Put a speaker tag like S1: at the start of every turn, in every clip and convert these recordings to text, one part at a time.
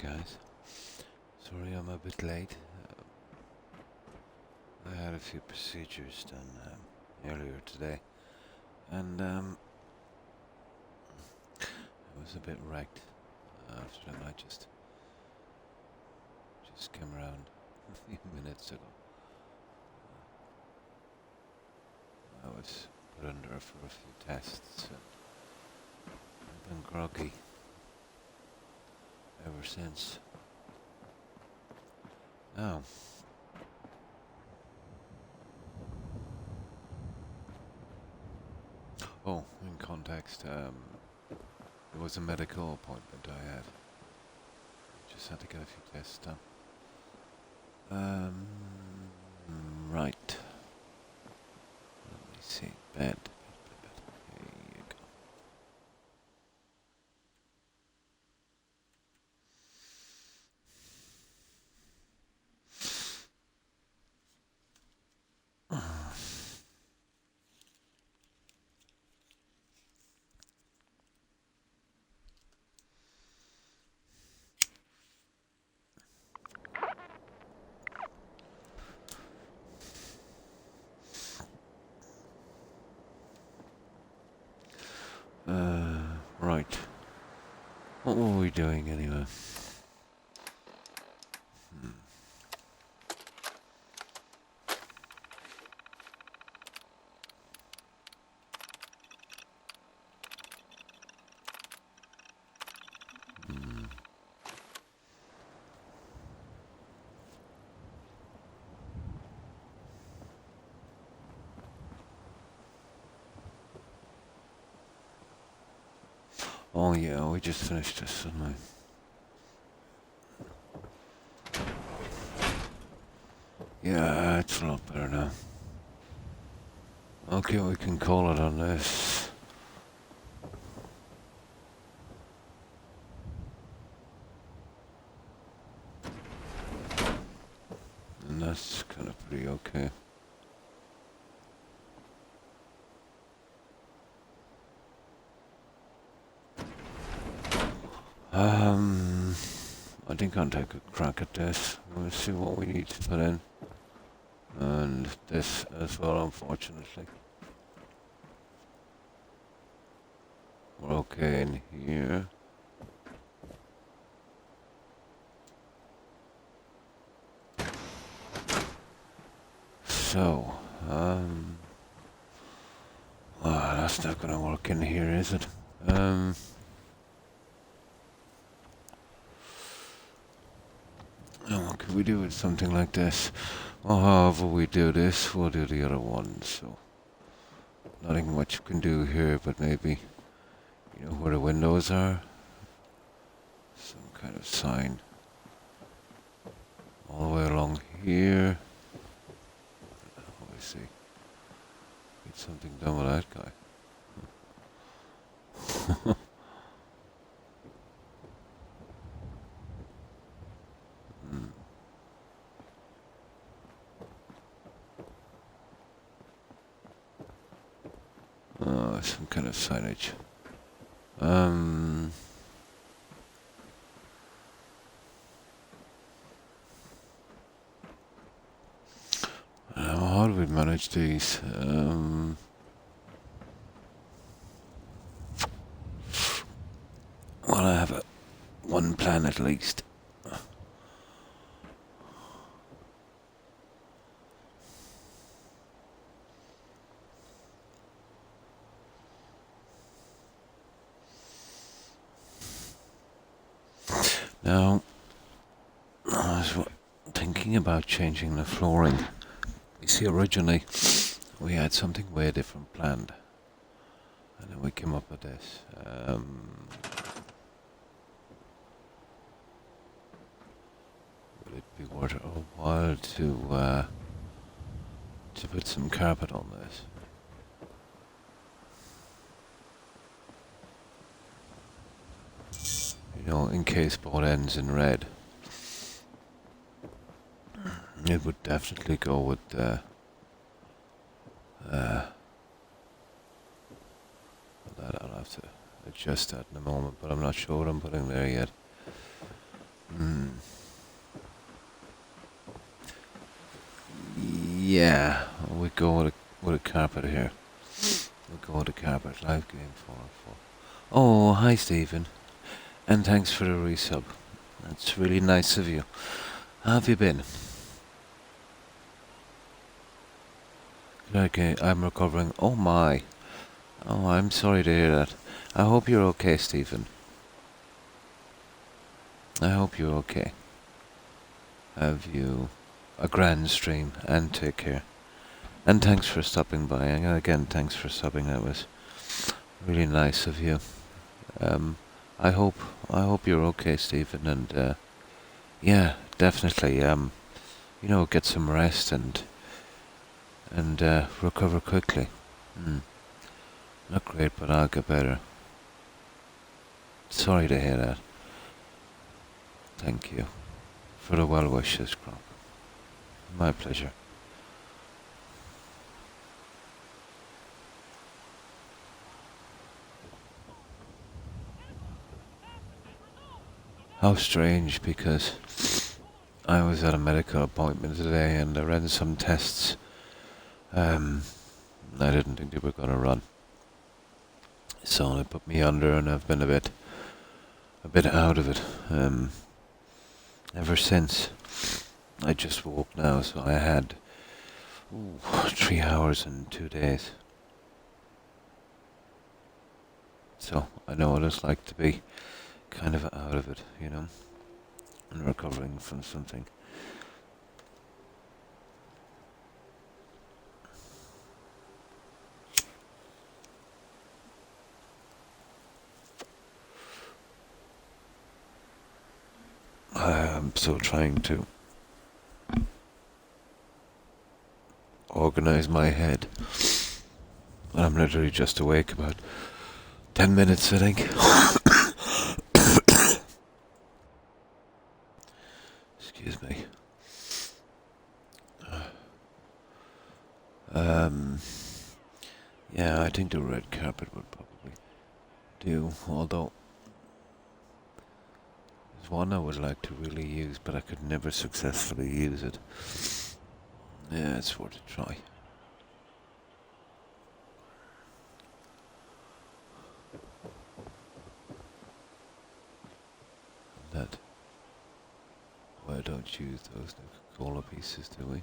S1: guys. Sorry I'm a bit late. I had a few procedures done earlier today, and I was a bit wrecked after them. I just came around a few minutes ago. I was put under for a few tests, and I've been groggy ever since. Now, in context, it was a medical appointment I had. Just had to get a few tests done. Right. Let me see. Bed. Here you go. Right. What were we doing anyway? Oh yeah, we just finished this, didn't we? Yeah, it's a lot better now. Okay, we can call it on this. And that's kind of pretty okay. I think I'll take a crack at this. We'll see what we need to put in. And this as well, unfortunately. We're okay in here. So, that's not gonna work in here, is it? What could we do with something like this? Well, however we do this, we'll do the other one, so nothing much you can do here, but maybe, you know where the windows are? Some kind of sign. All the way along here. Let me see. Get something done with that guy. Some kind of signage. How do we manage these? Well, I have one plan at least. Now, I was thinking about changing the flooring. You see, originally we had something way different planned, and then we came up with this. Would it be worth a while to put some carpet on this? You know, in case both ends in red. It would definitely go with that. I'll have to adjust that in a moment, but I'm not sure what I'm putting there yet. Yeah, we go with a carpet here. We go with a carpet. Live game 4-4. Oh, hi Stephen, and thanks for the resub. That's really nice of you. How have you been? Okay, I'm recovering. Oh my. Oh, I'm sorry to hear that. I hope you're okay, Stephen. I hope you're okay. Have you a grand stream, and take care. And thanks for stopping by. And again, thanks for subbing. That was really nice of you. Um, I hope you're okay, Stephen. And yeah, definitely. Get some rest and recover quickly. Not great, but I'll get better. Sorry to hear that. Thank you for the well wishes, Croc. My pleasure. How strange, because I was at a medical appointment today and I ran some tests. I didn't think they were going to run. So they put me under and I've been a bit out of it ever since. I just woke now, so I had 3 hours and 2 days. So I know what it's like to be kind of out of it, and recovering from something. I'm still trying to organize my head. I'm literally just awake about 10 minutes, I think. Excuse me. Yeah, I think the red carpet would probably do, although there's one I would like to really use, but I could never successfully use it. Yeah, it's worth a try. That. Why don't use those Coca-Cola pieces, do we?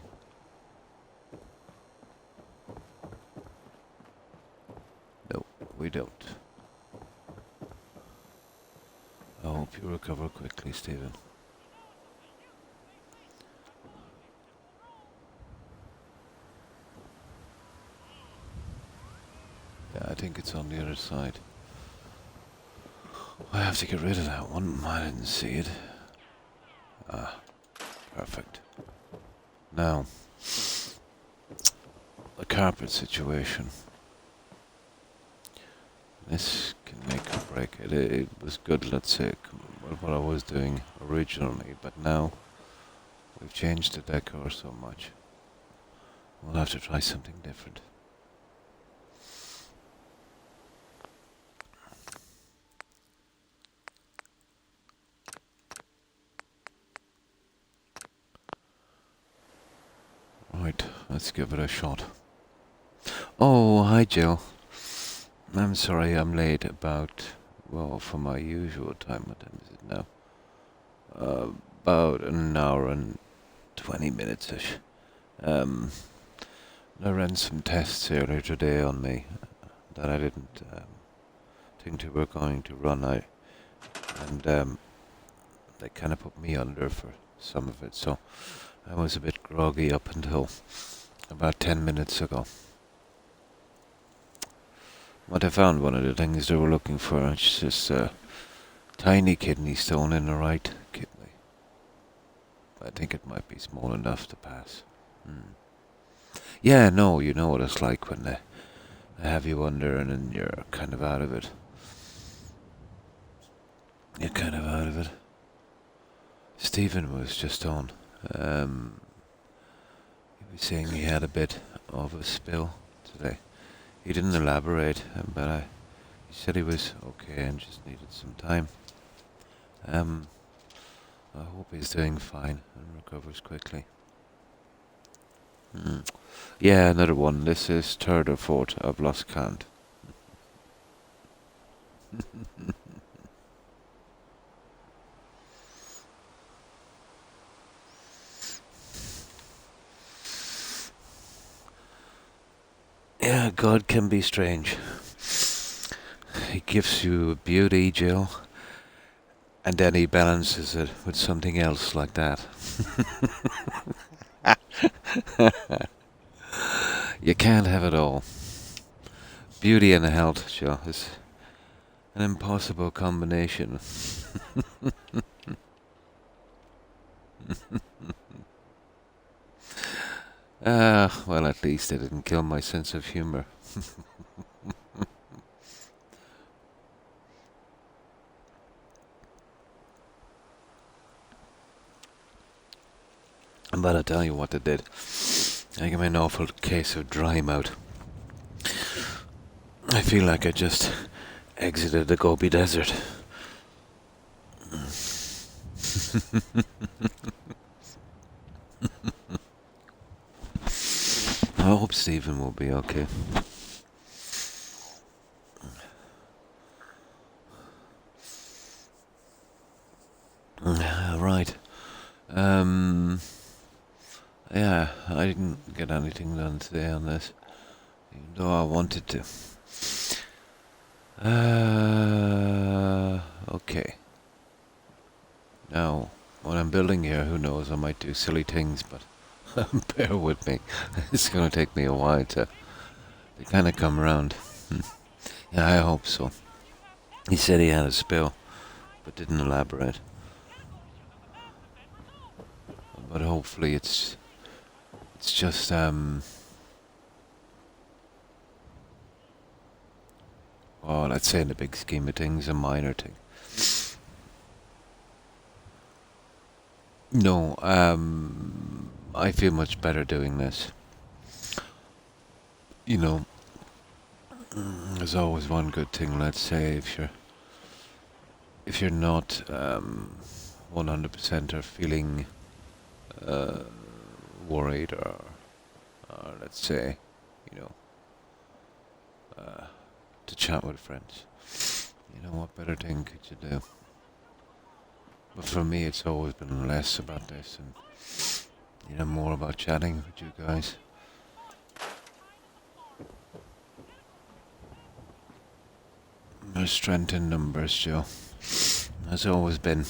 S1: No, we don't. I hope you recover quickly, Stephen. Yeah, I think it's on the other side. I have to get rid of that one. I didn't see it. Ah, perfect. Now, the carpet situation. This can make or break it. It was good, let's say, what I was doing originally, but now we've changed the decor so much. We'll have to try something different. Right, let's give it a shot. Oh, hi Jill. I'm sorry I'm late for my usual time. What time is it now? About an hour and 20 minutes-ish. I ran some tests earlier today on me that I didn't think they were going to run. They kind of put me under for some of it, so I was a bit groggy up until about 10 minutes ago. But I found one of the things they were looking for. It's just a tiny kidney stone in the right kidney. I think it might be small enough to pass. Yeah, no, you know what it's like when they have you under and then you're kind of out of it. You're kind of out of it. Stephen was just on. He was saying he had a bit of a spill today. He didn't elaborate, but he said he was okay and just needed some time. I hope he's doing fine and recovers quickly. Hmm. Yeah, another one. This is third or fourth. I've lost count. Yeah, God can be strange. He gives you beauty, Jill, and then he balances it with something else like that. You can't have it all. Beauty and health, Jill, is an impossible combination. Well, at least I didn't kill my sense of humor. But I'll tell you what I did. I gave me an awful case of dry mouth. I feel like I just exited the Gobi Desert. I hope Stephen will be okay. Right. Yeah, I didn't get anything done today on this, even though I wanted to. Okay. Now, when I'm building here, who knows, I might do silly things, but bear with me. It's gonna take me a while to kind of come around. Yeah, I hope so. He said he had a spill, but didn't elaborate. But hopefully it's just well, let's say in the big scheme of things, a minor thing. No, I feel much better doing this. You know, there's always one good thing. Let's say if you're not 100% or feeling uh, worried or let's say, you know, to chat with friends. You know, what better thing could you do? But for me, it's always been less about this and, you know, more about chatting with you guys. There's strength in numbers, Joe. Has always been.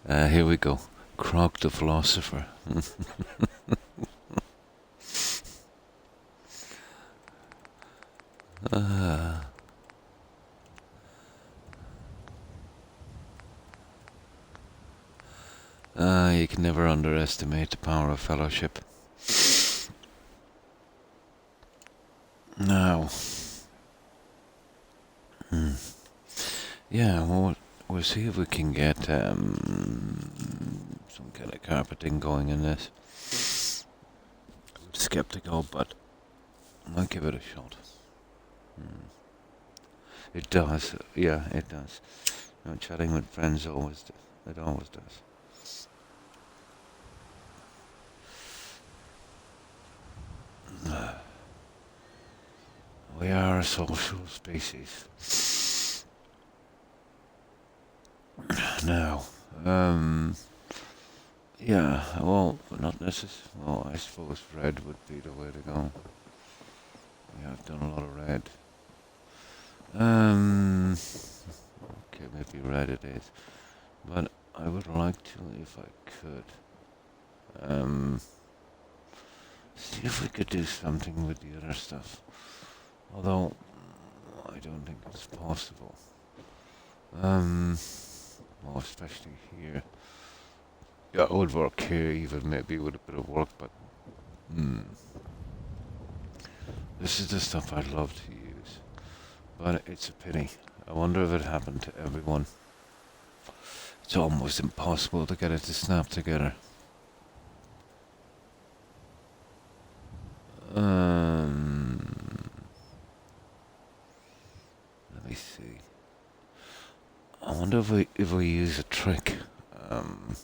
S1: Here we go. Croc the philosopher. You can never underestimate the power of fellowship. Now, yeah, well, we'll see if we can get some kind of carpeting going in this. I'm skeptical, but I'll give it a shot. It does, yeah, it does. You know, chatting with friends it always does. We are a social species. Now, yeah, well, not necessarily. Well, I suppose red would be the way to go. We have done a lot of red. Okay, maybe red it is. But I would like to, if I could, see if we could do something with the other stuff. Although, I don't think it's possible. Well, especially here. Yeah, it would work here even maybe with a bit of work, but this is the stuff I'd love to use. But it's a pity. I wonder if it happened to everyone. It's almost impossible to get it to snap together. Let me see. I wonder if we use a trick. Um,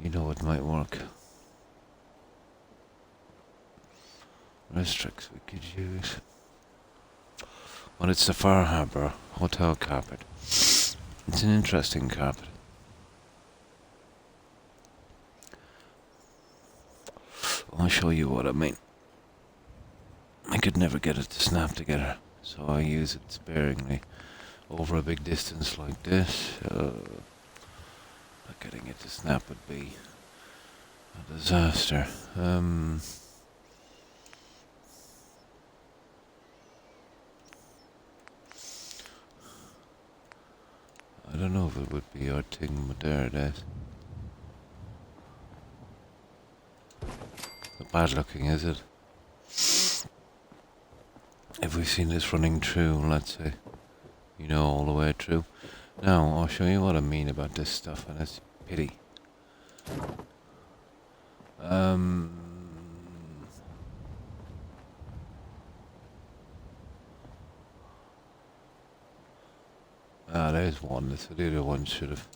S1: it might work. There's tricks we could use. Well, it's the Far Harbour Hotel carpet. It's an interesting carpet. I'll show you what I mean. I could never get it to snap together, so I use it sparingly over a big distance like this. Not getting it to snap would be a disaster. I don't know if it would be our thing, but there it is. Not bad looking, is it? If we've seen this running through, let's say, all the way through. Now, I'll show you what I mean about this stuff, and it's pity. There's one. So the other one should have,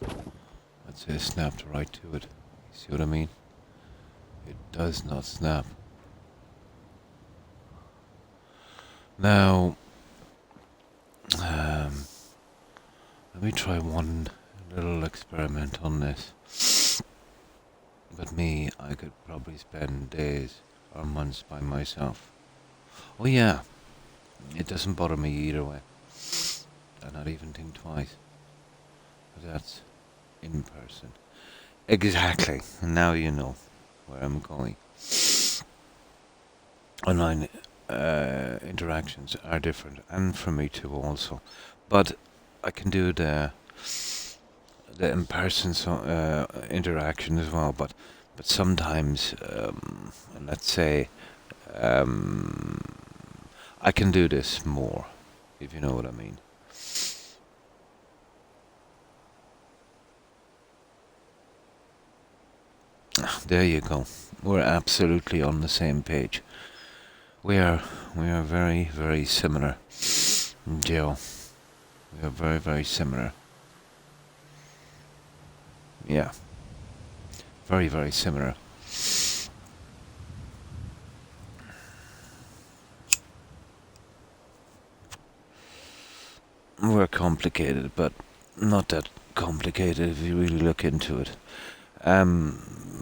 S1: I'd say, snapped right to it. You see what I mean? It does not snap. Now, let me try one little experiment on this. But me, I could probably spend days or months by myself. Oh yeah, it doesn't bother me either way. I not even think twice. But that's in person. Exactly. And now you know where I'm going. Online interactions are different, and for me too also. But I can do the in-person interaction as well. But sometimes, let's say, I can do this more, if you know what I mean. There you go. We're absolutely on the same page. We are very, very similar, Joe. We are very, very similar. Yeah. Very, very similar. We're complicated, but not that complicated if you really look into it.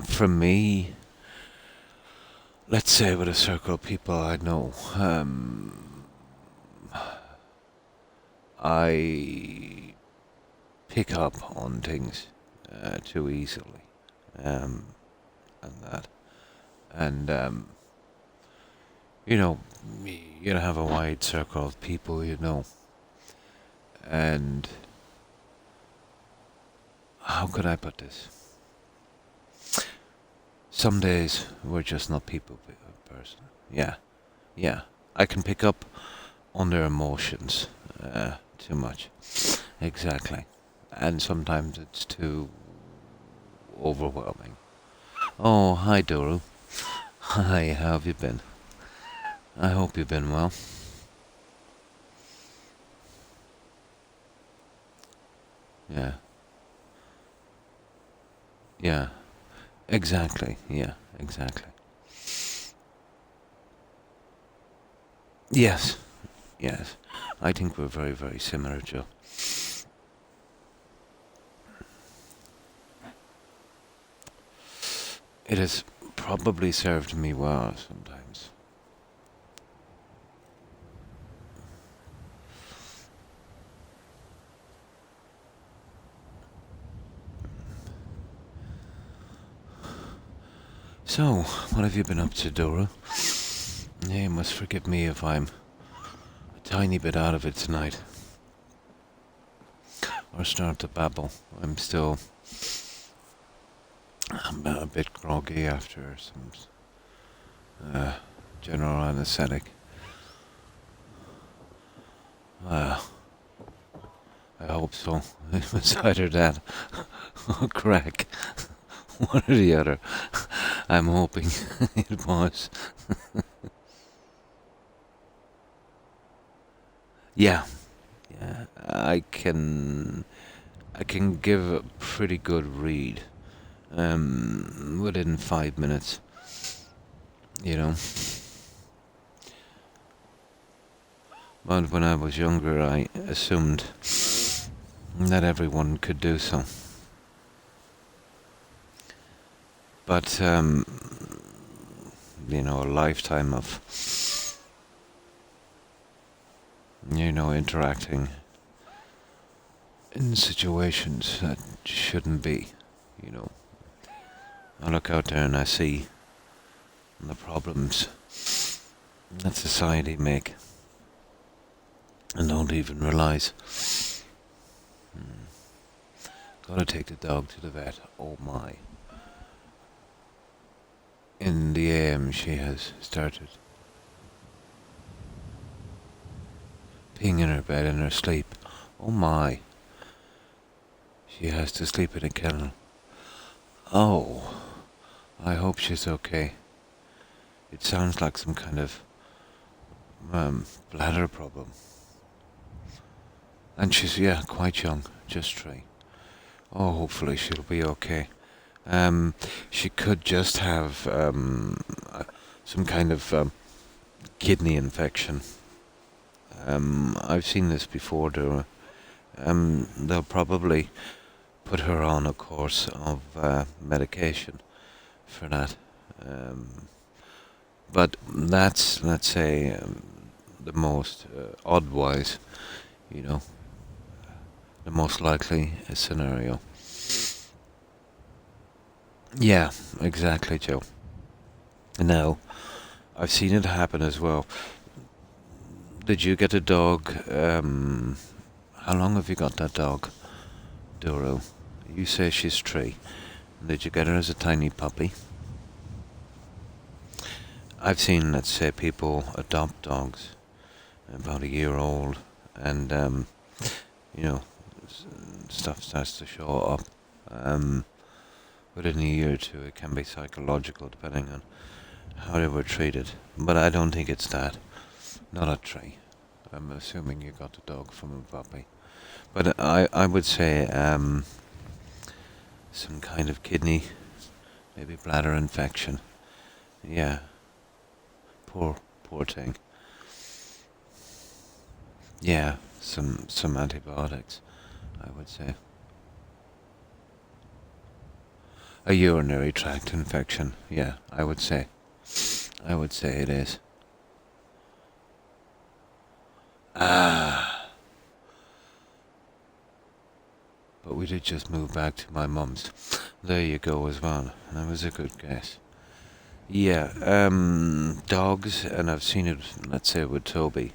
S1: For me, let's say with a circle of people I know, I pick up on things too easily, and that, and you have a wide circle of people, and how could I put this? Some days we're just not people person. Yeah. I can pick up on their emotions too much. Exactly. And sometimes it's too overwhelming. Oh, hi Doru. Hi, how have you been? I hope you've been well. Yeah. Yeah. Exactly. Yeah, exactly. Yes. Yes. I think we're very, very similar, Joe. It has probably served me well sometimes. So, what have you been up to, Dora? Yeah, you must forgive me if I'm a tiny bit out of it tonight. Or start to babble. I'm a bit groggy after some general anesthetic. I hope so. It was either that or crack. One or the other. I'm hoping it was. Yeah. Yeah, I can give a pretty good read within 5 minutes, you know. But when I was younger, I assumed that everyone could do so. But, a lifetime of, interacting in situations that shouldn't be, you know. I look out there and I see the problems that society make and don't even realize. Gotta take the dog to the vet. Oh my. In the AM she has started peeing in her bed in her sleep. Oh my. She has to sleep in a kennel. Oh. I hope she's okay. It sounds like some kind of bladder problem. And she's, quite young, just 3. Oh, hopefully she'll be okay. She could just have some kind of kidney infection. I've seen this before. They'll probably put her on a course of medication for that. But that's, let's say, the most odd-wise, you know, the most likely scenario. Yeah, exactly, Joe. Now, I've seen it happen as well. Did you get a dog? How long have you got that dog, Duro? You say she's 3. Did you get her as a tiny puppy? I've seen, let's say, people adopt dogs about a year old, and you know, stuff starts to show up. Within a year or 2, it can be psychological, depending on how they were treated. But I don't think it's that. Not a 3. I'm assuming you got the dog from a puppy. But I would say some kind of kidney, maybe bladder infection. Yeah, poor thing. Yeah, some antibiotics, I would say. A urinary tract infection. Yeah, I would say. I would say it is. Ah, but we did just move back to my mum's. There you go as well. That was a good guess. Yeah, dogs, and I've seen it, let's say, with Toby.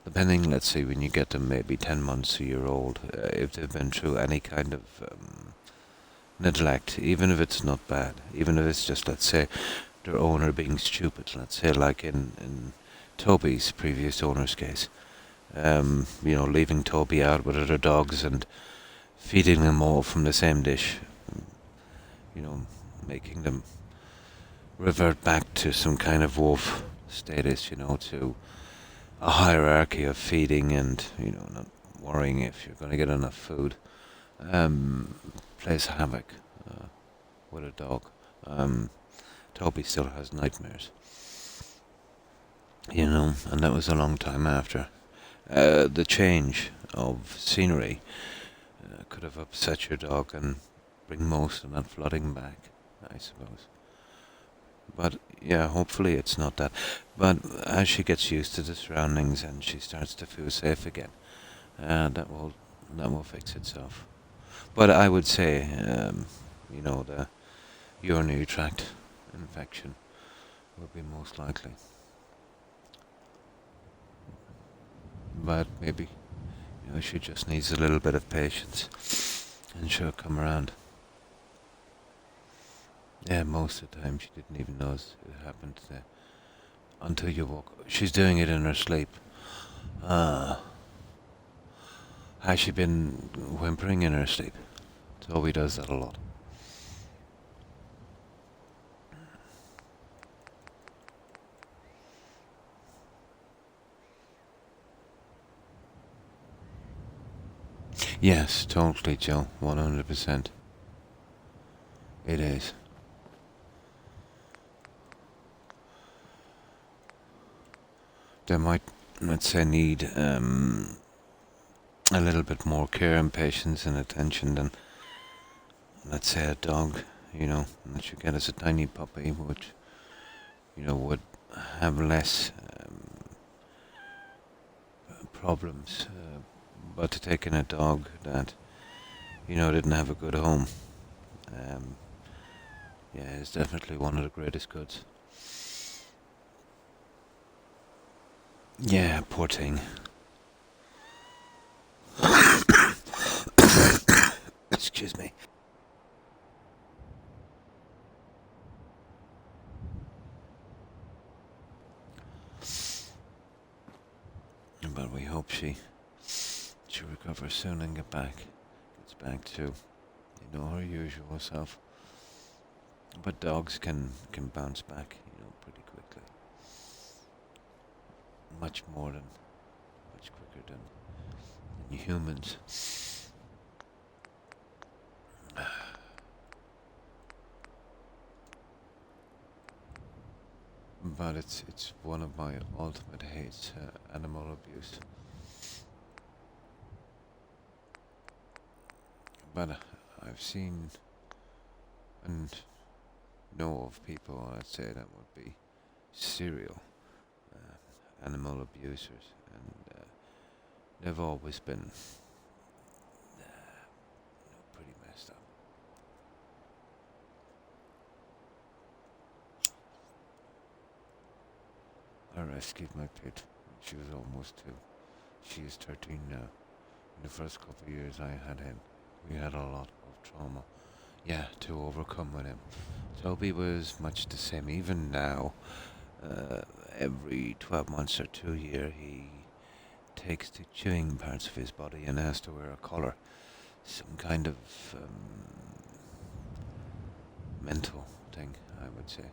S1: Depending, let's say, when you get them maybe 10 months, a year old, if they've been through any kind of neglect, even if it's not bad, even if it's just, let's say, their owner being stupid, let's say, like in Toby's previous owner's case, leaving Toby out with other dogs and feeding them all from the same dish, making them revert back to some kind of wolf status, to a hierarchy of feeding and, not worrying if you're going to get enough food, plays havoc with a dog. Toby still has nightmares, and that was a long time after. The change of scenery could have upset your dog and bring most of that flooding back, I suppose. But yeah, hopefully it's not that. But as she gets used to the surroundings and she starts to feel safe again, that will fix itself. But I would say, the urinary tract infection would be most likely. But maybe, she just needs a little bit of patience, and she'll come around. Yeah, most of the time she didn't even know it happened today. Until you woke up. She's doing it in her sleep. Has she been whimpering in her sleep? Toby does that a lot. Yes, totally, Joe. 100%. It is. They might, let's say, need a little bit more care and patience and attention than, let's say, a dog, that you get as a tiny puppy, which, would have less problems. But to take in a dog that, didn't have a good home, um, yeah, is definitely one of the greatest goods. Yeah, poor thing. Excuse me. But we hope she recovers soon and gets back to, her usual self. But dogs can bounce back, pretty quickly. Much more than, much quicker than humans. But it's one of my ultimate hates, animal abuse. But I've seen and know of people, I'd say, that would be serial animal abusers, and they've always been pretty messed up. I rescued my pit when she was almost 2. She is 13 now. In the first couple of years I had him, we had a lot of trauma. Yeah, to overcome with him. Toby was much the same. Even now, every 12 months or 2 year, he takes to chewing parts of his body and has to wear a collar. Some kind of mental thing, I would say.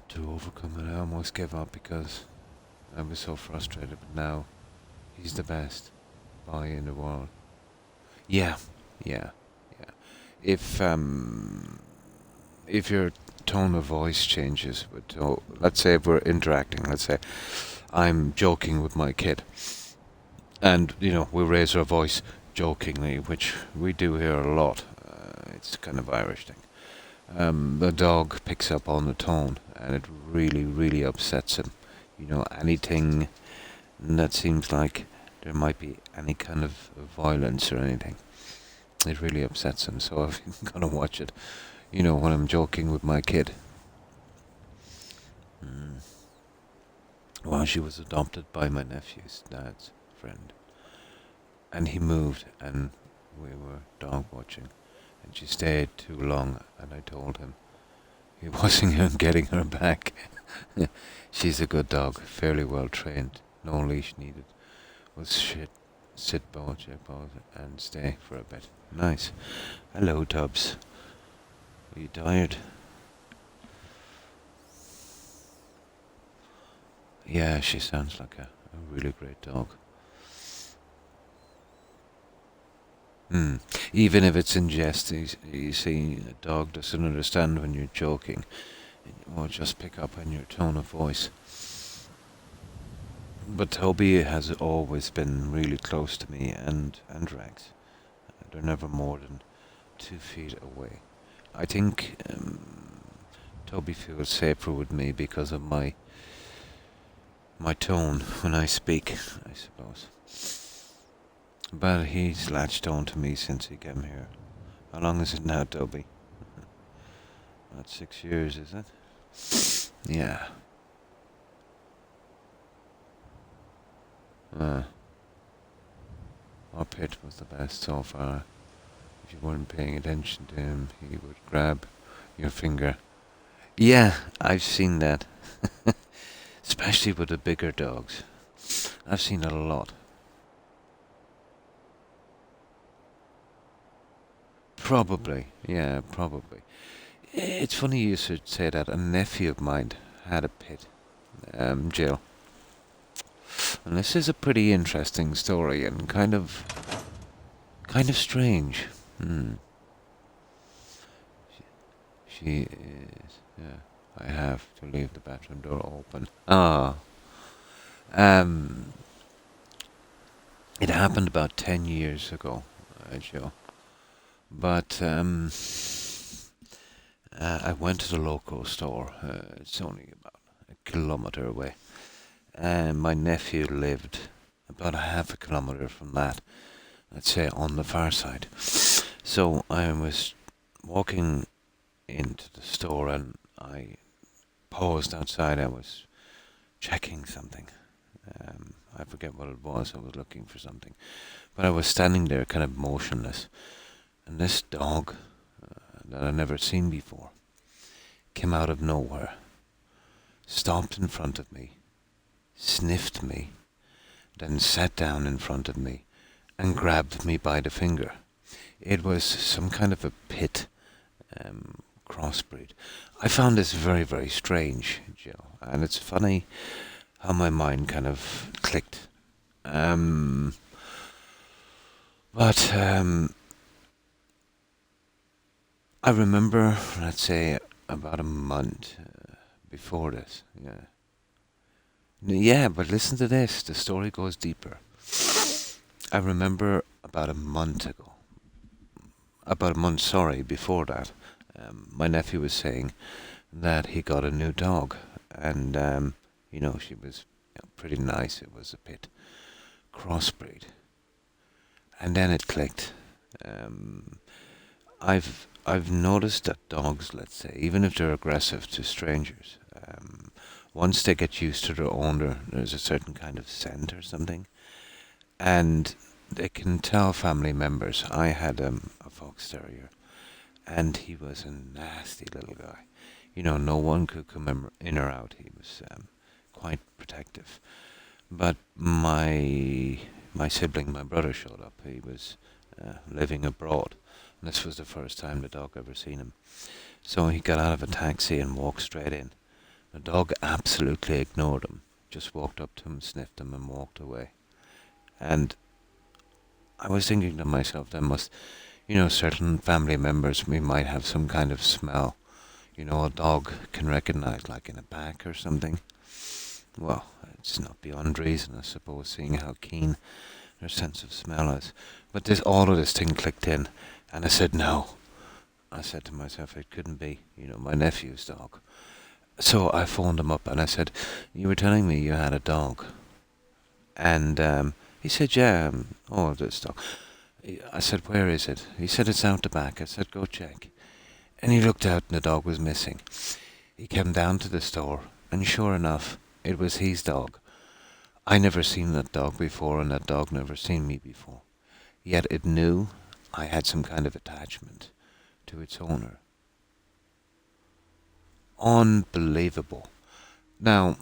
S1: To overcome it, I almost gave up because I was so frustrated, but now he's the best boy in the world. Yeah, yeah, yeah. If your tone of voice changes with, let's say if we're interacting, let's say I'm joking with my kid, and we raise our voice jokingly, which we do here a lot. It's kind of Irish thing. The dog picks up on the tone, and it really, really upsets him. Anything that seems like there might be any kind of violence or anything, it really upsets him. So I've been gonna watch it, when I'm joking with my kid. Mm. Well, she was adopted by my nephew's dad's friend, and he moved, and we were dog watching, and she stayed too long, and I told him he wasn't getting her back. She's a good dog, fairly well trained, no leash needed. Was shit. Sit bow, check bow, and stay for a bit. Nice. Hello, Tubbs. Are you tired? Yeah, she sounds like a really great dog. Hmm. Even if it's in jest, you see, a dog doesn't understand when you're joking, or just pick up on your tone of voice. But Toby has always been really close to me and Rex. They're never more than 2 feet away. I think Toby feels safer with me because of my tone when I speak, I suppose. But he's latched on to me since he came here. How long is it now, Toby? About 6 years, is it? Yeah. Our pit was the best so far. If you weren't paying attention to him, he would grab your finger. Yeah, I've seen that. Especially with the bigger dogs. I've seen it a lot. Probably, yeah, probably. It's funny you should say that. A nephew of mine had a pit. Jill. And this is a pretty interesting story and kind of strange. Hmm. She is. Yeah. I have to leave the bathroom door open. Ah. Um. It happened about 10 years ago, Joe. But I went to the local store. It's only about a kilometre away. And my nephew lived about a half a kilometre from that. Let's say on the far side. So I was walking into the store and I paused outside. I was checking something. I forget what it was. I was looking for something. But I was standing there kind of motionless. And this dog that I'd never seen before came out of nowhere, stopped in front of me, sniffed me, then sat down in front of me and grabbed me by the finger. It was some kind of a pit crossbreed. I found this very, very strange, Jill, and it's funny how my mind kind of clicked. But I remember, let's say, about a month before this. Yeah. Yeah, but listen to this. The story goes deeper. I remember about a month, sorry, before that, my nephew was saying that he got a new dog, and she was pretty nice. It was a pit crossbreed, and then it clicked. Um, I've noticed that dogs, let's say, even if they're aggressive to strangers, once they get used to their owner, there's a certain kind of scent or something, and they can tell family members. I had a fox terrier, and he was a nasty little guy. No one could come in or out. He was quite protective. But my sibling, my brother, showed up. He was living abroad. And this was the first time the dog ever seen him. So he got out of a taxi and walked straight in. The dog absolutely ignored him. Just walked up to him, sniffed him, and walked away. And I was thinking to myself, there must, certain family members, we might have some kind of smell. A dog can recognize, like in a pack or something. Well, it's not beyond reason, I suppose, seeing how keen their sense of smell is. But all of this thing clicked in, and I said no. I said to myself, it couldn't be, my nephew's dog. So I phoned him up and I said, you were telling me you had a dog. And he said, yeah, this dog. I said, where is it? He said, it's out the back. I said, go check. And he looked out and the dog was missing. He came down to the store, and sure enough, it was his dog. I never seen that dog before, and that dog never seen me before. Yet it knew I had some kind of attachment to its owner. Unbelievable. Now,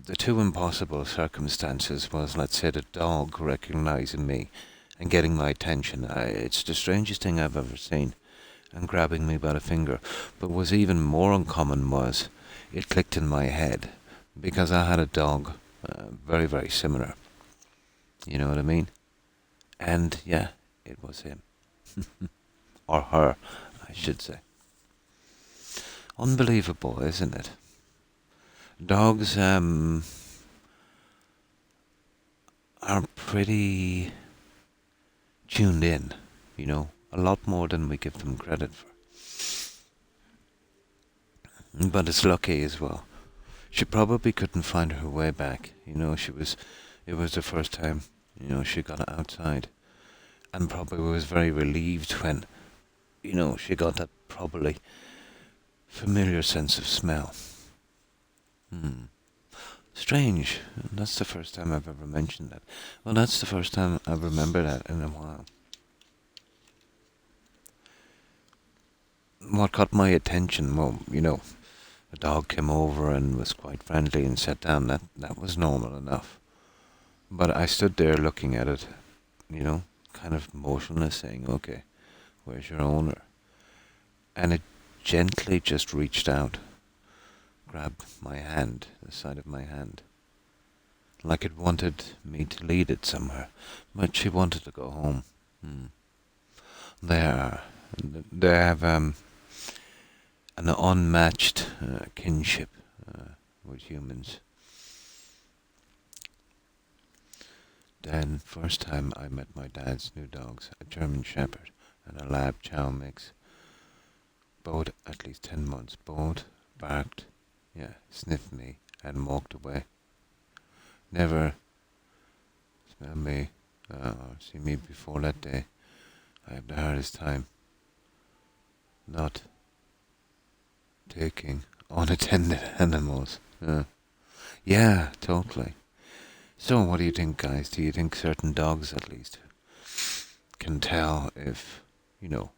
S1: the two impossible circumstances was, let's say, the dog recognizing me and getting my attention. It's the strangest thing I've ever seen, and grabbing me by the finger. But was even more uncommon was it clicked in my head because I had a dog very, very similar. You know what I mean? And yeah, it was him. Or her, I should say. Unbelievable, isn't it? Dogs are pretty tuned in, a lot more than we give them credit for. But it's lucky as well. She probably couldn't find her way back. It was the first time, she got outside. And probably was very relieved when, she got that probably familiar sense of smell. Strange. That's the first time I've ever mentioned that. Well, that's the first time I remember that in a while. What caught my attention, well, a dog came over and was quite friendly and sat down. That was normal enough. But I stood there looking at it, kind of motionless, saying, okay, where's your owner? And it gently just reached out, grabbed my hand, the side of my hand, like it wanted me to lead it somewhere, but she wanted to go home. Hmm. They are. They have an unmatched kinship with humans. Then, first time I met my dad's new dogs, a German Shepherd and a Lab Chow mix, both at least 10 months, both barked, yeah, sniffed me and walked away. Never smell me or see me before that day. I have the hardest time not taking unattended animals. Yeah, totally. So what do you think, guys? Do you think certain dogs, at least, can tell if, you know,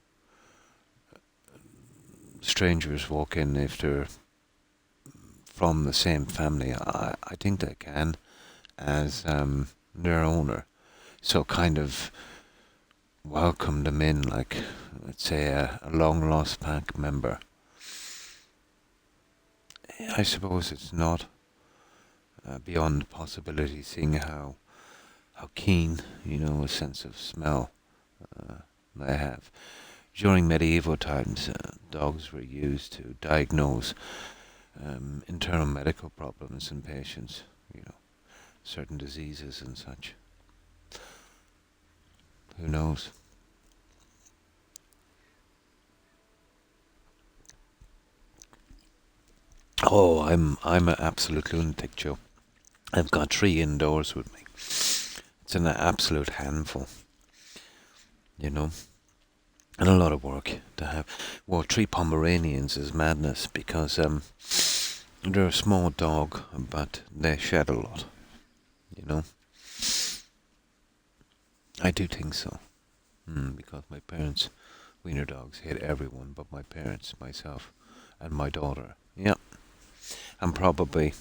S1: strangers walk in if they're from the same family? I think they can, as their owner. So kind of welcome them in like, let's say, a long lost pack member. I suppose it's not beyond possibility, seeing how keen, a sense of smell they have. During medieval times, dogs were used to diagnose internal medical problems in patients, certain diseases and such. Who knows? Oh, I'm an absolute lunatic, Joe. I've got 3 indoors with me. It's an absolute handful, you know, and a lot of work to have. Well, 3 Pomeranians is madness because they're a small dog, but they shed a lot, you know. I do think so, because my parents, wiener dogs, hate everyone but my parents, myself, and my daughter. Yeah, and probably,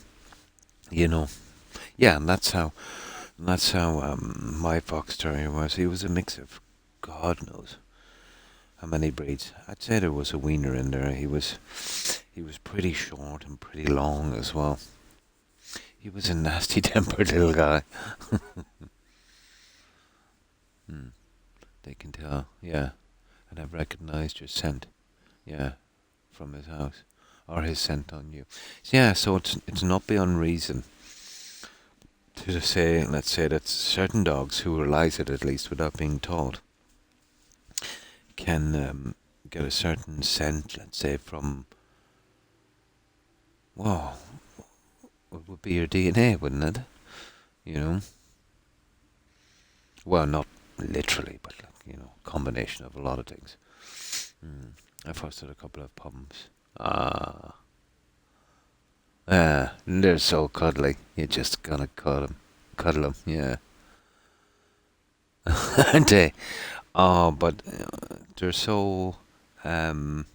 S1: you know, yeah, and that's how my fox terrier was. He was a mix of God knows how many breeds. I'd say there was a wiener in there. He was pretty short and pretty long as well. He was a nasty tempered little guy. Hmm. They can tell, yeah, and I've recognized your scent, yeah, from his house, or his scent on you. Yeah, so it's not beyond reason to say, let's say that certain dogs who realize it at least without being taught can get a certain scent, let's say from, well, what would be your DNA, wouldn't it? You know, well, not literally, but like, combination of a lot of things. I first had a couple of problems. They're so cuddly. You're just gonna cuddle them, yeah. Aren't they? Oh, but they're so, um,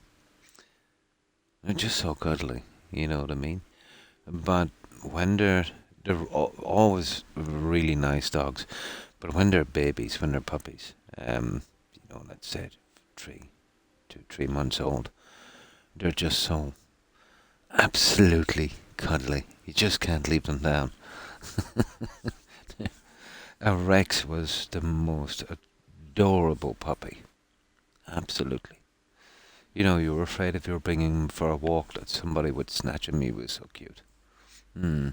S1: they're just so cuddly. You know what I mean? But when they're always really nice dogs. But when they're babies, when they're puppies, let's say 3 months old, they're just so absolutely cuddly. You just can't leave them down. Rex was the most adorable puppy. Absolutely. You were afraid if you were bringing him for a walk that somebody would snatch him. He was so cute. Hmm.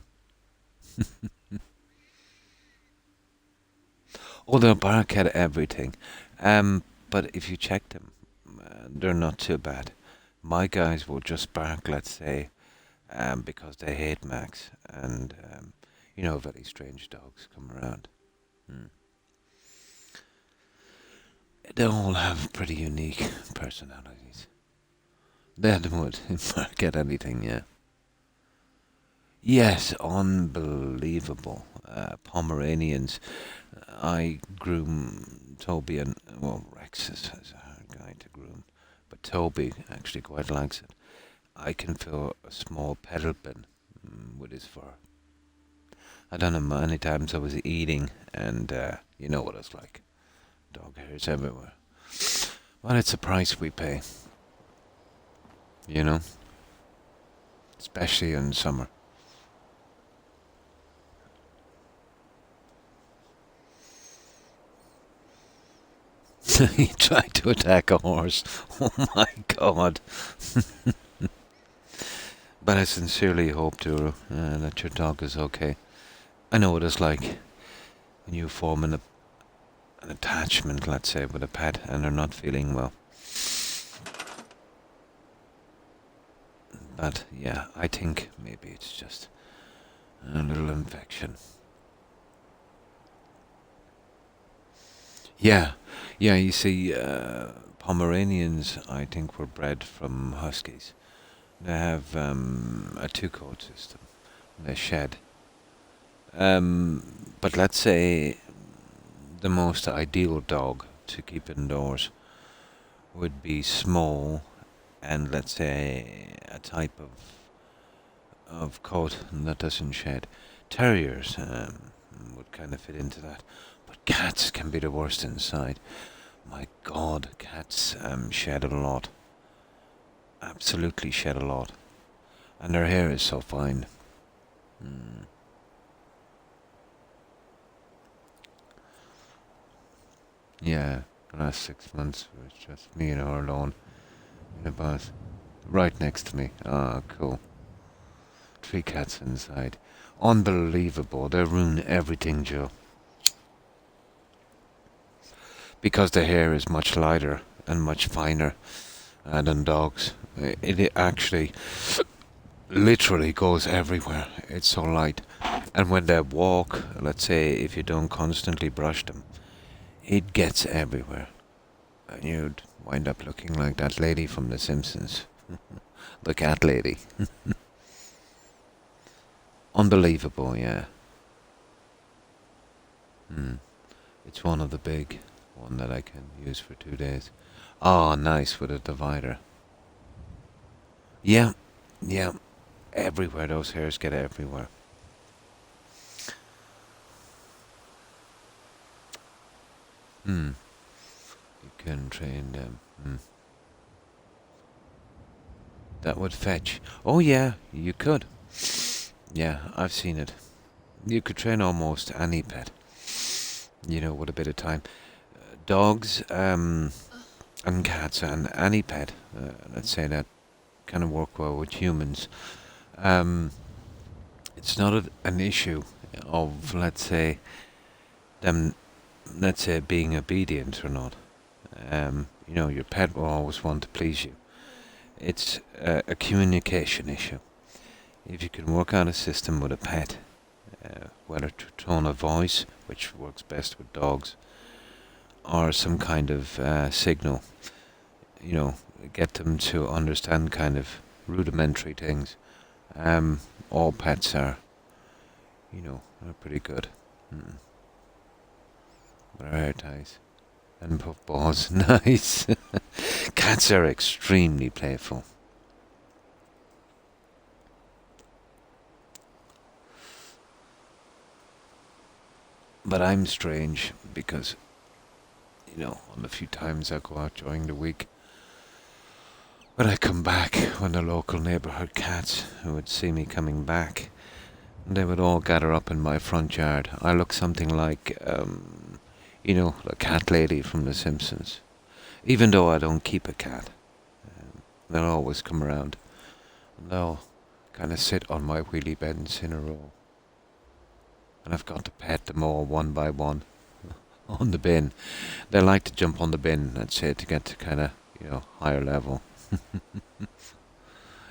S1: Oh, they'll bark at everything. But if you check them, they're not too bad. My guys will just bark, let's say, because they hate Max, and very strange dogs come around. Hmm. They all have pretty unique personalities. They would bark at anything, yeah. Yes, unbelievable. Pomeranians. I groom Toby and, well, Rex is a hard guy to groom, but Toby actually quite likes it. I can fill a small pedal bin with his fur. I don't know, many times I was eating and you know what it's like. Dog hairs everywhere. Well, it's a price we pay, you know? especially in summer. He tried to attack a horse. Oh my god. But I sincerely hope, Duro, that your dog is okay. I know what it's like when you form an attachment, let's say, with a pet and they're not feeling well. But yeah, I think maybe it's just a little infection. Yeah, yeah, you see, Pomeranians, I think, were bred from Huskies. They have a two-coat system. They shed. But let's say the most ideal dog to keep indoors would be small and let's say a type of coat that doesn't shed. Terriers would kind of fit into that. But cats can be the worst inside. My god, cats shed a lot. Absolutely shed a lot. And their hair is so fine. Mm. Yeah, the last 6 months was just me and her alone in a bus. Right next to me. Ah, cool. Three cats inside. Unbelievable. They ruin everything, Joe. Because the hair is much lighter and much finer than dogs. It actually literally goes everywhere. It's so light. And when they walk, let's say if you don't constantly brush them, it gets everywhere. And you'd wind up looking like that lady from The Simpsons. The cat lady. Unbelievable, yeah. Hmm. It's one of the big one that I can use for 2 days. Oh, nice with a divider. Yeah, yeah. Everywhere, those hairs get everywhere. Hmm. You can train them. Hmm. That would fetch. Oh yeah, you could. Yeah, I've seen it. You could train almost any pet. With a bit of time. Dogs, and cats and any pet. Let's say that kind of work well with humans. Um, it's not an issue of them, let's say being obedient or not. Your pet will always want to please you. It's a communication issue. If you can work out a system with a pet, whether to tone of voice, which works best with dogs, or some kind of signal, you know, get them to understand kind of rudimentary things. Um, all pets are pretty good. Mm. But our hair ties and puffballs, nice. Cats are extremely playful. But I'm strange because, on the few times I go out during the week, when I come back, when the local neighbourhood cats who would see me coming back, they would all gather up in my front yard. I look something like, the cat lady from The Simpsons. Even though I don't keep a cat, they'll always come around. And they'll kind of sit on my wheelie bins in a row. And I've got to pet them all one by one on the bin. They like to jump on the bin, let's say, to get to kind of, higher level.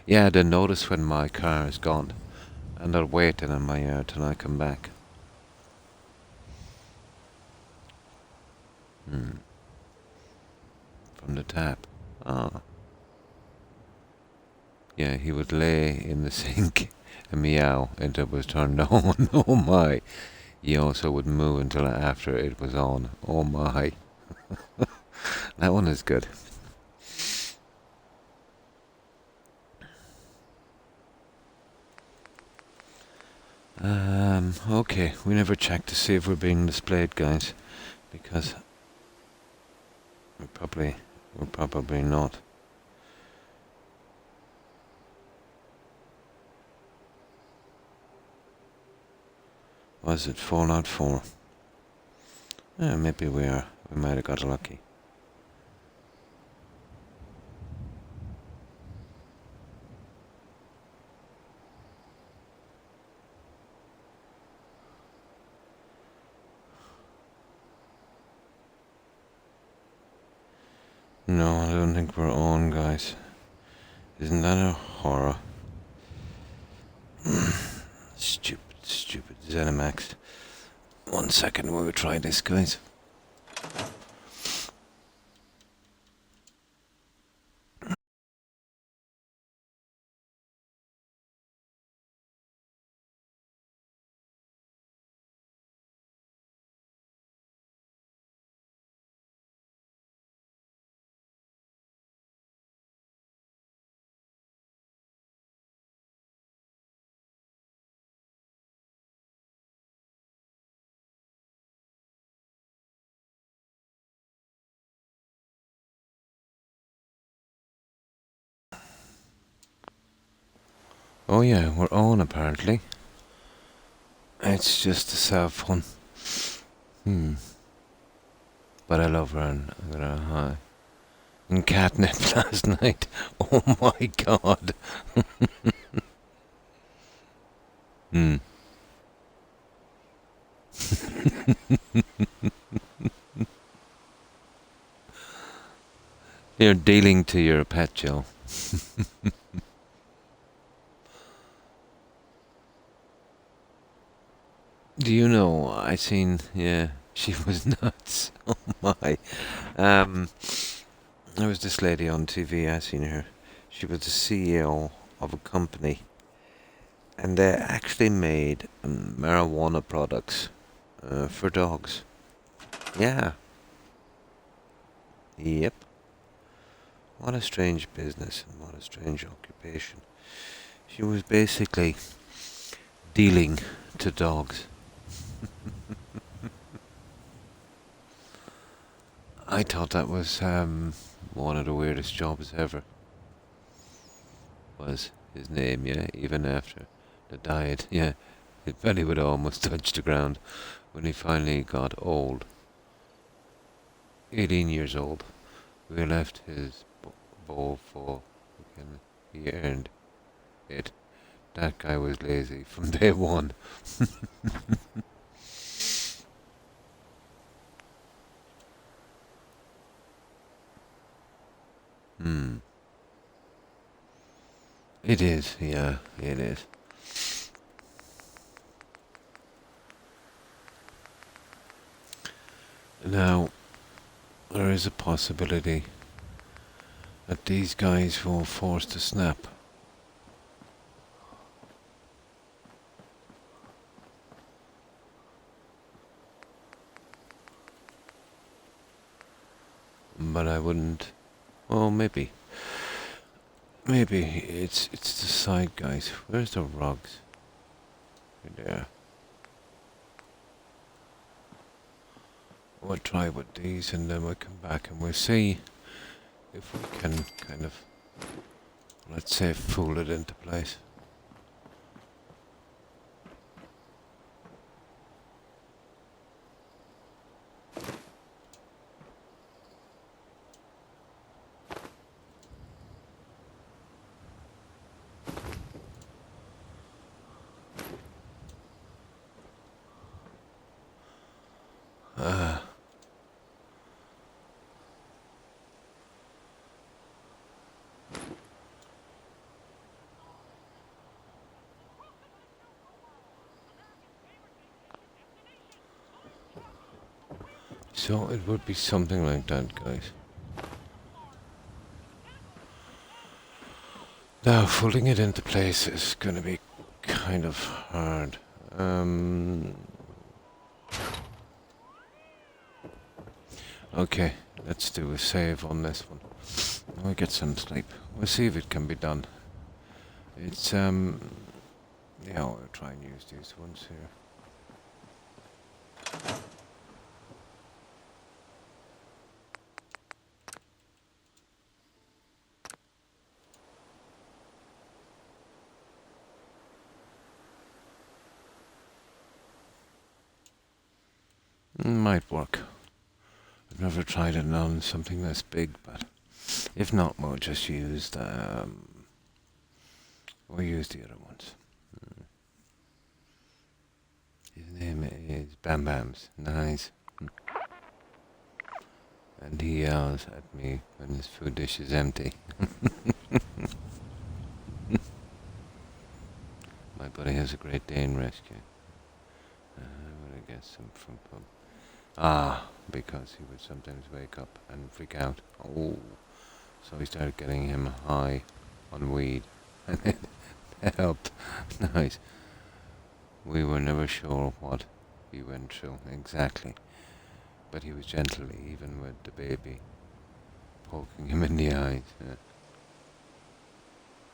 S1: Yeah, they notice when my car is gone. And they'll wait in my yard till I come back. Hmm. From the tap. Ah. Yeah, he would lay in the sink and meow until it was turned on. Oh my. He also would moo until after it was on. Oh my. That one is good. Okay, we never checked to see if we're being displayed, guys, because we're probably not. Was it 404? Yeah, maybe we might have got lucky. No, I don't think we're on, guys. Isn't that a horror? Stupid Zenimax. 1 second while we try this, guys. Oh yeah, we're on apparently. It's just a self one. But I love her and I'm gonna hi. And catnip last night. Oh my god. Hmm. You're dealing to your pet, Joe. Do you know? I seen. Yeah, she was nuts. Oh my. Um, there was this lady on TV. I seen her. She was the CEO of a company, and they actually made marijuana products for dogs. Yeah. Yep. What a strange business and what a strange occupation. She was basically dealing to dogs. I thought that was one of the weirdest jobs ever. Was his name, yeah, even after the diet, yeah. His belly would almost touch the ground when he finally got old. 18 years old. We left his bowl full. He earned it. That guy was lazy from day one. Hmm. It is, yeah, it is. Now, there is a possibility that these guys will force the snap. But I wouldn't. Well, maybe. Maybe it's the side guys. Where's the rugs? There. We'll try with these and then we'll come back and we'll see if we can kind of, let's say, fool it into place. Ah. So it would be something like that, guys. Now, fooling it into place is going to be kind of hard. Okay, let's do a save on this one. We'll get some sleep. We'll see if it can be done. It's, yeah, we'll try and use these ones here. Might work. I've never tried it on something this big, but if not, we'll just use the other ones. His name is Bam Bams. Nice. And he yells at me when his food dish is empty. My buddy has a Great Dane rescue. Where did I get some from pub? Ah, because he would sometimes wake up and freak out. Oh, so we started getting him high on weed, and it helped. Nice. We were never sure what he went through exactly, but he was gentle even with the baby, poking him in the eyes.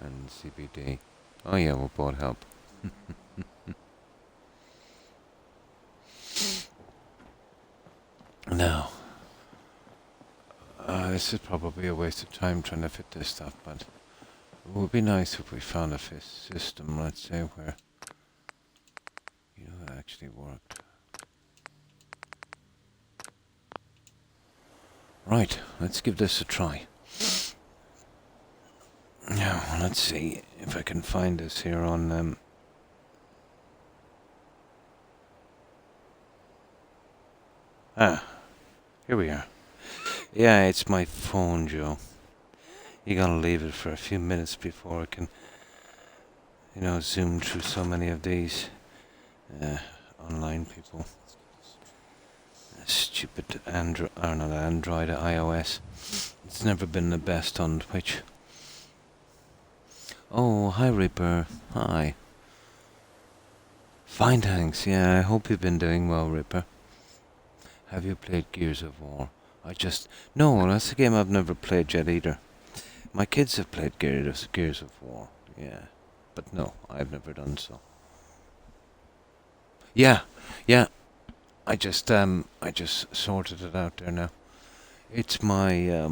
S1: And CBD. Oh yeah, we'll both help. Now, this is probably a waste of time trying to fit this stuff, but it would be nice if we found a system, let's say, where it actually worked. Right, let's give this a try. Now, let's see if I can find this here on here we are. Yeah, it's my phone, Joe. You gotta leave it for a few minutes before it can, zoom through so many of these online people. Stupid Android, iOS. It's never been the best on Twitch. Oh, hi Reaper. Hi. Fine, thanks. Yeah, I hope you've been doing well, Reaper. Have you played Gears of War? No, that's a game I've never played yet either. My kids have played Gears of War, yeah. But no, I've never done so. Yeah. I just sorted it out there now. It's my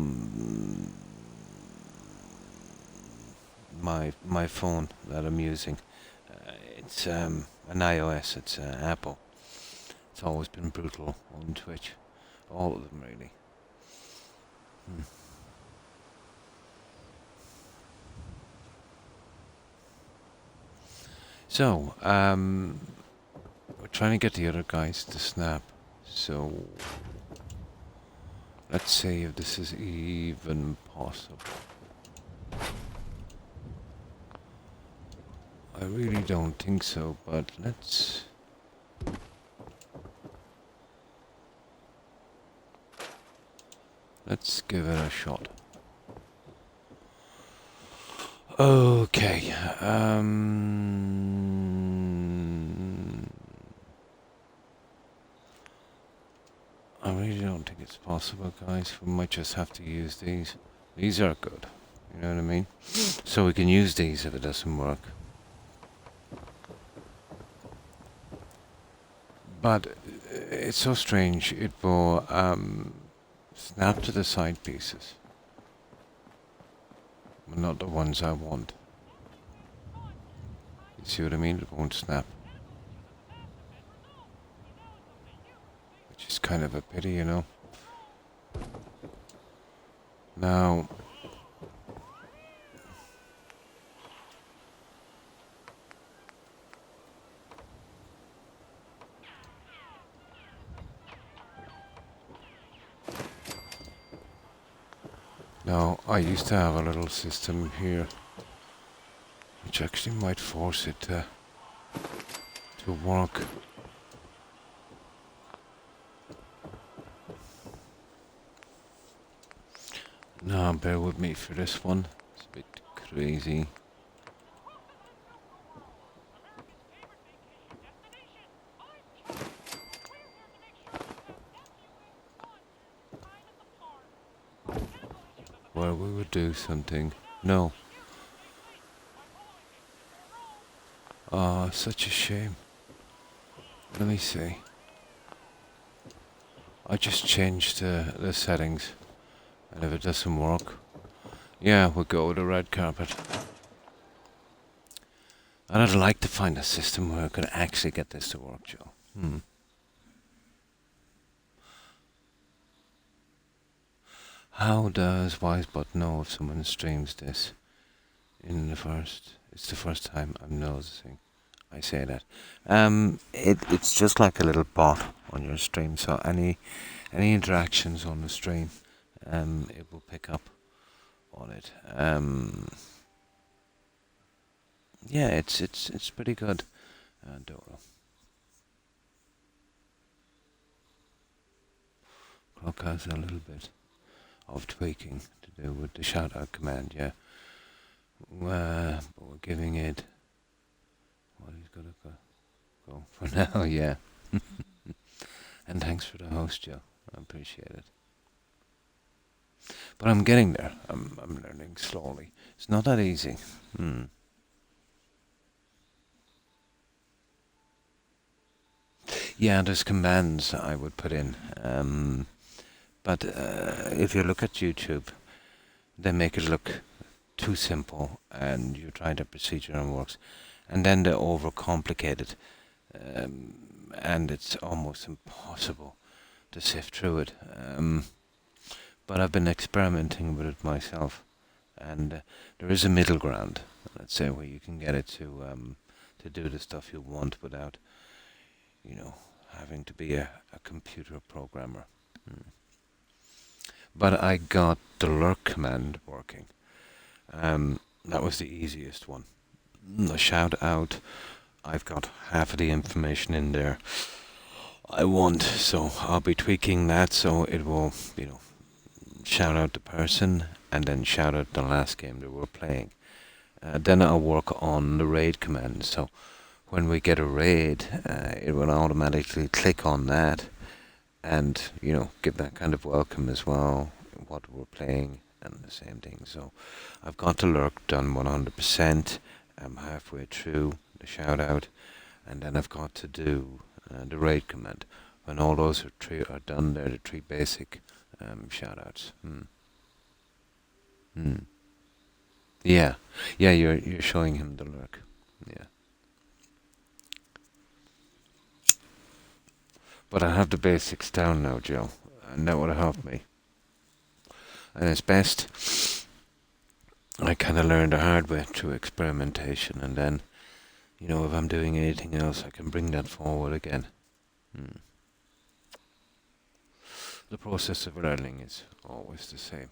S1: my phone that I'm using. It's an iOS. It's Apple. It's always been brutal on Twitch. All of them, really. So, we're trying to get the other guys to snap. So, let's see if this is even possible. I really don't think so, but let's give it a shot. Okay. I really don't think it's possible, guys. We might just have to use these. These are good. You know what I mean? So we can use these if it doesn't work. But it's so strange. It will snap to the side pieces. But not the ones I want. You see what I mean? It won't snap. Which is kind of a pity, you know. Now, I used to have a little system here which actually might force it to work. Now, bear with me for this one. It's a bit crazy. Where we would do something. No. Oh, such a shame. Let me see. I just changed the settings. And if it doesn't work, yeah, we'll go with the red carpet. And I'd like to find a system where I could actually get this to work, Joe. How does Wisebot know if someone streams this It's the first time I'm noticing. I say that. It's just like a little bot on your stream. So any interactions on the stream, it will pick up on it. Yeah, it's pretty good. Don't know. Croc has a little bit of tweaking to do with the shout out command. Yeah, but we're giving it what he's gonna go for now. Yeah, and thanks for the host, Joe. I appreciate it. But I'm getting there. I'm learning slowly. It's not that easy. Yeah, there's commands I would put in. But if you look at YouTube, they make it look too simple, and you try the procedure and it works, and then they overcomplicate it, and it's almost impossible to sift through it. But I've been experimenting with it myself, and there is a middle ground, let's say, where you can get it to do the stuff you want without, having to be a computer programmer. But I got the lurk command working. That was the easiest one. The shout out, I've got half of the information in there I want, so I'll be tweaking that so it will, shout out the person and then shout out the last game that we're playing. Then I'll work on the raid command, so when we get a raid, it will automatically click on that and, give that kind of welcome as well, what we're playing and the same thing. So I've got the lurk done 100%. I'm halfway through the shout out, and then I've got to do the raid command. When all those are done, they're the three basic shout outs. Yeah, you're showing him the lurk. Yeah. But I have the basics down now, Joe, and that would help me. And it's best I kind of learned the hard way through experimentation, and then, if I'm doing anything else, I can bring that forward again. The process of learning is always the same.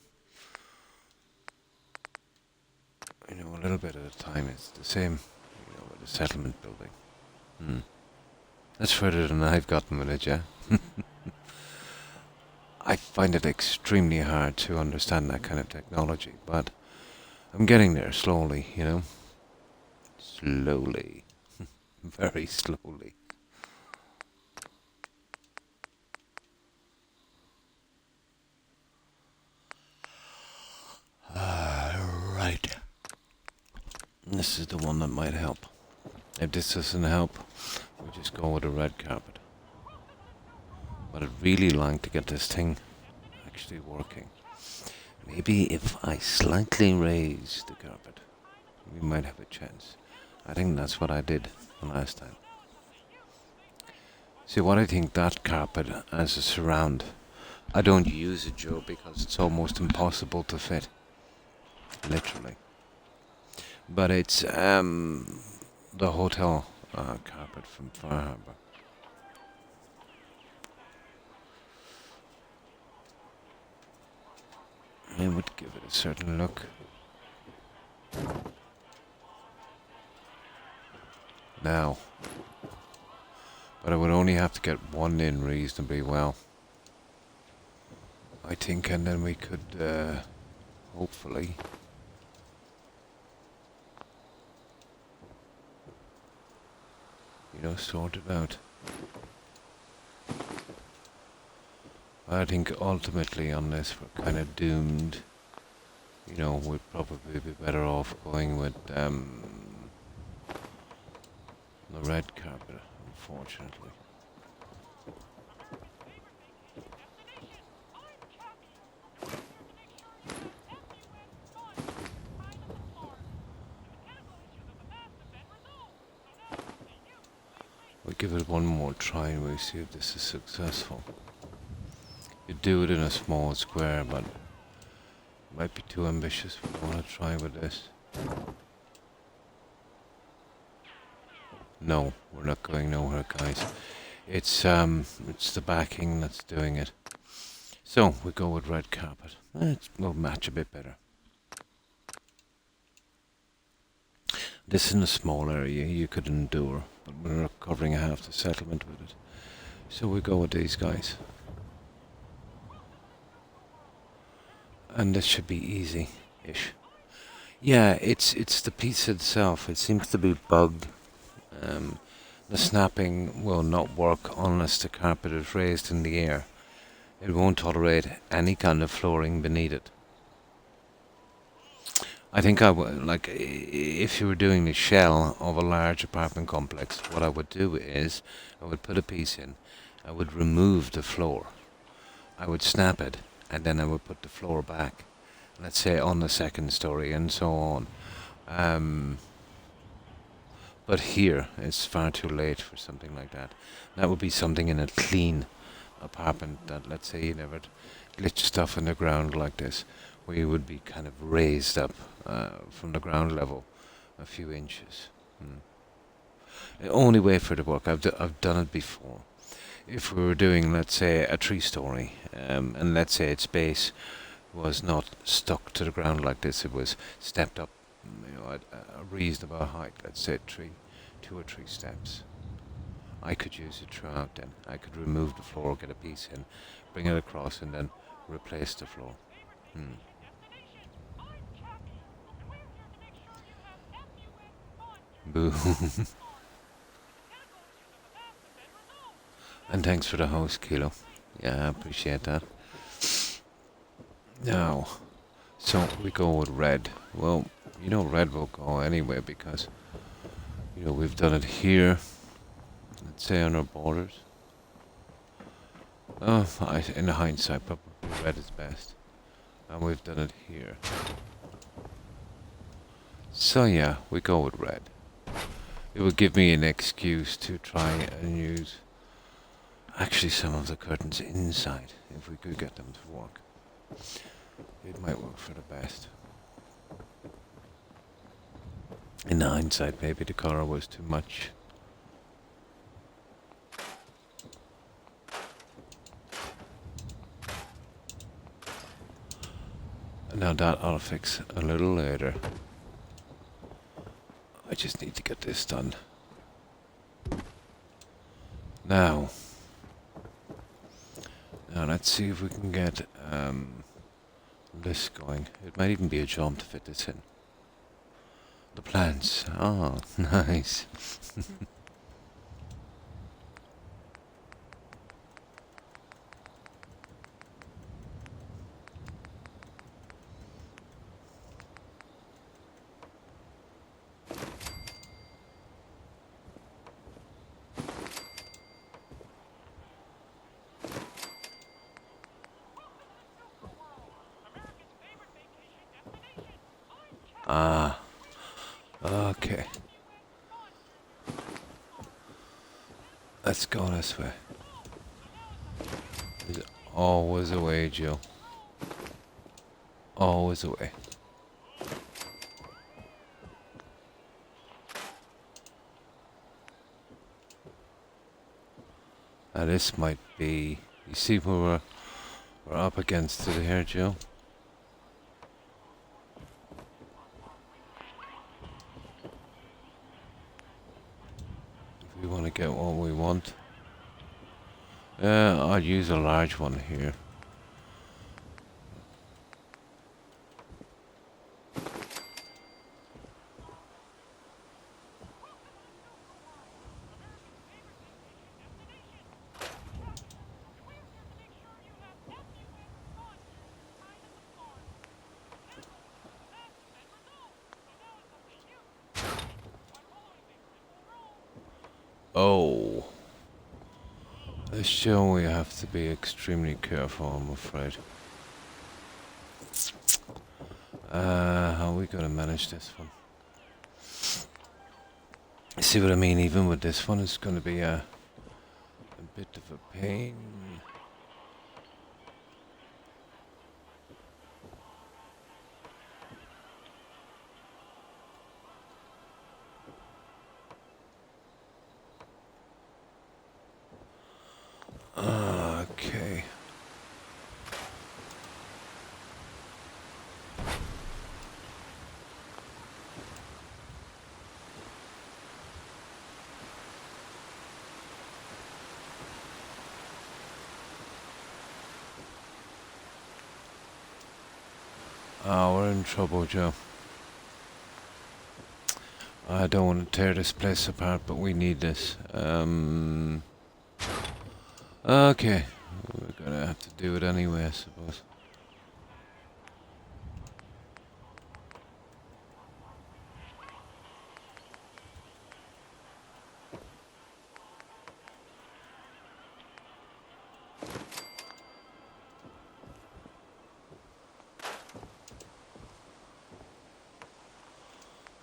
S1: A little bit at a time. It's the same, with the settlement building. That's further than I've gotten with it, yeah. I find it extremely hard to understand that kind of technology, but I'm getting there slowly, Slowly. Very slowly. Right. This is the one that might help. If this doesn't help, we'll just go with a red carpet. But I'd really like to get this thing actually working. Maybe if I slightly raise the carpet, we might have a chance. I think that's what I did the last time. See, what I think that carpet as a surround, I don't use it, Joe, because it's almost impossible to fit. Literally. But it's the hotel carpet from Far Harbor. I would give it a certain look. Now. But I would only have to get one in reasonably well, I think, and then we could, hopefully, sort it out. I think ultimately on this we're kind of doomed. We'd probably be better off going with the red carpet, unfortunately. We'll give it one more try and see if this is successful. You do it in a small square, but Might be too ambitious. We want to try with this. No, we're not going nowhere, guys. It's the backing that's doing it. So we go with red carpet. It will match a bit better. This is a small area you could endure, but we're covering half the settlement with it. So we go with these guys. And this should be easy-ish. Yeah, it's the piece itself. It seems to be bugged. The snapping will not work unless the carpet is raised in the air. It won't tolerate any kind of flooring beneath it. I think I would, like, if you were doing the shell of a large apartment complex, what I would do is, I would put a piece in, I would remove the floor, I would snap it, and then I would put the floor back, let's say on the second story, and so on. But here, it's far too late for something like that. That would be something in a clean apartment that, let's say, you never glitch stuff in the ground like this, where you would be kind of raised up from the ground level a few inches. The only way for it to work, I've done it before. If we were doing, let's say, a 3-story, and let's say its base was not stuck to the ground like this, it was stepped up, at a reasonable height, let's say 2 or 3 steps. I could use it throughout then. I could remove the floor, get a piece in, bring it across, and then replace the floor. Boo. And thanks for the host, Kilo. Yeah, I appreciate that. Now, so we go with red. Well, red will go anyway because, we've done it here. Let's say on our borders. In hindsight, probably red is best. And we've done it here. So yeah, we go with red. It would give me an excuse to try and use actually some of the curtains inside, if we could get them to work. It might work for the best. In hindsight, maybe the color was too much. Now that I'll fix a little later. I just need to get this done. Now let's see if we can get this going. It might even be a jump to fit this in. The plants. Oh, nice. Okay. Let's go this way. There's always a way, Joe. Always a way. Now this might be... You see where we're up against it here, Joe? We want to get what we want. I'll use a large one here. Oh. This show we have to be extremely careful, I'm afraid. How are we gonna manage this one? See what I mean? Even with this one, it's gonna be a bit of a pain. Okay. We're in trouble, Joe. I don't want to tear this place apart, but we need this. Okay. We're gonna have to do it anyway, I suppose.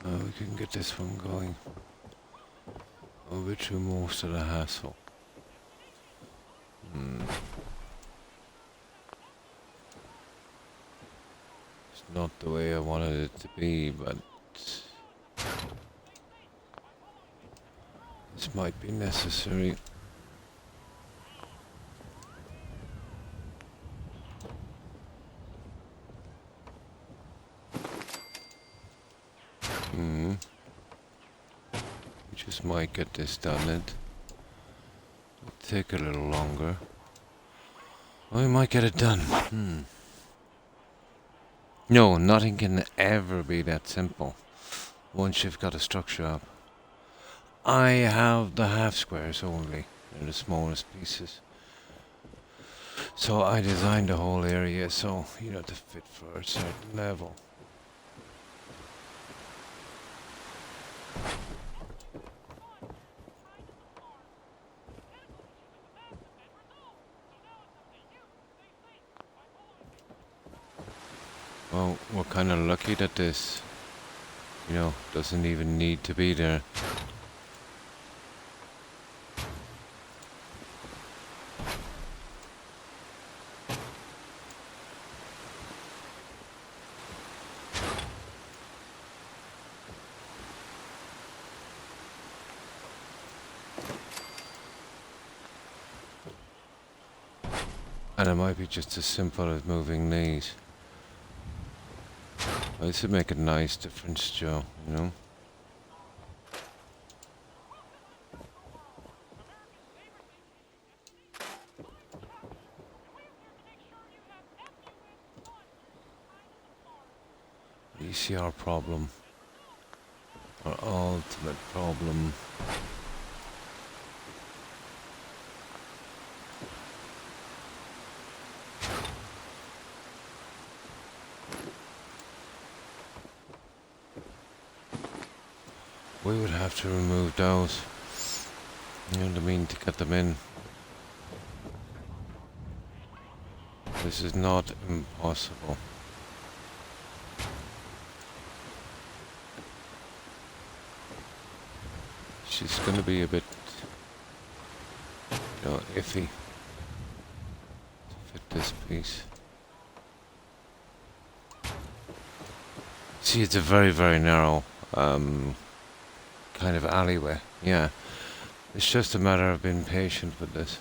S1: We can get this one going. Over to most of the hassle. It's not the way I wanted it to be, but this might be necessary. We just might get this done. It'll take a little longer. We might get it done. No, nothing can ever be that simple once you've got a structure up. I have the half squares only. They're the smallest pieces. So I designed the whole area so you know to fit for a certain level. Well, we're kind of lucky that this, doesn't even need to be there. And it might be just as simple as moving these. This would make a nice difference, Joe, ECR problem. Our ultimate problem. We would have to remove those. You know what I mean, to get them in. This is not impossible. She's gonna be a bit, iffy to fit this piece. See, it's a very, very narrow, kind of alleyway. Yeah, it's just a matter of being patient with this.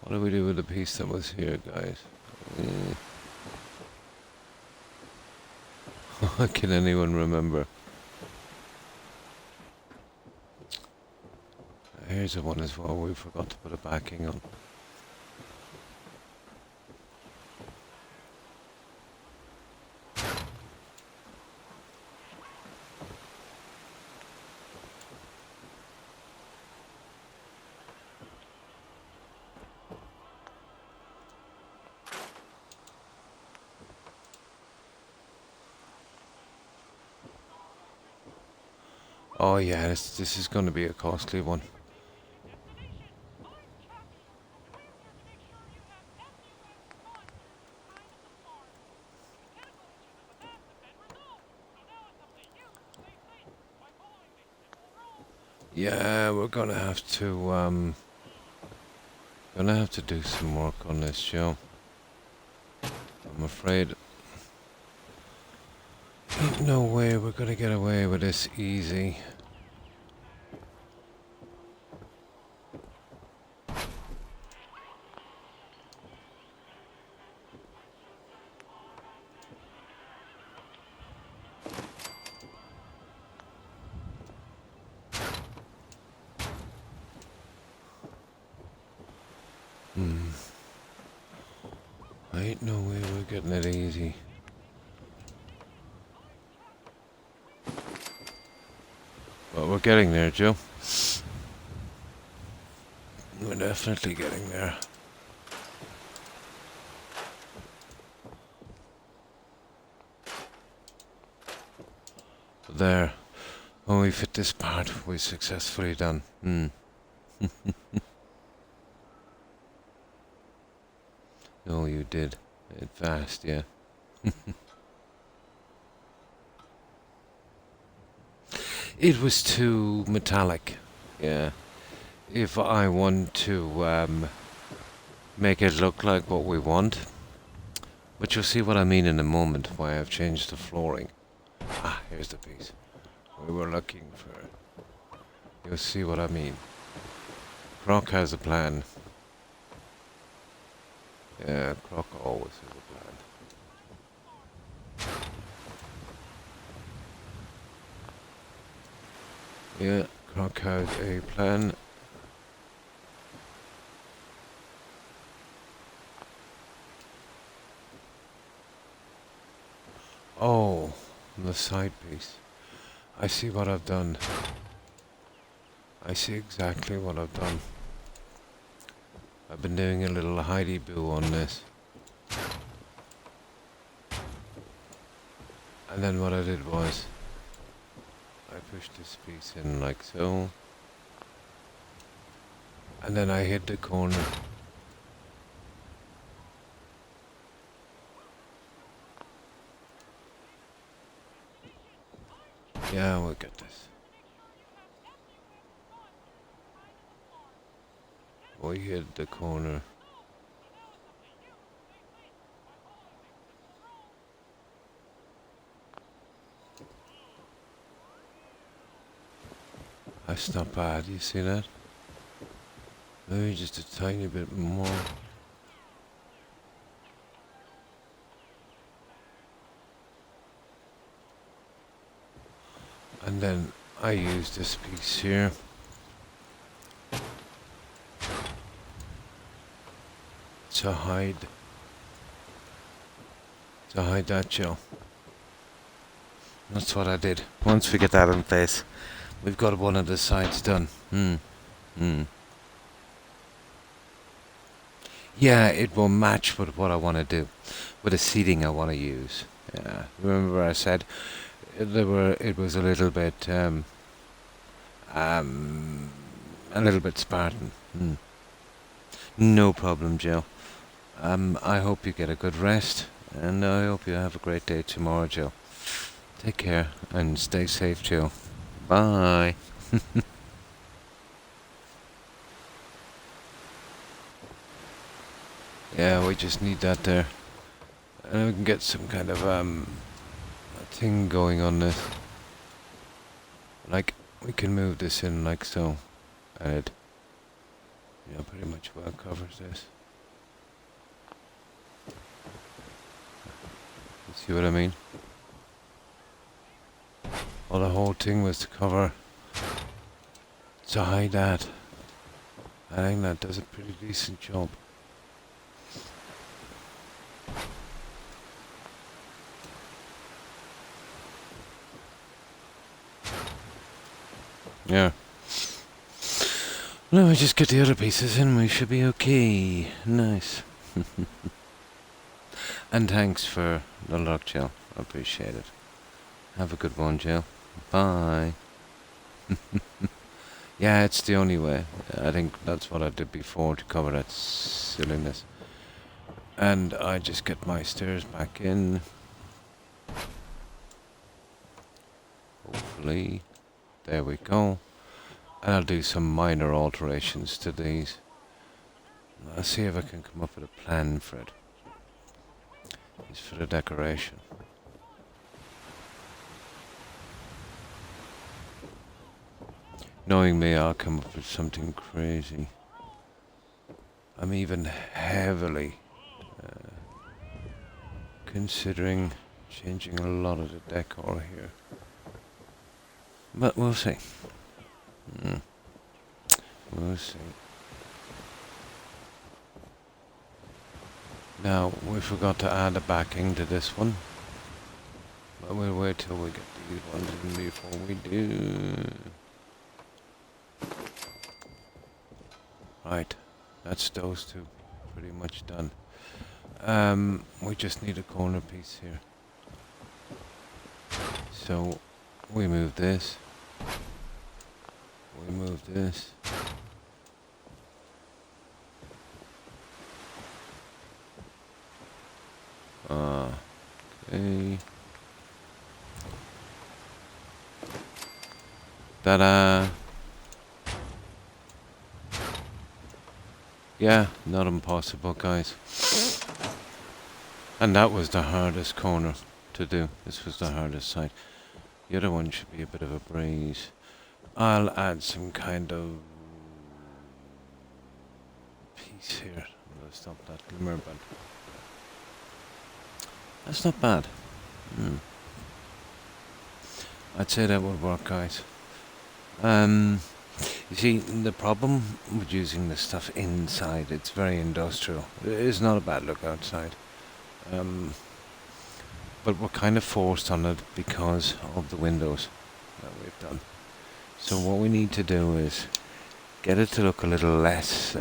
S1: What do we do with the piece that was here, guys? Can anyone remember? Here's the one as well. We forgot to put a backing on. Oh yeah, this is going to be a costly one. Yeah, we're gonna have to do some work on this, Joe. I'm afraid ain't no way we're gonna get away with this easy. Ain't no way we're getting it easy. But we're getting there, Joe. We're definitely getting there. There. When we fit this part, we're successfully done. Oh, you did. It fast, yeah. It was too metallic. Yeah. If I want to make it look like what we want, but you'll see what I mean in a moment, why I've changed the flooring. Ah, here's the piece we were looking for. You'll see what I mean. Croc has a plan. Yeah, Croc always has a plan. Yeah, Croc has a plan. Oh, the side piece. I see what I've done. I see exactly what I've done. I've been doing a little hidey-boo on this. And then what I did was, I pushed this piece in like so. And then I hit the corner. Yeah, we'll get this. We hit the corner. That's not bad, you see that? Maybe just a tiny bit more. And then I use this piece here. To hide that gel. That's what I did. Once we get that in place, we've got one of the sides done. Yeah, it will match with what I want to do, with the seating I want to use. Yeah, remember I said it was a little bit Spartan. No problem, Joe. I hope you get a good rest, and I hope you have a great day tomorrow, Joe. Take care and stay safe, Joe. Bye. Yeah, we just need that there. And we can get some kind of a thing going on this. Like, we can move this in like so. And it, pretty much well covers this. You see what I mean? Well, the whole thing was to cover, to hide that. I think that does a pretty decent job. Yeah. Let me just get the other pieces in, we should be okay. Nice. And thanks for the luck, Jill. I appreciate it. Have a good one, Jill. Bye. Yeah, it's the only way. I think that's what I did before to cover that silliness. And I just get my stairs back in. Hopefully. There we go. And I'll do some minor alterations to these. I'll see if I can come up with a plan for it. It's for the decoration. Knowing me, I'll come up with something crazy. I'm even heavily considering changing a lot of the decor here. But we'll see. We'll see. Now, we forgot to add a backing to this one. But we'll wait till we get these ones in before we do. Right, that's those two pretty much done. We just need a corner piece here. So, we move this. We move this. Okay. Ta-da! Yeah, not impossible, guys. And that was the hardest corner to do. This was the hardest side. The other one should be a bit of a breeze. I'll add some kind of piece here. I'm gonna stop that glimmer, but that's not bad. I'd say that would work, guys. You see, the problem with using this stuff inside, it's very industrial. It's not a bad look outside. But we're kind of forced on it because of the windows that we've done. So what we need to do is get it to look a little less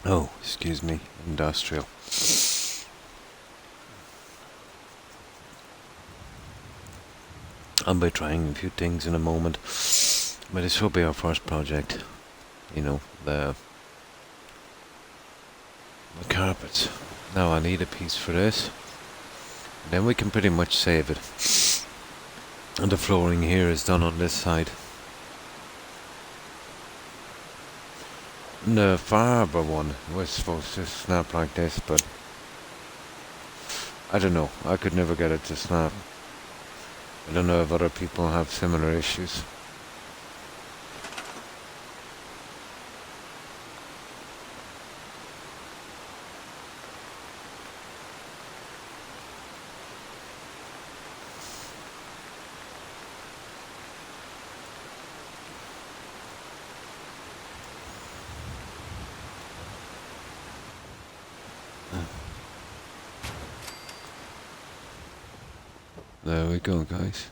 S1: oh, excuse me, industrial. I'll be trying a few things in a moment, but this will be our first project. You know, the carpets. Now I need a piece for this. Then we can pretty much save it. And the flooring here is done on this side. And the fibre one was supposed to snap like this, but I don't know. I could never get it to snap. I don't know if other people have similar issues. There we go, guys.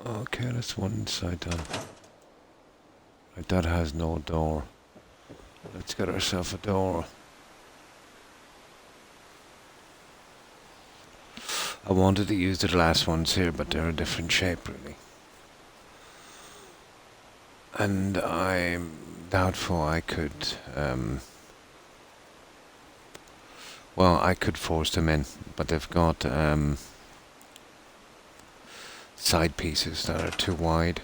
S1: Okay, that's one side done. Right, that has no door. Let's get ourselves a door. I wanted to use the glass ones here, but they're a different shape, really. And I'm doubtful I could, well, I could force them in, but they've got, side pieces that are too wide.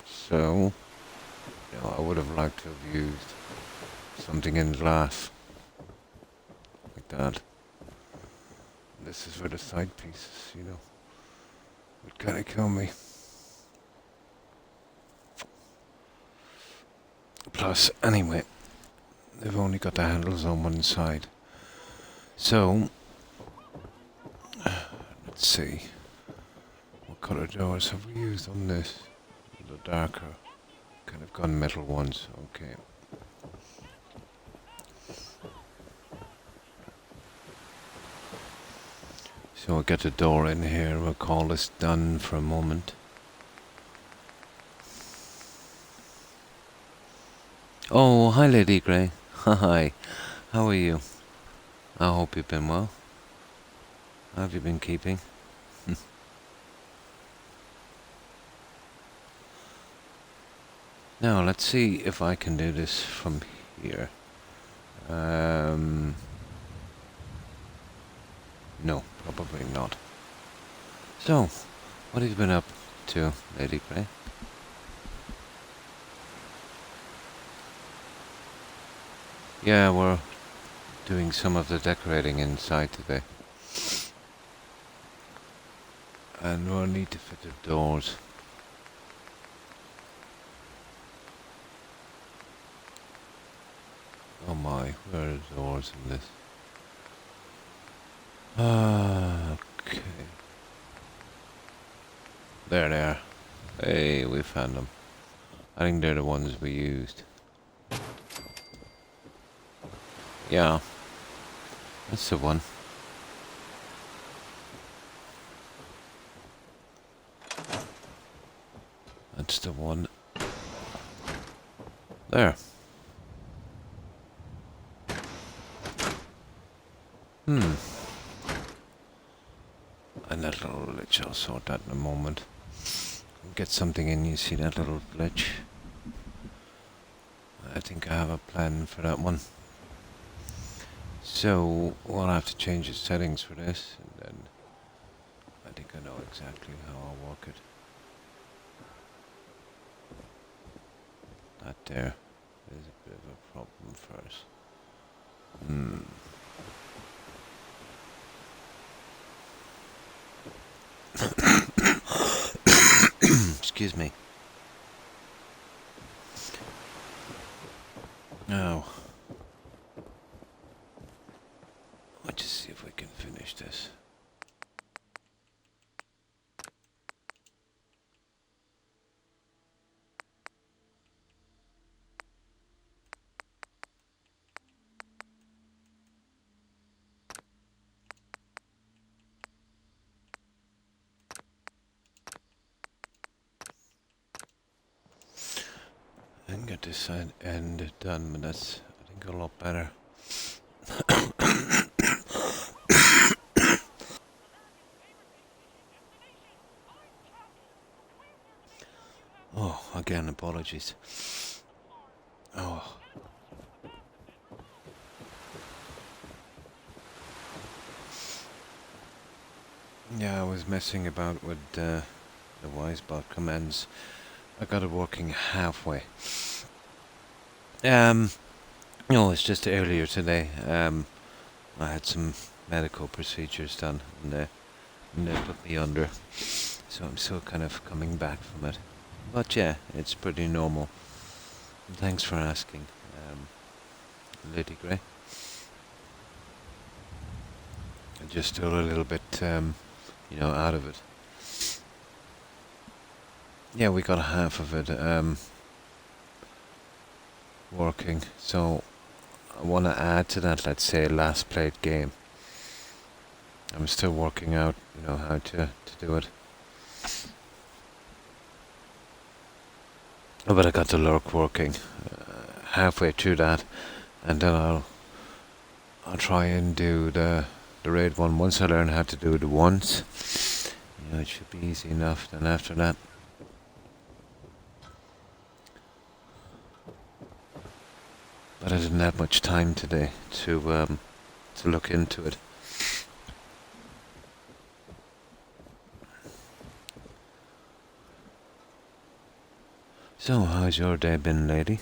S1: So, you know, I would have liked to have used something in glass. Like that. This is where the side pieces, you know, would kind of kill me. Plus, anyway, they've only got the handles on one side. So, let's see. What colour doors have we used on this? The darker, kind of gunmetal ones. Okay. So we'll get the door in here. We'll call this done for a moment. Oh, hi, Lady Grey. Hi. How are you? I hope you've been well. How have you been keeping? Now, let's see if I can do this from here. No, probably not. So, what have you been up to, Lady Grey? Yeah, we're doing some of the decorating inside today. And we'll need to fit the doors. Oh my, where are the doors in this? Okay. There they are. Hey, we found them. I think they're the ones we used. Yeah, that's the one. That's the one. There. Hmm. And that little glitch, I'll sort that in a moment. Get something in, you see that little glitch? I think I have a plan for that one. So, we'll have to change the settings for this, and then I think I know exactly how I'll work it. That there is a bit of a problem first. Excuse me. Now, let's just see if we can finish this. And get this side end done, but that's, I think, a lot better. Oh, again, apologies. Oh. Yeah, I was messing about with the Wisebot commands. I got it working halfway. It's just earlier today. I had some medical procedures done, and they put me under. So I'm still kind of coming back from it. But yeah, it's pretty normal. And thanks for asking, Lady Grey. I'm just still a little bit, out of it. Yeah, we got half of it working. So I want to add to that, let's say, last played game. I'm still working out, how to do it. Oh, but I got the lurk working halfway through that, and then I'll try and do the raid one once I learn how to do it once. It should be easy enough. Then after that, but I didn't have much time today to look into it. So, how's your day been, lady?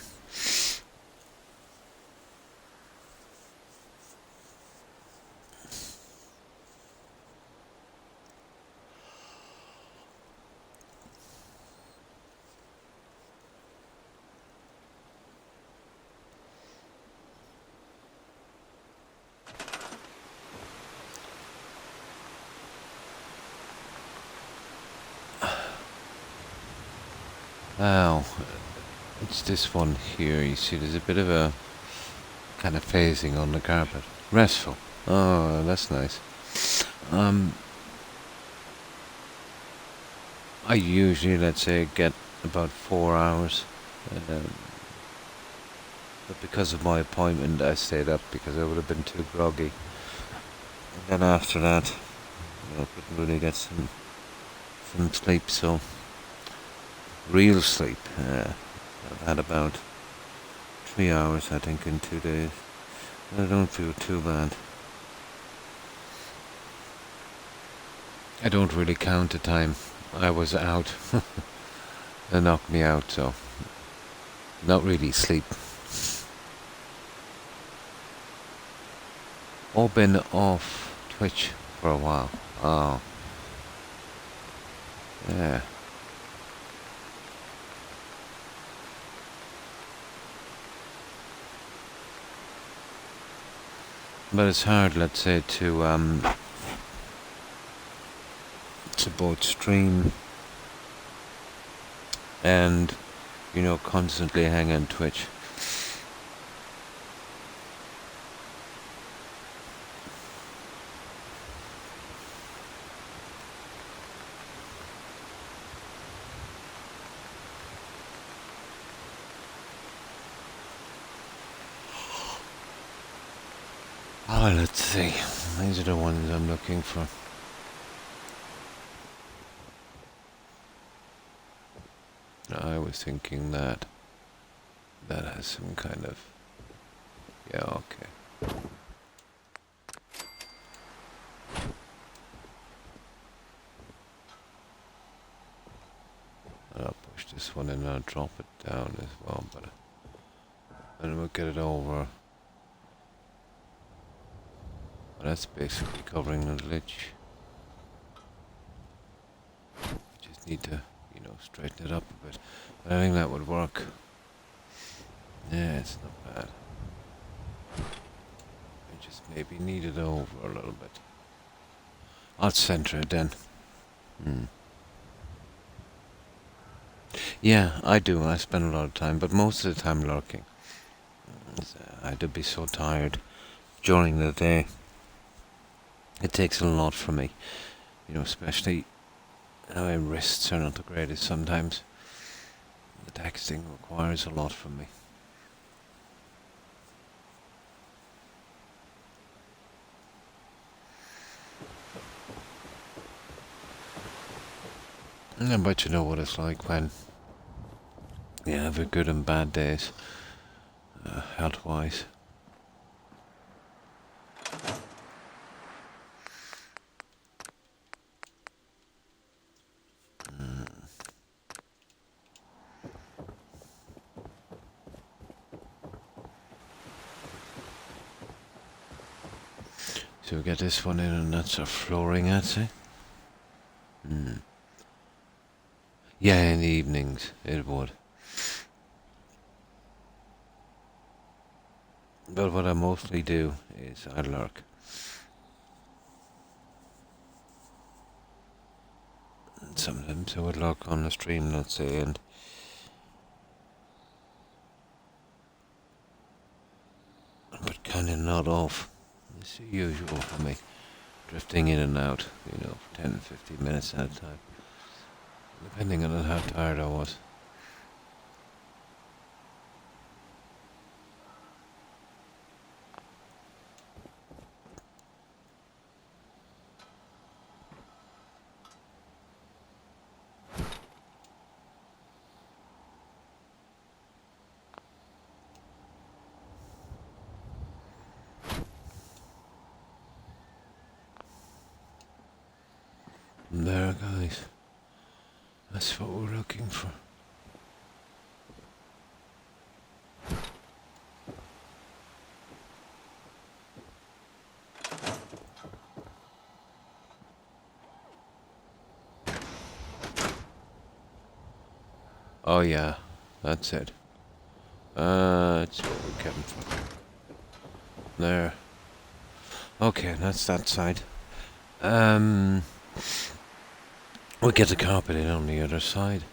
S1: Wow, it's this one here. You see, there's a bit of a kind of phasing on the carpet. Restful. Oh, that's nice. I usually, let's say, get about 4 hours. But because of my appointment, I stayed up because I would have been too groggy. And then after that, I couldn't really get some sleep, so real sleep. I've had about 3 hours, I think, in 2 days. I don't feel too bad. I don't really count the time I was out. They knocked me out, so not really sleep. All been off Twitch for a while. Oh. Yeah. But it's hard, let's say, to both stream and, constantly hang on Twitch. Oh, let's see. These are the ones I'm looking for. I was thinking that has some kind of... Yeah, okay. I'll push this one in and I'll drop it down as well, but then we'll get it over. Well, that's basically covering the ledge. Just need to, straighten it up a bit. But I think that would work. Yeah, it's not bad. I just maybe need it over a little bit. I'll center it then. Yeah, I do. I spend a lot of time, but most of the time lurking. I'd be so tired during the day. It takes a lot from me, especially my wrists are not the greatest sometimes. The texting requires a lot from me. But you know what it's like when you have a good and bad days, health-wise. So we get this one in and that's our flooring, I'd say. Yeah, in the evenings it would. But what I mostly do is I lurk. And sometimes I would lurk on the stream, let's say, and but kind of not off. It's usual for me. Drifting in and out, 10, 15 minutes at a time. Depending on how tired I was. And there, guys. That's what we're looking for. Oh yeah, that's it. That's what we're getting for. There. Okay, that's that side. We'll get the carpet in on the other side.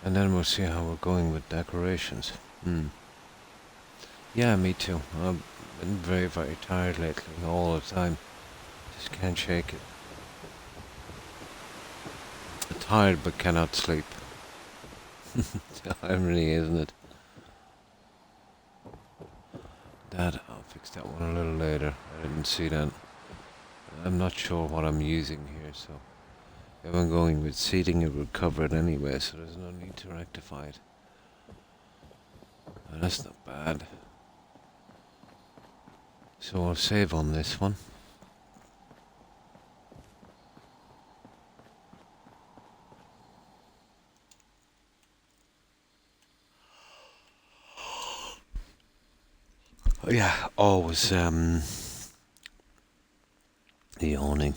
S1: And then we'll see how we're going with decorations. Yeah, me too. I've been very, very tired lately, all the time. Just can't shake it. Tired but cannot sleep. It's irony, isn't it? I'll fix that one a little later. I didn't see that. I'm not sure what I'm using here, so if I'm going with seating, it will cover it anyway, so there's no need to rectify it. Oh, that's not bad. So I'll save on this one. Oh, yeah, always the awning.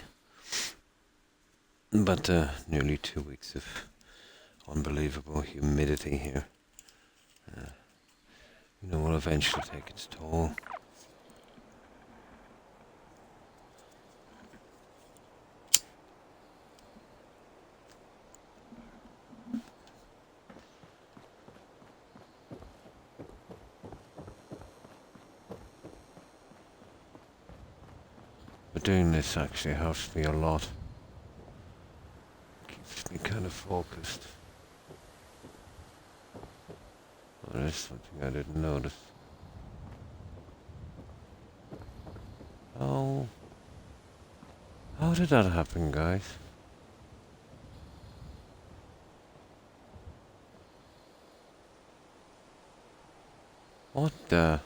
S1: But nearly 2 weeks of unbelievable humidity here. Will eventually take its toll. But doing this actually helps me a lot. Keeps me kind of focused. Oh, there's something I didn't notice. Oh. How did that happen, guys? What the?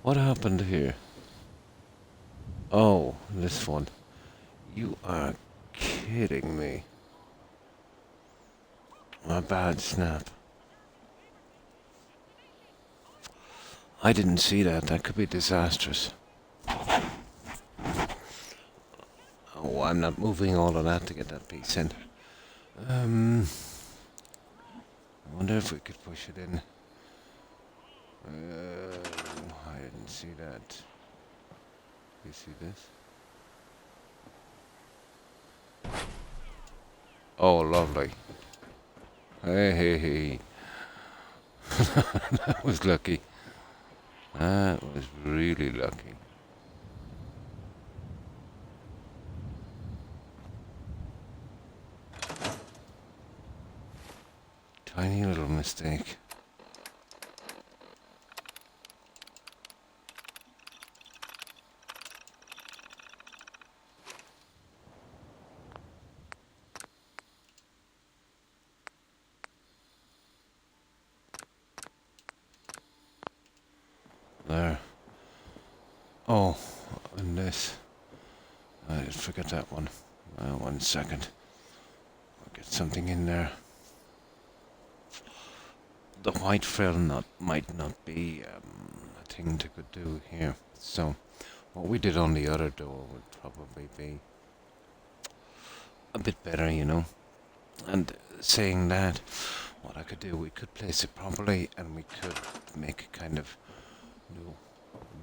S1: What happened here? Oh, this one. You are kidding me. A bad snap. I didn't see that. That could be disastrous. Oh, I'm not moving all of that to get that piece in. I wonder if we could push it in. I didn't see that. You see this? Oh, lovely. Hey, hey, hey. That was lucky. That was really lucky. Tiny little mistake. There. Oh, and this. I did forget that one. 1 second. I'll get something in there. The white frill might not be a thing to could do here. So, what we did on the other door would probably be a bit better, you know. And saying that, what I could do, we could place it properly, and we could make a kind of new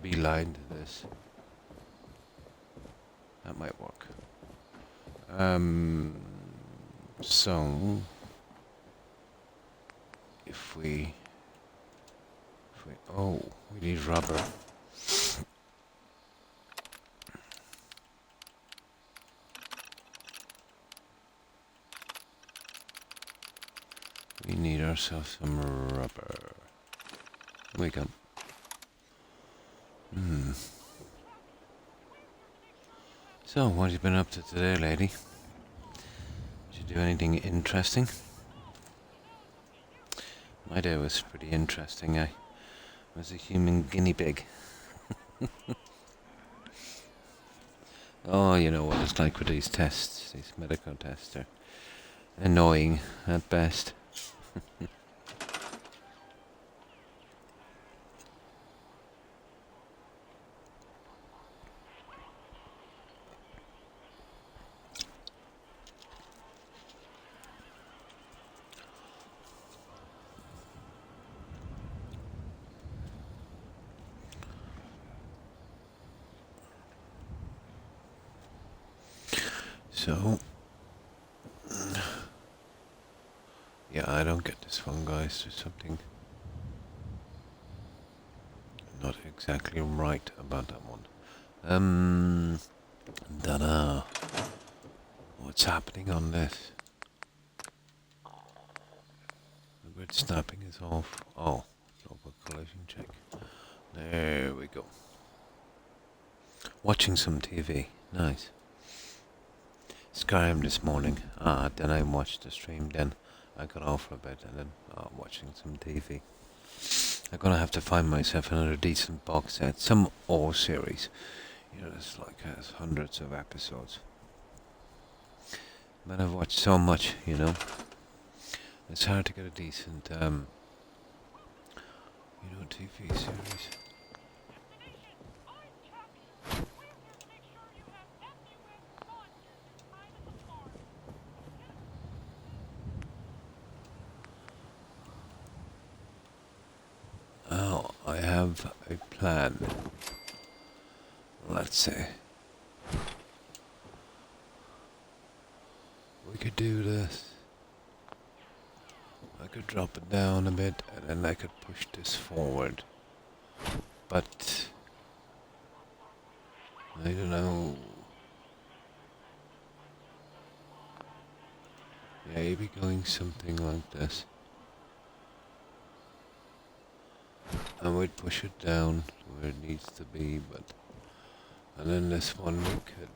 S1: beeline to this. That might work. So if we, oh, we need rubber. We need ourselves some rubber. We go. So, what have you been up to today, lady? Did you do anything interesting? My day was pretty interesting. I was a human guinea pig. Oh, you know what it's like with these tests, these medical tests. They're annoying at best. So, yeah, I don't get this one, guys. There's something not exactly right about that one. Dunno. What's happening on this? The grid snapping is off. Oh, global collision check. There we go. Watching some TV. Nice. Skyrim this morning. Then I watched the stream. Then I got off for a bit and then watching some TV. I'm gonna have to find myself another decent box set. Some old series. You know, it's like has hundreds of episodes. But I've watched so much, you know. It's hard to get a decent, TV series. Oh, I have a plan. Let's say we could do this. I could drop it down a bit and then I could push this forward. But I don't know. Maybe going something like this. I might push it down to where it needs to be, but and then this one we could,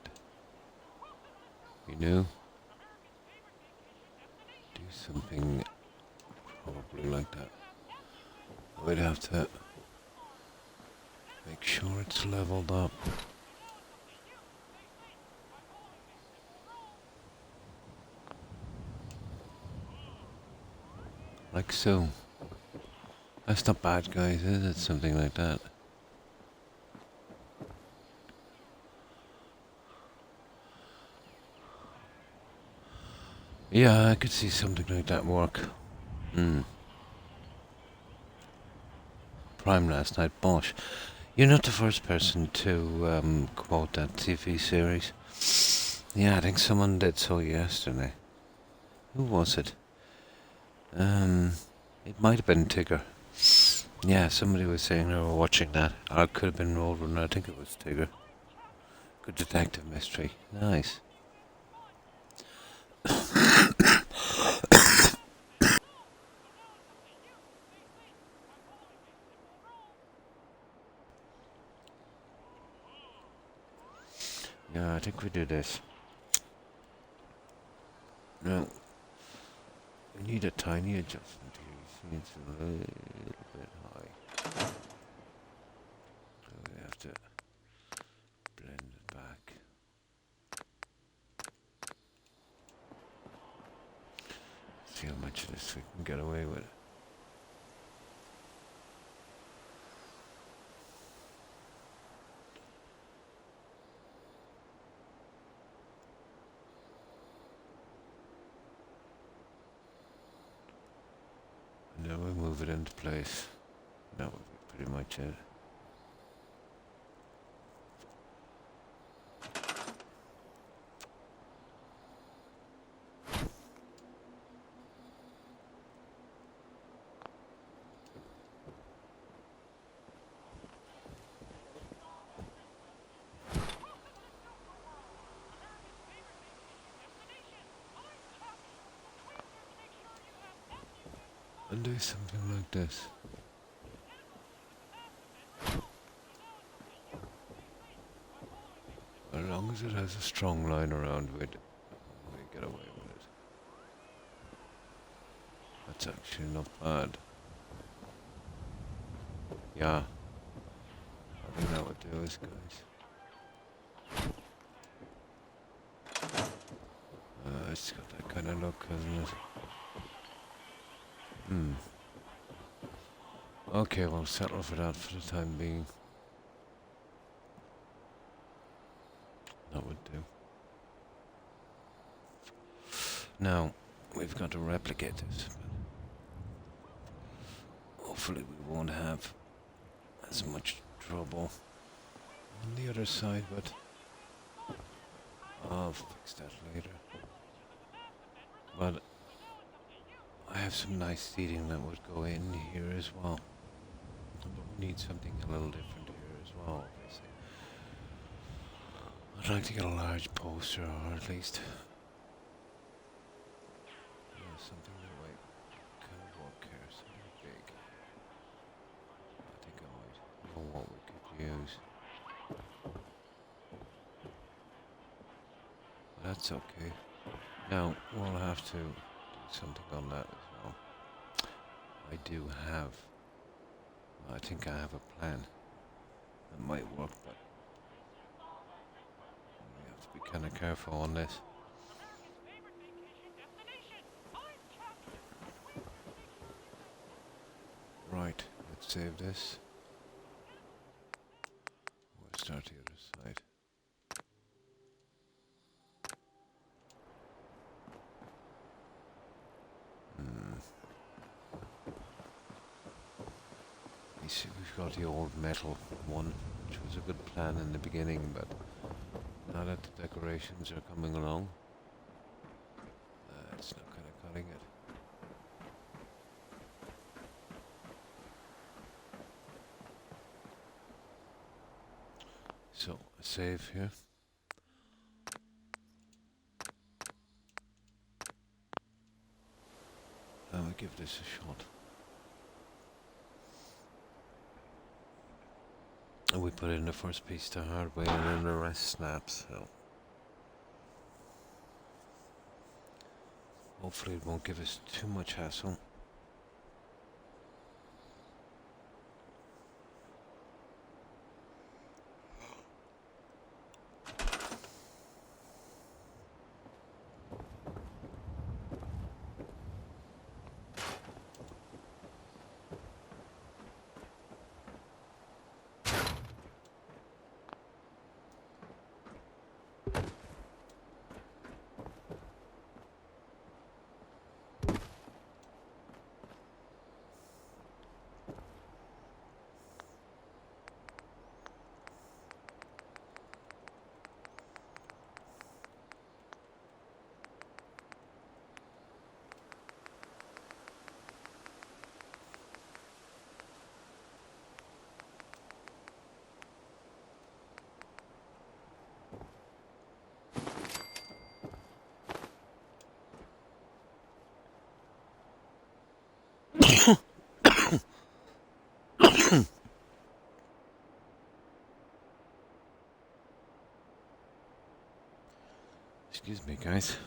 S1: do something probably like that. We'd have to make sure it's leveled up. Like so. That's not bad, guys, is it? Something like that. Yeah, I could see something like that work. Prime last night, Bosch. You're not the first person to quote that TV series. Yeah, I think someone did so yesterday. Who was it? It might have been Tigger. Yeah, somebody was saying they were watching that. Or it could have been Roadrunner. I think it was Tigger. Good detective mystery. Nice. Yeah, I think we do this. Now, we need a tiny adjustment here. You see, it's a little bit high. So we have to blend it back. See how much of this we can get away with. And then we move it into place. That would be pretty much it. And do something like this. As long as it has a strong line around it, we get away with it. That's actually not bad. Yeah, I think that would do us, guys. It's got that kind of look, hasn't it? Okay, we'll settle for that for the time being. That would do. Now, we've got to replicate this. Hopefully we won't have as much trouble on the other side, but I'll fix that later. But I have some nice seating that would go in here as well. But we need something a little different here as well, obviously. I'd like to get a large poster, or at least something that might kind of work here, something big. I think I might know what we could use. That's okay. Now, we'll have to do something on that as well. I do have, I think I have a plan that might work, but we have to be kind of careful on this. Right, let's save this. We'll start the other side. You see, we've got the old metal one, which was a good plan in the beginning, but now that the decorations are coming along, it's not kind of cutting it. save here. And we give this a shot. And we put in the first piece the hard way and then the rest snaps, so hopefully it won't give us too much hassle. Excuse me, guys.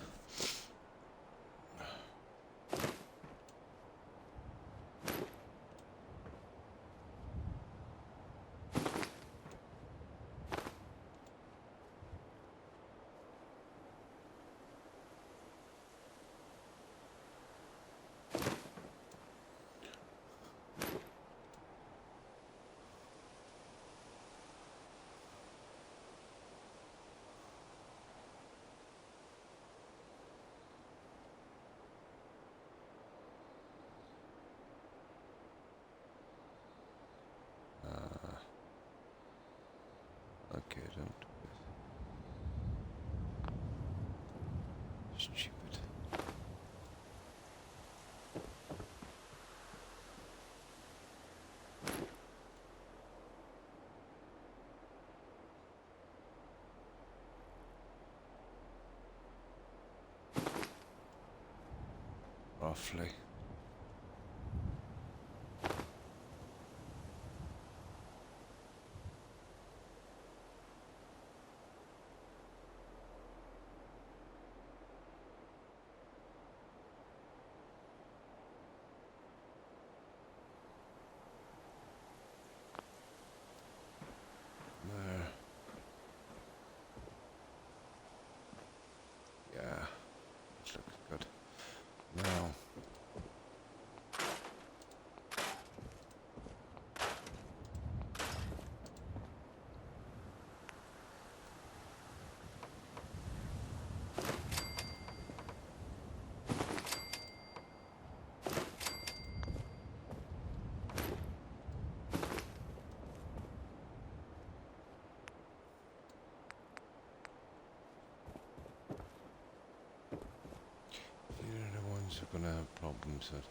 S1: Okay, don't do this. Stupid. Roughly. There. Yeah, this looks good. Now, these are the ones who are gonna have problems with.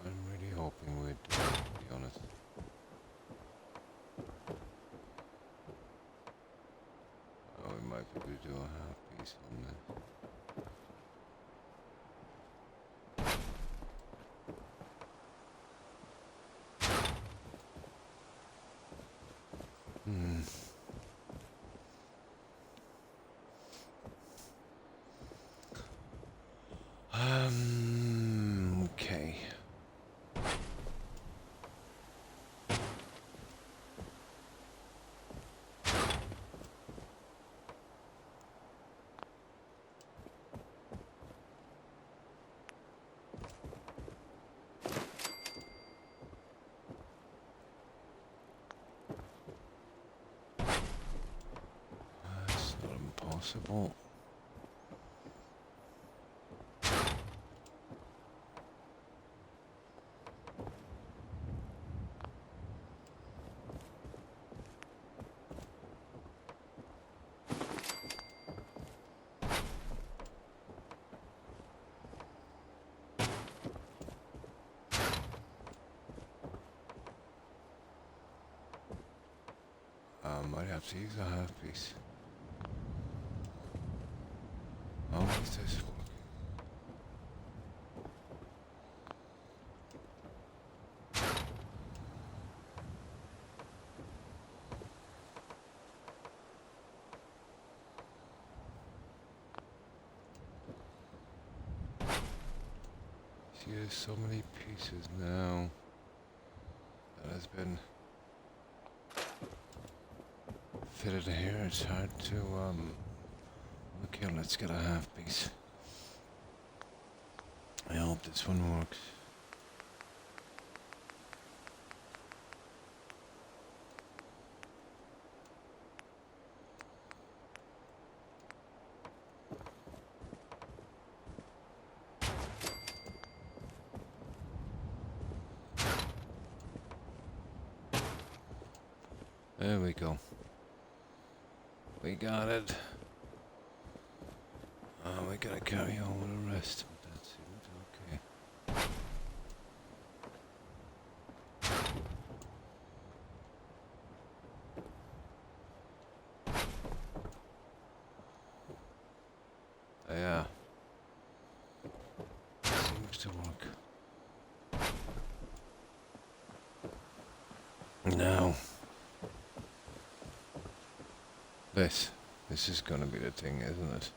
S1: I'm really hoping we'd do it, to be honest. Oh, we might be able to do a half piece on this. Hmm. Okay. That's not impossible. might have to use a half piece. How is this working? See, there's so many pieces now that has been fitted here. It's hard to okay, let's get a half piece. I hope this one works. There we go. We got it. We gotta carry on with the rest, but that's it. Okay. Yeah. Seems to work. Now. This is gonna be the thing, isn't it?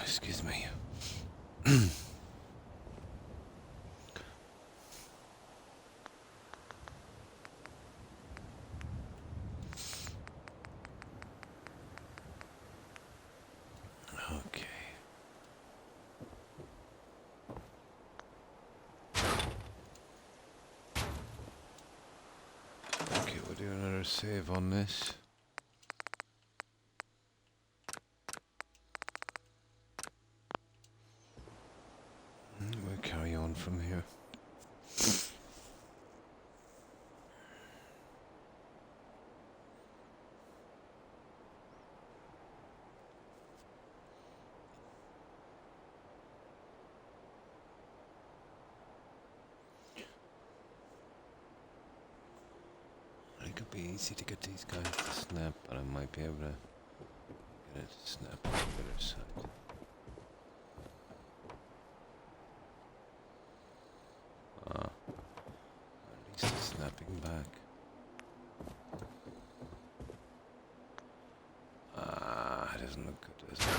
S1: Excuse me. Okay. Okay, we'll do another save on this. We'll carry on from here. It could be easy to get these guys to snap, but I might be able to get it to snap on the other side. At least it's snapping back. It doesn't look good, does it?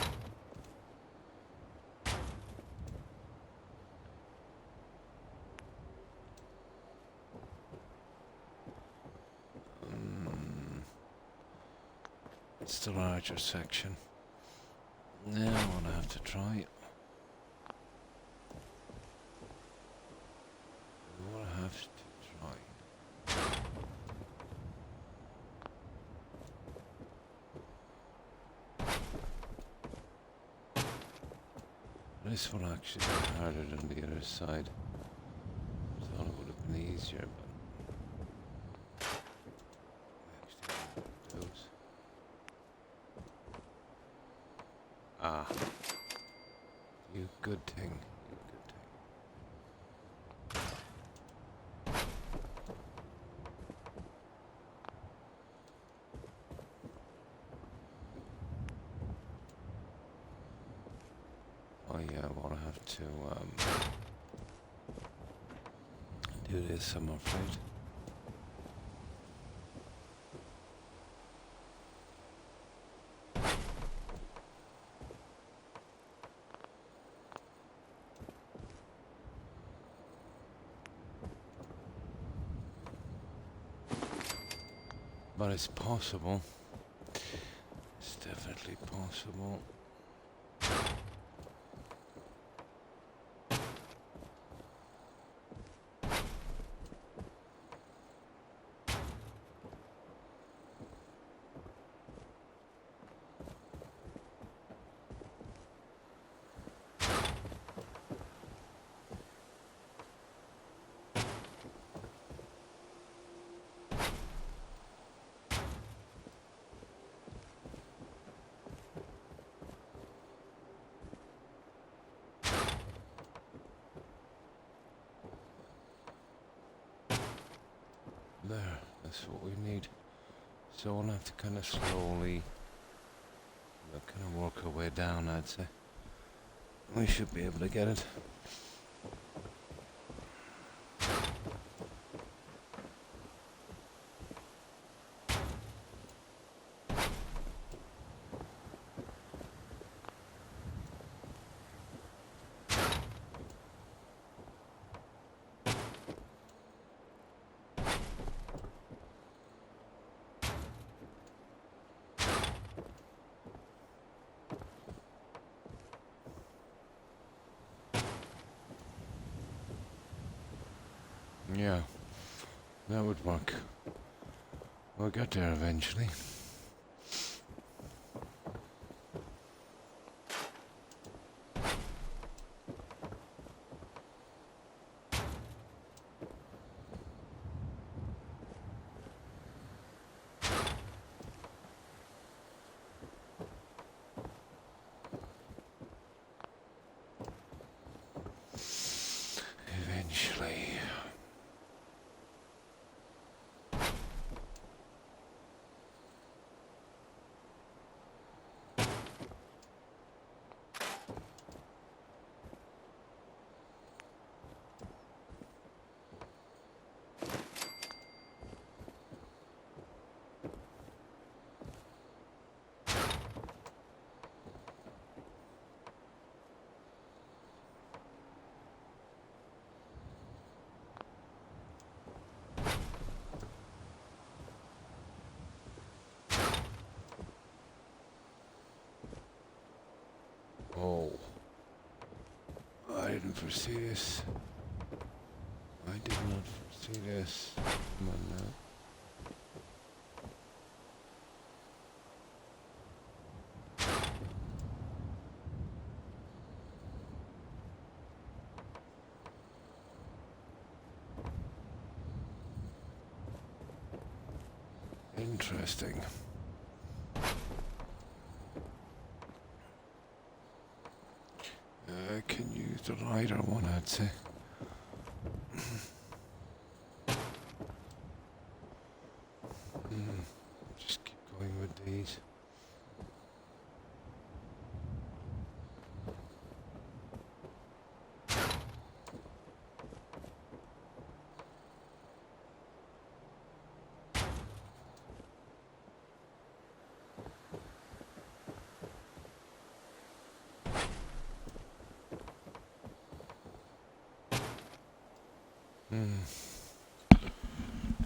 S1: It's the larger section. Now I'm gonna have to try. This one actually is harder than the other side. I thought it would have been easier, but we actually those. You good thing. Oh yeah, I wanna have to do this, I'm afraid. But it's possible. It's definitely possible. There, that's what we need. So we'll have to kind of slowly, kind of work our way down, I'd say. We should be able to get it. Yeah, that would work. We'll get there eventually. Eventually. Oh. I didn't foresee this. I did not foresee this. Come on now. Interesting. I can use the lighter one, I'd say. Just keep going with these.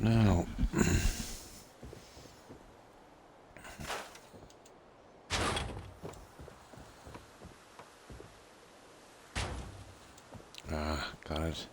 S1: Now, got it.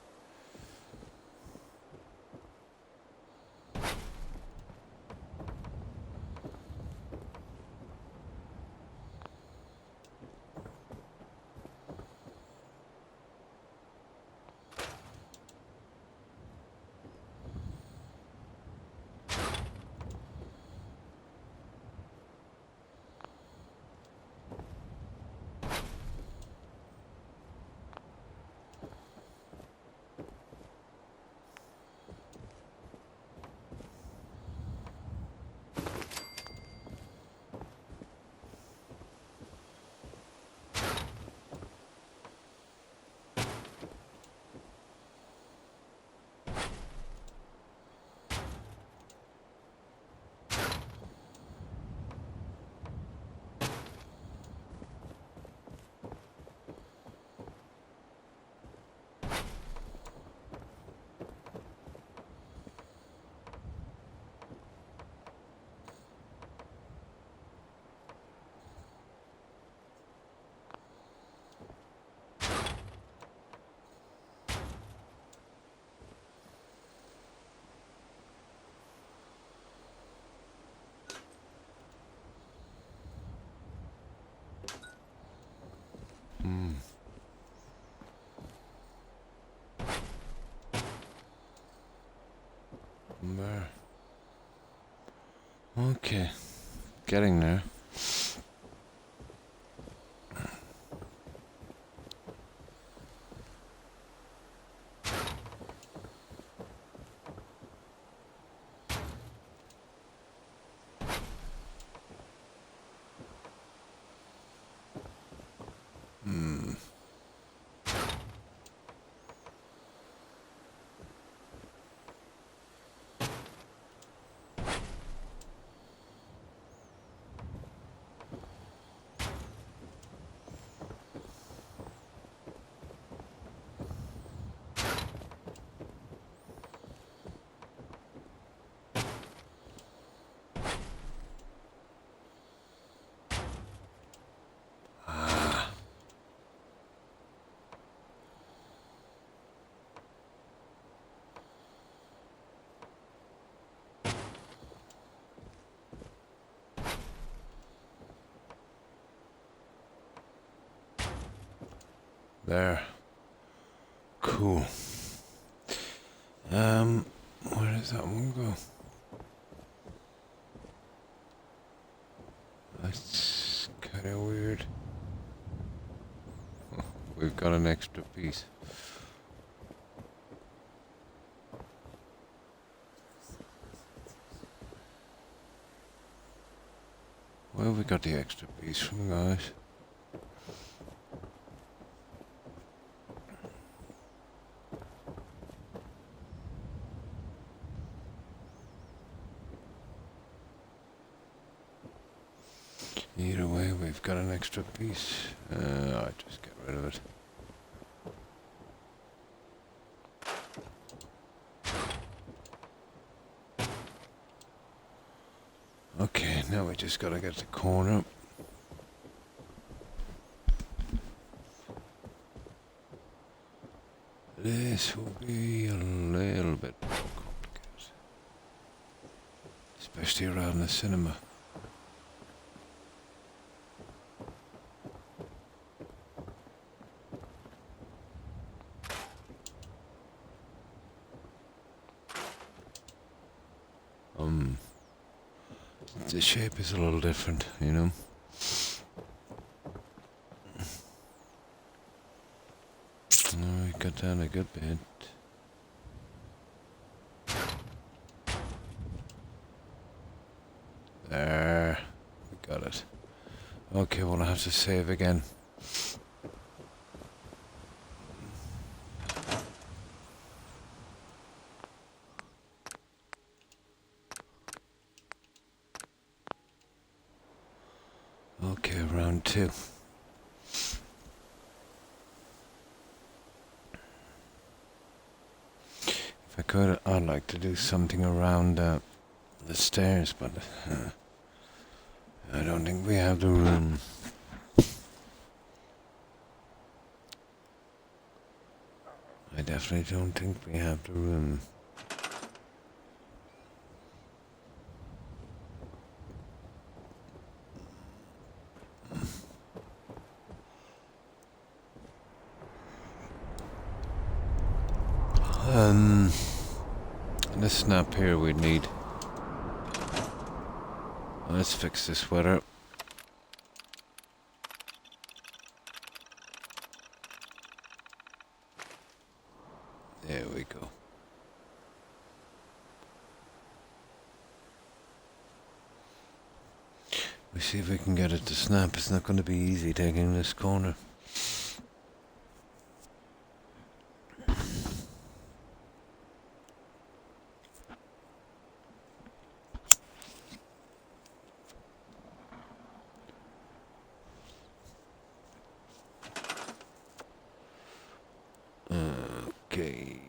S1: There. Okay, getting there. There. Cool. Where does that one go? That's kind of weird. We've got an extra piece. Where have we got the extra piece from, guys? Either way, we've got an extra piece. I'll just get rid of it. Okay, now we just gotta get the corner. This will be a little bit more complicated. Especially around the cinema. The shape is a little different, you know. Oh, we got down a good bit. There, we got it. Okay, we'll have to save again. Okay, round 2. If I could, I'd like to do something around the stairs, but I don't think we have the room. I definitely don't think we have the room. This snap here we need. Let's fix this sweater. There we go. We see if we can get it to snap. It's not going to be easy taking this corner. Okay.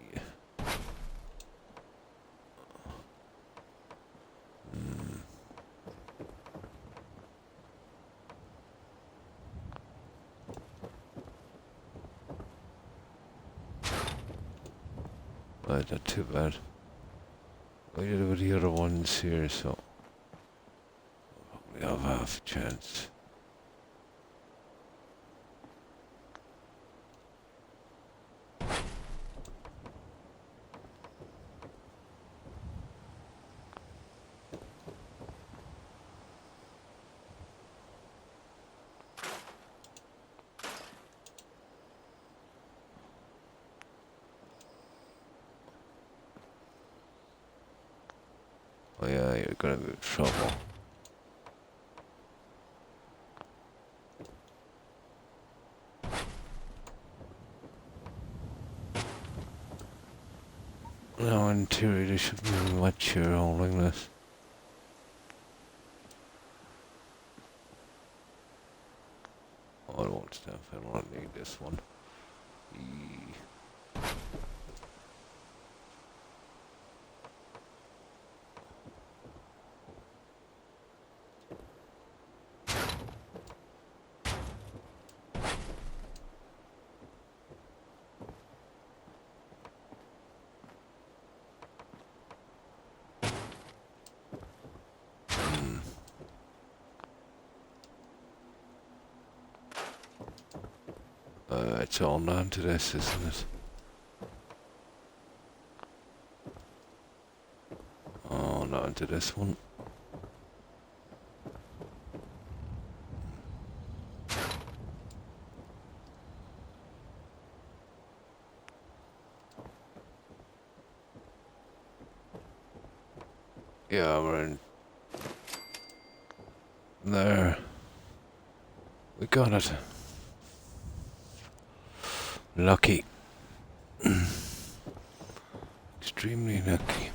S1: Right, not too bad. We did with the other ones here, so we have half a chance. Oh yeah, you're gonna be in trouble. Now in theory there should be much here holding this. Oh, I won't stuff, I don't need this one. It's all down to this, isn't it? Oh, down to this one. Yeah, we're in there. We got it. Lucky. Extremely lucky.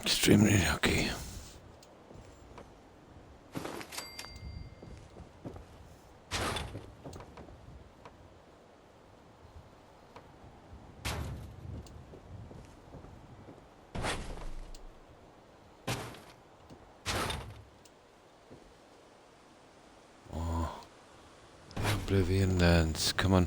S1: Extremely lucky. Oh, the Oblivion Lands. Come on.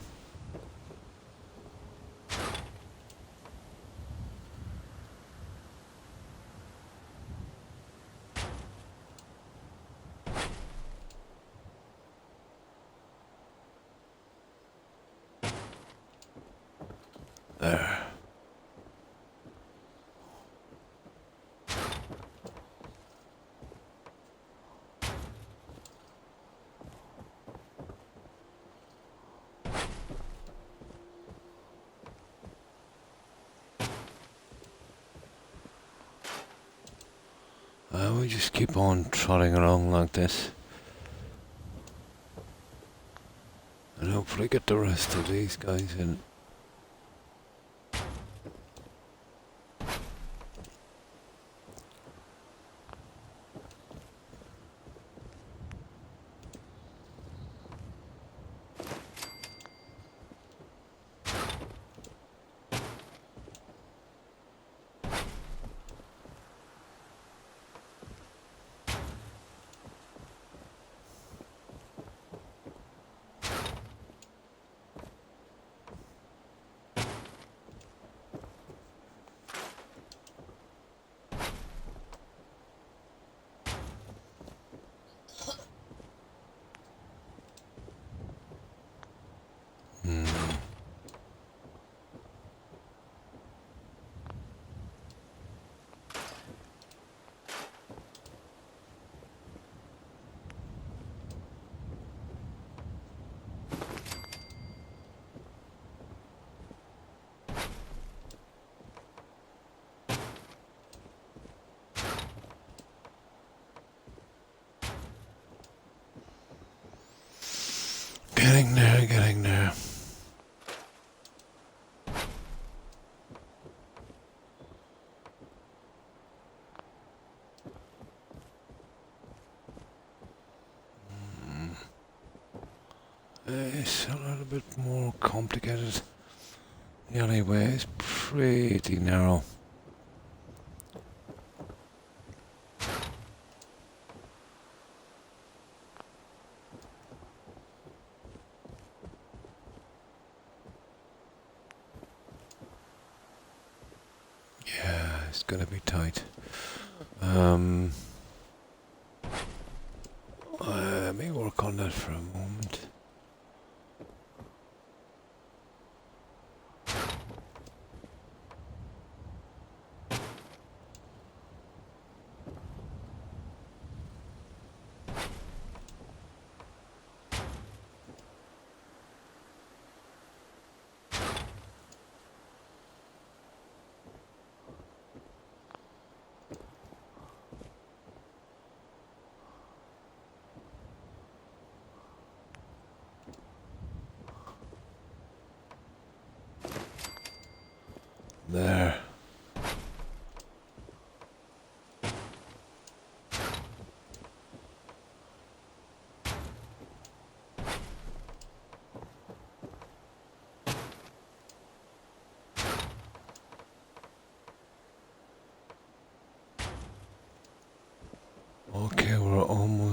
S1: There. We just keep on trotting along like this. And hopefully get the rest of these guys in. Getting there, getting there. It's a little bit more complicated. The alleyway is pretty narrow. Yeah, it's gonna be tight. Let me work on that for a moment.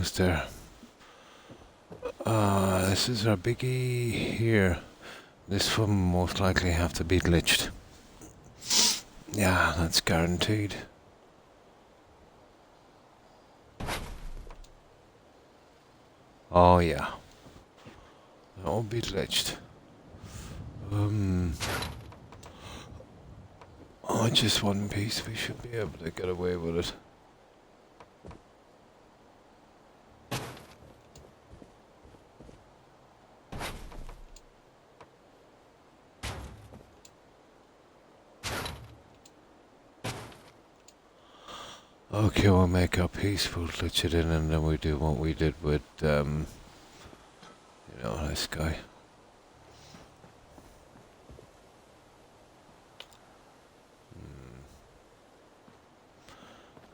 S1: Who's there? This is our biggie here. This one most likely have to be glitched. Yeah, that's guaranteed. Oh yeah. That will be glitched. Oh, just one piece. We should be able to get away with it. Okay, we'll make our piece, we'll glitch it in, and then we do what we did with, you know, this guy.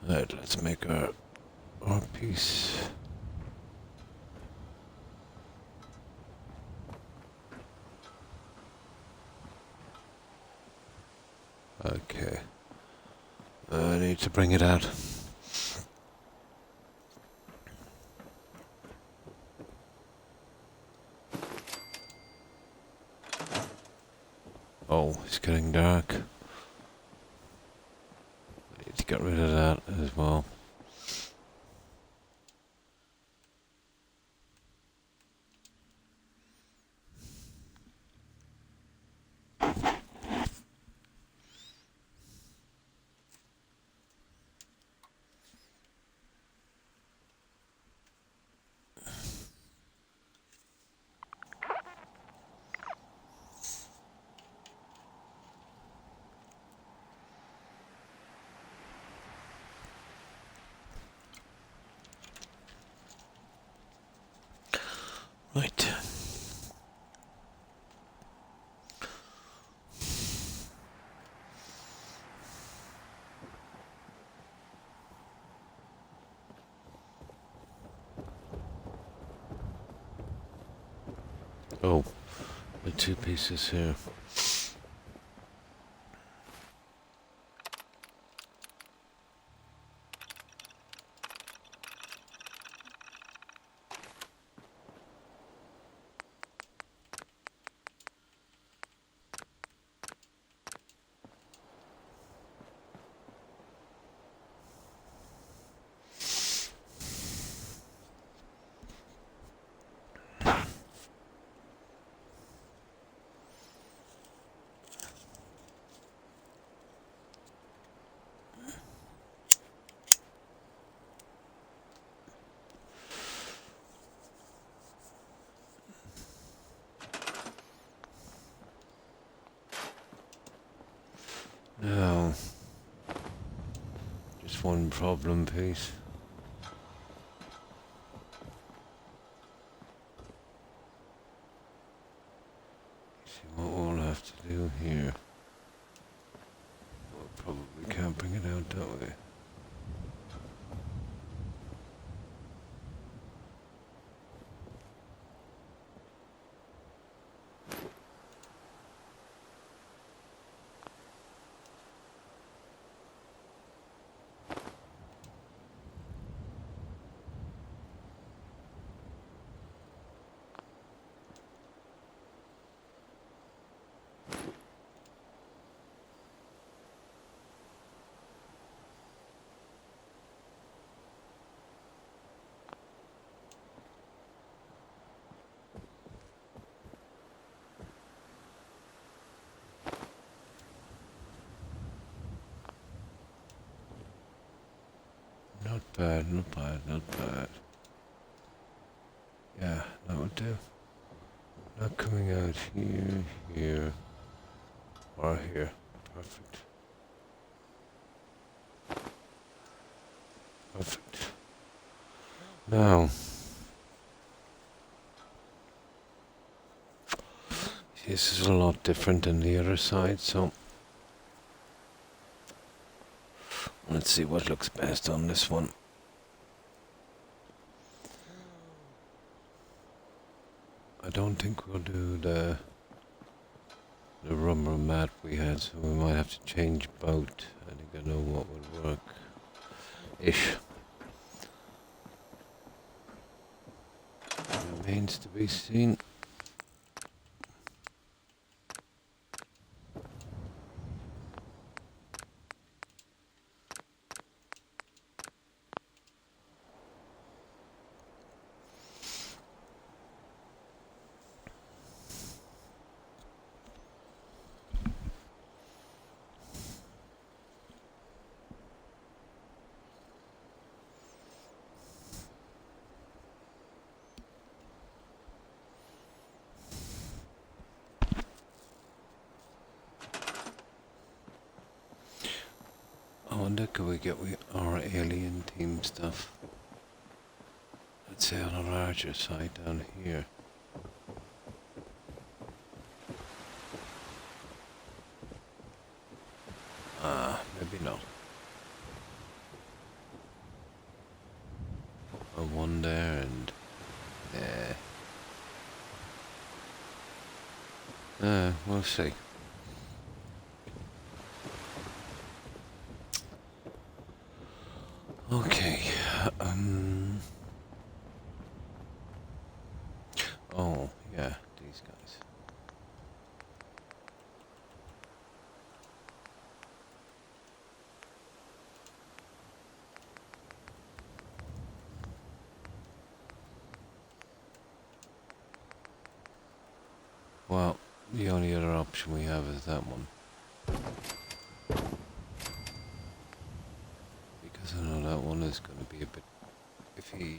S1: Right, let's make our piece. Okay. I need to bring it out. Oh, it's getting dark. I need to get rid of that as well. Right. Oh, the two pieces here. Now, just one problem piece. See what we'll have to do here. We'll probably can't bring it out that way. Not bad, not bad, not bad. Yeah, that would do. Not coming out here, here, or here. Perfect. Perfect. Now, this is a lot different than the other side, so let's see what looks best on this one. I don't think we'll do the rubber mat we had, so we might have to change boat. I think I know what would work. Ish. remains to be seen. I wonder could we get our alien team stuff, let's say on a larger site down here. Maybe not. Or one there and we'll see. Okay. Oh, yeah, these guys. Well, the only other option we have is that one. Because I know that one is going to be a bit iffy.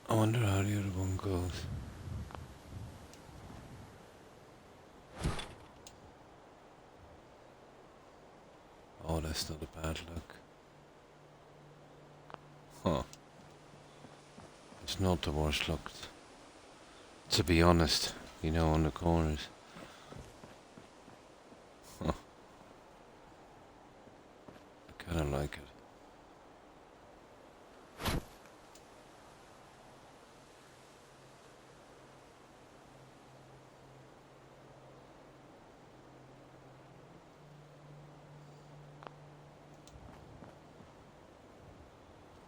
S1: I wonder how the other one goes. Oh, that's not a bad look. Huh. It's not the worst look. To be honest, you know, on the corners. Huh. I kinda like it.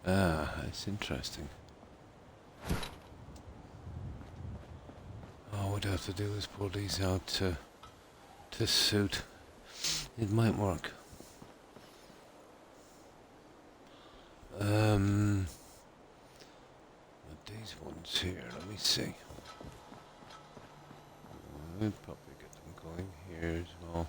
S1: Ah, it's interesting. All we'd have to do is pull these out to suit. It might work. But these ones here, let me see. We'll probably get them going here as well.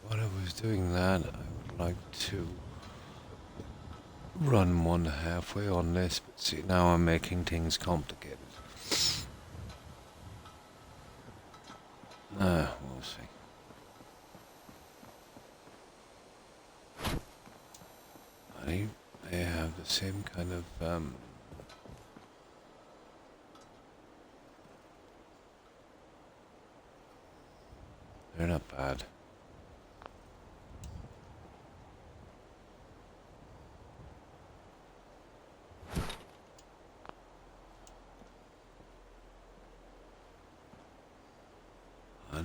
S1: While I was doing that, I would like to run one halfway on this, but see, now I'm making things complicated. We'll see. They have the same kind of, they're not bad.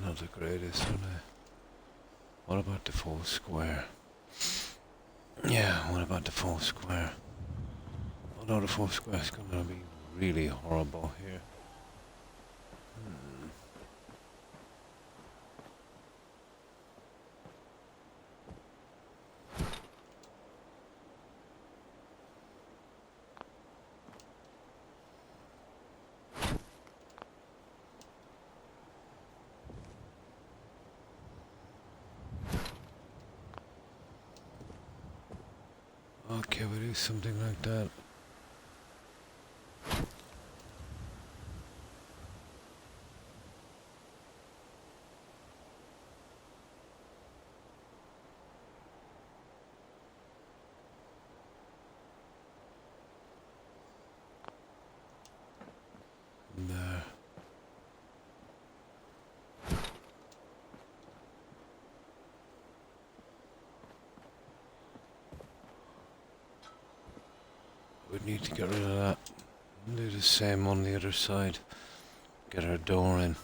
S1: Not the greatest, are they? What about the full square? Yeah, what about the full square? Although the full square is gonna be really horrible here. Okay, we do something like that. need to get rid of that. Do the same on the other side. Get our door in.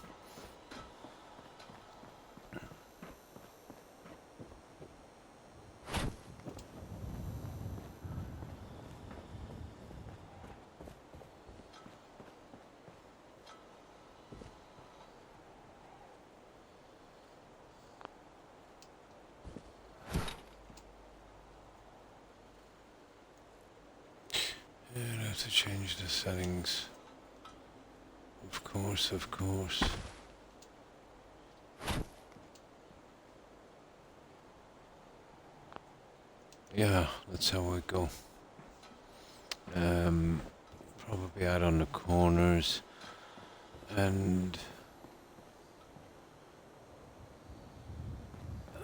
S1: I'd have to change the settings. Of course, of course. Yeah, that's how we go. Probably out on the corners and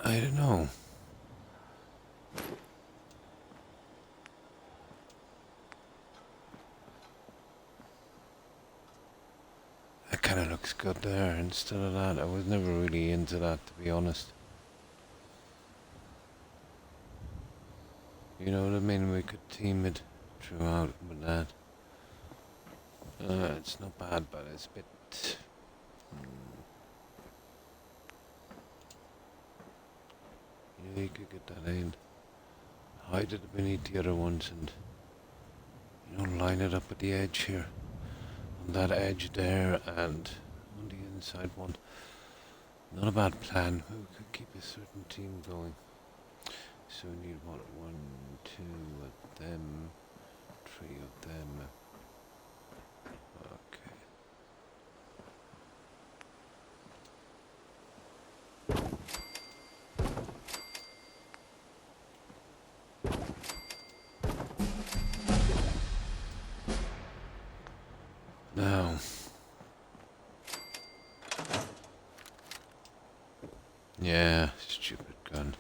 S1: I don't know. That kind of looks good there instead of that. I was never really into that, to be honest. You know what I mean? We could team it throughout with that. It's not bad, but it's a bit... Yeah, you could get that in. Hide it beneath the other ones and, you know, line it up at the edge here. On that edge there and on the inside one. Not a bad plan. We could keep a certain team going. So we need what? 1, 2 of them, 3 of them. Okay. Now. Yeah, stupid gun.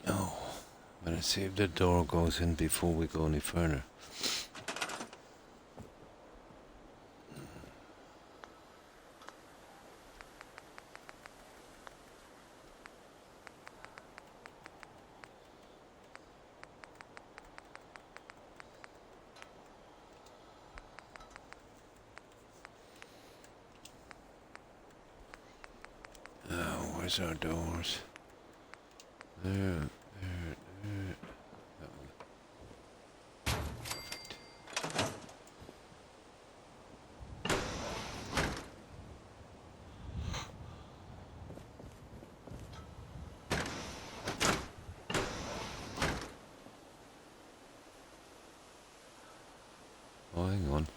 S1: Oh, better see if the door goes in before we go any further. Where's our doors? There, there, there. That one. Perfect. Oh, hang on.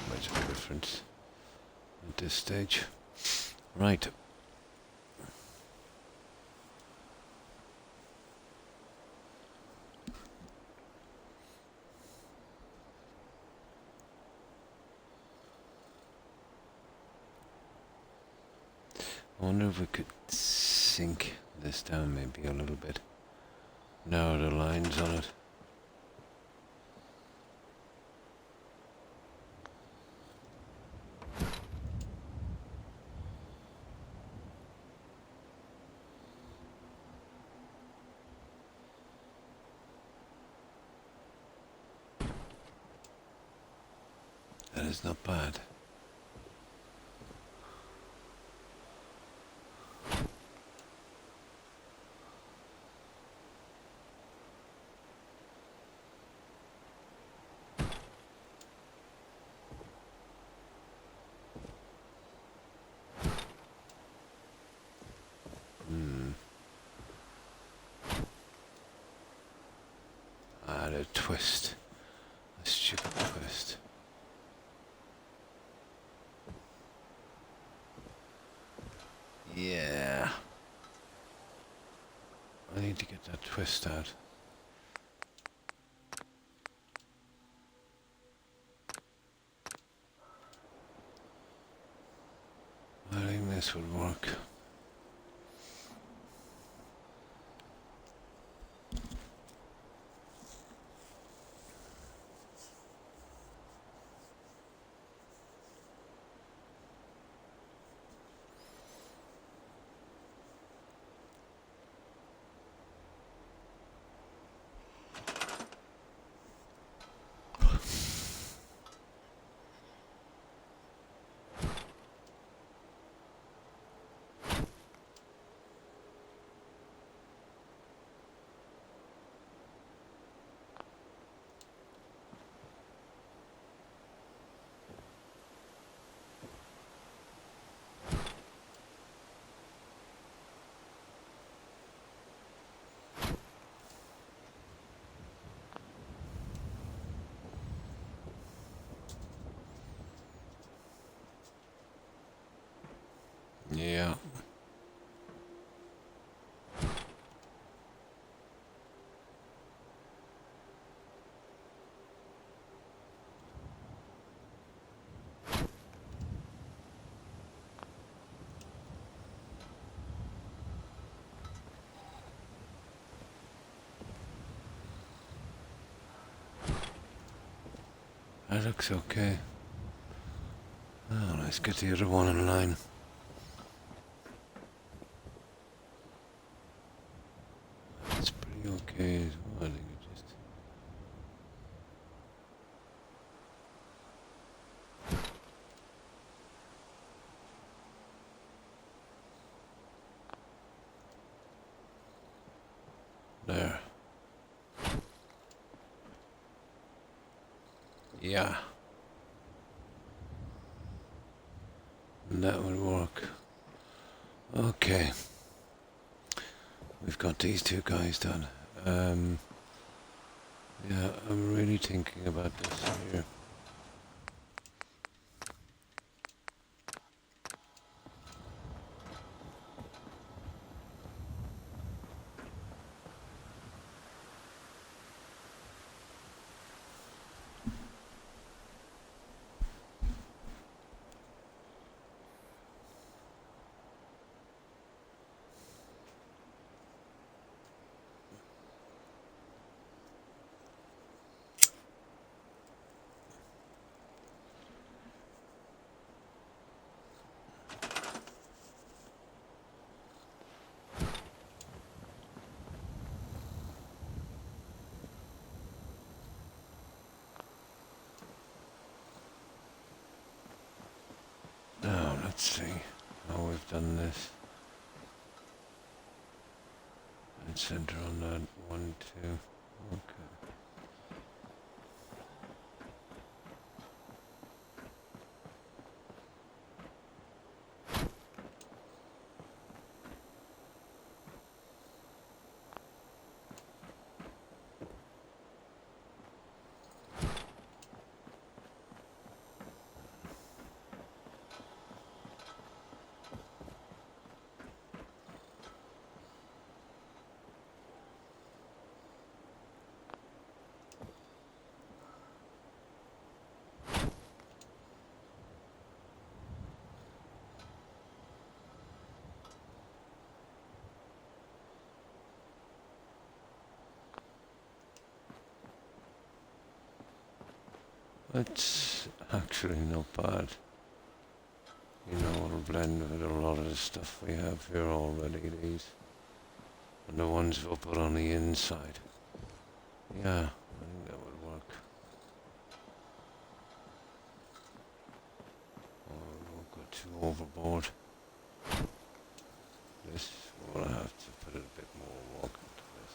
S1: Much of a difference at this stage. Right. I wonder if we could sink this down maybe a little bit. Narrow the lines on it. That is not bad. Ah, the twist. A stupid twist. Yeah. I need to get that twist out. I think this would work. Yeah. That looks okay. Oh, let's get the other one in line. That's pretty okay as well. I think it just... There. Yeah. And that would work. Okay. We've got these two guys done. Yeah, I'm really thinking about this here. Now, let's see how we've done this. And center on that. 1, 2. Okay. That's actually not bad. You know, it'll blend with a lot of the stuff we have here already, these. And the ones we'll put on the inside. Yeah, I think that would work. Oh, don't go too overboard. This, we'll have to put a bit more walk into this.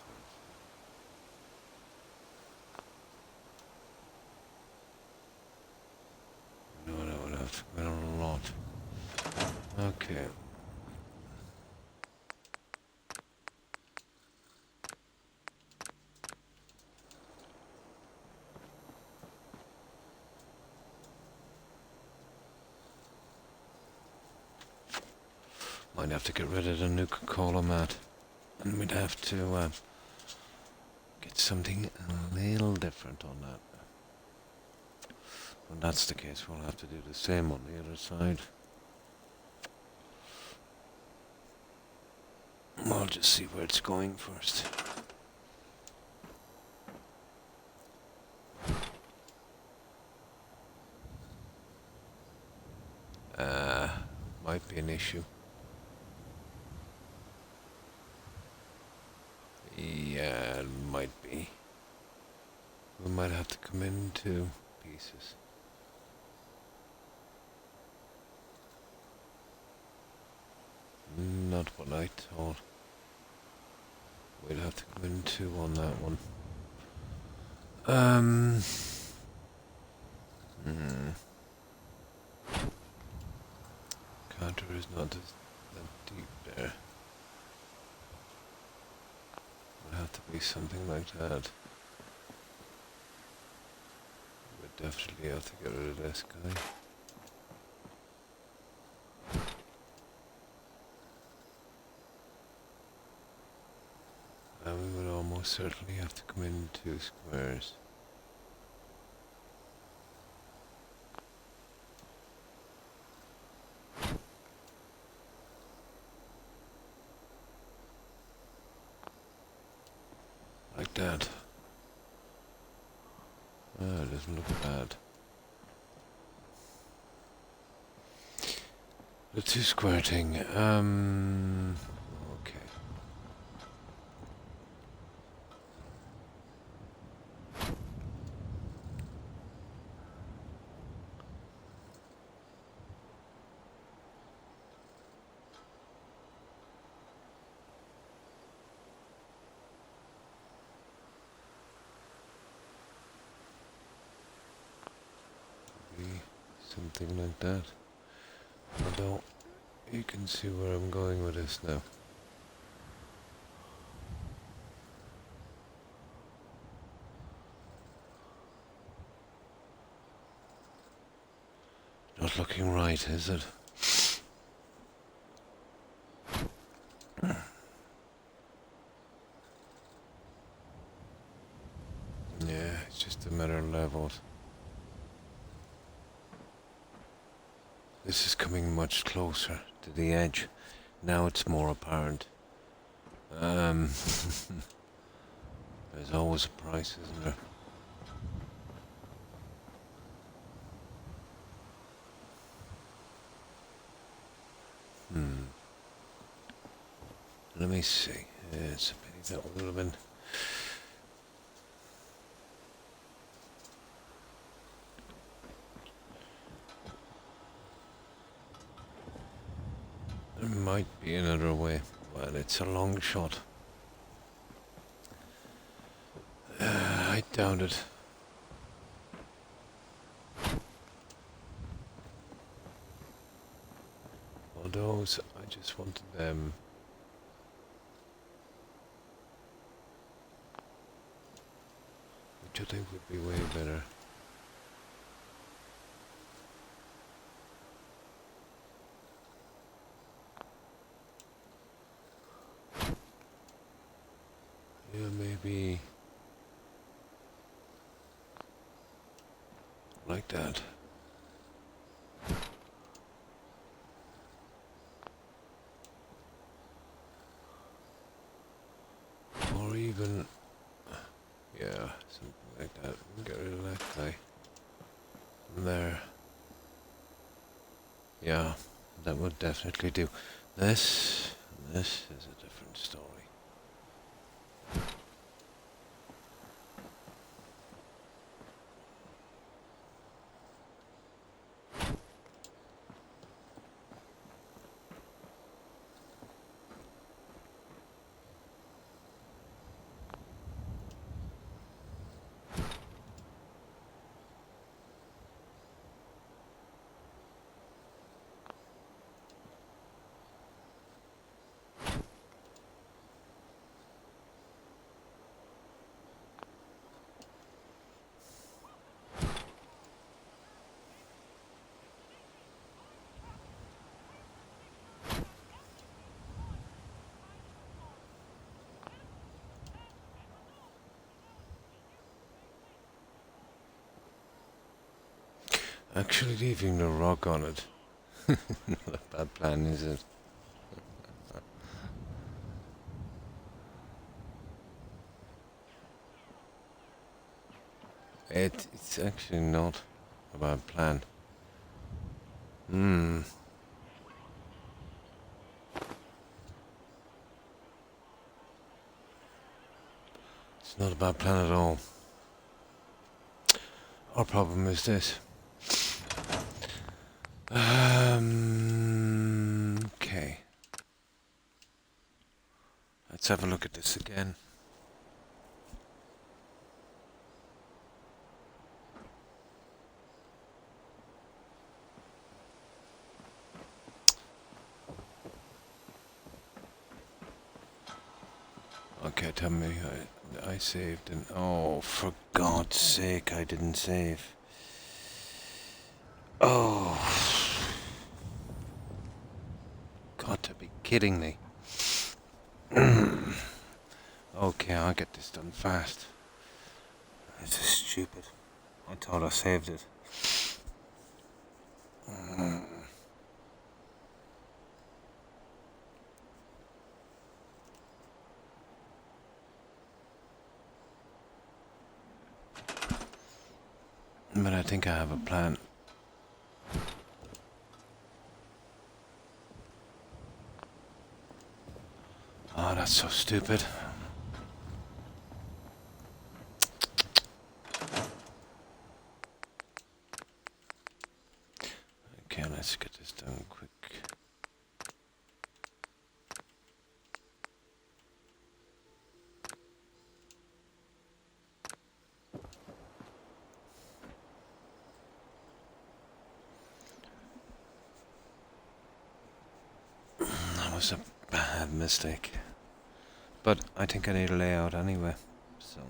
S1: No, that would have to go on a lot. Okay. My Might have to get rid of the Nuka-Cola mat. And we'd have to get something a little different on that. When that's the case, we'll have to do the same on the other side. We'll just see where it's going first. Might be an issue. Yeah, it might be. We might have to come into pieces. Not what I thought. We'd have to come into on that one. Counter is not that deep there. Would have to be something like that. We'd definitely have to get rid of this guy. And we would almost certainly have to come in 2 squares. Like that. Oh, it doesn't look bad. The 2 square thing, okay. Something like that. Although, you can see where I'm going with this now. Not looking right, is it? Yeah, it's just a matter of levels. This is coming much closer to the edge. Now it's more apparent. There's always a price, isn't there? Let me see. It's a pity that would have been. There might be another way. Well, it's a long shot. I doubt it. Well, those, I just wanted them. Which I think would be way better. Yeah, maybe like that. Or even, yeah, something like that. Get rid of that guy. And there. Yeah, that would definitely do. This is a different story. Actually leaving the rock on it. Not a bad plan, is it? It's actually not a bad plan. Hmm. It's not a bad plan at all. Our problem is this. Okay. Let's have a look at this again. Okay, tell me I saved and oh, for God's sake, I didn't save. Oh, got to be kidding me. Okay, I'll get this done fast. This is stupid. I thought I saved it. But I think I have a plan. Oh, that's so stupid. Okay, let's get this done quick. That was a bad mistake. But I think I need a layout anyway, so.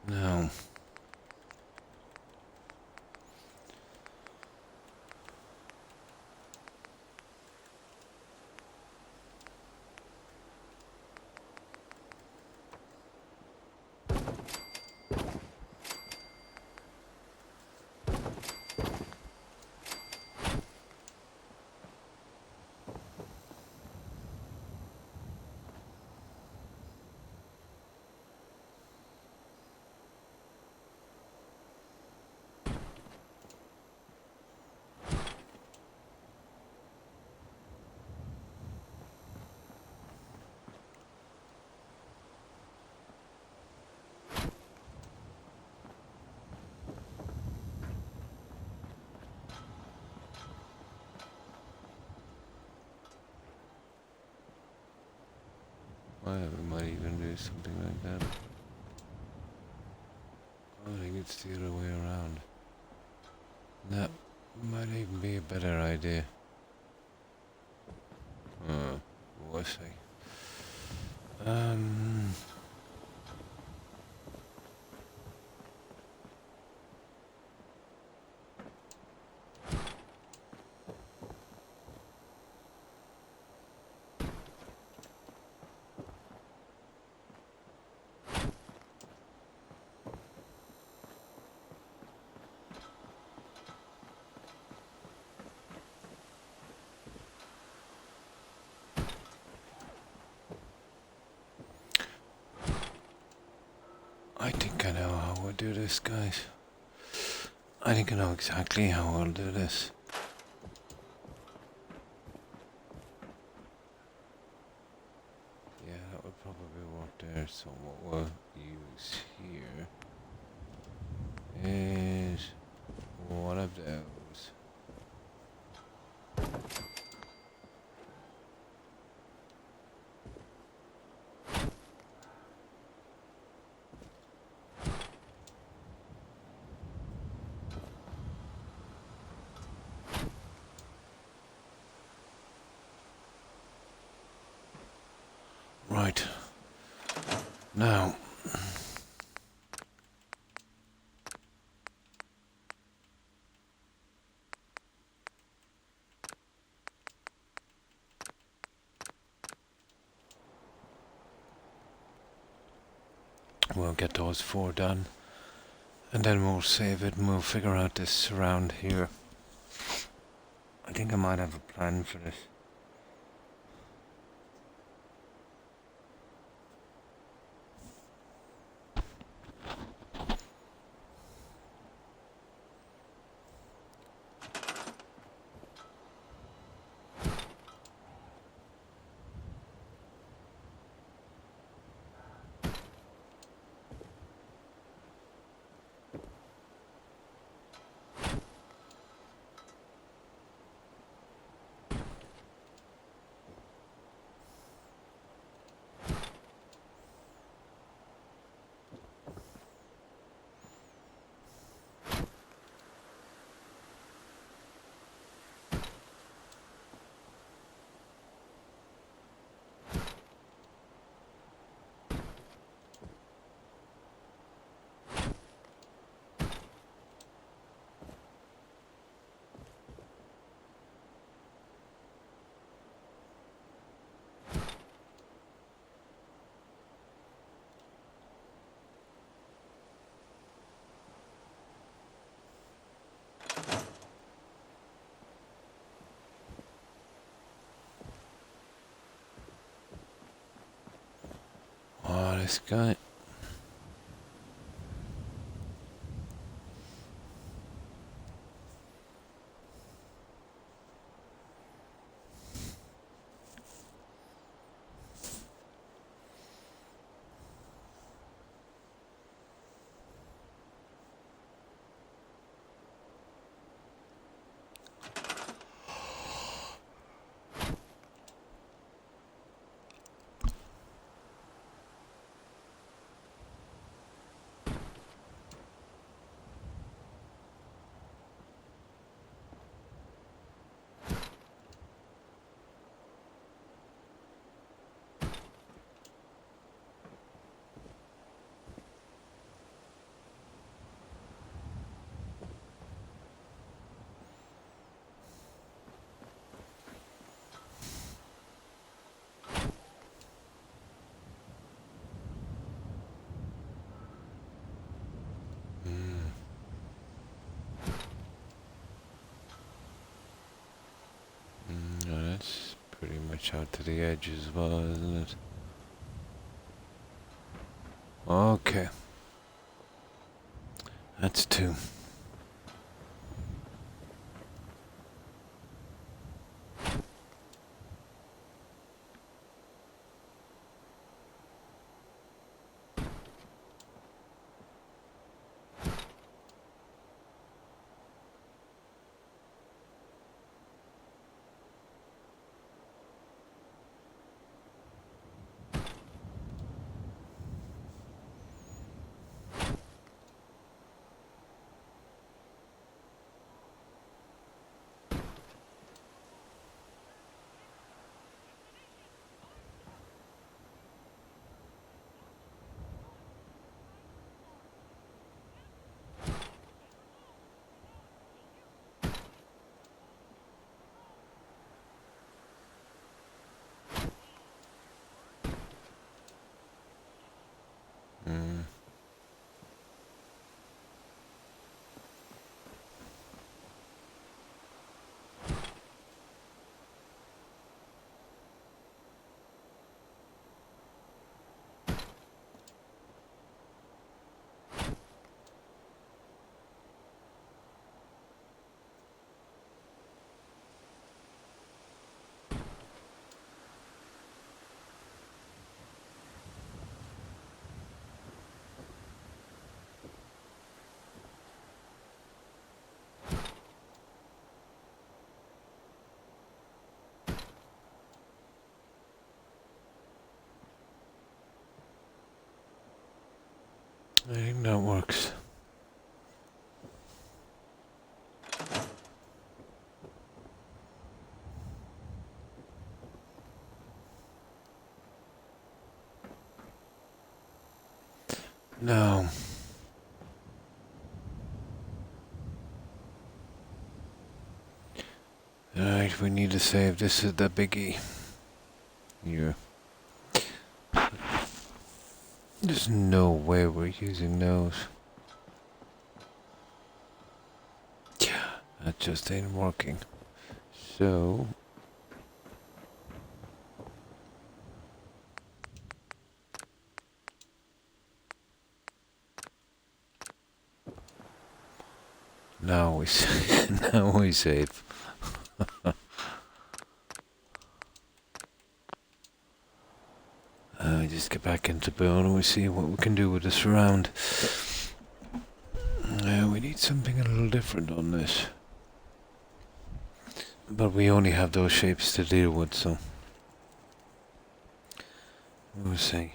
S1: Now, well, we might even do something like that. I think it's the other way around. That might even be a better idea. We'll see. I think I know how we'll do this, guys. I think I know exactly how we'll do this. Yeah, that would probably work there. So what we'll use here is one of those. Right. Now, We'll get those 4 done. And then we'll save it and we'll figure out this around here. I think I might have a plan for this. Oh, this guy. No, that's pretty much out to the edge as well, isn't it? Okay. That's 2. Mm. I think that works. Now, alright, we need to save. This is the biggie. Here. There's no way we're using those. Yeah, that just ain't working. So... now we now we save. Just get back into build and we see what we can do with this round. We need something a little different on this. But we only have those shapes to deal with, so... we'll see.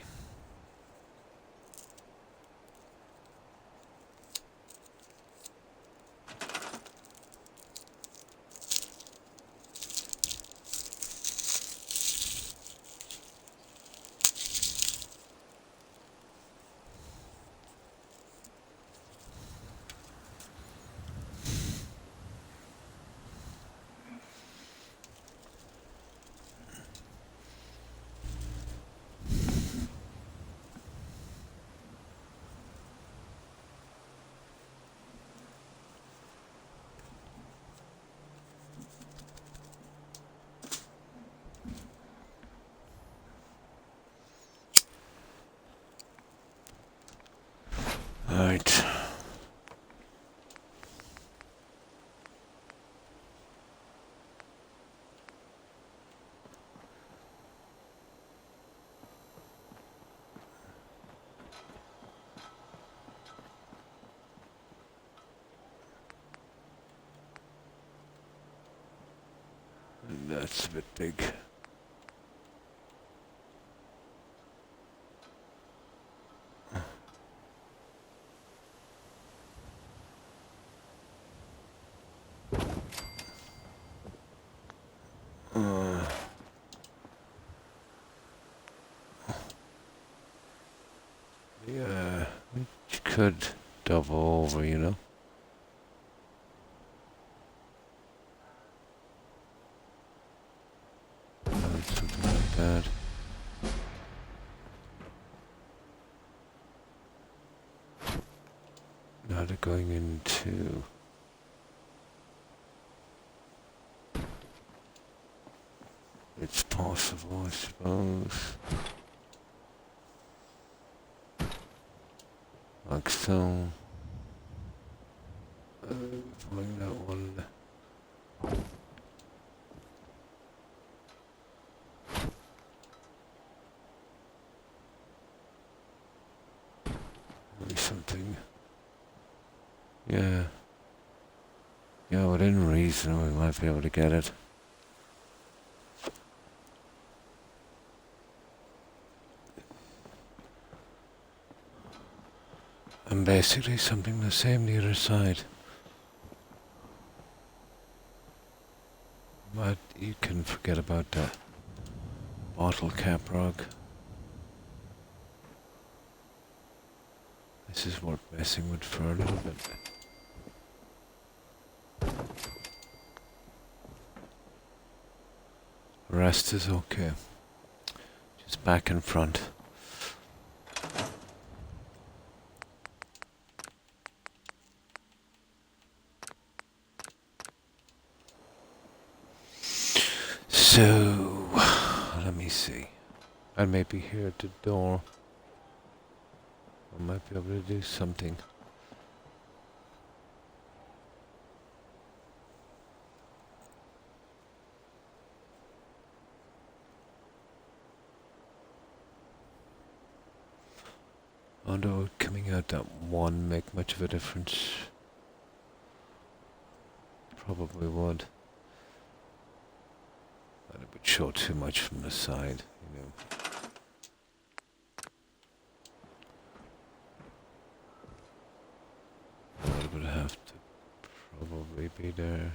S1: Right. That's a bit big. Yeah, we could double over, you know? Something like that. Now they're going into... it's possible, I suppose. Like so. Following that one. Maybe something. Yeah. Yeah, within reason we might be able to get it. And basically something the same the other side. But you can forget about that bottle cap rug. This is worth messing with for a little bit. The rest is okay. Just back and front. So, let me see. I may be here at the door. I might be able to do something. Although coming out that one make much of a difference? Probably would. But it would show too much from the side, you know. That would have to probably be there.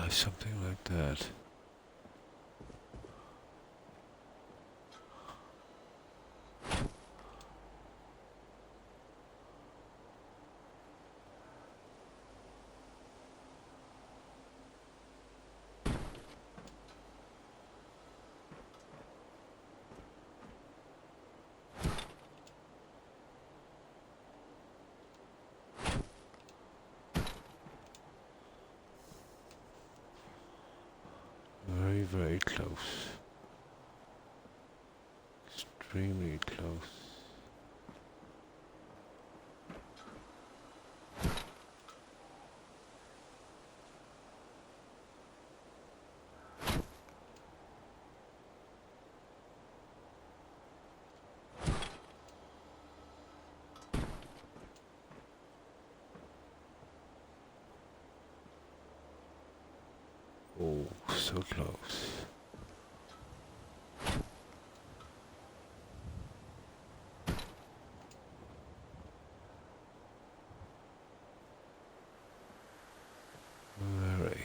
S1: Something like that. close. Extremely close. Oh, so close. Alright.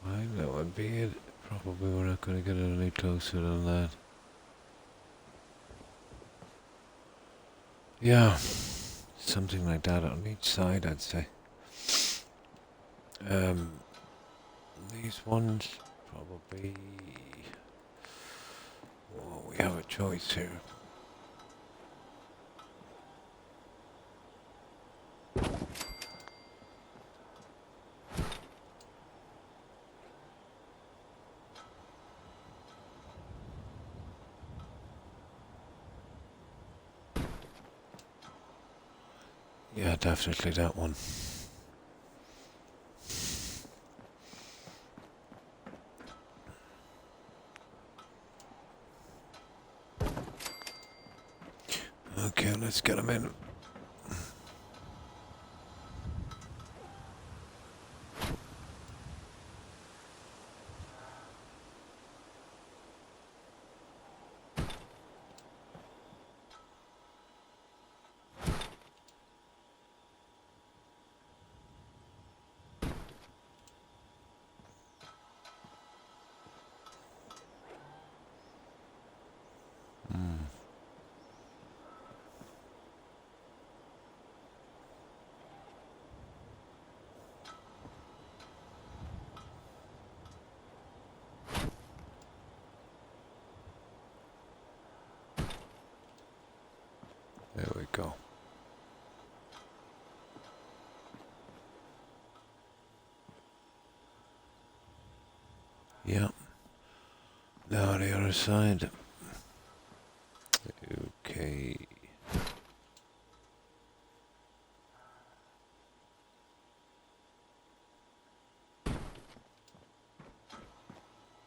S1: Fine, that would be it. Probably we're not going to get any closer than that. Yeah, something like that on each side, I'd say. These ones probably. Oh, we have a choice here. Yeah, definitely that one. Okay, let's get him in. There we go. Yep. Now the other side. Okay.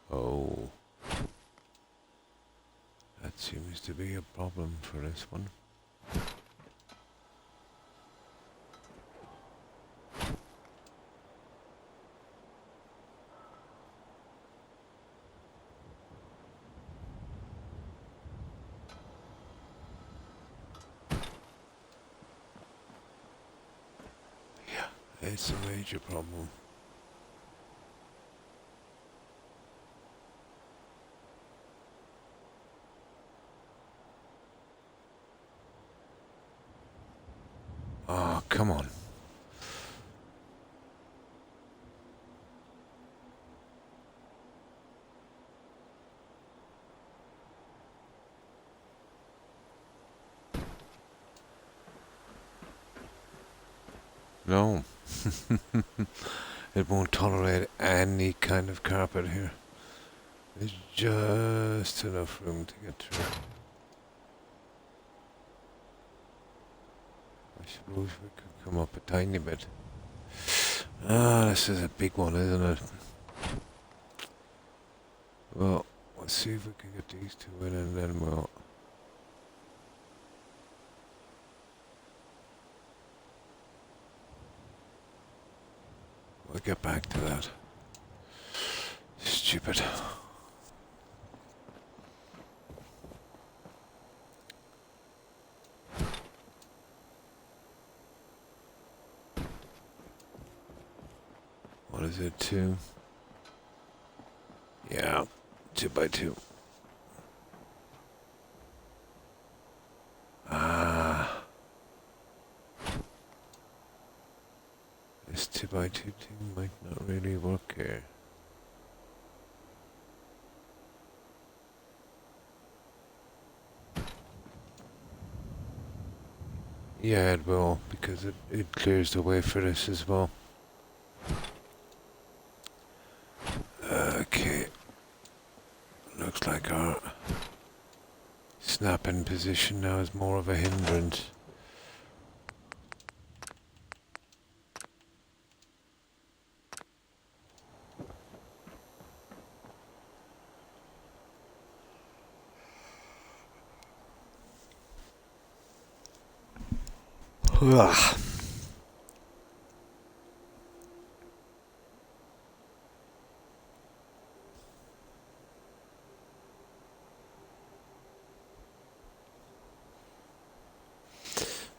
S1: Oh. That seems to be a problem for this one. It's a major problem. Oh, come on. No. It won't tolerate any kind of carpet here. There's just enough room to get through. I suppose we could come up a tiny bit. Ah, this is a big one, isn't it? Well, let's see if we can get these two in and then we'll... We'll get back to that. Stupid. What is it, 2? Yeah, 2 by 2. Ah. This 2 by 2 thing might not really work here. Yeah, it will, because it clears the way for this as well. looks like our snap-in position now is more of a hindrance. Ugh.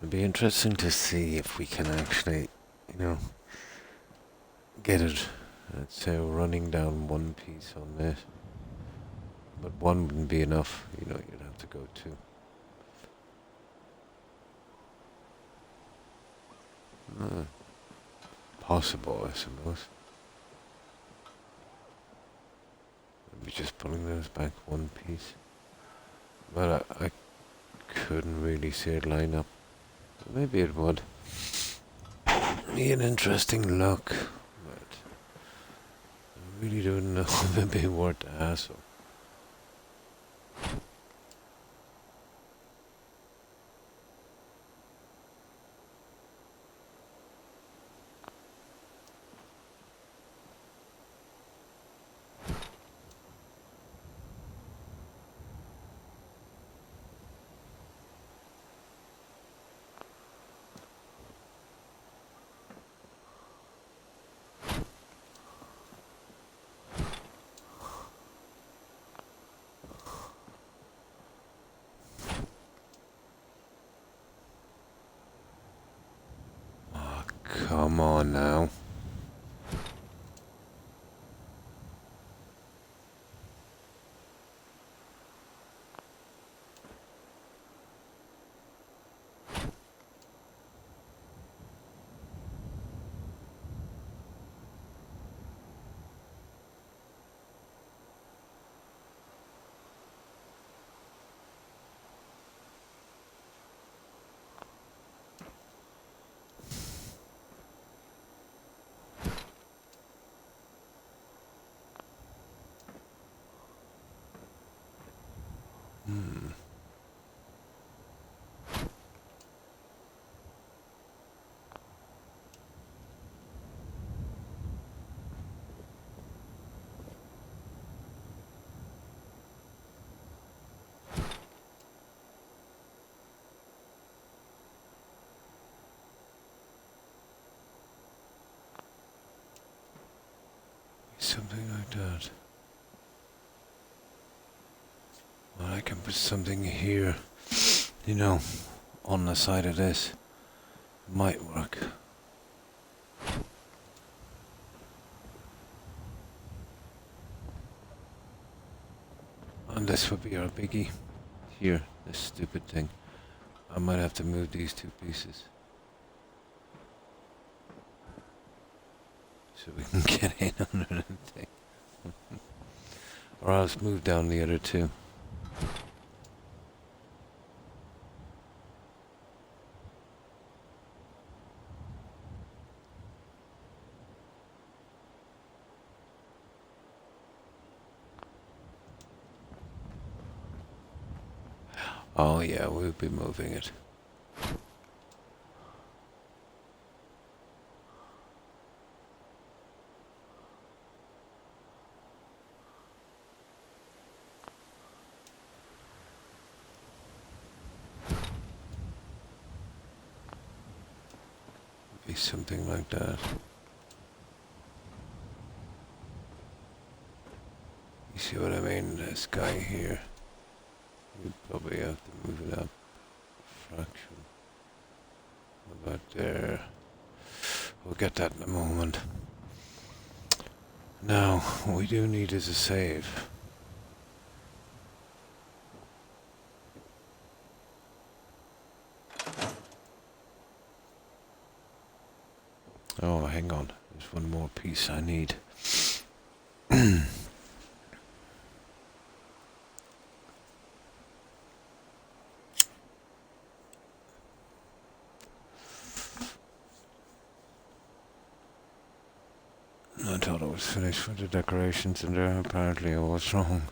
S1: It'd be interesting to see if we can actually, get it, let's say, running down one piece on this. But one wouldn't be enough, you'd have to go two. Possible, I suppose. Maybe just pulling those back one piece. But I couldn't really see it line up. Maybe it would be an interesting look, but I really don't know if it'd be worth the hassle. Come on now. Something like that. Well, I can put something here, on the side of this. Might work. And this would be our biggie. Here, this stupid thing. I might have to move these two pieces. So we can get in under the thing. Or else move down the other two. Oh yeah, we'll be moving it. Be something like that. You see what I mean? This guy here. We probably have to move it up a fraction. About there. We'll get that in a moment. Now, what we do need is a save. Oh, hang on. There's one more piece I need. I thought I was finished with the decorations in there. Apparently I was wrong.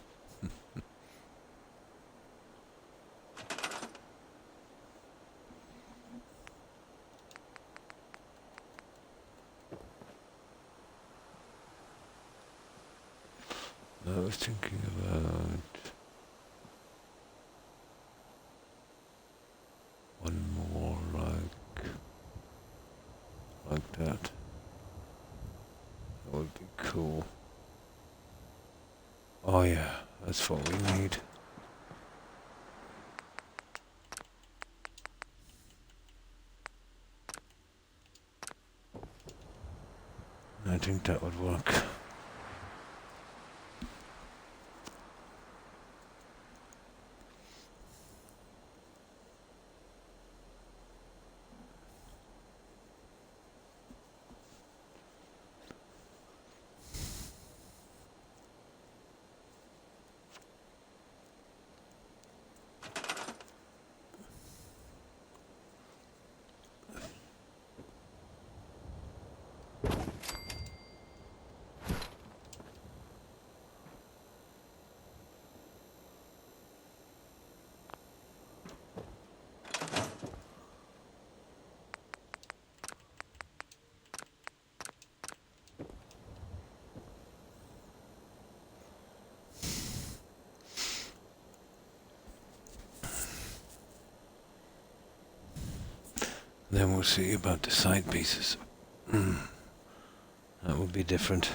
S1: was thinking about one more like that. That would be cool. Oh yeah, that's what we need. I think that would work. Then we'll see about the side pieces. That would be different.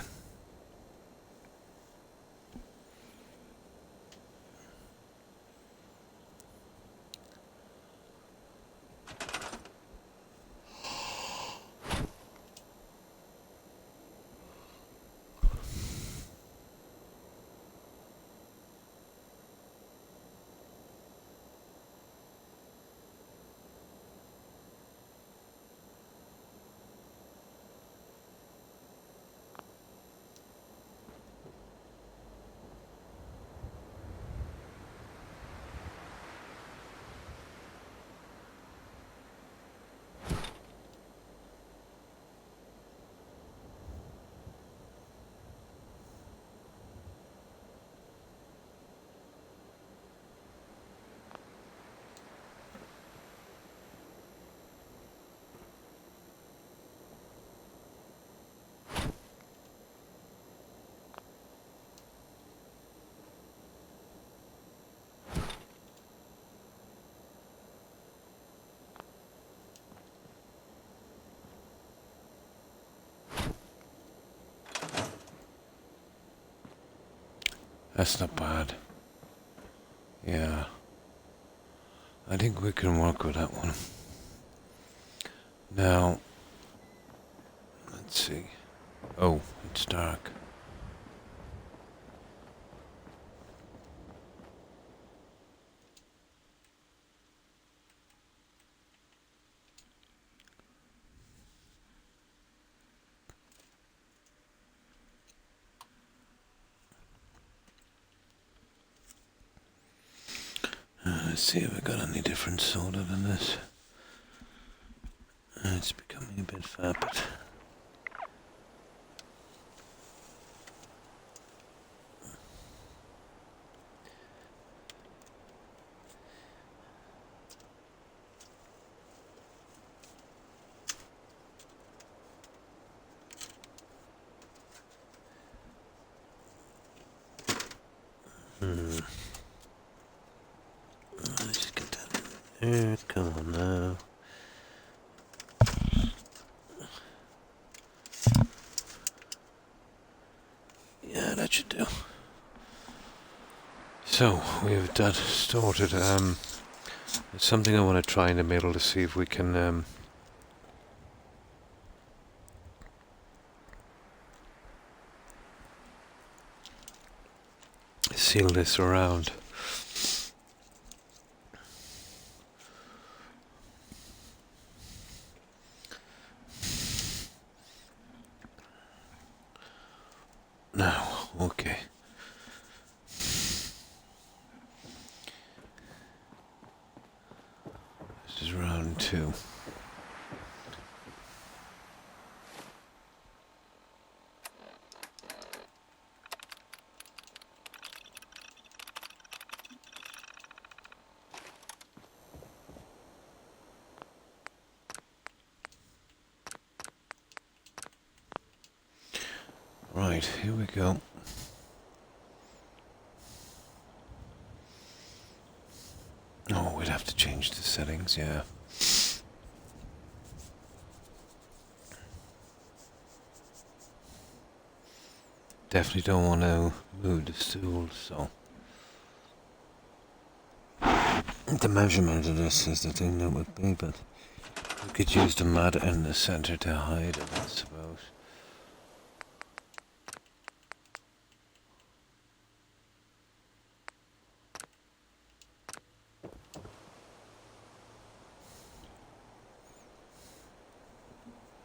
S1: That's not bad. Yeah. I think we can work with that one. Now, let's see. Oh, it's dark. Let's see if we got any different soda than this. It's becoming a bit fat, but let's get that in there. Come on now. Yeah, that should do. So, we've that sorted. It's something I want to try in the middle to see if we can seal this around. Now, okay. This is round 2. Right, here we go. Oh, we'd have to change the settings, yeah. Definitely don't want to move the stool, so... The measurement of this is the thing that would be, but... We could use the mat in the center to hide it, I suppose.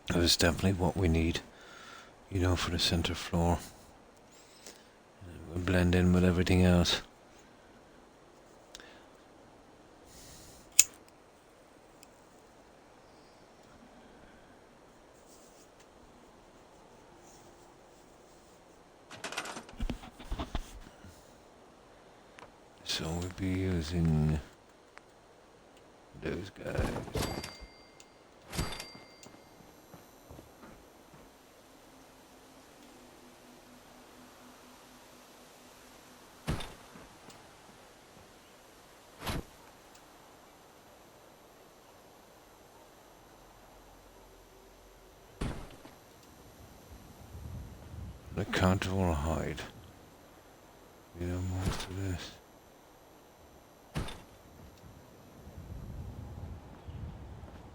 S1: That is definitely what we need, you know, for the center floor. We'll blend in with everything else. So we'll be using those guys. The counter will hide. You know, most of this.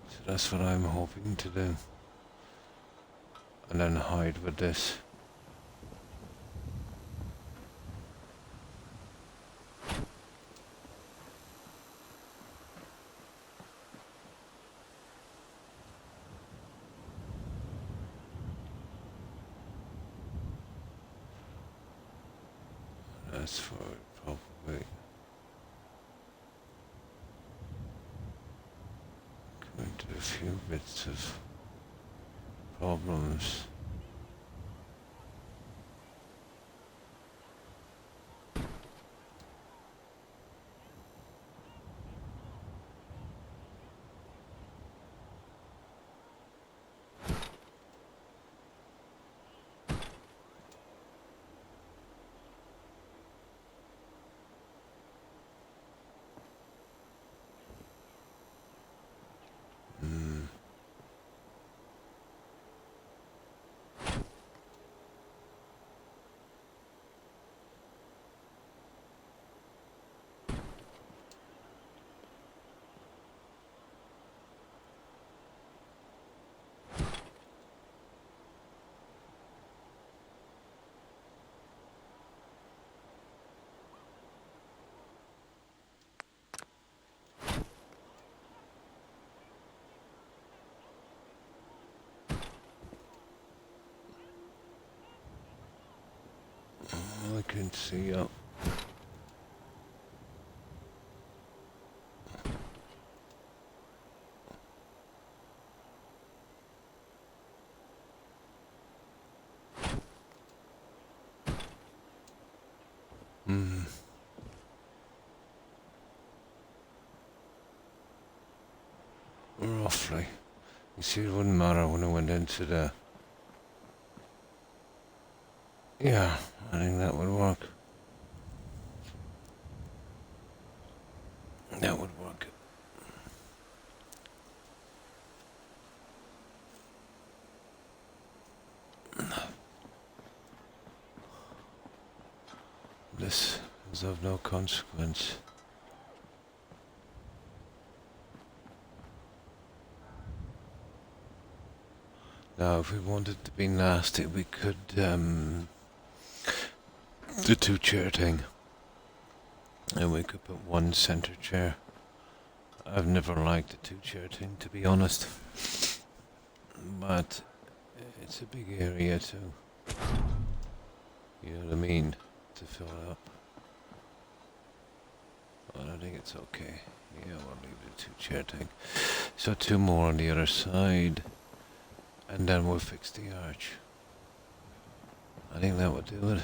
S1: So that's what I'm hoping to do. And then hide with this. That's for probably going to a few bits of problems. I can see up. Roughly. You see, it wouldn't matter when I went into the... Yeah, I think that would work. That would work. This is of no consequence. Now, if we wanted to be nasty, we could, the two-chair thing. And we could put one center chair. I've never liked the two-chair thing, to be honest. But it's a big area too. You know what I mean? To fill up. Well, I think it's okay. Yeah, we'll leave the two-chair thing. So two more on the other side. And then we'll fix the arch. I think that would do it.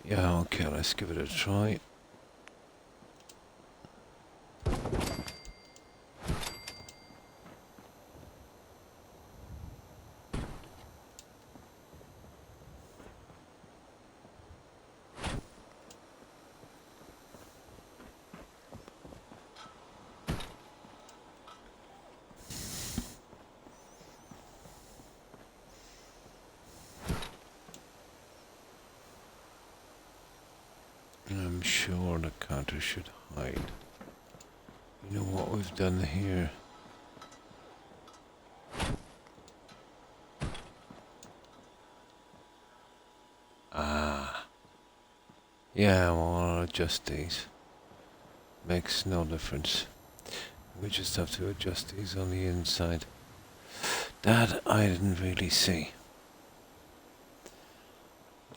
S1: Yeah, okay, let's give it a try. I'm sure the counter should hide. You know what we've done here? Ah. Yeah, well, I'll adjust these. Makes no difference. We just have to adjust these on the inside. That I didn't really see.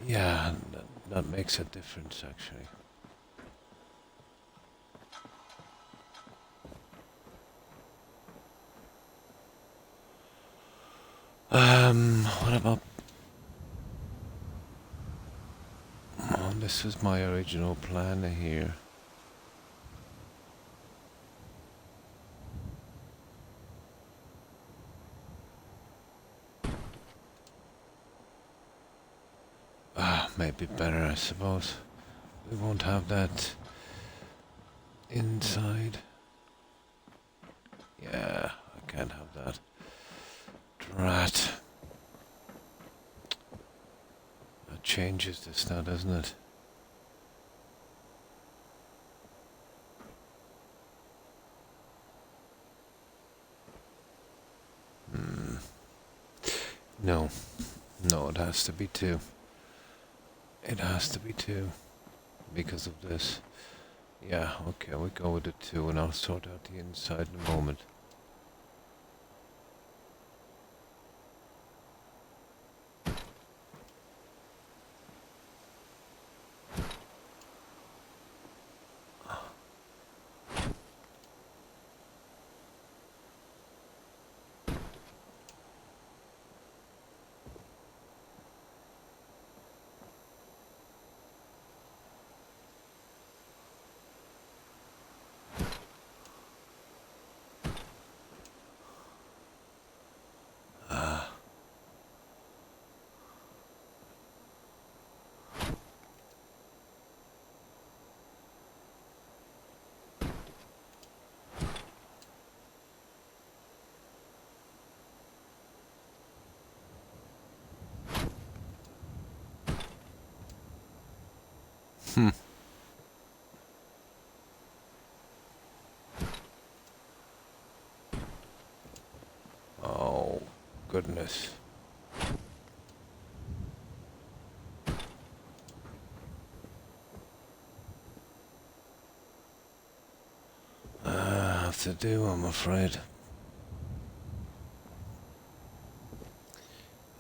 S1: Yeah, that makes a difference actually. What about... Oh, this was my original plan here. Maybe better, I suppose. We won't have that inside. Yeah, I can't have that. Drat. That changes this now, doesn't it? No. No, it has to be two. It has to be two. Because of this. Yeah, okay, we go with the two and I'll sort out the inside in a moment. Hmm. Oh, goodness. Have to do, I'm afraid.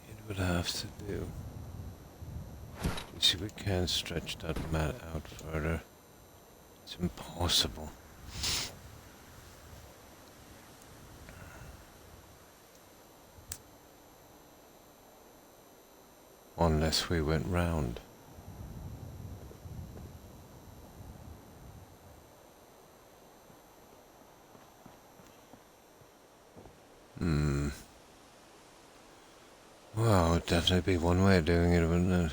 S1: It would have to do. You see, we can't stretch that mat out further. It's impossible. Unless we went round. Well, it would definitely be one way of doing it, wouldn't it?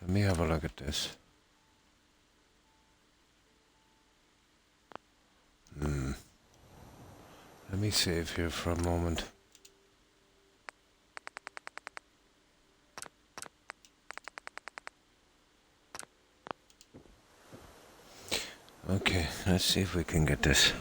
S1: Let me have a look at this. Let me save here for a moment. Okay, let's see if we can get this.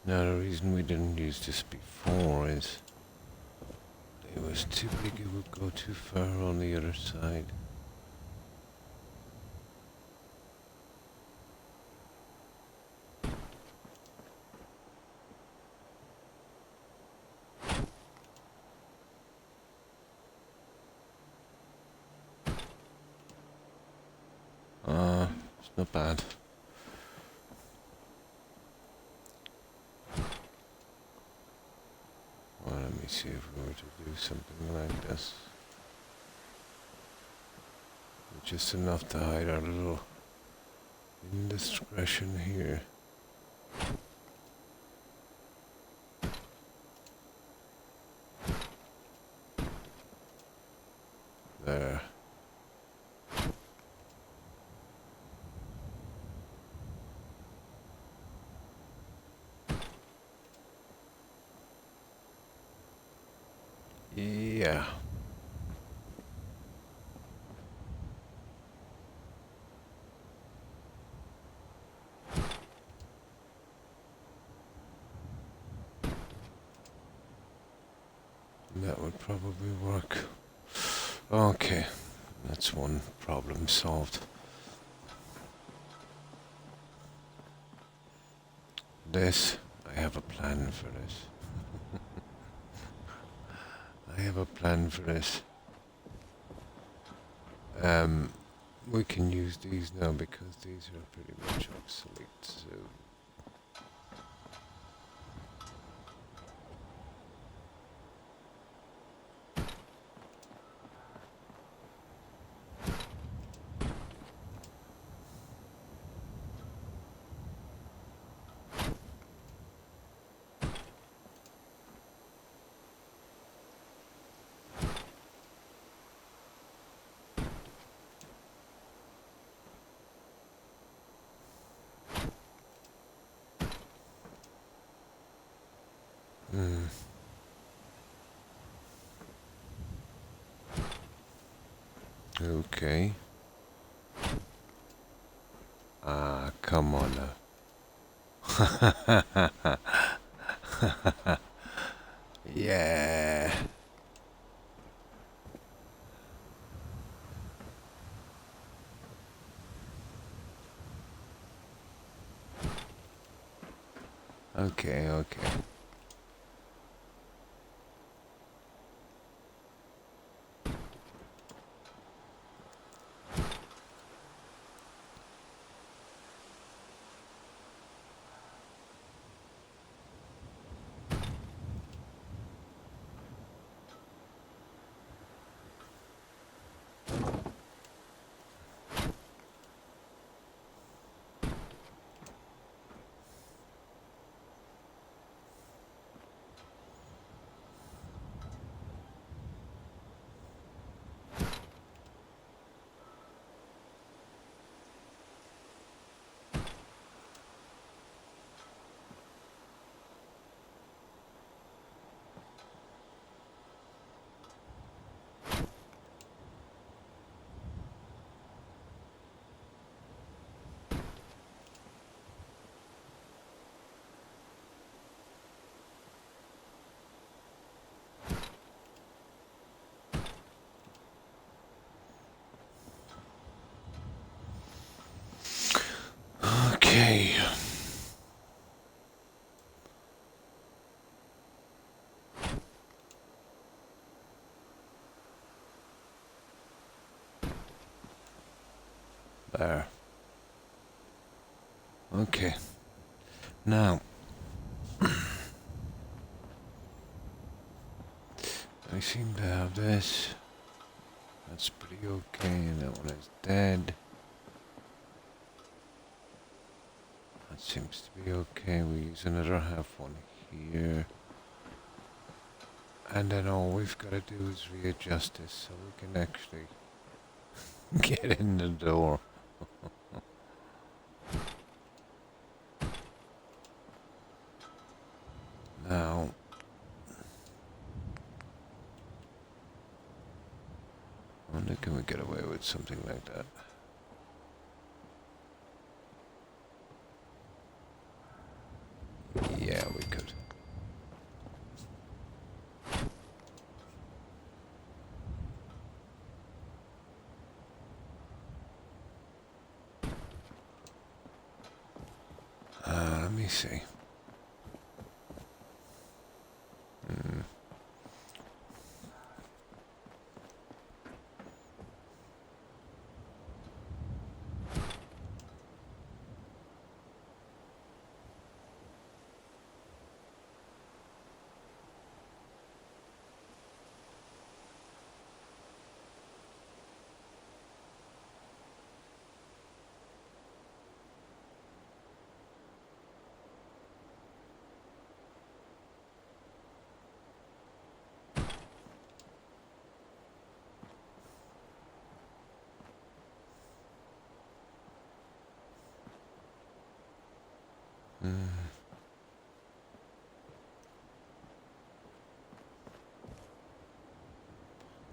S1: Now the reason we didn't use this before is it was too big, it would go too far on the other side. It's not bad. see if we were to do something like this. Just enough to hide our little indiscretion here. There. Yeah. That would probably work. Okay, that's one problem solved. This, I have a plan for this. I have a plan for this. We can use these now because these are pretty much obsolete, so... Okay. Ah, come on now. Yeah. Okay, okay. Okay. There. Okay. Now, I seem to have this. That's pretty okay. That one is dead. That seems to be okay. We use another half one here. And then all we've got to do is readjust this so we can actually get in the door. Now, I wonder can we get away with something like that? Yeah, we could. Let me see.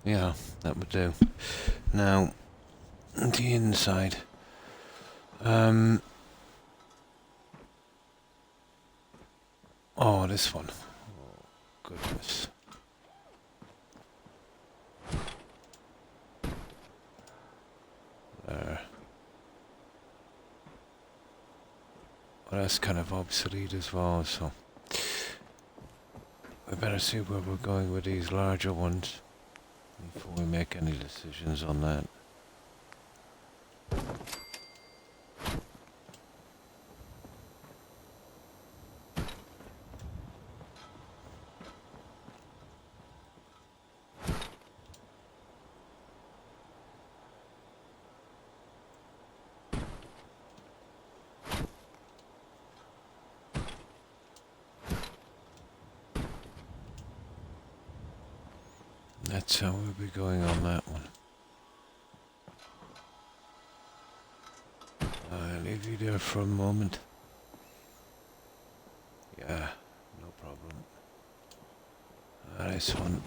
S1: Yeah, that would do. Now, the inside. Oh, this one. Oh, goodness. There. Well, that's kind of obsolete as well, so we better see where we're going with these larger ones before we make any decisions on that. That's how we'll be going on that one. I'll leave you there for a moment. Yeah, no problem. This one.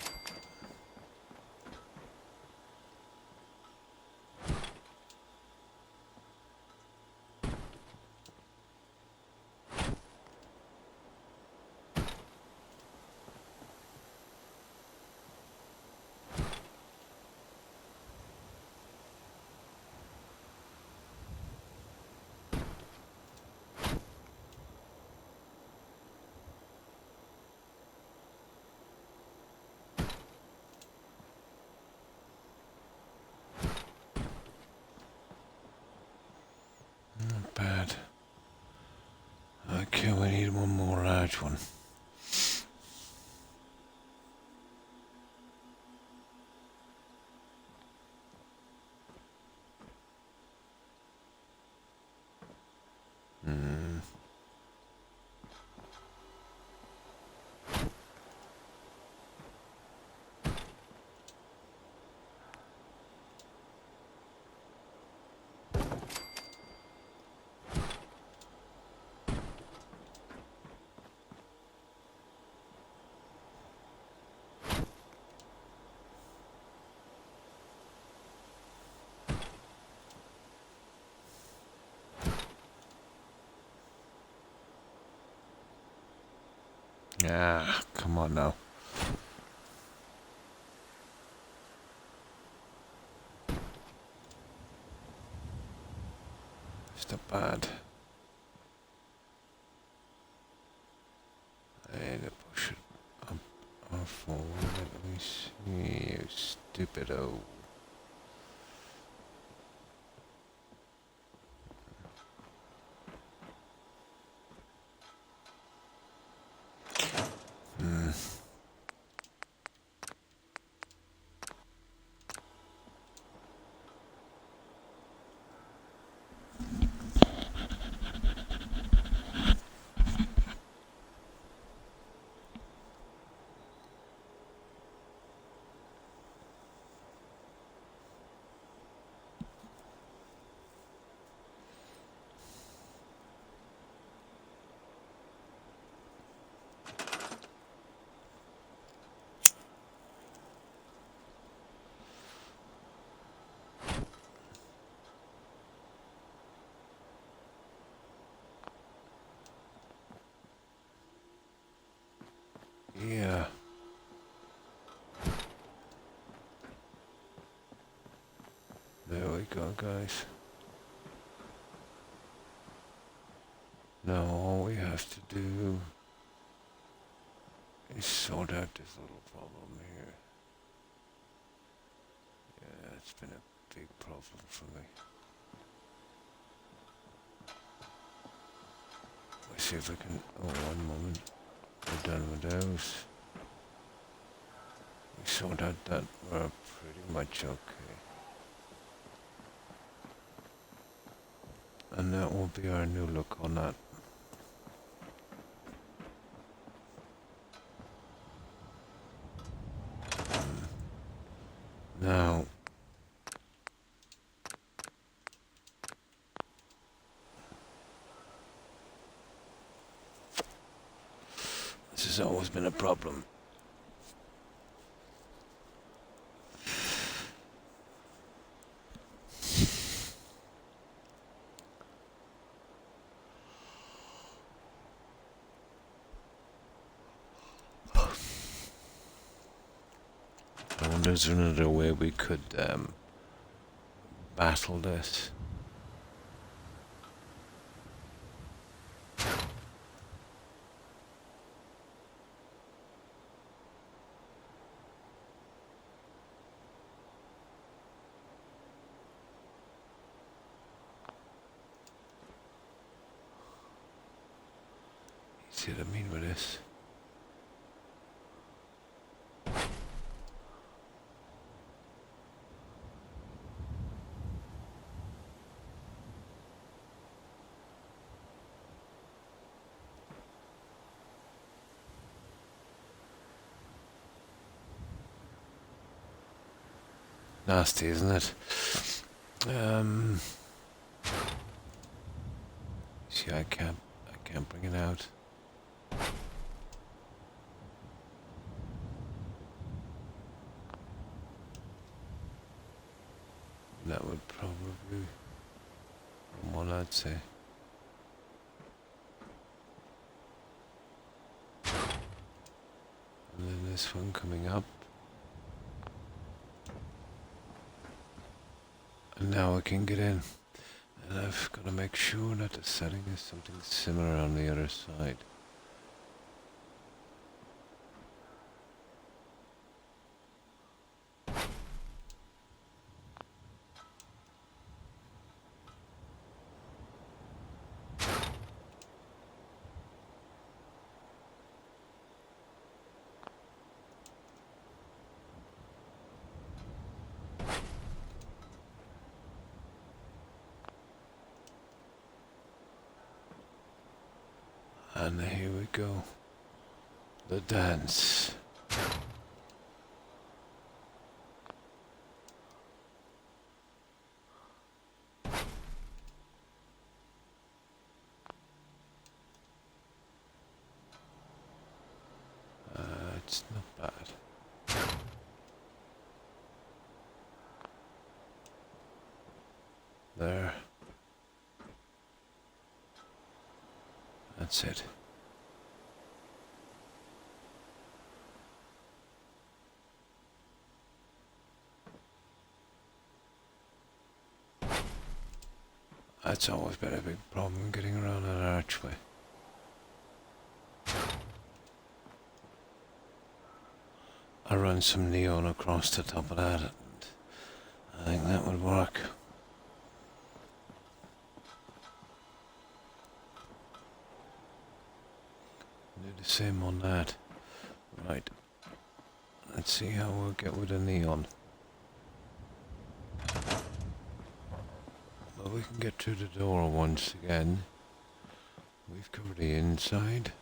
S1: Not bad. Okay, we need one more large one. Ah, come on now. It's not bad. I need to push it up or forward. Let me see. You stupido. Yeah. There we go, guys. Now all we have to do is sort out this little problem here. Yeah, it's been a big problem for me. Let's see if I can... Oh, one moment. We're done with those. We sort out that. We're pretty much okay. And that will be our new look on that. Now, this has always been a problem. wonder is there another way we could battle this? See what I mean with this? Nasty, isn't it? See, I can't bring it out. That would probably be one, I'd say. And then this one coming up. And now I can get in. And I've got to make sure that the setting is something similar on the other side. And here we go. The dance. It's not bad. There. That's it. That's always been a big problem, getting around an archway. I run some neon across the top of that, and I think that would work. Do the same on that. Right. Let's see how we'll get with the neon. Well, we can get through the door once again. We've covered the inside.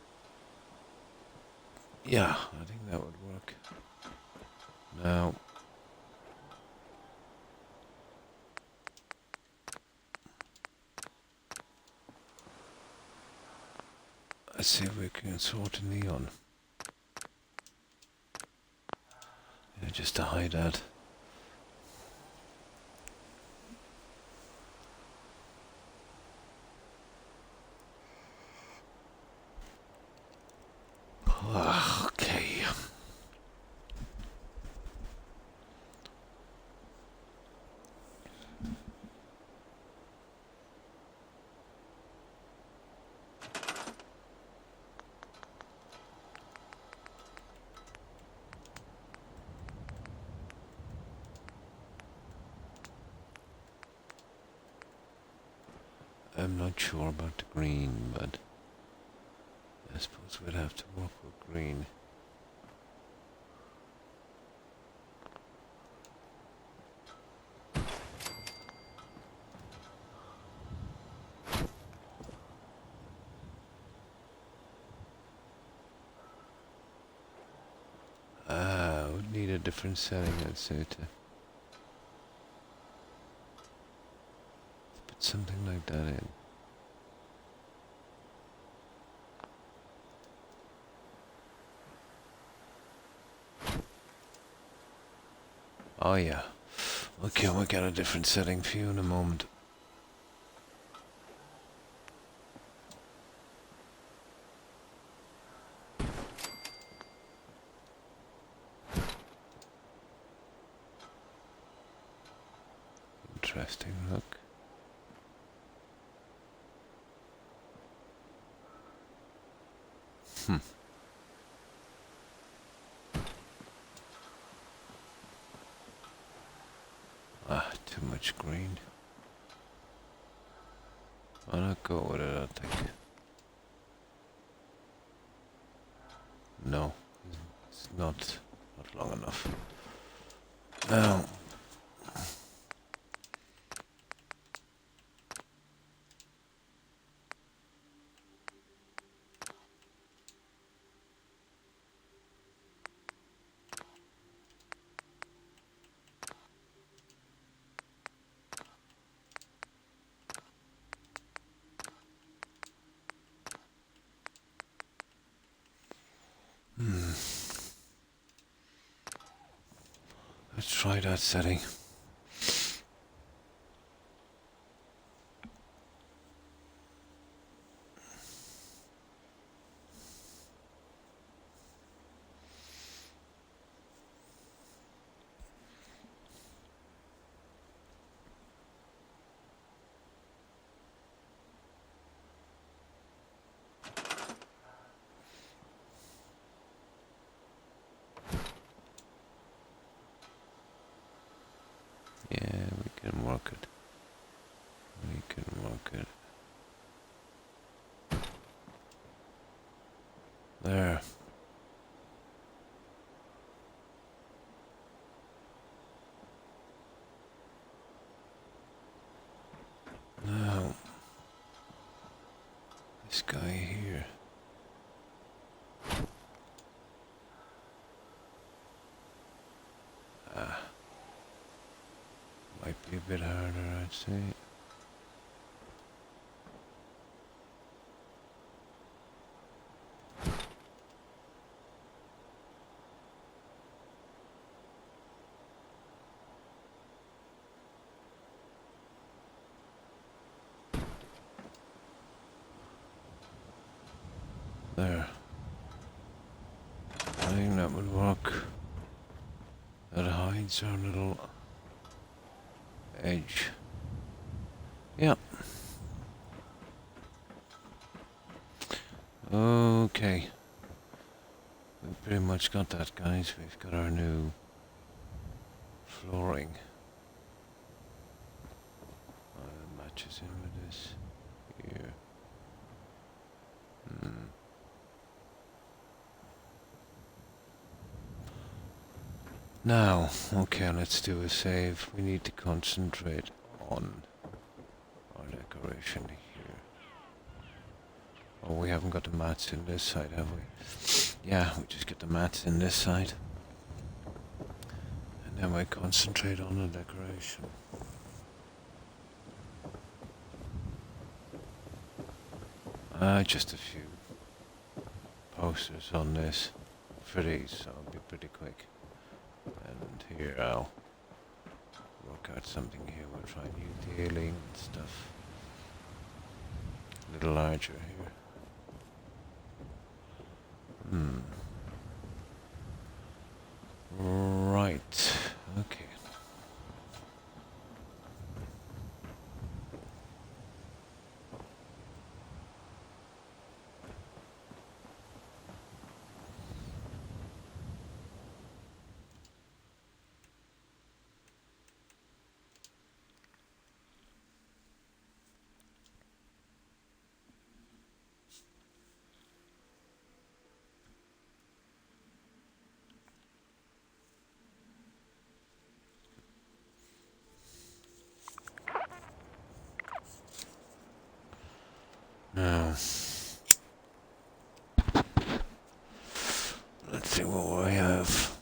S1: Yeah, I think that would work. Now, let's see if we can sort the neon. Yeah, just to hide that. Okay. I'm not sure about the green, but I suppose we'd have to work with green. Would need a different setting, I'd say, to put something like that in. Oh yeah. Okay, we'll get a different setting for you in a moment. take a look. Too much green. I'll not go with it, I think. No, it's not long enough. Now, let's try that setting. Yeah, we can work it. We can work it. There. Now, this guy here. Might be a bit harder, I'd say. There. I think that would work. That hides our little edge. Yeah. Okay. We pretty much got that, guys. We've got our new flooring. That matches in with this here. Now, okay, let's do a save. We need to concentrate on our decoration here. Oh, we haven't got the mats in this side, have we? Yeah, we just get the mats in this side. And then we concentrate on the decoration. Just a few posters on this for these, so it'll be pretty quick. And here I'll work out something here. We'll try new dealing and stuff. A little larger here. Right. Okay. Now, let's see what we have.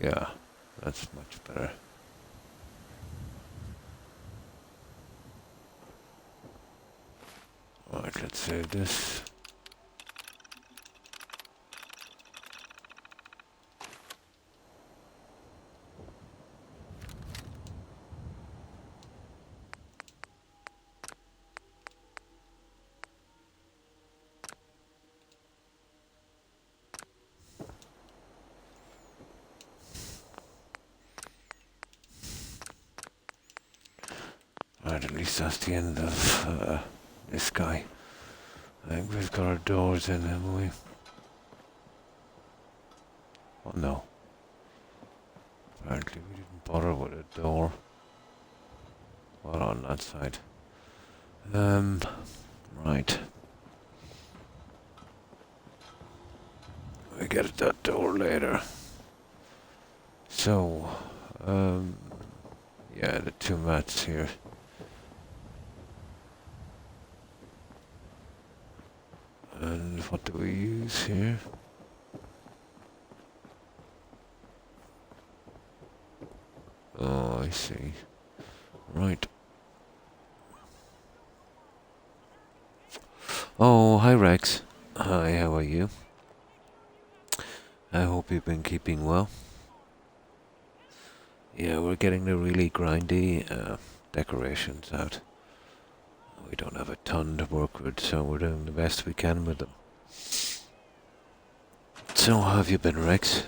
S1: Yeah, that's much better. Alright, let's save this. at least that's the end of this guy. I think we've got our doors in, haven't we? Oh no. Apparently we didn't bother with a door. Well, on that side. Right. We get at that door later. So, yeah, the two mats here. And what do we use here? Oh, I see. Right. Oh, hi Rex. Hi, how are you? I hope you've been keeping well. Yeah, we're getting the really grindy decorations out. We don't have a ton to work with, so we're doing the best we can with them. So, how have you been, Rex?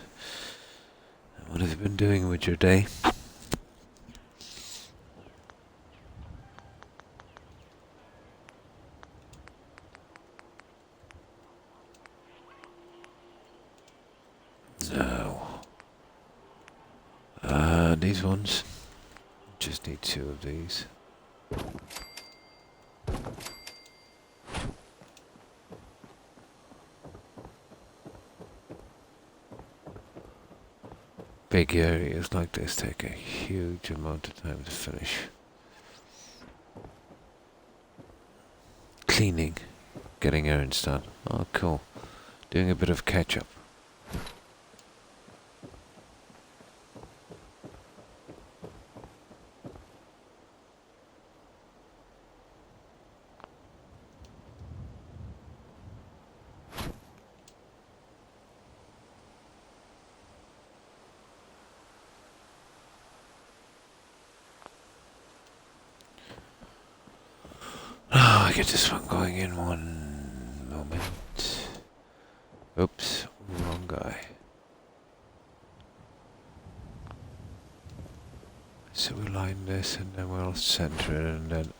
S1: What have you been doing with your day? Now, these ones. Just need two of these. Big areas like this take a huge amount of time to finish. Cleaning, getting errands done. Oh, cool. Doing a bit of catch-up. Oh, I get this one going in one moment. Oops, wrong guy. So we line this and then we'll center it and then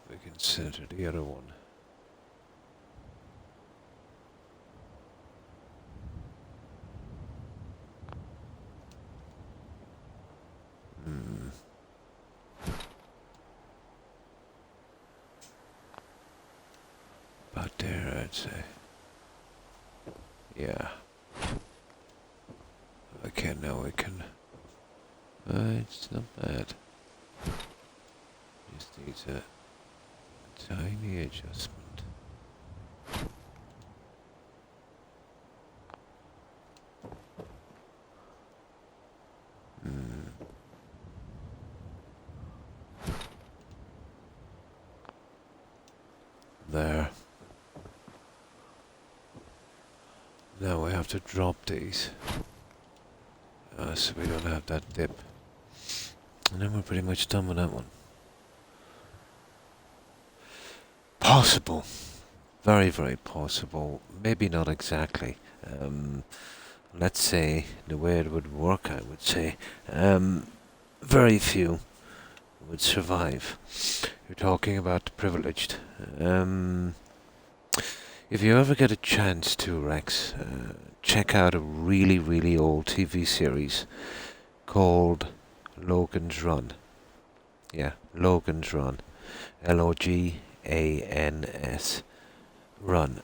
S1: we can center the other one. About there, I'd say. Yeah. Okay, now we can. It's not bad. Just needs a tiny adjustment. There. Now we have to drop these. So we don't have that dip. And then we're pretty much done with that one. Possible. Very, very possible. Maybe not exactly. Let's say the way it would work, I would say, very few would survive. You're talking about the privileged. If you ever get a chance to, Rex, check out a really, really old TV series called Logan's Run. Yeah, Logan's Run. Logans. Run.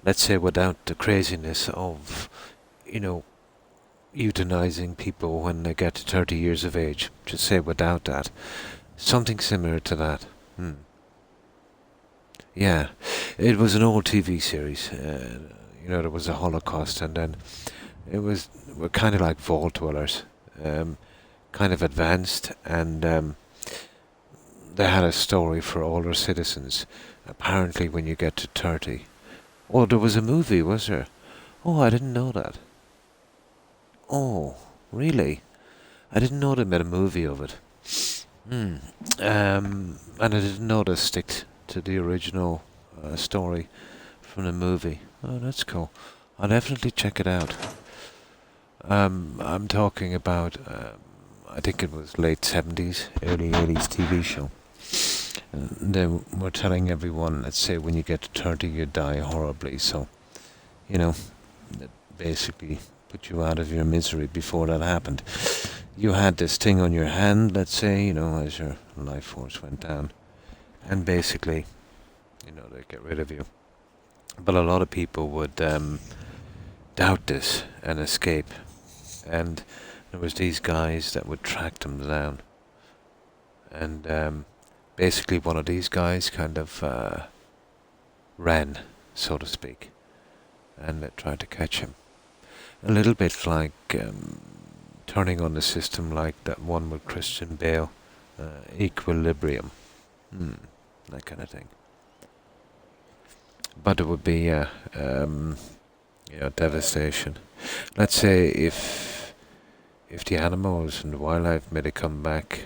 S1: Let's say without the craziness of, euthanizing people when they get to 30 years of age. Just say without that. Something similar to that. Yeah, it was an old TV series. There was a Holocaust, and then we're kind of like vault dwellers, kind of advanced, and they had a story for older citizens. Apparently, when you get to 30, oh, there was a movie, was there? Oh, I didn't know that. Oh, really? I didn't know they made a movie of it. And I didn't know they stick to the original story from the movie. Oh, that's cool. I'll definitely check it out. I'm talking about I think it was late 70s, early 80s TV show. They were telling everyone, let's say when you get to 30 you die horribly, so, you know, that basically put you out of your misery before that happened. You had this thing on your hand, let's say, as your life force went down, and basically, they get rid of you. But a lot of people would doubt this and escape, and there was these guys that would track them down, and basically one of these guys kind of ran, so to speak, and they tried to catch him. A little bit like turning on the system like that one with Christian Bale, Equilibrium, that kind of thing. But it would be devastation. Let's say if the animals and the wildlife made a comeback,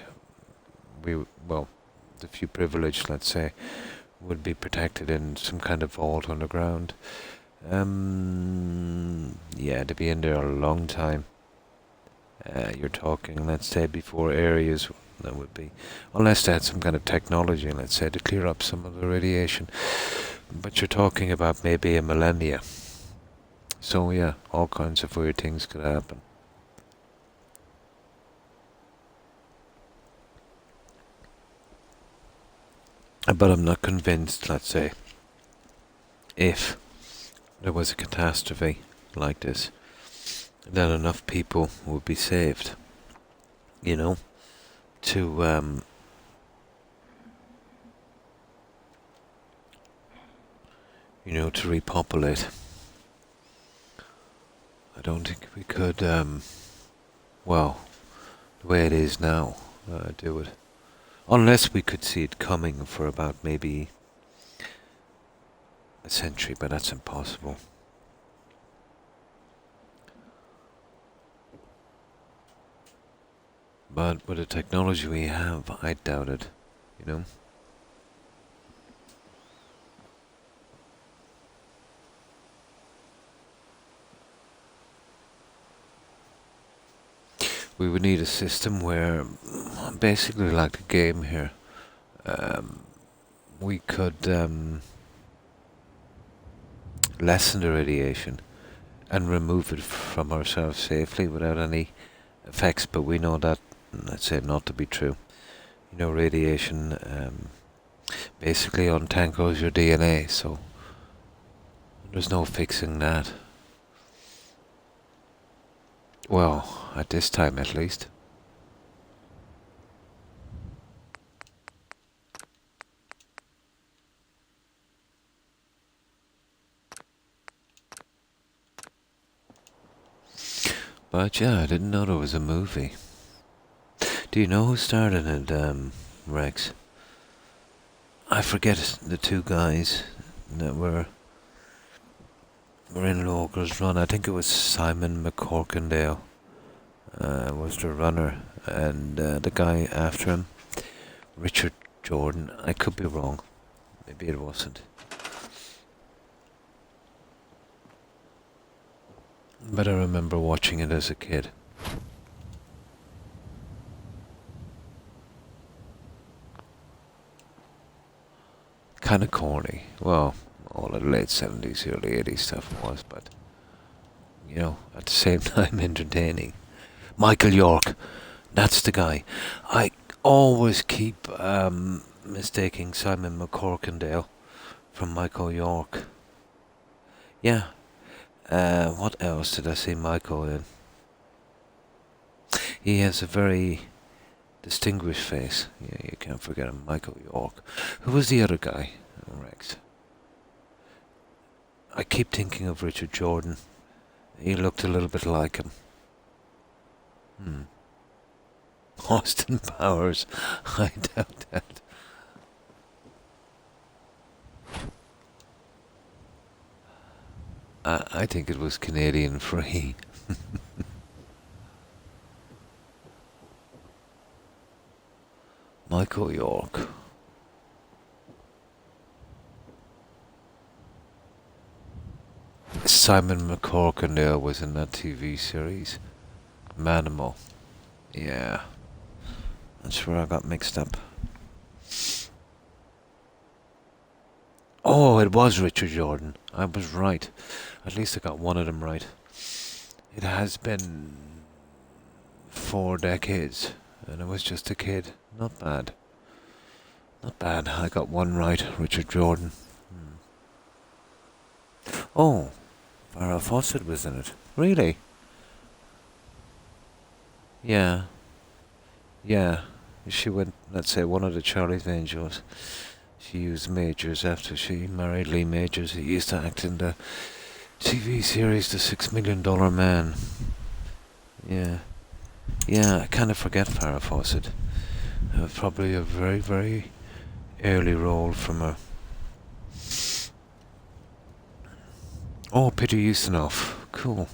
S1: the few privileged, let's say, would be protected in some kind of vault underground. They'd be in there a long time. You're talking, let's say, before areas that would be, unless they had some kind of technology, let's say, to clear up some of the radiation. But you're talking about maybe a millennia. So yeah, all kinds of weird things could happen. But I'm not convinced, let's say, if there was a catastrophe like this, that enough people would be saved, to to repopulate. I don't think we could, the way it is now, do it. Unless we could see it coming for about maybe a century, but that's impossible. But with the technology we have, I doubt it, We would need a system where, basically like the game here, we could lessen the radiation and remove it from ourselves safely without any effects, but we know that, let's say, not to be true. Radiation basically untangles your DNA, so there's no fixing that. Well, at this time at least. But yeah, I didn't know there was a movie. Do you know who starred in it, Rex? I forget the two guys that were in Logan's Run. I think it was Simon McCorkindale was the runner, and the guy after him, Richard Jordan. I could be wrong. Maybe it wasn't. But I remember watching it as a kid. Kind of corny. Well, all of the late 70s, early 80s stuff was, but, at the same time entertaining. Michael York, that's the guy. I always keep mistaking Simon McCorkindale from Michael York. Yeah. What else did I see Michael in? He has a very distinguished face. Yeah, you can't forget him. Michael York. Who was the other guy? Rex. I keep thinking of Richard Jordan. He looked a little bit like him. Austin Powers. I doubt that. I think it was Canadian free. Michael York. Simon McCorkindale was in that TV series. Manimal. Yeah. That's where I got mixed up. Oh, it was Richard Jordan. I was right. At least I got one of them right. It has been 4 decades, and I was just a kid. Not bad. Not bad. I got one right, Richard Jordan. Oh, Farrah Fawcett was in it. Really? Yeah. Yeah. She went, let's say, one of the Charlie's Angels. She used Majors after she married Lee Majors. He used to act in the TV series The $6 Million Man. Yeah. Yeah, I kind of forget Farrah Fawcett. Probably a very, very early role from her. Oh, Peter Ustinov. Cool.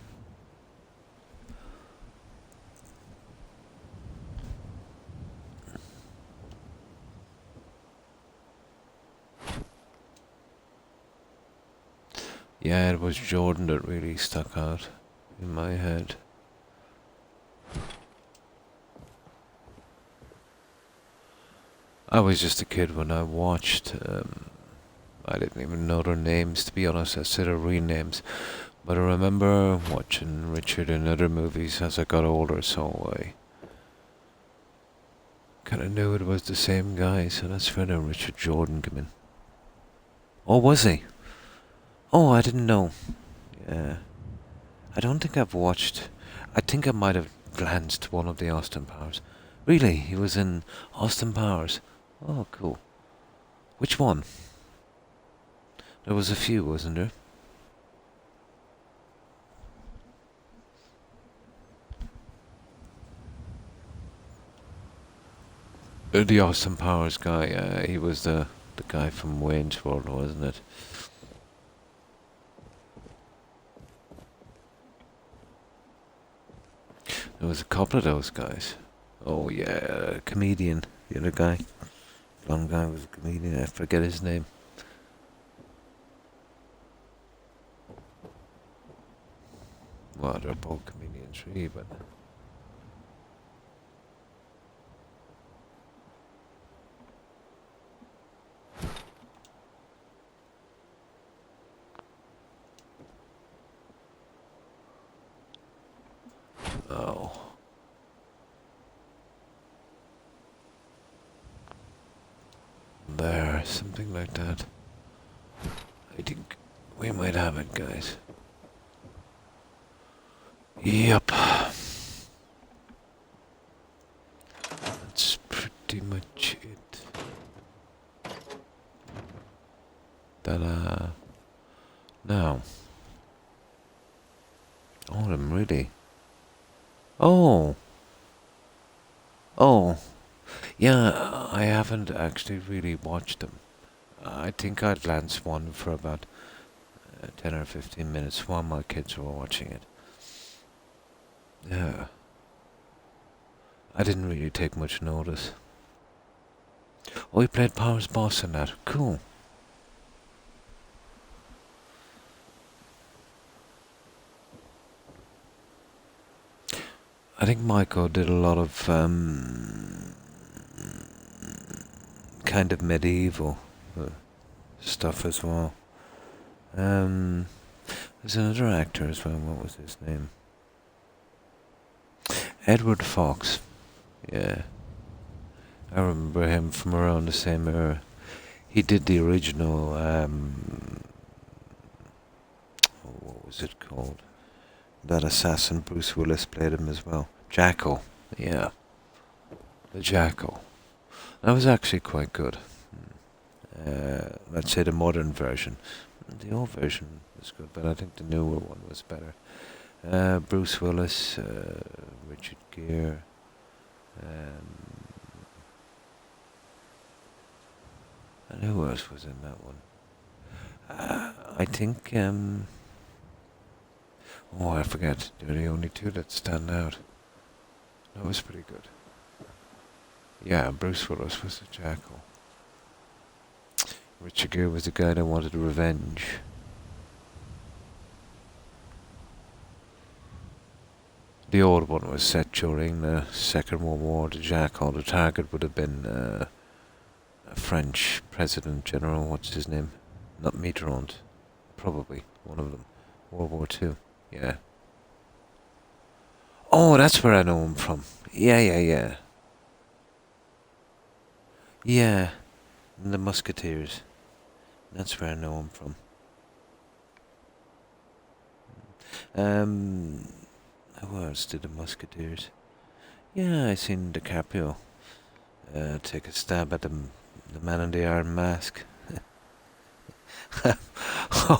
S1: Yeah, it was Jordan that really stuck out in my head. I was just a kid when I watched. I didn't even know their names, to be honest. I said their real names. But I remember watching Richard in other movies as I got older, so I kind of knew it was the same guy. So that's where the Richard Jordan came in. Oh, was he? Oh, I didn't know. Yeah. I don't think I've watched. I think I might have glanced one of the Austin Powers. Really? He was in Austin Powers? Oh, cool. Which one? There was a few, wasn't there? The Austin Powers guy, he was the guy from Wayne's World, wasn't it? There was a couple of those guys. Oh yeah, comedian, the other guy. Blonde guy was a comedian, I forget his name. Well, they're both comedians really, but... Oh. There, something like that. I think we might have it, guys. Yep. That's pretty much it. Ta-da. Now. Oh, them really. Oh. Oh. Yeah, I haven't actually really watched them. I think I glanced one for about 10 or 15 minutes while my kids were watching it. Yeah. I didn't really take much notice. Oh, he played Power's boss in that. Cool. I think Michael did a lot of kind of medieval stuff as well. There's another actor as well. What was his name? Edward Fox. Yeah. I remember him from around the same era. He did the original, what was it called? That assassin, Bruce Willis played him as well. Jackal. Yeah. The Jackal. That was actually quite good. Let's say the modern version. The old version was good, but I think the newer one was better. Bruce Willis, Richard Gere, and who else was in that one? I think, oh, I forget. They're the only two that stand out. That was pretty good. Yeah, Bruce Willis was the Jackal. Richard Gere was the guy that wanted revenge. The old one was set during the Second World War. The jackal, the target would have been a French President General. What's his name? Not Mitterrand. Probably one of them. World War Two. Yeah. Oh, that's where I know him from. Yeah, yeah, yeah. Yeah, the Musketeers. That's where I know him from. Um, who else did the Musketeers? Yeah, I seen DiCaprio take a stab at the man in the Iron Mask.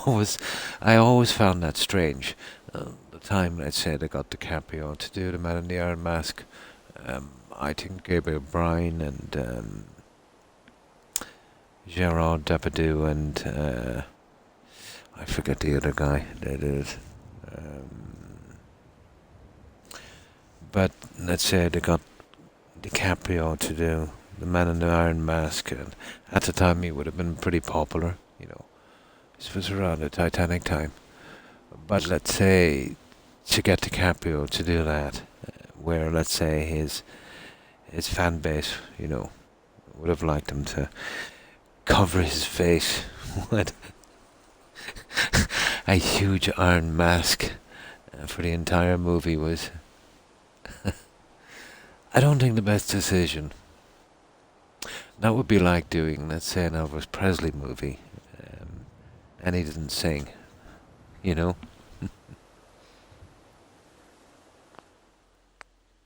S1: always, I always found that strange. The time, let's say, they got DiCaprio to do the man in the Iron Mask. I think Gabriel Bryan and Gerard Depardieu and I forget the other guy that is. But let's say they got DiCaprio to do the Man in the Iron Mask, and at the time he would have been pretty popular. You know, this was around the Titanic time. But let's say to get DiCaprio to do that, where let's say his fan base, you know, would have liked him to cover his face with a huge iron mask for the entire movie was, I don't think, the best decision. That would be like doing, let's say, an Elvis Presley movie, and he didn't sing, you know?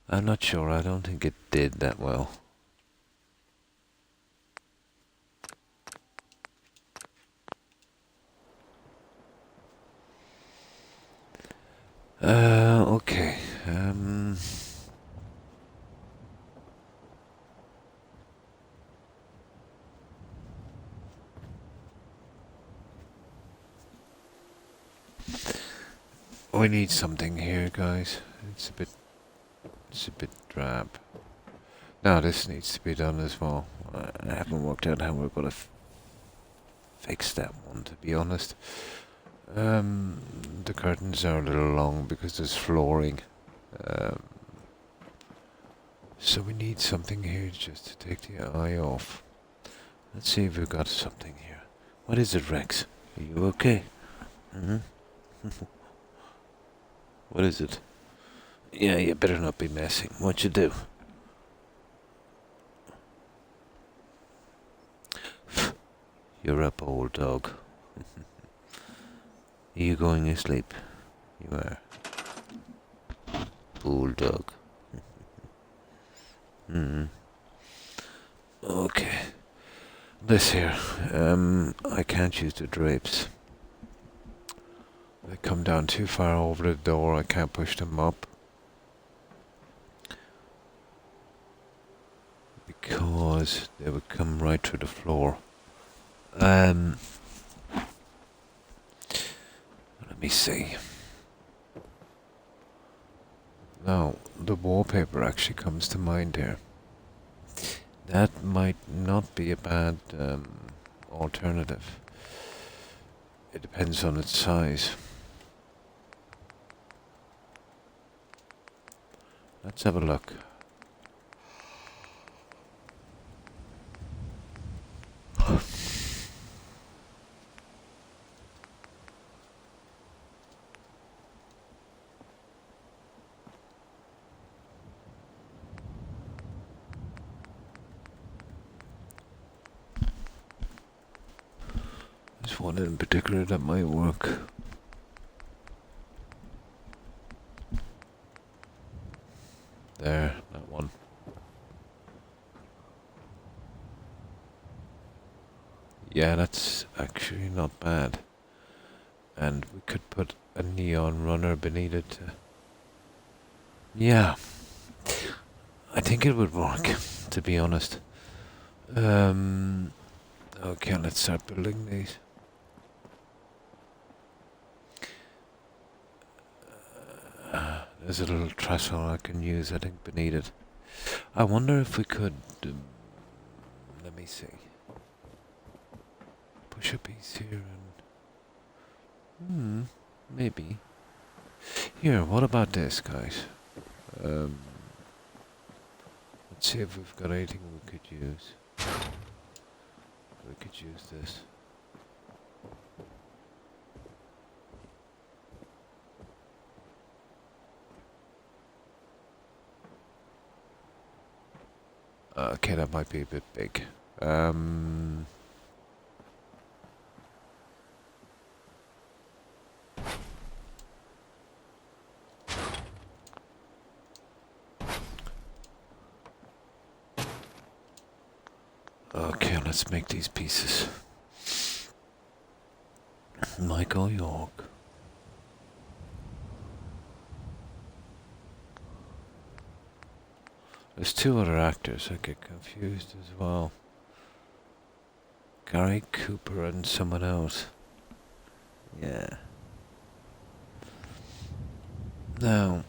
S1: I'm not sure, I don't think it did that well. Okay. We need something here, guys. It's a bit drab. Now this needs to be done as well. I haven't worked out how we're gonna fix that one, to be honest. The curtains are a little long because there's flooring. So we need something here just to take the eye off. Let's see if we've got something here. What is it, Rex? Are you okay? What is it? Yeah, you better not be messing. What you do? You're up, old dog. Are you going to sleep? You are. Bulldog. Okay. This here. I can't use the drapes. They come down too far over the door. I can't push them up. Because they would come right through the floor. Let me see. Now, the wallpaper actually comes to mind here. That might not be a bad alternative. It depends on its size. Let's have a look. There's one in particular that might work. There, that one. Yeah, that's actually not bad. And we could put a neon runner beneath it. Yeah, I think it would work, to be honest. Okay, let's start building these. There's a little trestle I can use, I think, beneath it. I wonder if we could... let me see. Push a piece here and... maybe. Here, what about this, guys? Um, let's see if we've got anything we could use. We could use this. Okay, that might be a bit big. Okay, let's make these pieces. Michael York. There's two other actors. I get confused as well. Gary Cooper and someone else. Yeah. Now,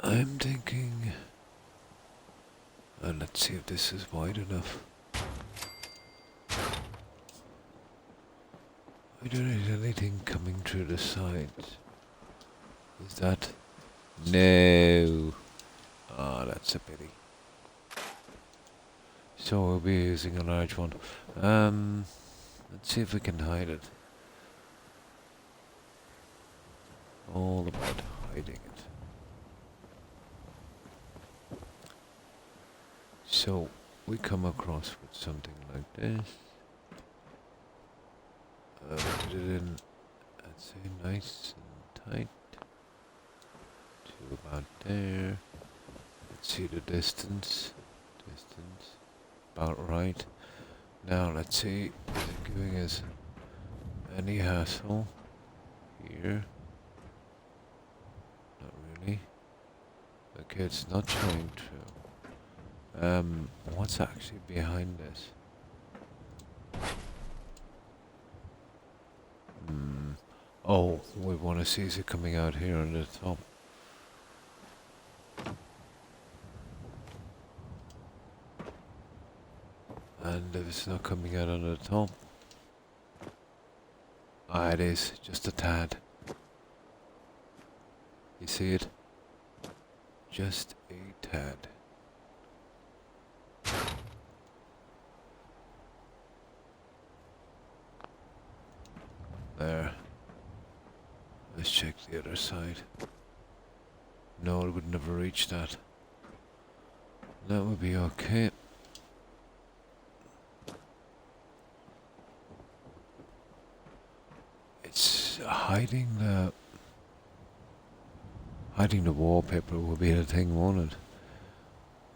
S1: I'm thinking... let's see if this is wide enough. I don't need anything coming through the sides. Is that... No. Ah, that's a pity. So we'll be using a large one. Let's see if we can hide it. All about hiding it. So we come across with something like this. Put it in, let's say, nice and tight. To about there. Let's see the distance. About right. Now let's see, is it giving us any hassle here? Not really. Okay, it's not showing true. What's actually behind this? Oh, we want to see is it coming out here on the top. And if it's not coming out on the top. Ah, it is, just a tad. You see it? Just a tad. There. Let's check the other side. No, it would never reach that. That would be okay. It's hiding the wallpaper will be the thing, won't it?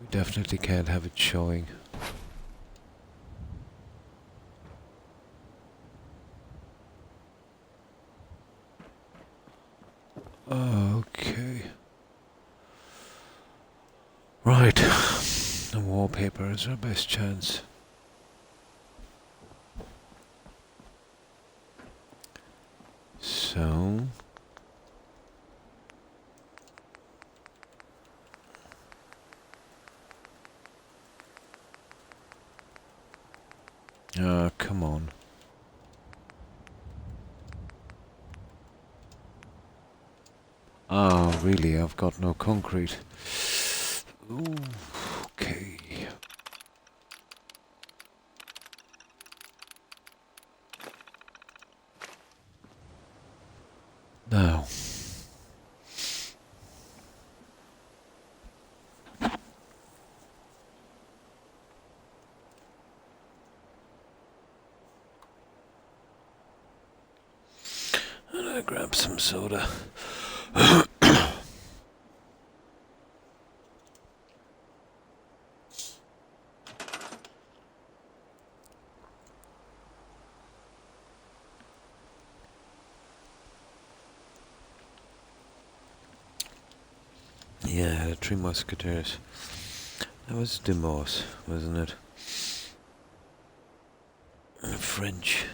S1: We definitely can't have it showing. Okay. Right. The wallpaper is our best chance. So... come on. Ah, really, I've got no concrete. Ooh, okay. Now. I'm gonna grab some soda. Yeah, the Three Musketeers. That was Demos, wasn't it? French.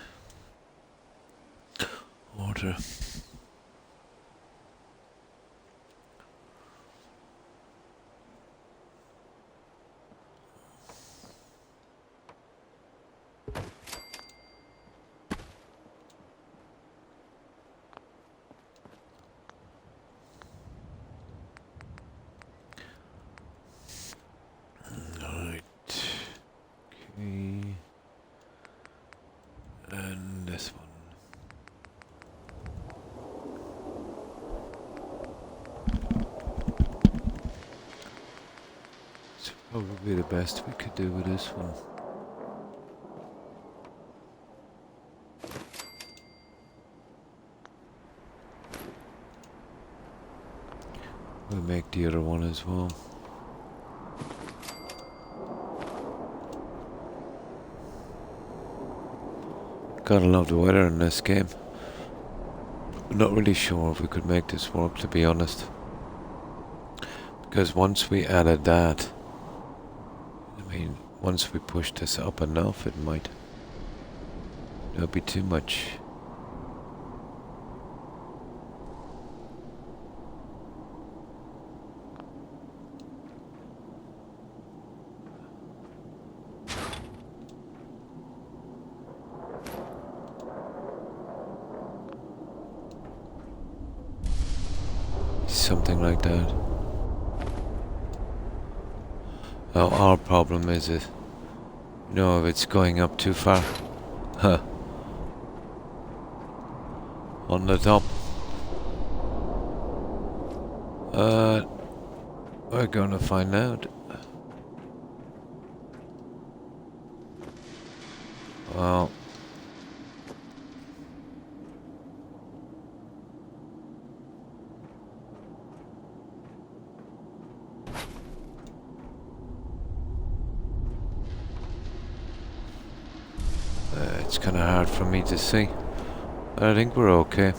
S1: water. Alright. Okay. And this one. It's probably the best we could do with this one. We'll make the other one as well. Gotta love the weather in this game. I'm not really sure if we could make this work, to be honest. Because once we added that, I mean, once we push this up enough, it might not be too much. Something like that. Now our problem is it, you know, if it's going up too far. Huh. On the top. We're gonna find out. Well. It's kind of hard for me to see. I think we're okay.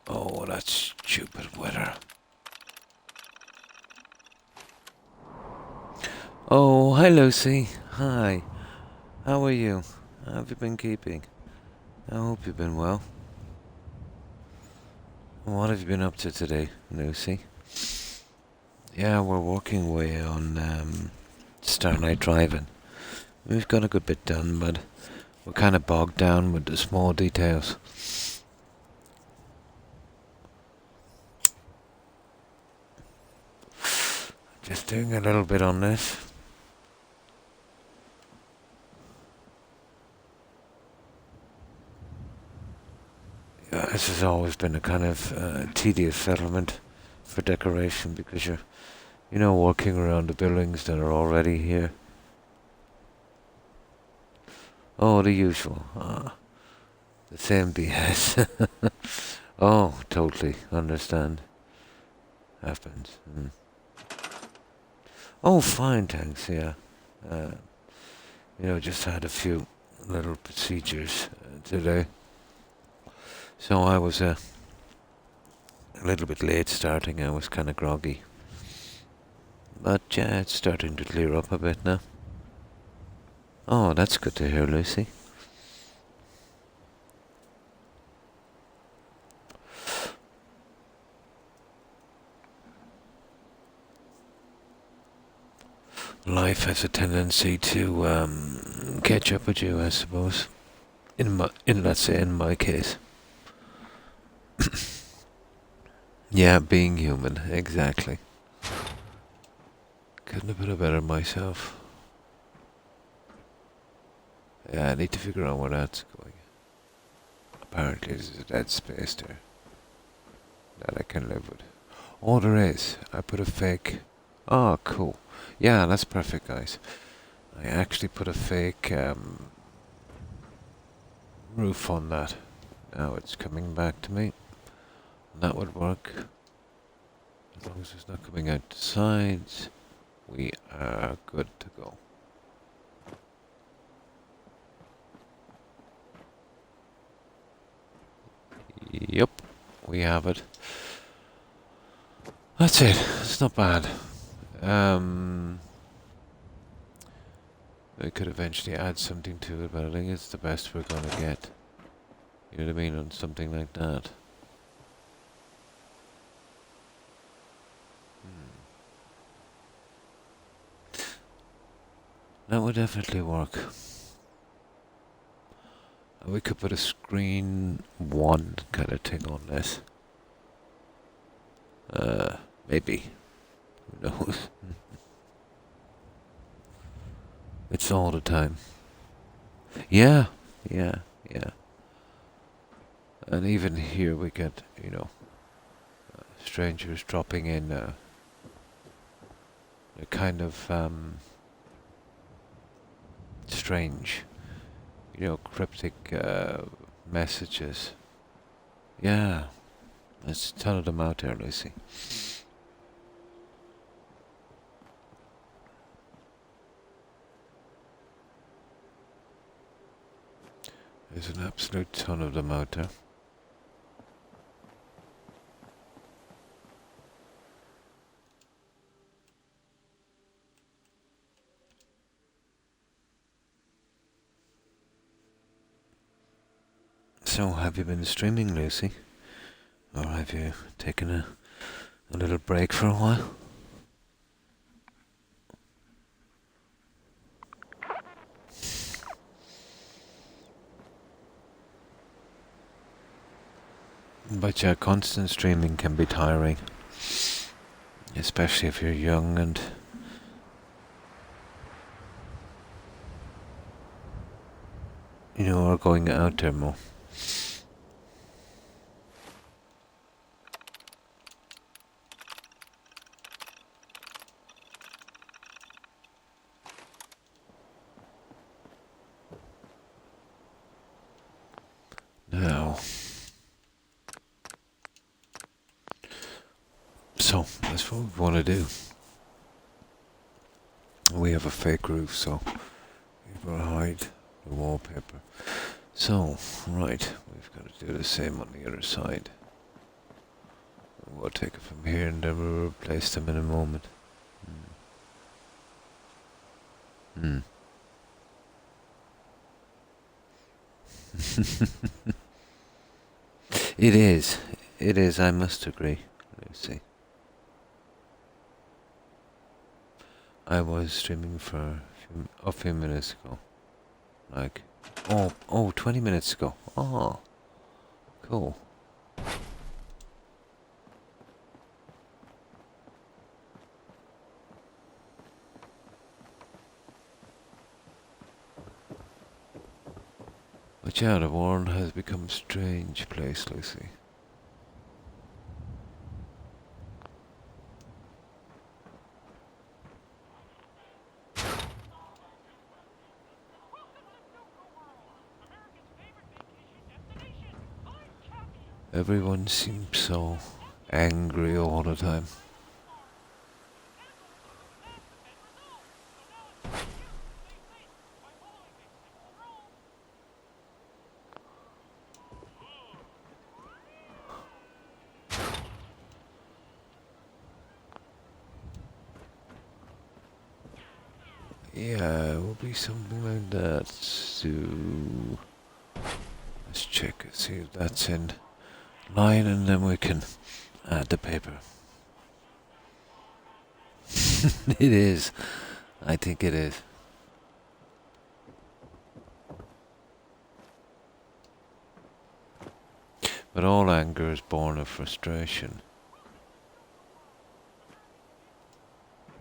S1: Oh, that stupid weather. Oh, hi Lucy. Hi. How are you? How have you been keeping? I hope you've been well. What have you been up to today, Lucy? Yeah, we're working away on Starlight Driving. We've got a good bit done, but we're kind of bogged down with the small details. Just doing a little bit on this. Yeah, this has always been a kind of tedious settlement for decoration because you're, you know, working around the buildings that are already here. Oh, the usual. The same BS. Oh, totally understand. Happens. Oh, fine, thanks, yeah. You know, just had a few little procedures today. So I was a little bit late starting. I was kind of groggy. But yeah, it's starting to clear up a bit now. Oh, that's good to hear, Lucy. Life has a tendency to catch up with you, I suppose. Let's say in my case. Yeah, being human, exactly. Couldn't have put it better myself. Yeah, I need to figure out where that's going. Apparently there's a dead space there that I can live with. Oh, there is. I put a fake... Oh, cool. Yeah, that's perfect, guys. I actually put a fake roof on that. Now it's coming back to me. That would work. As long as it's not coming out the sides, we are good to go. Yep, we have it. That's it. It's not bad. I could eventually add something to it, but I think it's the best we're gonna get. You know what I mean? On something like that. That would definitely work. And we could put a screen one kind of thing on this. Maybe. Who knows? It's all the time. Yeah, yeah, yeah. And even here we get, you know, strangers dropping in a kind of strange, you know, cryptic messages. Yeah, there's a ton of them out there, Lucy. There's an absolute ton of them out there. So, have you been streaming, Lucy? Or have you taken a little break for a while? But yeah, constant streaming can be tiring. Especially if you're young and you know, are going out there more. Now, so that's what we want to do. We have a fake roof, so we've got to hide the wallpaper. So, right, we've got to do the same on the other side. We'll take it from here and then we'll replace them in a moment. It is, I must agree, Lucy. I was streaming for a few minutes ago. Like, 20 minutes ago. Oh, cool. But yeah, the world has become a strange place, Lucy. Everyone seems so angry all the time. Yeah, it will be something like that. So let's check and see if that's in line, and then we can add the paper. It is. I think it is. But all anger is born of frustration.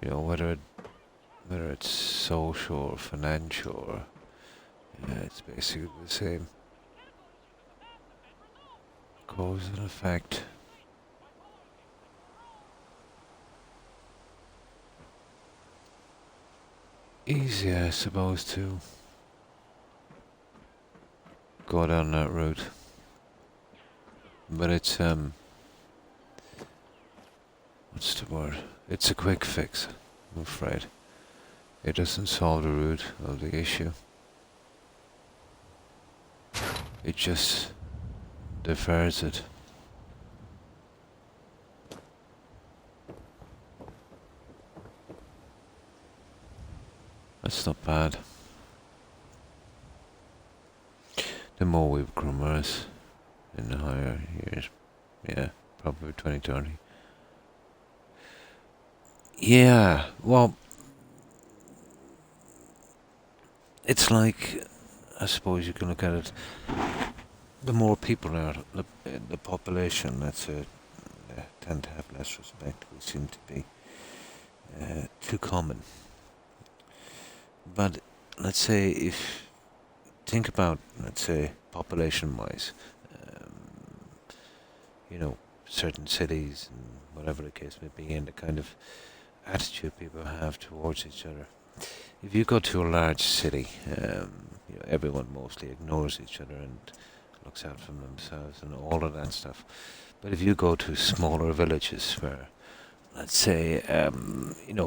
S1: You know, whether it's social or financial, or yeah, it's basically the same. Cause and effect. Easy, I suppose, to go down that route. But it's what's the word? It's a quick fix, I'm afraid. It doesn't solve the root of the issue. It just defers it. That's not bad. The more we groomers in the higher years. Yeah, probably 2030. Yeah, well, it's like, I suppose you can look at it, the more people are, the population, let's say, tend to have less respect. We seem to be too common. But let's say, if think about, let's say, population-wise, um, you know, certain cities and whatever the case may be, and the kind of attitude people have towards each other. If you go to a large city, everyone mostly ignores each other and looks out for themselves and all of that stuff. But if you go to smaller villages where, let's say,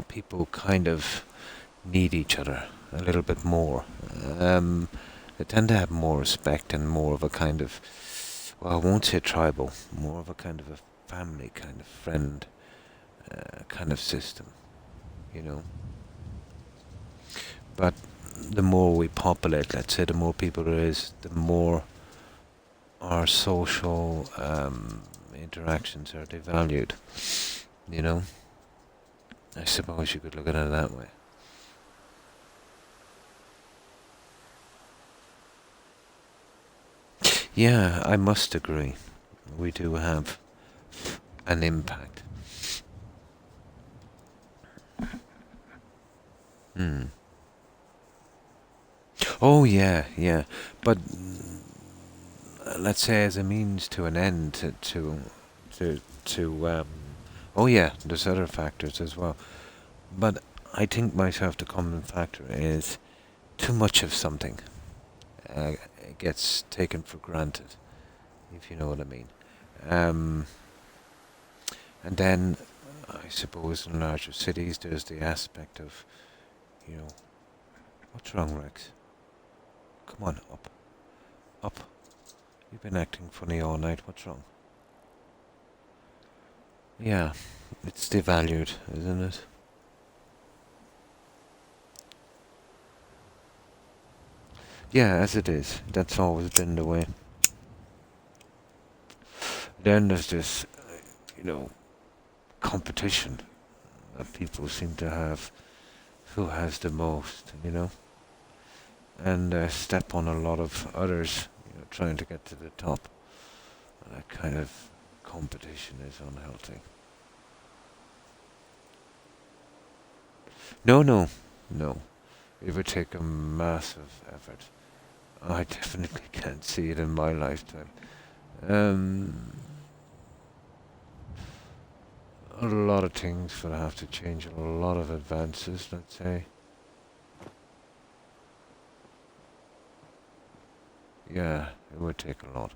S1: people kind of need each other a little bit more, they tend to have more respect and more of a kind of, well, I won't say tribal, more of a kind of a family kind of friend kind of system, you know. But the more we populate, let's say, the more people there is, the more our social interactions are devalued, you know. I suppose you could look at it that way. Yeah, I must agree. We do have an impact. Hmm. Oh yeah, yeah. But let's say as a means to an end to oh yeah, there's other factors as well. But I think myself the common factor is too much of something uh, gets taken for granted, if you know what I mean. Um, and then I suppose in larger cities there's the aspect of, you know, what's wrong, Rex? Come on, up, up. You've been acting funny all night. What's wrong? Yeah, it's devalued, isn't it? Yeah, as it is. That's always been the way. Then there's this, competition that people seem to have. Who has the most, and step on a lot of others, trying to get to the top. And that kind of competition is unhealthy. No, no, no. It would take a massive effort. I definitely can't see it in my lifetime. Um, a lot of things would have to change, a lot of advances, let's say. Yeah, it would take a lot.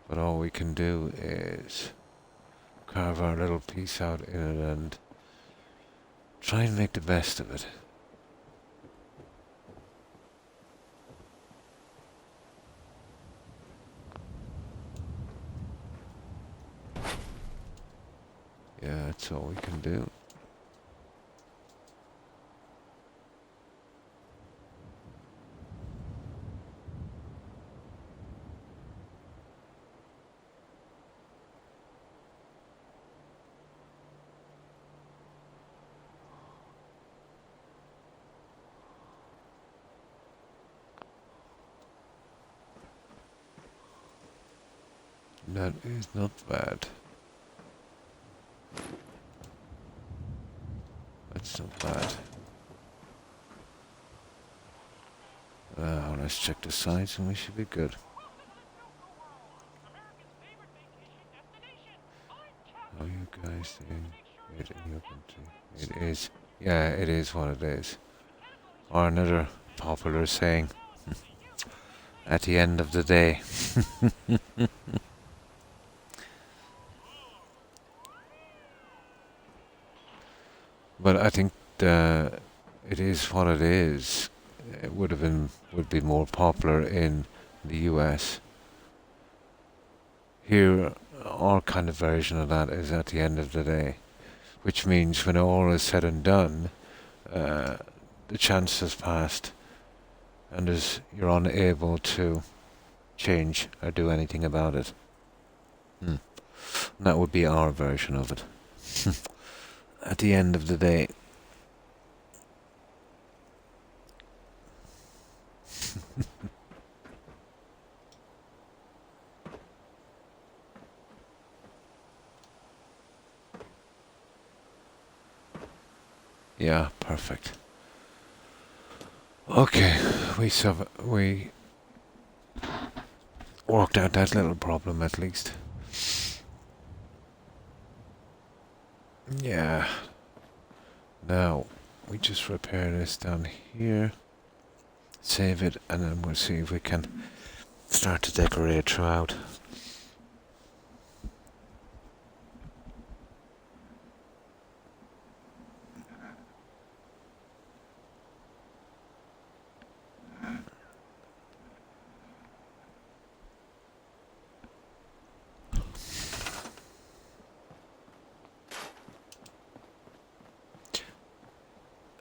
S1: But all we can do is carve our little piece out in it and try and make the best of it. Yeah, that's all we can do. That is not bad. That's not bad. Let's check the sides and we should be good. How are you guys doing it in your country? It is. Yeah, it is what it is. Or another popular saying, at the end of the day. But I think it is what it is. It would be more popular in the US. Here, our kind of version of that is at the end of the day. which means when all is said and done, the chance has passed, and you're unable to change or do anything about it. That would be our version of it. At the end of the day. Yeah, perfect. Okay, we worked out that little problem at least. Yeah. Now, we just repair this down here, save it, and then we'll see if we can start to decorate throughout.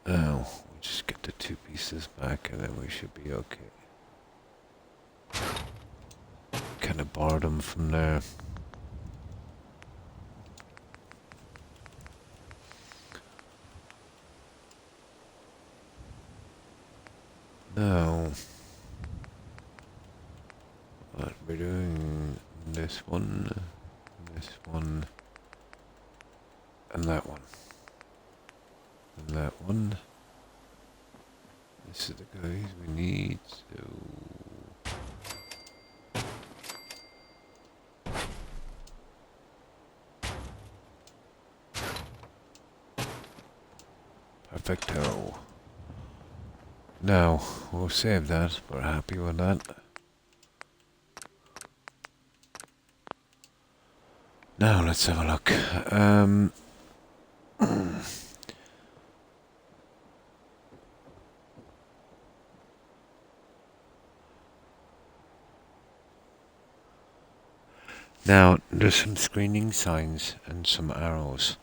S1: Now, we'll just get the 2 pieces back and then we should be okay. Kind of borrowed them from there. Now, what we're doing, this one, and that one. And that one. This is the guys we need, so... Perfecto. Now, we'll save that. We're happy with that. Now, let's have a look. Now, there's some screening signs and some arrows.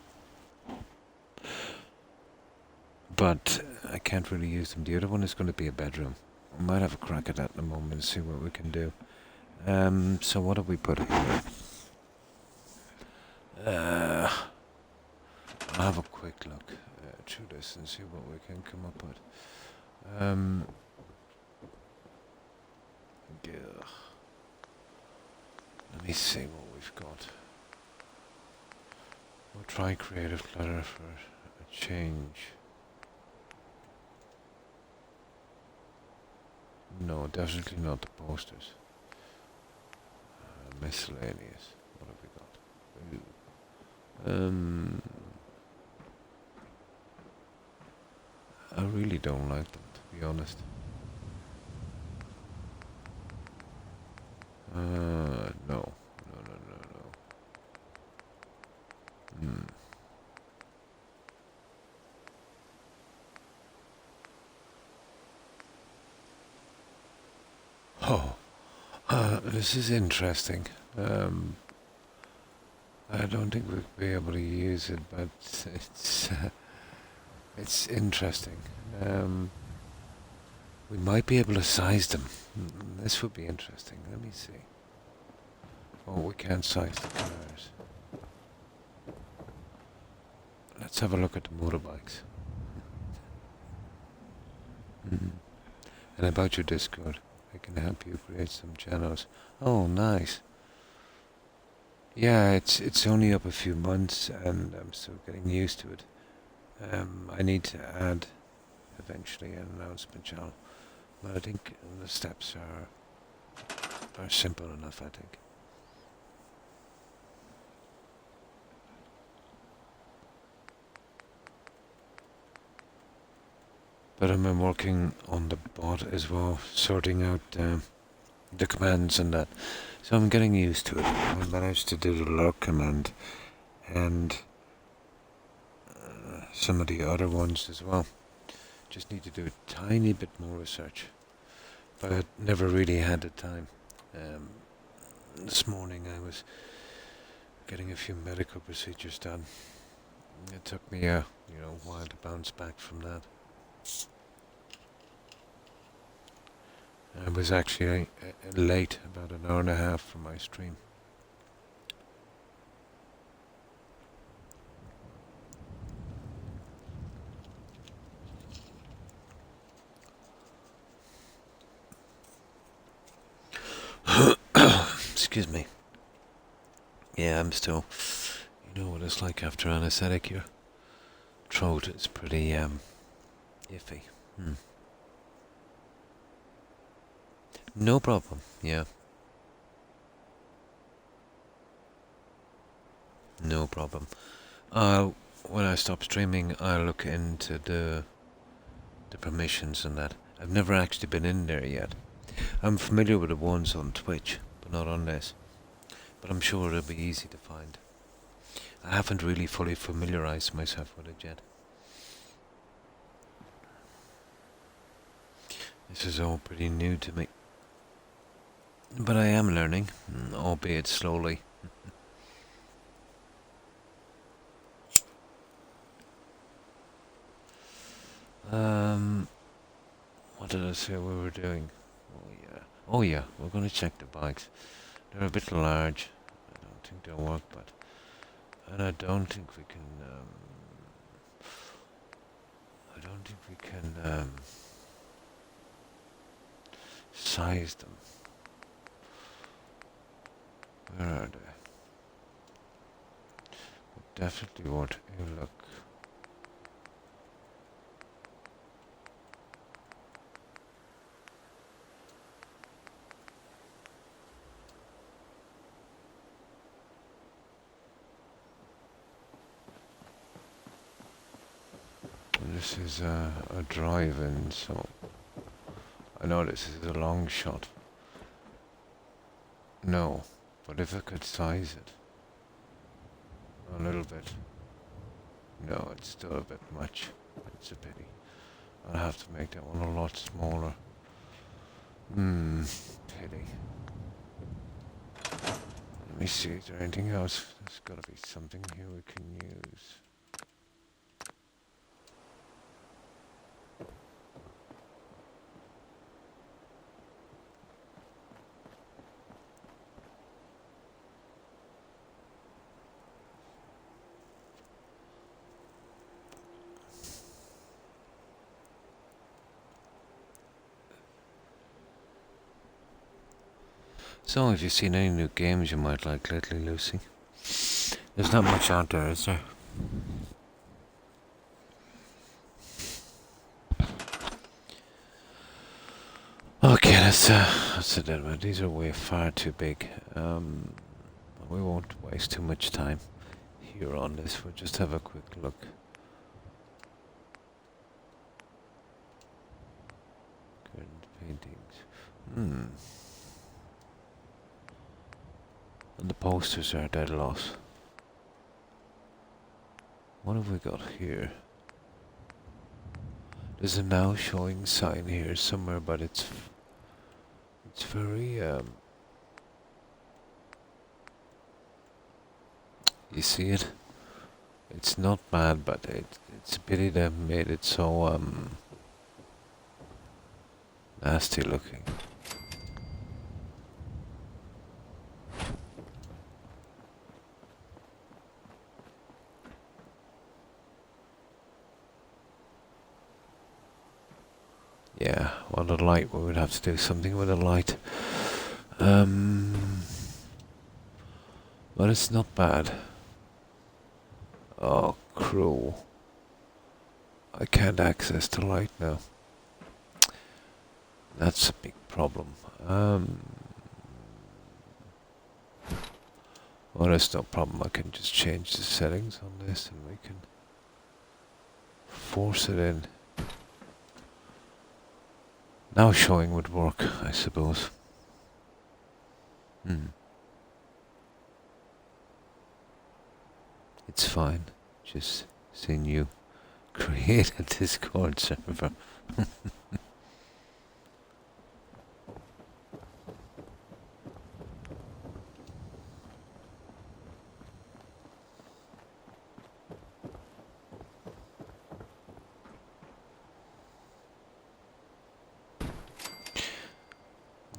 S1: But I can't really use them. The other one is going to be a bedroom. I might have a crack at that in a moment and see what we can do. So what have we put here? I'll have a quick look through this and see what we can come up with. Yeah. Let me see what we've got. We'll try creative clutter for a change. No, definitely not the posters. Miscellaneous. What have we got? I really don't like them, to be honest. No. Oh, this is interesting. I don't think we'll be able to use it, but it's interesting. We might be able to size them. This would be interesting. Let me see. Oh, we can't size the cars. Let's have a look at the motorbikes. And about your Discord, I can help you create some channels. Oh, nice. Yeah, it's only up a few months, and I'm still getting used to it. I need to add eventually an announcement channel, but I think the steps are simple enough. I think. But I'm working on the bot as well, sorting out the commands and that. So I'm getting used to it. I managed to do the log command and some of the other ones as well. Just need to do a tiny bit more research. But I never really had the time. This morning I was getting a few medical procedures done. It took me a while to bounce back from that. I was actually late, about an hour and a half for my stream. Excuse me. Yeah, I'm still. You know what it's like after anesthetic. Your throat is pretty iffy. No problem. Yeah, no problem. When I stop streaming, I'll look into the permissions and that. I've never actually been in there yet. I'm familiar with the ones on Twitch, but not on this. But I'm sure it'll be easy to find. I haven't really fully familiarized myself with it yet. This is all pretty new to me. But I am learning, albeit slowly. What did I say we were doing? Oh yeah, we're going to check the bikes. They're a bit large. I don't think they'll work, but... And I don't think we can, size them. Where are they? Definitely want a look. This is a drive-in, so I know this is a long shot. No, but if I could size it a little bit. No, it's still a bit much. It's a pity. I'll have to make that one a lot smaller. Pity. Let me see, is there anything else? There's gotta be something here we can use. So, have you seen any new games you might like lately, Lucy? There's not much out there, is there? Okay, that's it then. These are way far too big. We won't waste too much time here on this. We'll just have a quick look. Current paintings. And the posters are dead loss. What have we got here? There's a now showing sign here somewhere, but it's very you see it? It's not bad, but it's a pity they made it so nasty looking. Yeah, well, the light, we would have to do something with the light. But it's not bad. Oh, cruel. I can't access the light now. That's a big problem. Well, that's no problem. I can just change the settings on this and we can force it in. Now showing would work, I suppose. It's fine. Just seeing you create a Discord server.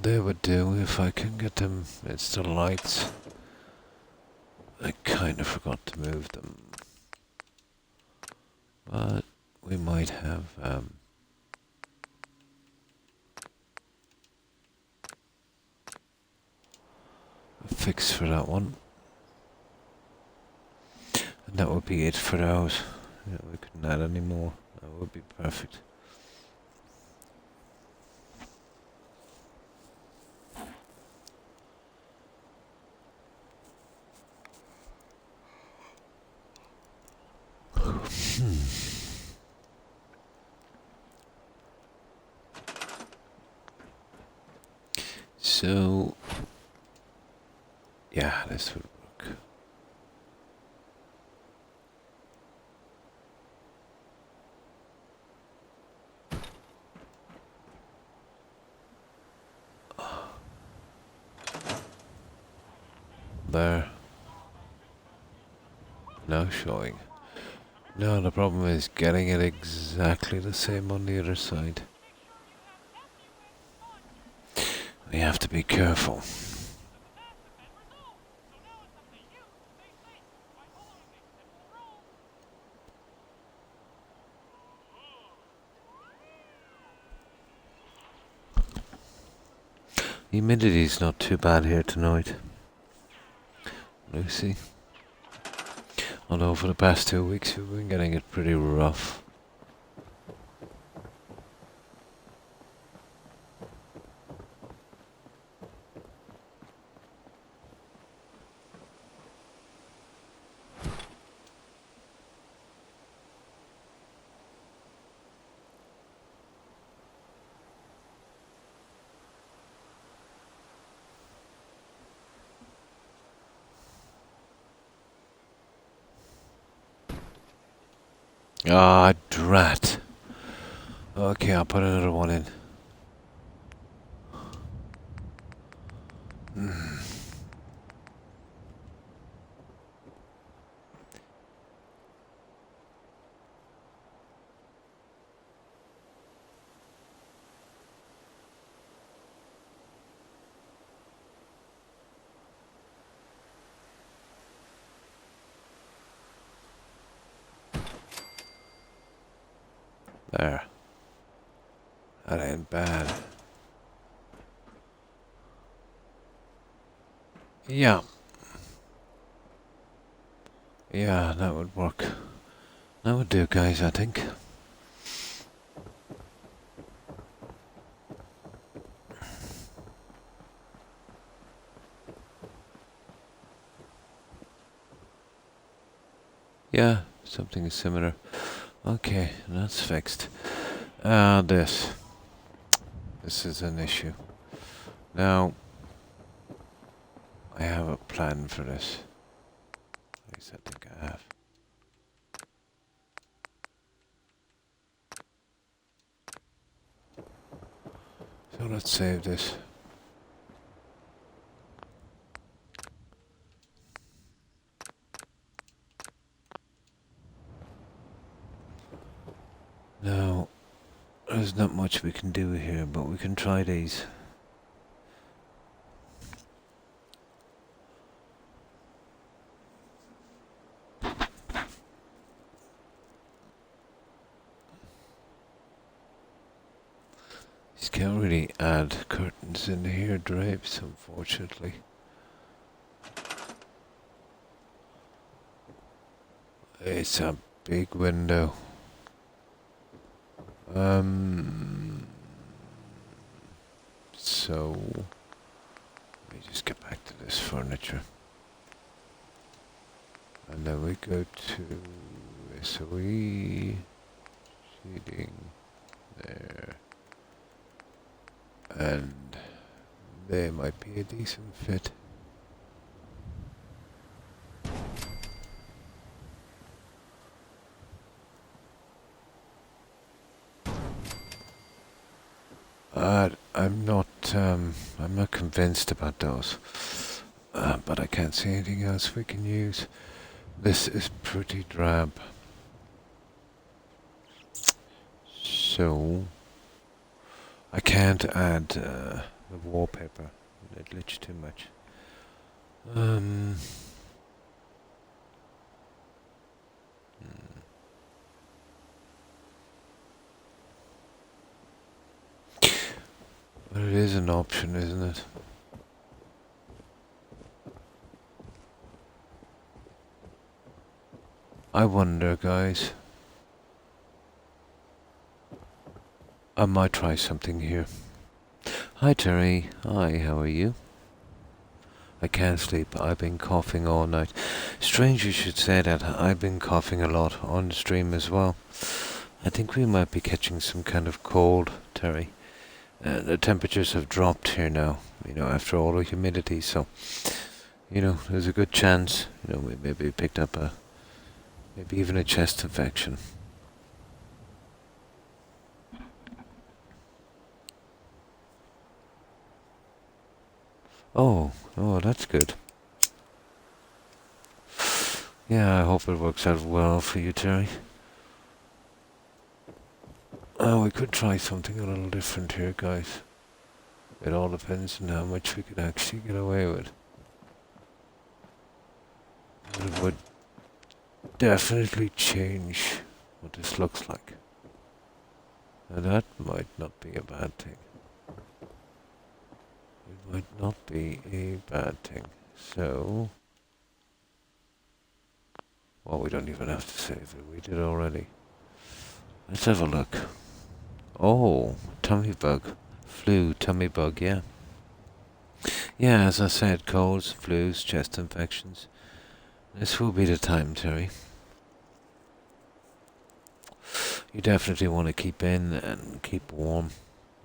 S1: they would do if I can get them. It's the lights. I kind of forgot to move them. But we might have a fix for that one. And that would be it for those. Yeah, we couldn't add any more. That would be perfect. So, yeah, this would work. There. Now showing. No, the problem is getting it exactly the same on the other side. We have to be careful. Humidity's not too bad here tonight, Lucy. Although for the past 2 weeks we've been getting it pretty rough. Ah, drat. Okay, I'll put another one in. There. That ain't bad. Yeah. Yeah, that would work. That would do, guys, I think. Yeah, something similar. Okay, that's fixed. This. This is an issue. Now, I have a plan for this. At least I think I have. So let's save this. Now, there's not much we can do here, but we can try these. These can't really add curtains in here, drapes, unfortunately. It's a big window. So let me just get back to this furniture. And then we go to SOE, sheeting, there. And there might be a decent fit. I'm not convinced about those. But I can't see anything else we can use. This is pretty drab. So I can't add the wallpaper. It glitched too much. Um. But it is an option, isn't it? I wonder, guys. I might try something here. Hi, Terry. Hi, how are you? I can't sleep. I've been coughing all night. Strange you should say that. I've been coughing a lot on the stream as well. I think we might be catching some kind of cold, Terry. The temperatures have dropped here now, after all the humidity, so, there's a good chance, we maybe picked up maybe even a chest infection. Oh, that's good. Yeah, I hope it works out well for you, Terry. Oh, we could try something a little different here, guys. It all depends on how much we could actually get away with. But it would definitely change what this looks like. And that might not be a bad thing. It might not be a bad thing. So... well, we don't even have to save it. We did already. Let's have a look. Oh, tummy bug. Flu, tummy bug, yeah. Yeah, as I said, colds, flus, chest infections. This will be the time, Terry. You definitely want to keep in and keep warm,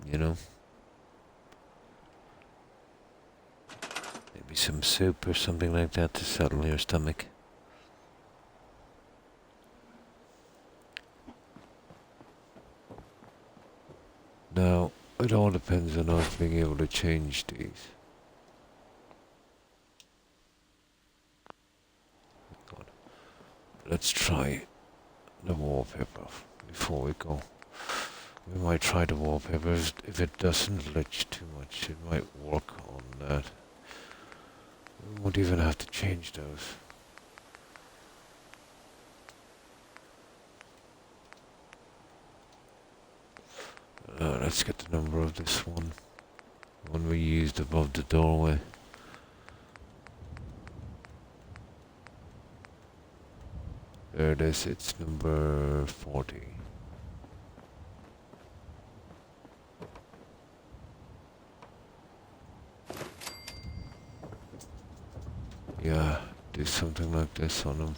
S1: Maybe some soup or something like that to settle your stomach. Now, it all depends on us being able to change these. Let's try the wallpaper before we go. We might try the wallpaper. If it doesn't glitch too much, it might work on that. We won't even have to change those. Let's get the number of this one. The one we used above the doorway. There it is, it's number 40. Yeah, do something like this on them.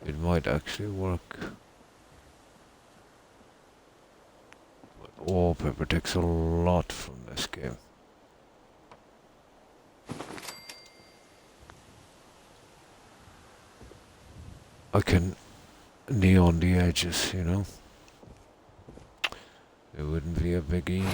S1: It might actually work. But wallpaper takes a lot from this game. I can neon the edges, It wouldn't be a biggie.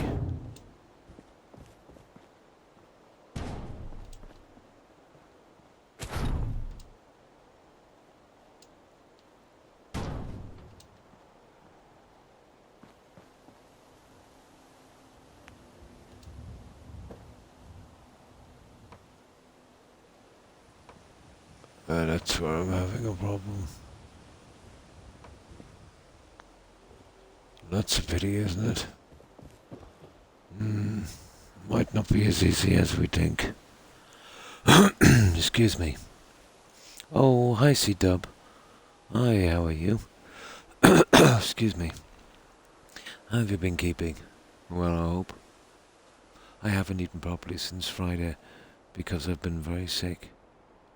S1: That's where I'm having a problem. That's a pity, isn't it? Might not be as easy as we think. Excuse me. Oh, hi, C-Dub. Hi, how are you? Excuse me. How have you been keeping? Well, I hope. I haven't eaten properly since Friday because I've been very sick.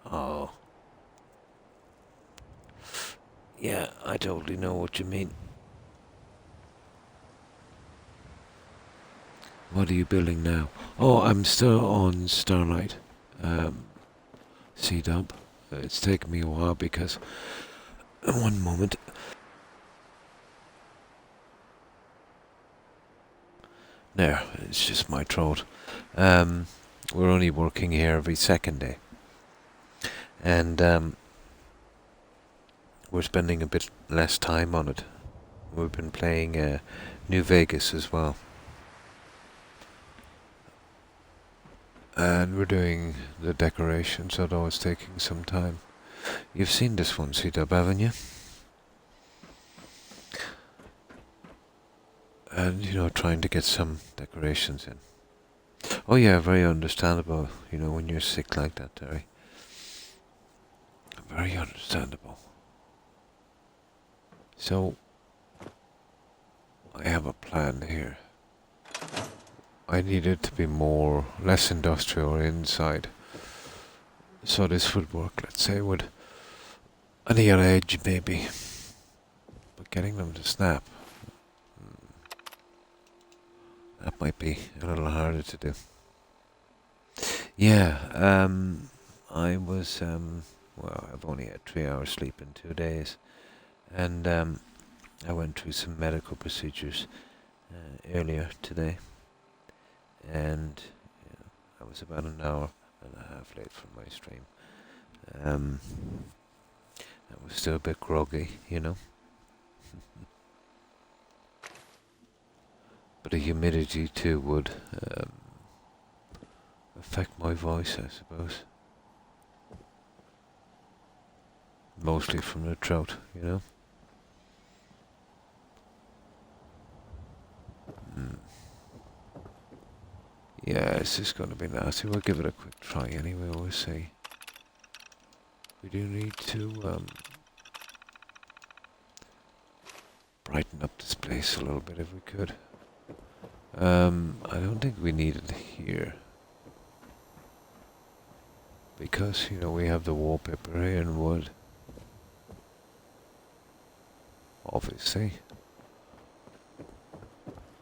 S1: Oh. Yeah, I totally know what you mean. What are you building now? Oh, I'm still on Starlight. C-Dub. It's taken me a while because... one moment. There, it's just my throat. We're only working here every second day. And we're spending a bit less time on it. We've been playing New Vegas as well. And we're doing the decorations, although it's taking some time. You've seen this one, C-Dub, haven't you? And, trying to get some decorations in. Oh yeah, very understandable, when you're sick like that, Terry. Very understandable. So, I have a plan here. I need it to be less industrial inside. So this would work, let's say, with a near edge maybe. But getting them to snap, that might be a little harder to do. Yeah, I was, I've only had 3 hours sleep in 2 days. And I went through some medical procedures earlier today. And I was about an hour and a half late from my stream. I was still a bit groggy, But the humidity too would affect my voice, I suppose. Mostly from the throat, Yeah, it's just going to be nasty. We'll give it a quick try anyway, we'll see. We do need to brighten up this place a little bit if we could. I don't think we need it here. Because, we have the wallpaper here in wood. Obviously.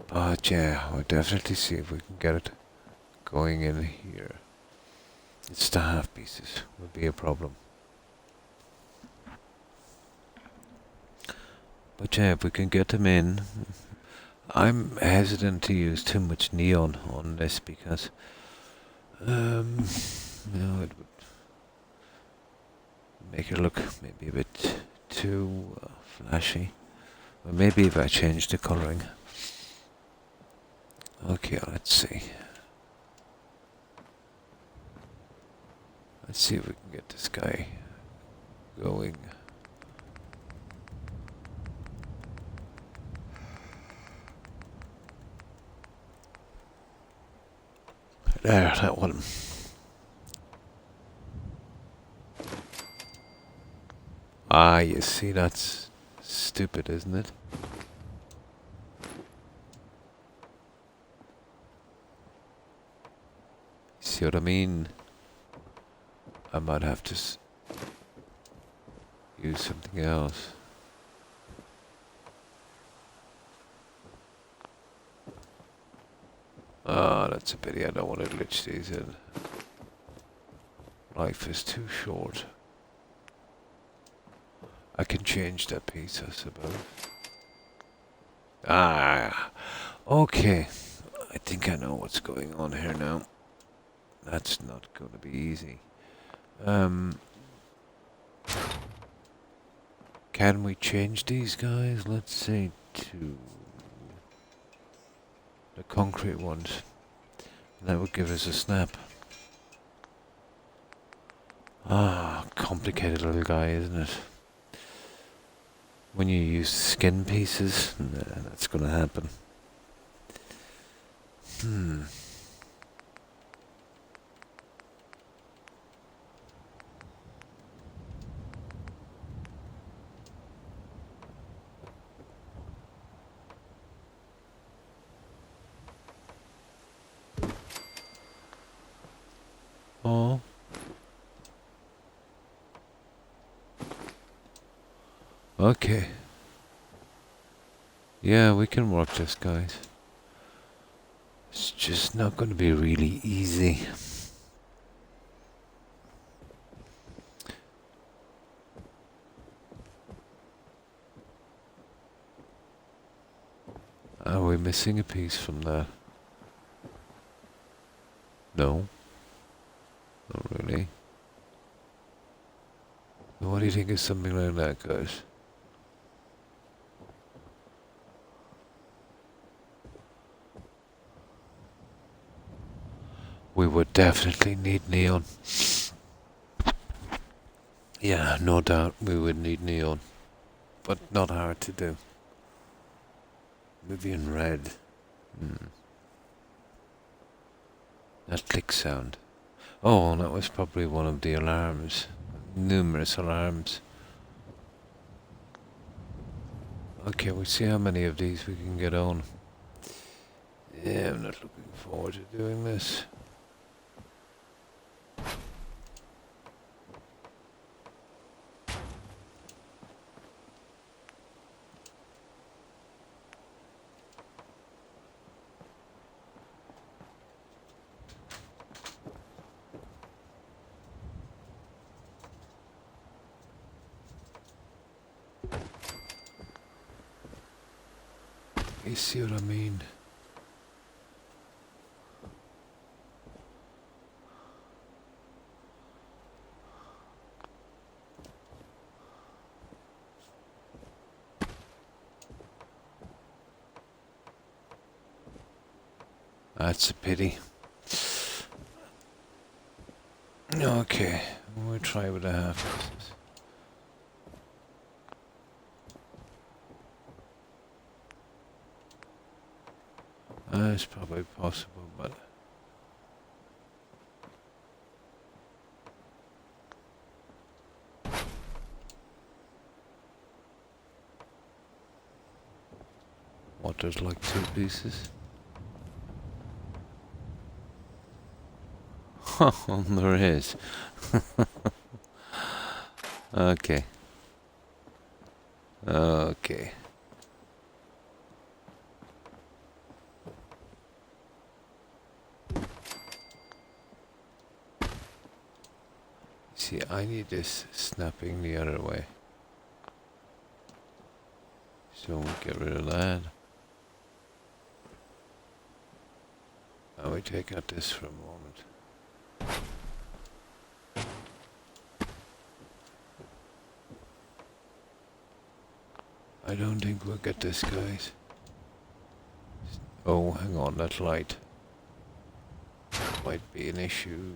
S1: But yeah, we'll definitely see if we can get it going in here. It's the half pieces would be a problem. But yeah, if we can get them in. I'm hesitant to use too much neon on this because it would make it look maybe a bit too flashy. Or maybe if I change the coloring. Okay, let's see. Let's see if we can get this guy going. There, that one. Ah, you see, that's stupid, isn't it? See what I mean? I might have to use something else. Ah, that's a pity. I don't want to glitch these in. Life is too short. I can change that piece, I suppose. Ah, okay. I think I know what's going on here now. That's not going to be easy. Can we change these guys? Let's say to the concrete ones. That would give us a snap. Ah, complicated little guy, isn't it? When you use skin pieces, nah, that's going to happen. Oh. Okay. Yeah, we can work this, guys. It's just not going to be really easy. Are we missing a piece from there? No. Not really. What do you think of something like that, guys? We would definitely need neon. Yeah, no doubt we would need neon. But not hard to do. Maybe in red. That click sound. Oh, that was probably one of the alarms. Numerous alarms. Okay, we'll see how many of these we can get on. Yeah, I'm not looking forward to doing this. You see what I mean? That's a pity. Okay, we'll try with a half. It's probably possible, but... What, there's like 2 pieces? Oh, there is. Okay. Okay. See, I need this snapping the other way. So we'll get rid of that. And we take out this for a moment. I don't think we'll get this, guys. Oh, hang on, that light might be an issue.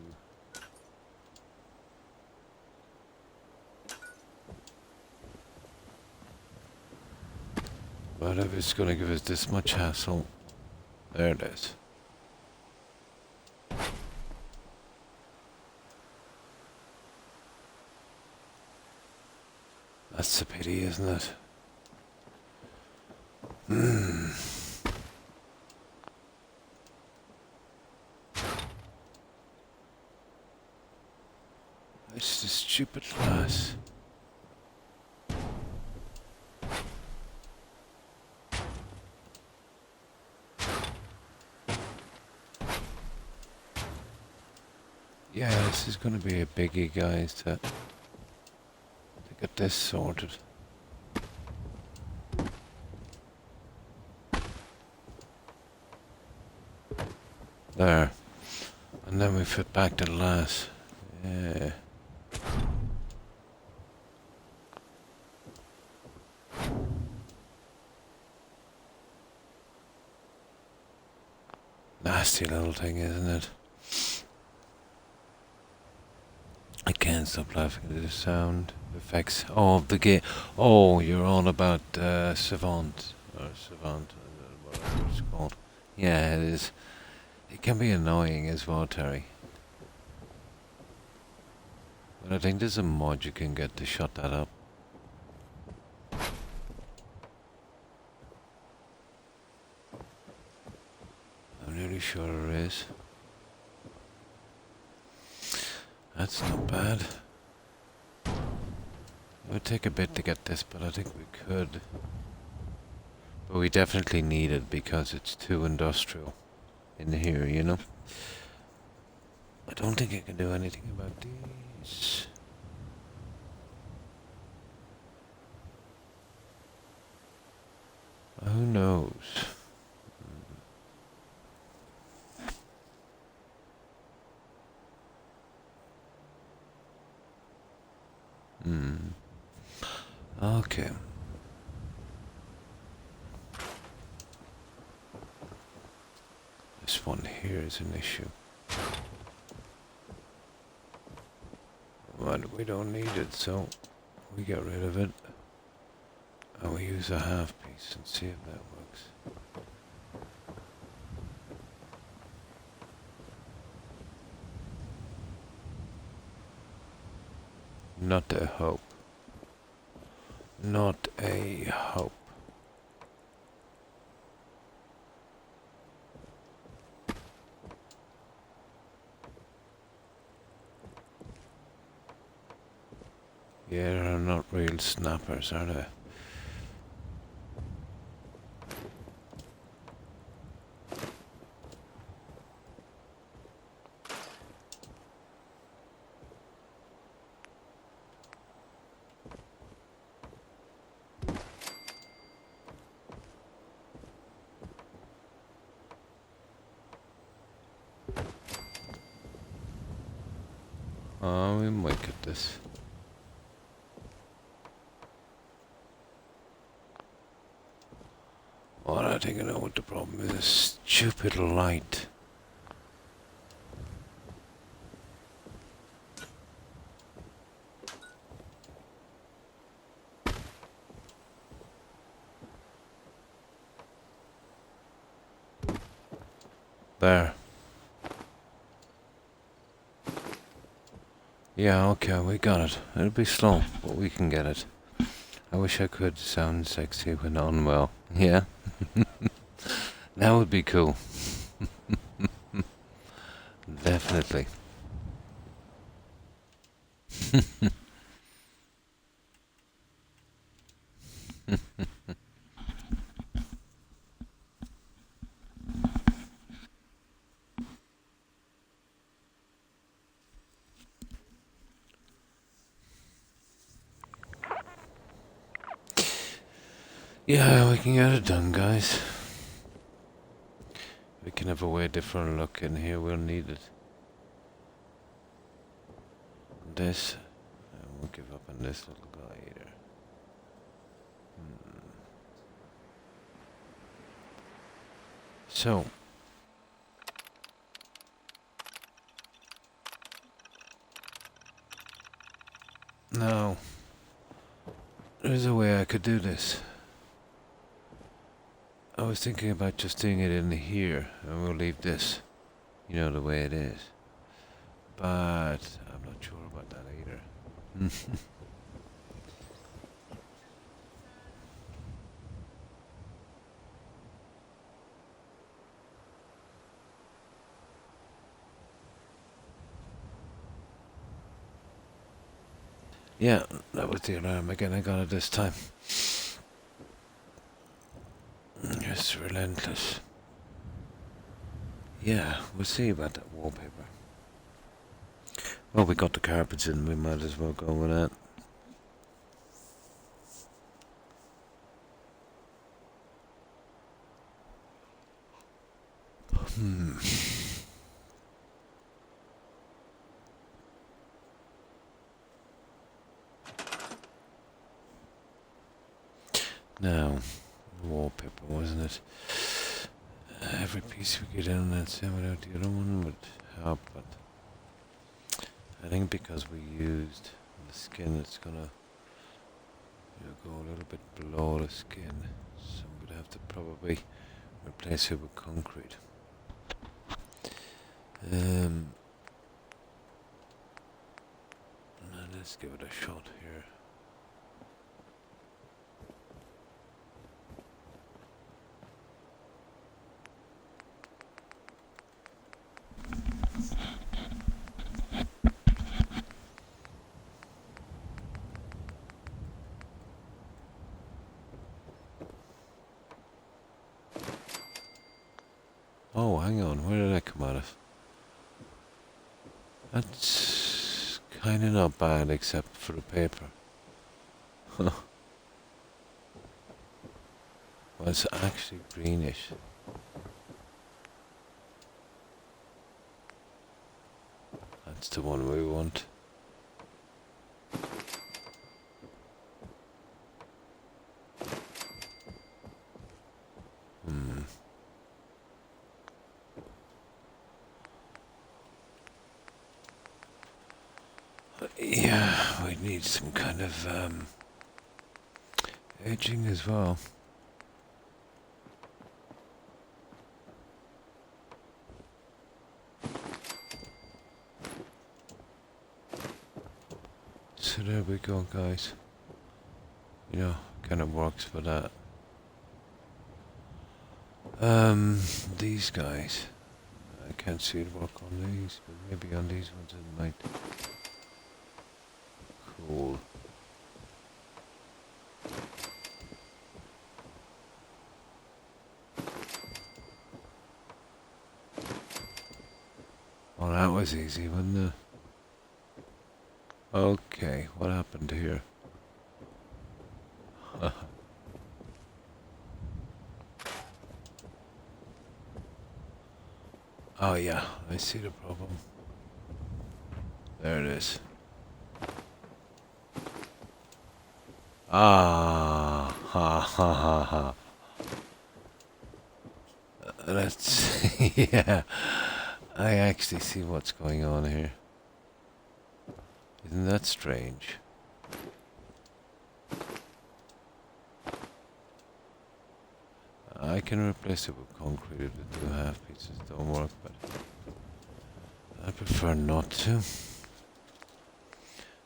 S1: But if it's going to give us this much hassle, there it is. That's a pity, isn't it? It's the stupid glass. Yeah, this is going to be a biggie, guys, to get this sorted. There. And then we fit back the glass. Yeah. Nasty little thing, isn't it? I can't stop laughing at the sound effects. Oh, the game. Oh, you're on about Savant. Or Savant, whatever it's called. Yeah, it is. It can be annoying as well, Terry. But I think there's a mod you can get to shut that up. I'm nearly sure there is. That's not bad. It would take a bit to get this, but I think we could. But we definitely need it because it's too industrial in here, you know? I don't think I can do anything about these. Who knows? Okay. This one here is an issue. But we don't need it, so we get rid of it. And we use a half piece and see if that works. Not a hope. Not a hope. Yeah, they're not real snappers, are they? Oh, we might get this. Well, I think I know what the problem is. A stupid light. There. Yeah, okay, we got it. It'll be slow, but we can get it. I wish I could sound sexy when on well. Yeah? That would be cool. Definitely. Yeah, we can get it done, guys. We can have a way different look in here. We'll need it. This. I won't give up on this little guy either. So. Now. There's a way I could do this. I was thinking about just doing it in here, and we'll leave this, you know, the way it is. But I'm not sure about that either. Yeah, that was the alarm again. I got it this time. It's relentless. Yeah, we'll see about that wallpaper. Well, we got the carpets in, we might as well go with that. Now, wallpaper, wasn't it? Every piece we get in that same without the other one would help, but I think because we used the skin, it's gonna go a little bit below the skin, so we'd have to probably replace it with concrete. Let's give it a shot here. Oh, hang on, where did that come out of? That's kinda not bad, except for the paper. Well, it's actually greenish. That's the one we want. Yeah, we need some kind of edging as well. So there we go, guys. You know, kind of works for that. These guys. I can't see it work on these, but maybe on these ones it might. Cool. Well, that was easy, wasn't it? Okay, what happened here? Oh yeah, I see the problem. There it is. Ah, ha ha ha ha. Let's yeah. I actually see what's going on here. Isn't that strange? I can replace it with concrete if the two half pieces don't work, but I prefer not to.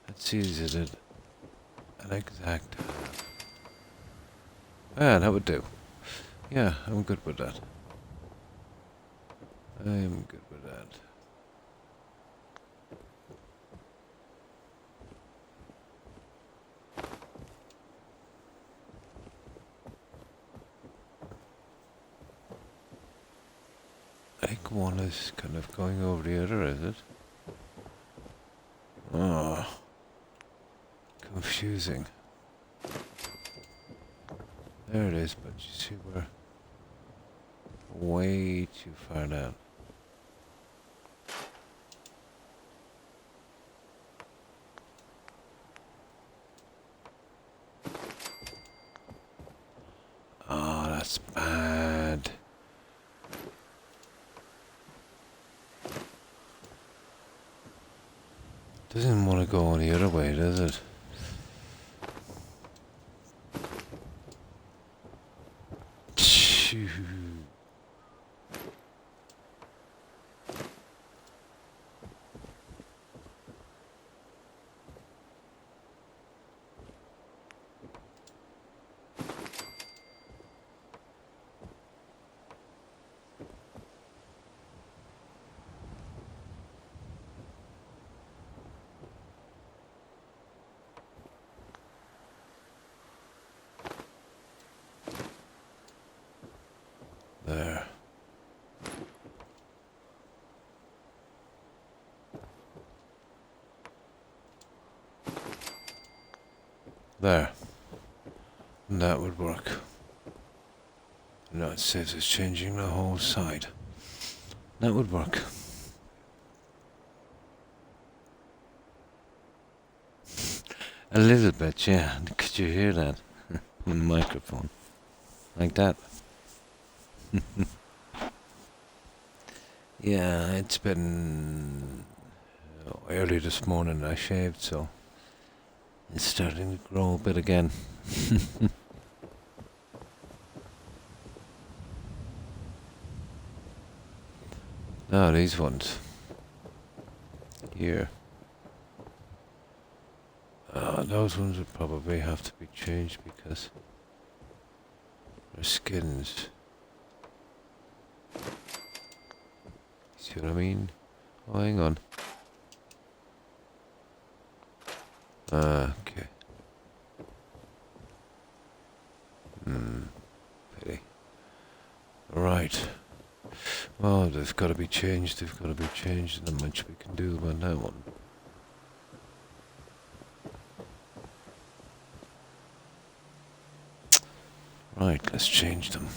S1: Let's see, is it an exact half? Ah, that would do. Yeah, I'm good with that. I am good with that. I think one is kind of going over the other, is it? Oh, confusing. There it is, but you see we're way too far down. Oh, that's bad. Doesn't want to go any other way, does it? Phew. There. There. That would work. Now it says it's changing the whole side. That would work. A little bit, yeah. Could you hear that on the microphone? Like that? Yeah, it's been early this morning I shaved, so it's starting to grow a bit again. Now these ones. Here. Those ones would probably have to be changed because their skins. See what I mean? Oh, hang on. Okay. Pity. Right. Well, they've got to be changed. They've got to be changed. Not much we can do about that one. Right, let's change them.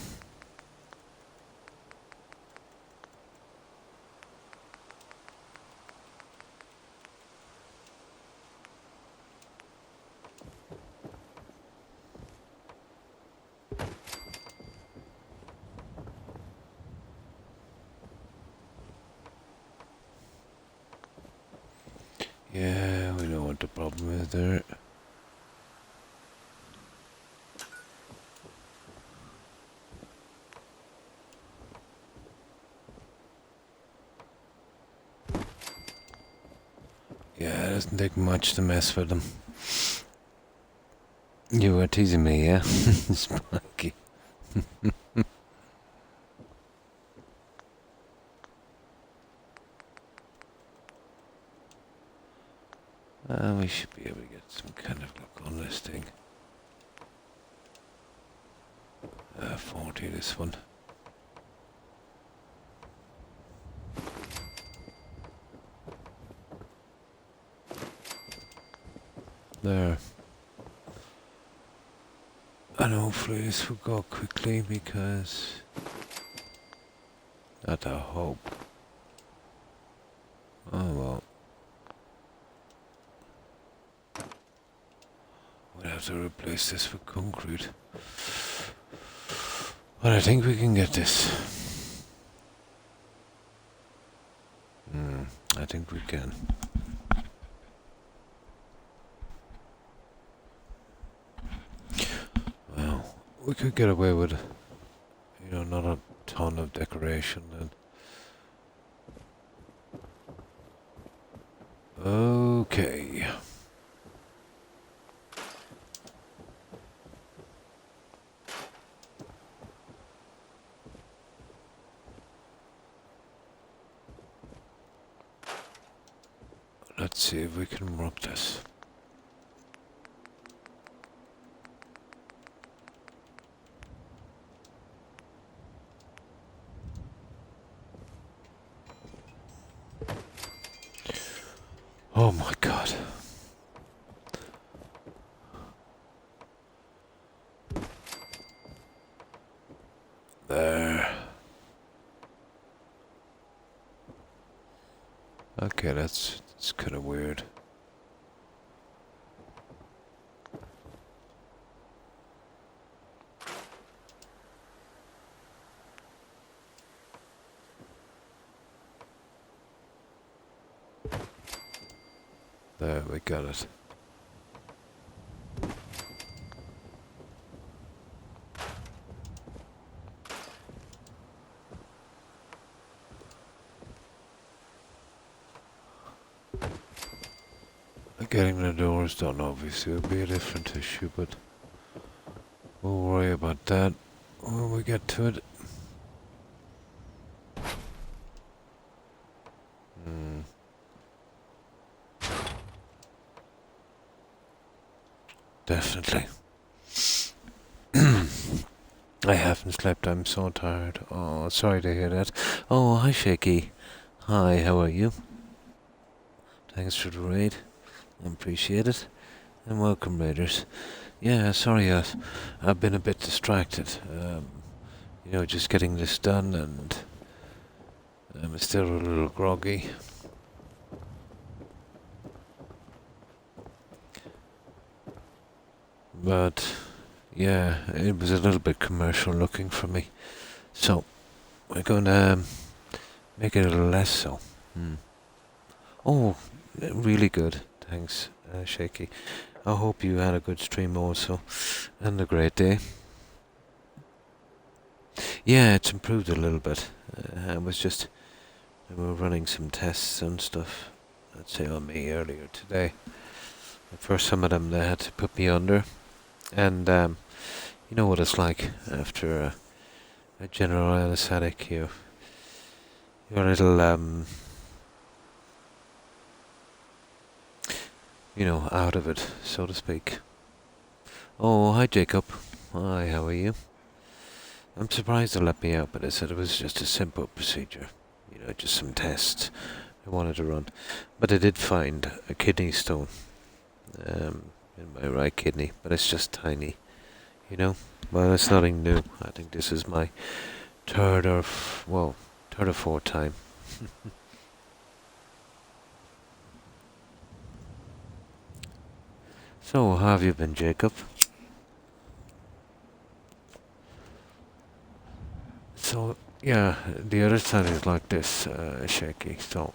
S1: Yeah, we know what the problem is there. Yeah, it doesn't take much to mess with them. You were teasing me, yeah? Spiky. We should be able to get some kind of look on this thing. 40, this one. There. And hopefully this will go quickly because... Not a hope. Oh well. We'll have to replace this with concrete. But I think we can get this. I think we can. Well, we could get away with, you know, not a ton of decoration then. Okay. Let's see if we can work this. Oh my god. There. Okay, that's kind of weird. There, we got it. Getting the doors done obviously will be a different issue, but we'll worry about that when we get to it. Definitely. I haven't slept, I'm so tired. Oh, sorry to hear that. Oh, hi Shaky. Hi, how are you? Thanks for the raid. I appreciate it. And welcome, raiders. Yeah, sorry, I've been a bit distracted. You know, just getting this done, and I'm still a little groggy. But, yeah, it was a little bit commercial looking for me. So, we're going to make it a little less so. Oh, really good. Thanks, Shaky. I hope you had a good stream also, and a great day. Yeah, it's improved a little bit. I was just... We were running some tests and stuff, let's say on me earlier today. For some of them they had to put me under. And you know what it's like after a general anesthetic. You're a little... you know, out of it, so to speak. Oh, hi Jacob. Hi, how are you? I'm surprised they let me out, but they said it was just a simple procedure. You know, just some tests I wanted to run. But I did find a kidney stone in my right kidney, but it's just tiny, you know? Well, it's nothing new. I think this is my third or fourth time. So, how have you been, Jacob? So, yeah, the other side is like this, Shaky. So,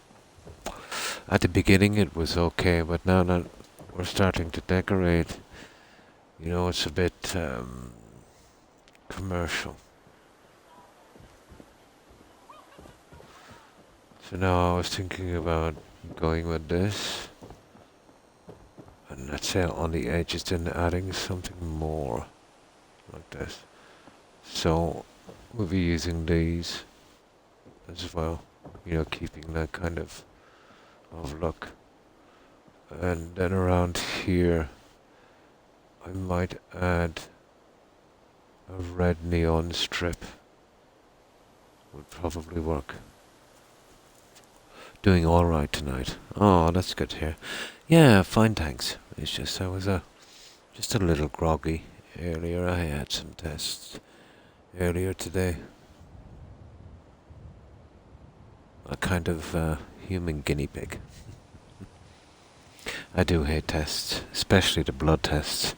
S1: at the beginning it was okay, but now that we're starting to decorate. You know, it's a bit commercial. So now I was thinking about going with this, and let's say on the edges then adding something more like this. So we'll be using these as well, you know, keeping that kind of look. And then around here I might add a red neon strip. Would probably work. Doing alright tonight. Oh, that's good to hear. Yeah, fine, thanks. It's just I was just a little groggy earlier. I had some tests earlier today. A kind of human guinea pig. I do hate tests, especially the blood tests.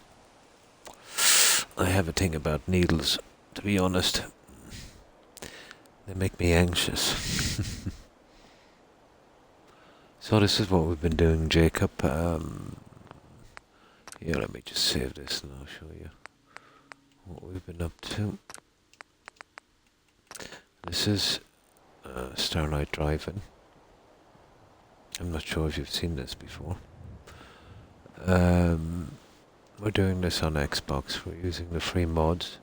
S1: I have a thing about needles, to be honest. They make me anxious. So this is what we've been doing, Jacob. Yeah, let me just save this and I'll show you what we've been up to. This is Starlight Drive-In. I'm not sure if you've seen this before. We're doing this on Xbox. We're using the free mods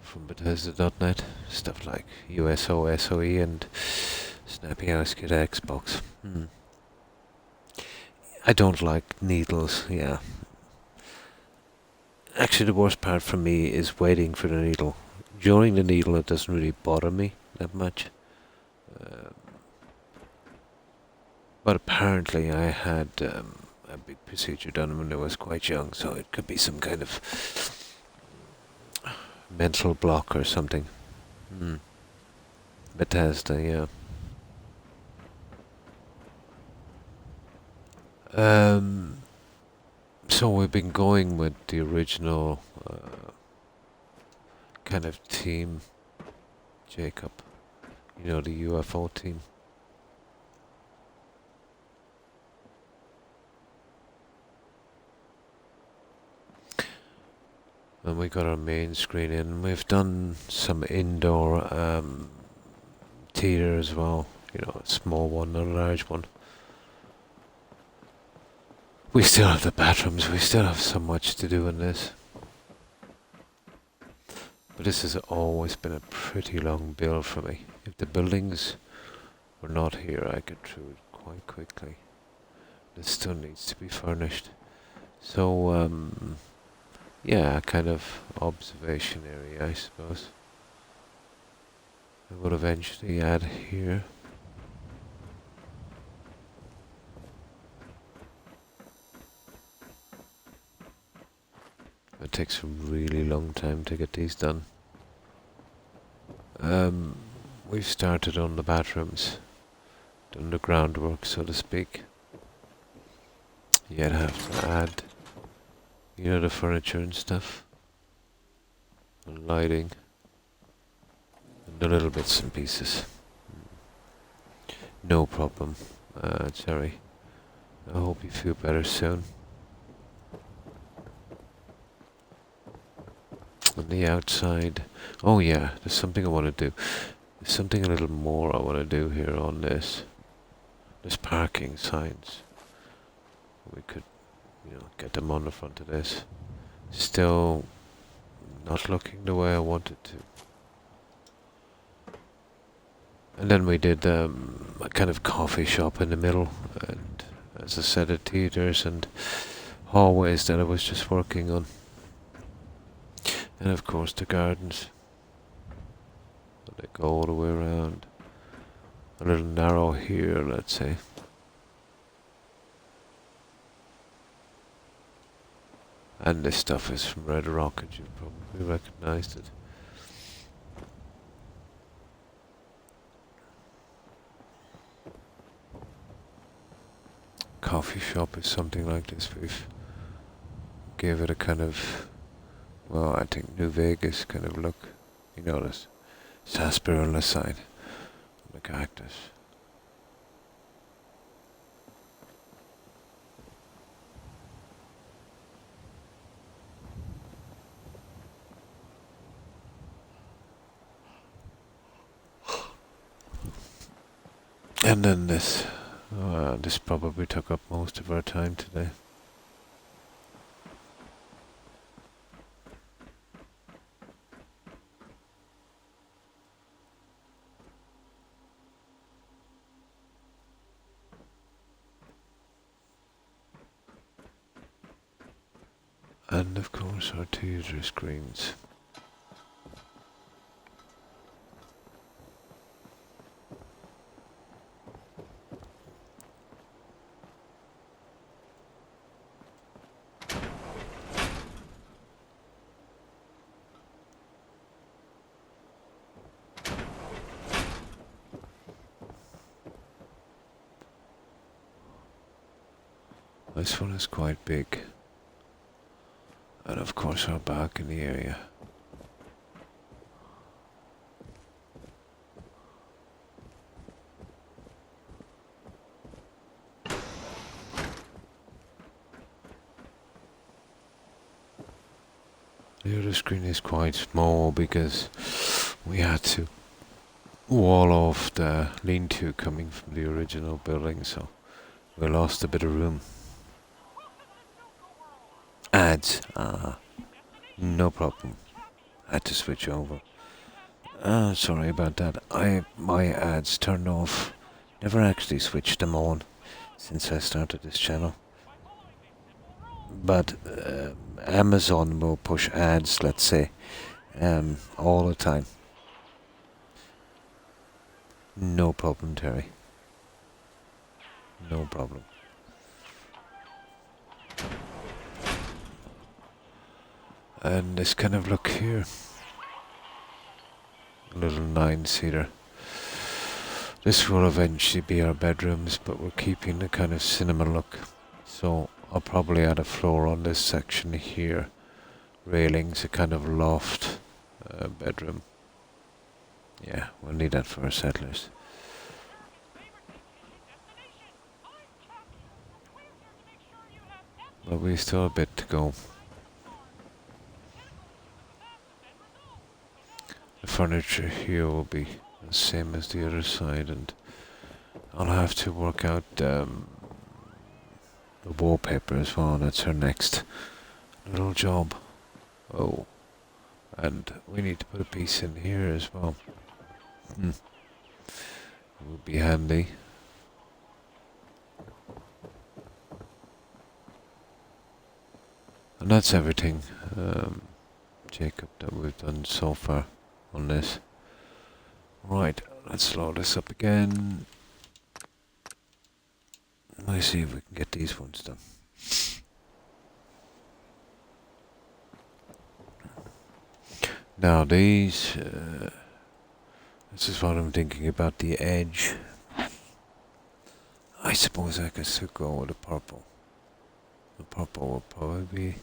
S1: from Bethesda.net. Stuff like USO, SOE and Snappy House Kid Xbox. I don't like needles, yeah. Actually, the worst part for me is waiting for the needle. During the needle, it doesn't really bother me that much. But apparently I had a big procedure done when I was quite young, so it could be some kind of mental block or something. Bethesda, yeah. So we've been going with the original kind of team, Jacob. You know, the UFO team. And we got our main screen in. We've done some indoor theatre as well. You know, a small one, not a large one. We still have the bathrooms. We still have so much to do in this. But this has always been a pretty long build for me. If the buildings were not here, I could through it quite quickly. This still needs to be furnished. So, yeah, a kind of observation area, I suppose. I would eventually add here. It takes a really long time to get these done. We've started on the bathrooms, done the groundwork, so to speak. Yet have to add, you know, the furniture and stuff, and lighting, and the little bits and pieces. No problem, Jerry. I hope you feel better soon. On the outside, oh yeah, there's something I want to do. There's something a little more I want to do here on this. There's parking signs. We could, you know, get them on the front of this. Still not looking the way I wanted to. And then we did a kind of coffee shop in the middle, and as I said, the theatres and hallways that I was just working on. And of course the gardens. They go all the way around. A little narrow here, let's say. And this stuff is from Red Rocket, you probably recognized it. Coffee shop is something like this. We've gave it a kind of, well, I think New Vegas kind of look. You notice sarsaparilla side on the cactus. And then this probably took up most of our time today. And of course our theatre screens. This one is quite big. And of course our balcony area. The other screen is quite small because we had to wall off the lean-to coming from the original building, so we lost a bit of room. Ads, no problem. Had to switch over. Sorry about that. My ads turned off. Never actually switched them on since I started this channel. But Amazon will push ads, let's say, all the time. No problem, Terry. No problem. And this kind of look here. Little 9-seater. This will eventually be our bedrooms, but we're keeping the kind of cinema look. So I'll probably add a floor on this section here. Railings, a kind of loft bedroom. Yeah, we'll need that for our settlers. But we still have a bit to go. The furniture here will be the same as the other side, and I'll have to work out the wallpaper as well. That's our next little job. Oh, and we need to put a piece in here as well. It would be handy. And that's everything, Jacob, that we've done so far on this. Right, let's load this up again. Let's see if we can get these ones done. Now these, this is what I'm thinking about the edge. I suppose I could still go with the purple. The purple will probably be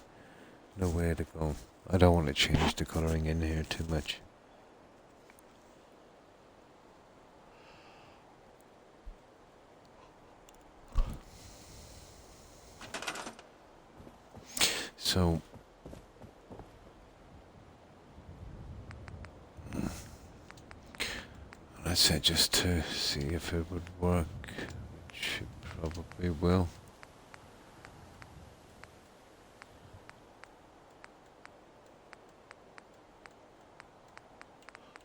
S1: the way to go. I don't want to change the colouring in here too much. So let's say just to see if it would work, which it probably will.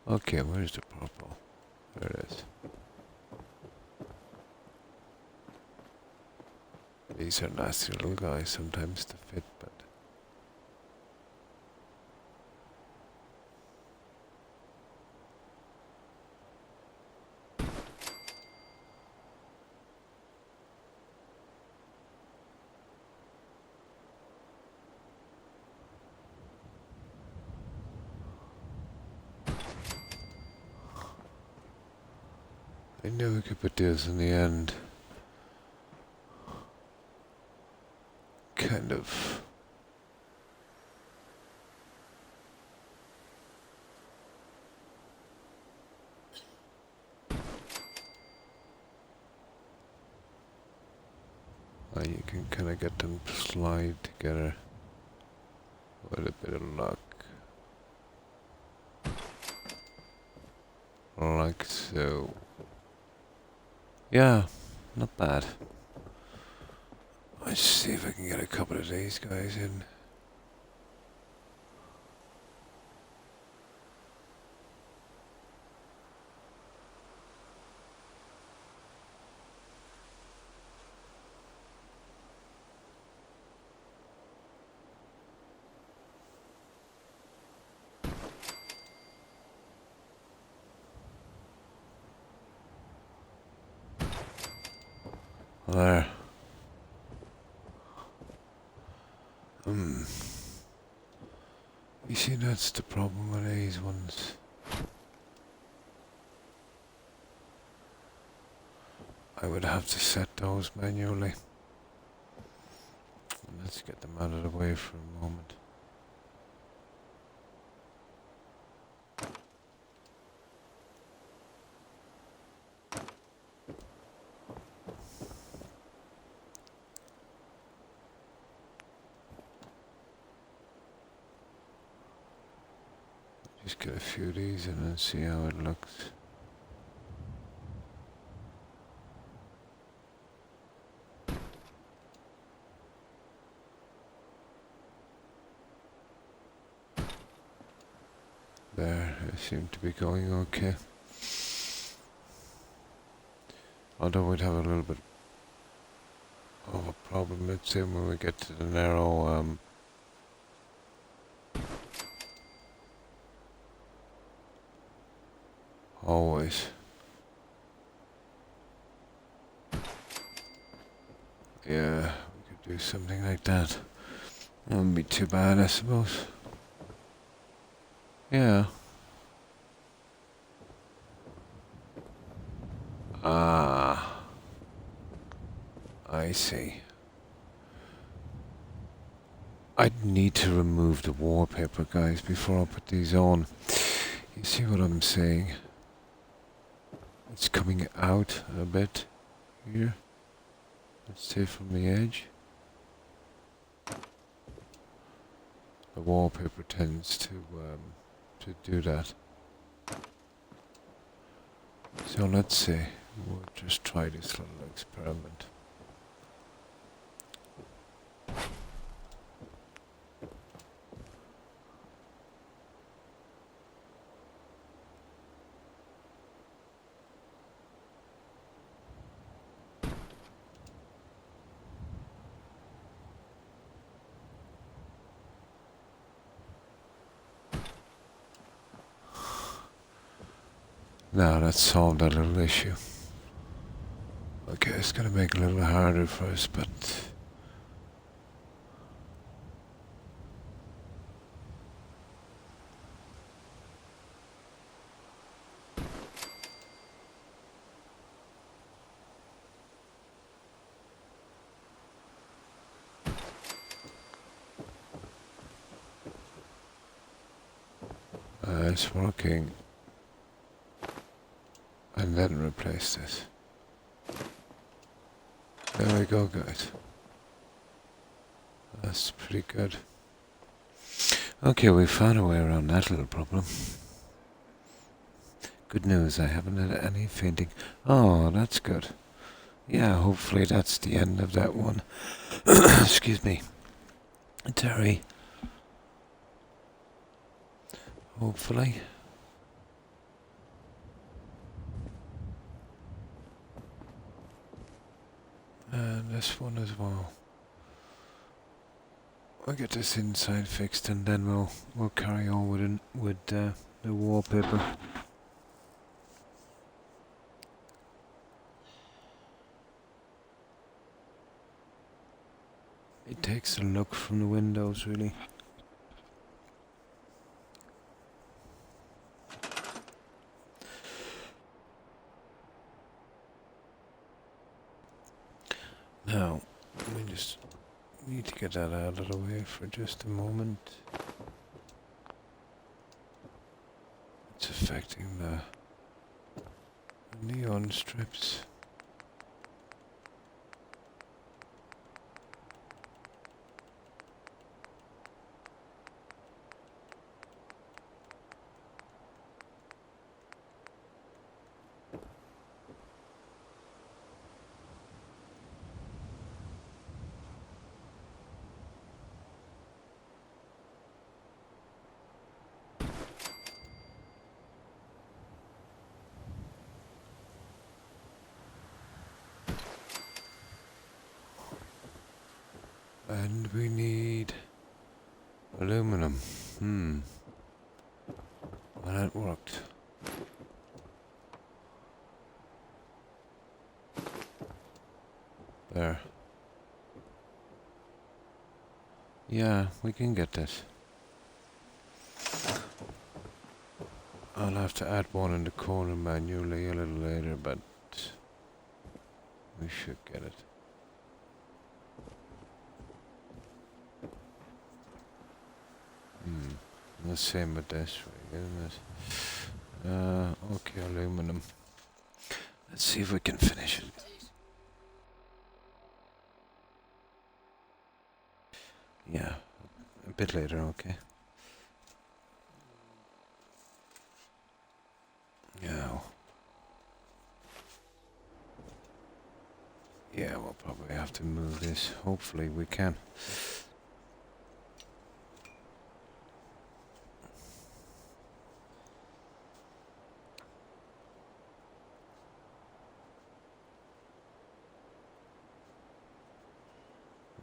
S1: Okay, where's the purple? There it is. These are nasty little guys sometimes to fit, but I knew we could put this in the end. Kind of. You can kind of get them to slide together with a bit of luck. Like so. Yeah, not bad. Let's see if I can get a couple of these guys in. There. You see, that's the problem with these ones. I would have to set those manually. Let's get them out of the way for a moment. Just get a few of these in and see how it looks. There, it seemed to be going okay. Although we'd have a little bit of a problem, let's say, when we get to the narrow hallways. Yeah, we could do something like that. That wouldn't be too bad, I suppose. Yeah. Ah, I see. I'd need to remove the wallpaper, guys, before I put these on. You see what I'm saying? It's coming out a bit here. Let's say from the edge. The wallpaper tends to do that. So let's say we'll just try this little experiment. Now let's solve that little issue. Okay, it's gonna make it a little harder for us, but it's working. And then replace this. There we go, guys. That's pretty good. Okay, we found a way around that little problem. Good news, I haven't had any fainting. Oh, that's good. Yeah, hopefully that's the end of that one. Excuse me. Terry. Hopefully. And this one as well. We'll get this inside fixed and then we'll carry on with the wallpaper. It takes a look from the windows, really. Now, we just need to get that out of the way for just a moment. It's affecting the neon strips. And we need aluminum. Well, that worked. There. Yeah, we can get this. I'll have to add one in the corner manually a little later, but we should get it. The same with this, right, isn't it? Okay, aluminum. Let's see if we can finish it. Yeah, a bit later, okay. Yeah. Yeah, we'll probably have to move this. Hopefully we can.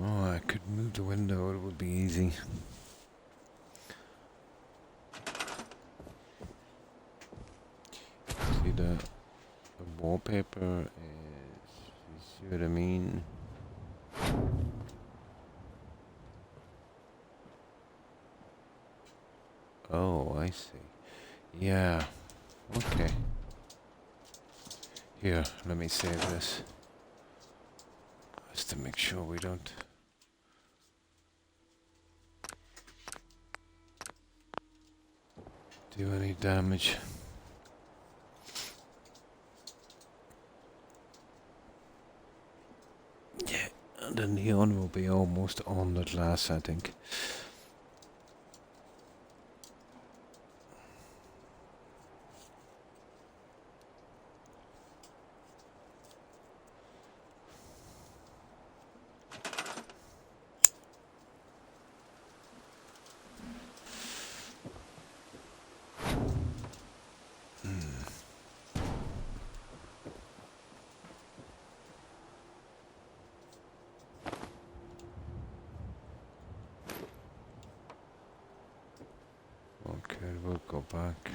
S1: Oh, I could move the window, it would be easy. See the wallpaper is, you see what I mean? Oh, I see. Yeah, okay. Here, let me save this. Just to make sure we don't do any damage. Yeah, and the neon will be almost on the glass, I think. Okay, we'll go back.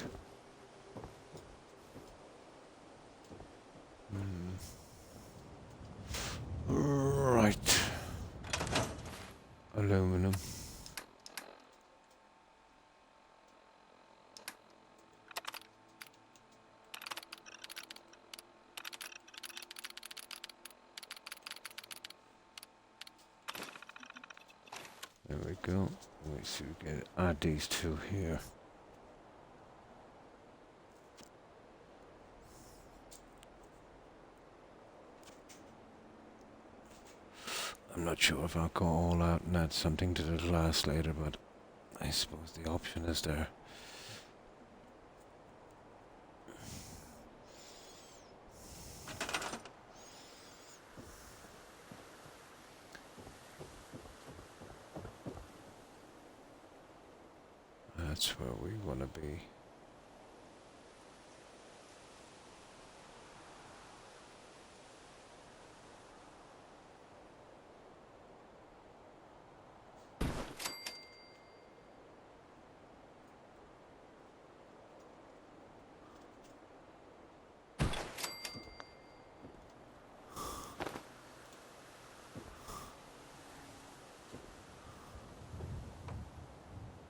S1: Right. Aluminum. There we go. Let me see if we can add these two here. I'm not sure if I'll go all out and add something to the glass later, but I suppose the option is there. That's where we want to be.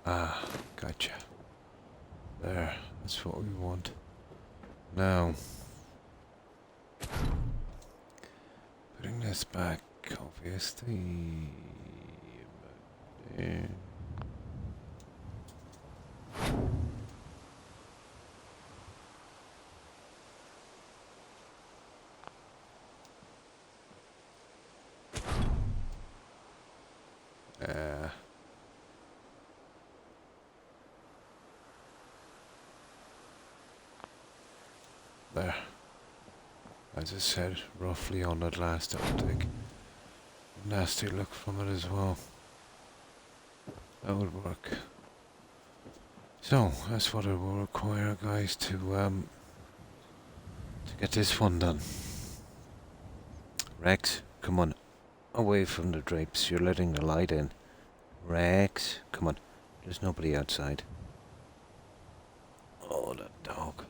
S1: Ah, gotcha. There, that's what we want. Now, putting this back, obviously. There. There. As I said, roughly on that last take. Nasty look from it as well. That would work. So, that's what it will require, guys, to get this one done. Rex, come on. away from the drapes. You're letting the light in. Rex, come on. There's nobody outside. Oh, that dog.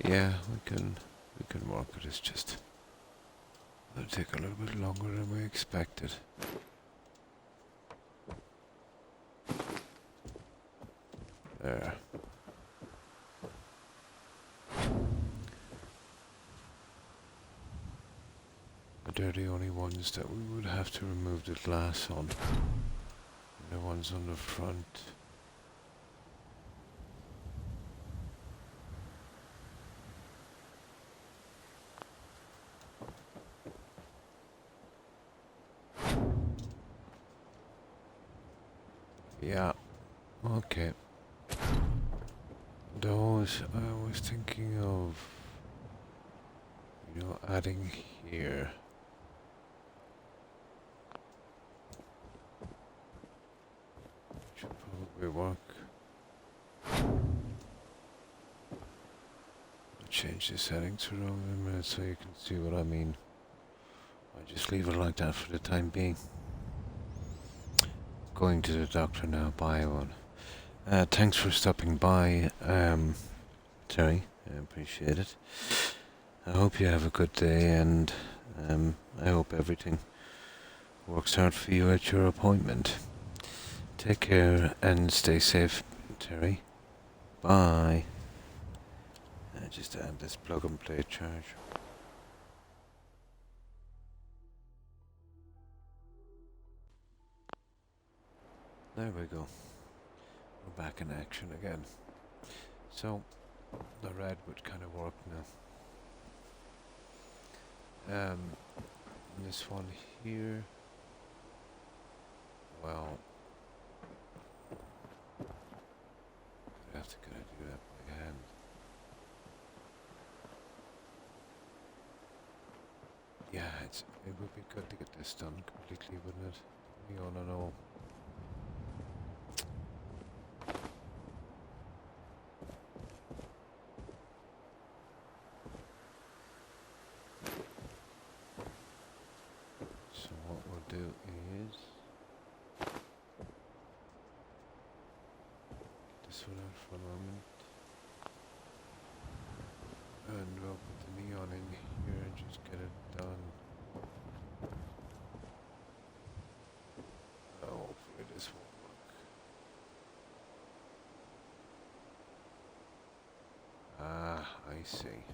S1: Yeah, we can work it. It's just it'll take a little bit longer than we expected. There. But they're the only ones that we would have to remove the glass on. And the ones on the front. Yeah, okay. Those I was thinking of, adding here. Should probably work. I'll change the settings around in a minute so you can see what I mean. I'll just leave it like that for the time being. Going to the doctor now, bye one. Thanks for stopping by, Terry. I appreciate it. I hope you have a good day, and I hope everything works out for you at your appointment. Take care and stay safe, Terry. Bye. Just add this plug and play charge. There we go. We're back in action again. So, the red would kind of work now. This one here. Well, I have to kind of do that by hand. Yeah, it would be good to get this done completely, wouldn't it? We all know. So what we'll do is get this one out for a moment, and we'll put the neon in here and just get it done. Hopefully this won't work. Ah, I see.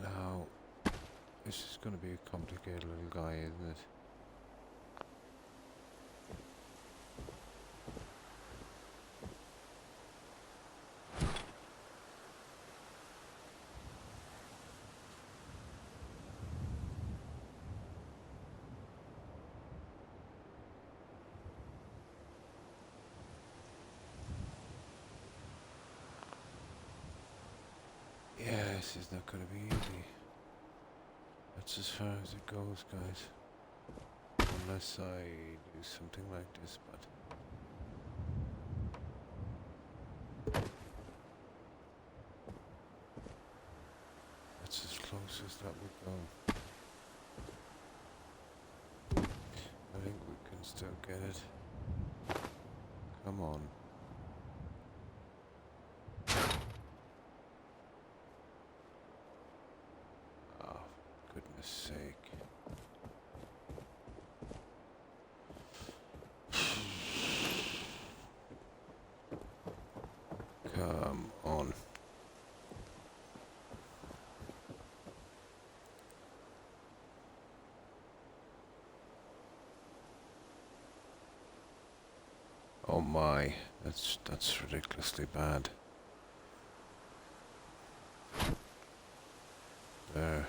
S1: Now, this is going to be a complicated little guy, isn't it? Yeah, this is not going to be easy. That's as far as it goes, guys. Unless I do something like this, but... that's as close as that would go. I think we can still get it. Come on. goodness sake. Come on. Oh my, that's ridiculously bad. There.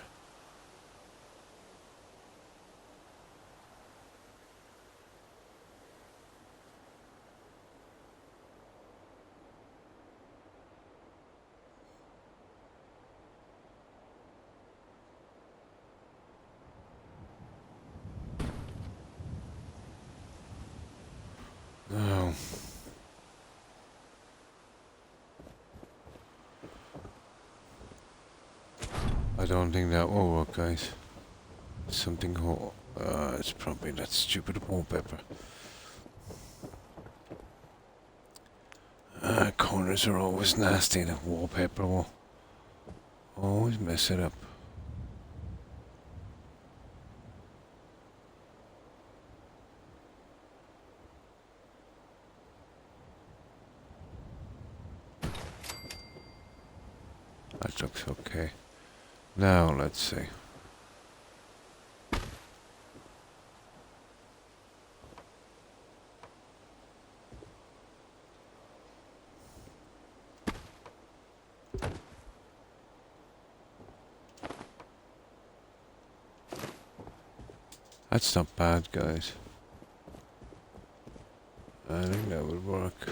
S1: No. I don't think that will work, guys. Something it's probably that stupid wallpaper. Corners are always nasty and the wallpaper will always mess it up. That looks okay. Now, let's see. That's not bad, guys. I think that would work.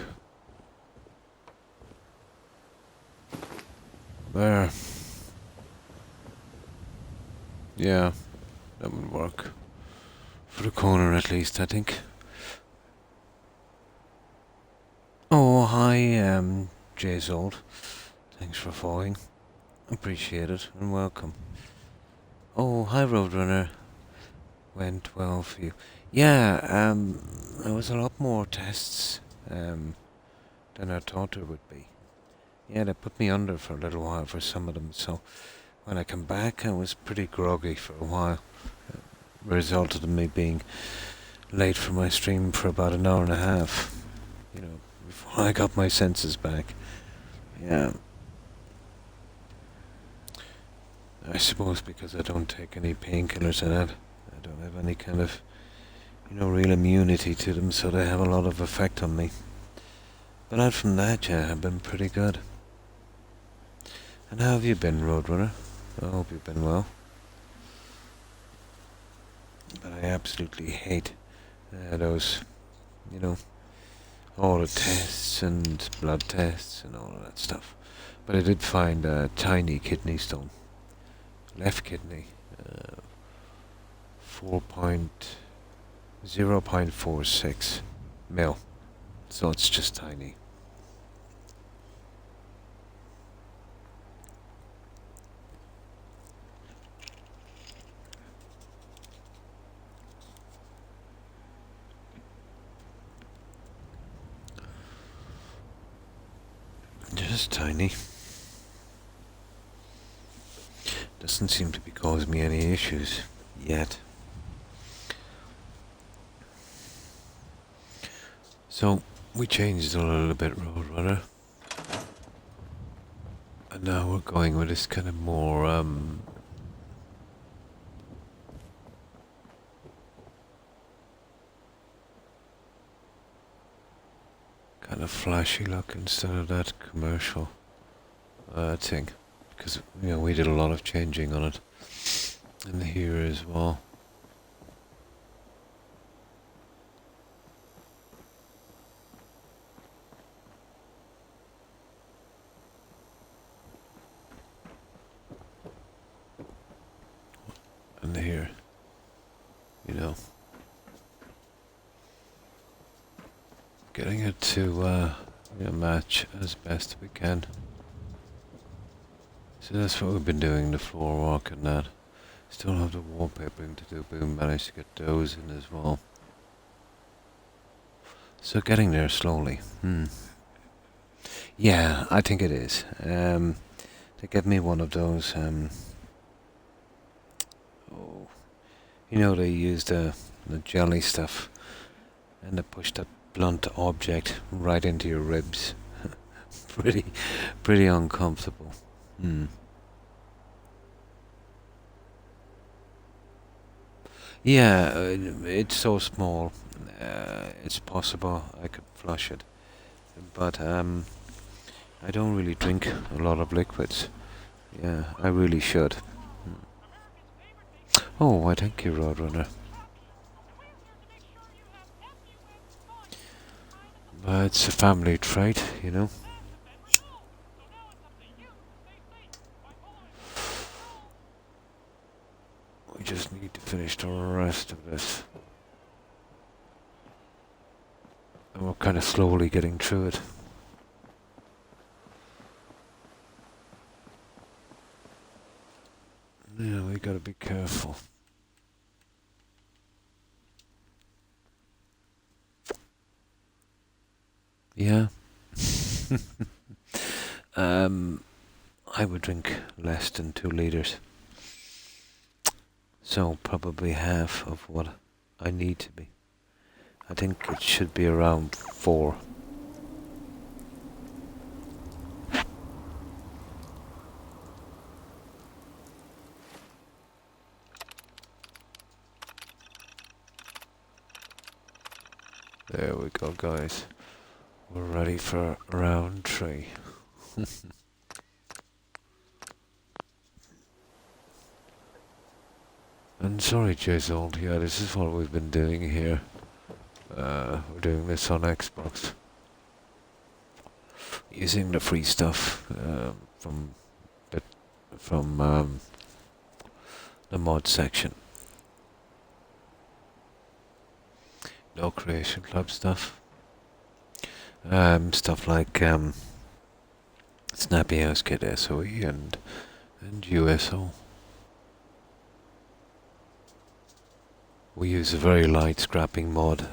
S1: There. Yeah, that would work. For the corner at least, I think. Oh, hi, Jay's old. Thanks for following. Appreciate it, and welcome. Oh, hi, Roadrunner. Went well for you. Yeah, there was a lot more tests, than I thought there would be. Yeah, they put me under for a little while for some of them, so when I come back I was pretty groggy for a while. Resulted in me being late for my stream for about an hour and a half, you know, before I got my senses back. Yeah. I suppose because I don't take any painkillers and I don't have any kind of, real immunity to them, so they have a lot of effect on me. But out from that, yeah, I've been pretty good. And how have you been, Roadrunner? I hope you've been well. But I absolutely hate those, all the tests and blood tests and all of that stuff. But I did find a tiny kidney stone. Left kidney. 0.46 mil. So it's just tiny. Just tiny. Doesn't seem to be causing me any issues yet. So we changed a little bit, Roadrunner. And now we're going with this kind of more kind of flashy look instead of that commercial thing, because we did a lot of changing on it, and here as well. And here, getting it to match as best we can. So that's what we've been doing, the floor walk and that. Still have the wallpapering to do, but we managed to get those in as well. So getting there slowly. Yeah, I think it is. They gave me one of those, So, you know, they use the jelly stuff and they push that blunt object right into your ribs. pretty, pretty uncomfortable. Hmm. Yeah, it's so small. It's possible I could flush it, but I don't really drink a lot of liquids. Yeah, I really should. Oh, why thank you, Roadrunner. It's a family trait, you know. We just need to finish the rest of this. And we're kind of slowly getting through it. Yeah, we gotta be careful. Yeah. I would drink less than 2 liters. So probably half of what I need to be. I think it should be around 4. There we go, guys. We're ready for round 3. And sorry, Jason. Yeah, this is what we've been doing here. We're doing this on Xbox. Using the free stuff the, from the mod section. No Creation Club stuff. Stuff like Snappy House Kit SOE and USO. We use a very light scrapping mod.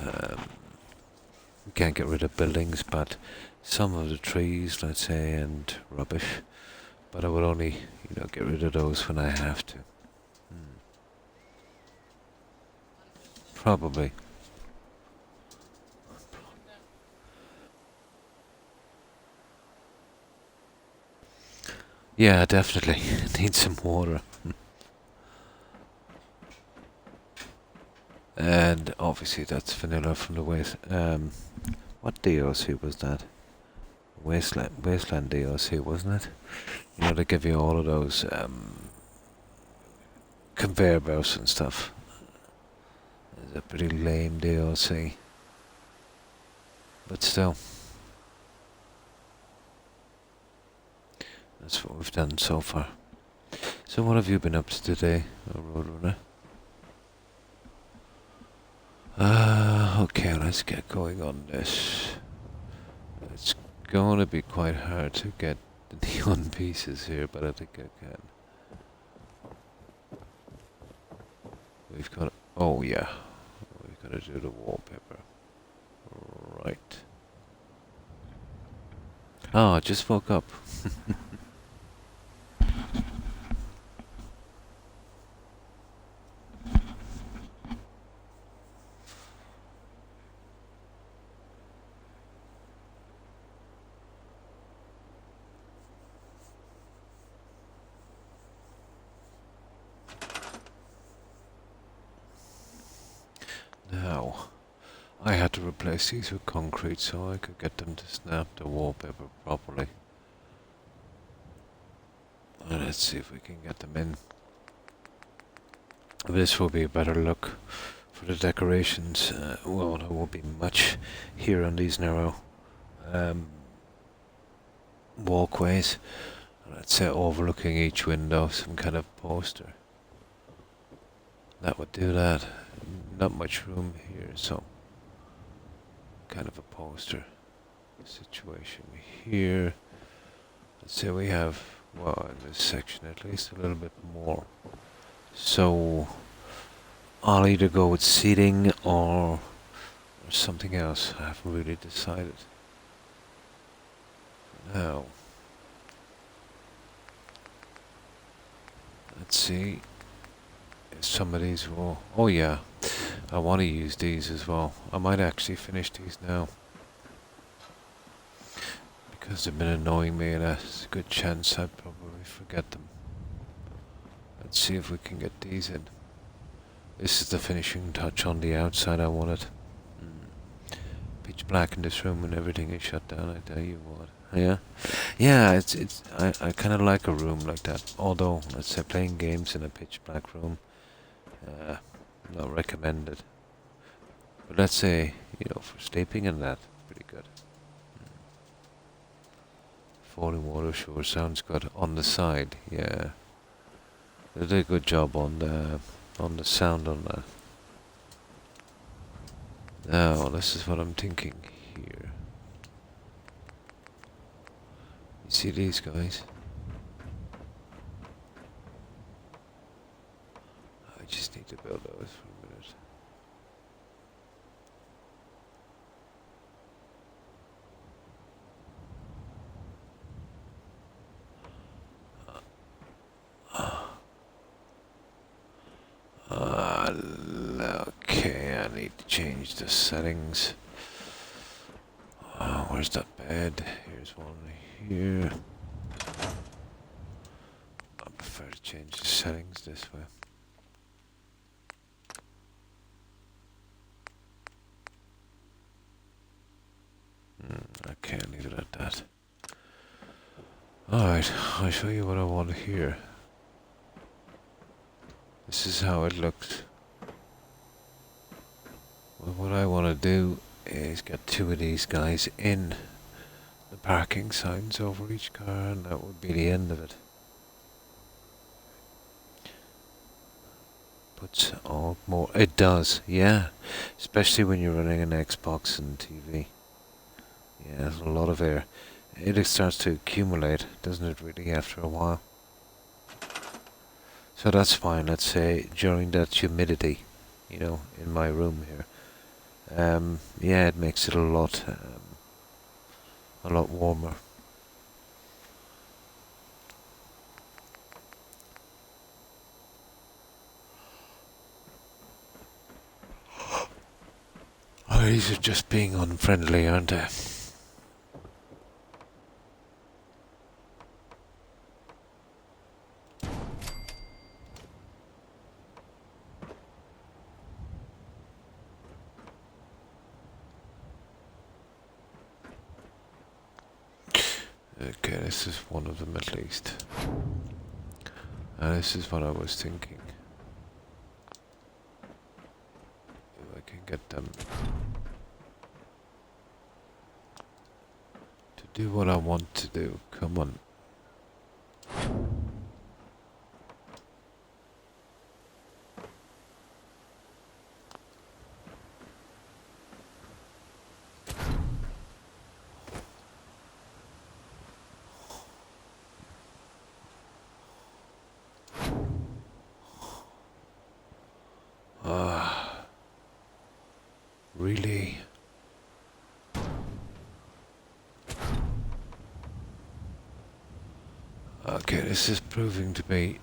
S1: We can't get rid of buildings, but some of the trees, let's say, and rubbish. But I would only, get rid of those when I have to. Probably. Yeah, definitely. Need some water. And obviously that's vanilla from the waste. What DLC was that? Wasteland DLC, wasn't it? You know, they give you all of those conveyor belts and stuff. It's a pretty lame DLC. But still. That's what we've done so far. So what have you been up to today, Roadrunner? Okay, let's get going on this. It's going to be quite hard to get the neon pieces here, but I think I can. We've got... Oh, yeah. We've got to do the wallpaper. Right. Oh, I just woke up. Now, I had to replace these with concrete so I could get them to snap the wallpaper properly. Let's see if we can get them in. This will be a better look for the decorations. Well, there won't be much here on these narrow walkways. Let's say overlooking each window, some kind of poster. That would do that. Not much room here, so kind of a poster situation here. Let's say we have, well, in this section at least a little bit more. So I'll either go with seating or something else. I haven't really decided. Now, let's see Some of these will... Oh yeah, I want to use these as well. I might actually finish these now. Because they've been annoying me and there's a good chance I'd probably forget them. Let's see if we can get these in. This is the finishing touch on the outside I wanted. Pitch black in this room and everything is shut down, I tell you what. Yeah? Yeah, I kind of like a room like that. Although, let's say playing games in a pitch black room, not recommended. But let's say, for sleeping and that, pretty good. Falling water sure sounds good. On the side, yeah. They did a good job on the sound on that. Now, this is what I'm thinking here. You see these guys? I just need to build those for a minute. Okay, I need to change the settings. Where's that bed? Here's one here. I prefer to change the settings this way. Okay, I'll leave it at that. Alright, I'll show you what I want here. This is how it looks. Well, what I want to do is get two of these guys in the parking signs over each car, and that would be the end of it. Puts all more. It does, yeah. Especially when you're running an Xbox and TV. Yeah, there's a lot of air. It starts to accumulate, doesn't it, really, after a while? So that's fine, let's say, during that humidity, in my room here. Yeah, it makes it a lot warmer. Oh, these are just being unfriendly, aren't they? Okay, this is one of them at least. And this is what I was thinking. If I can get them to do what I want to do. Come on. Really? Okay, this is proving to be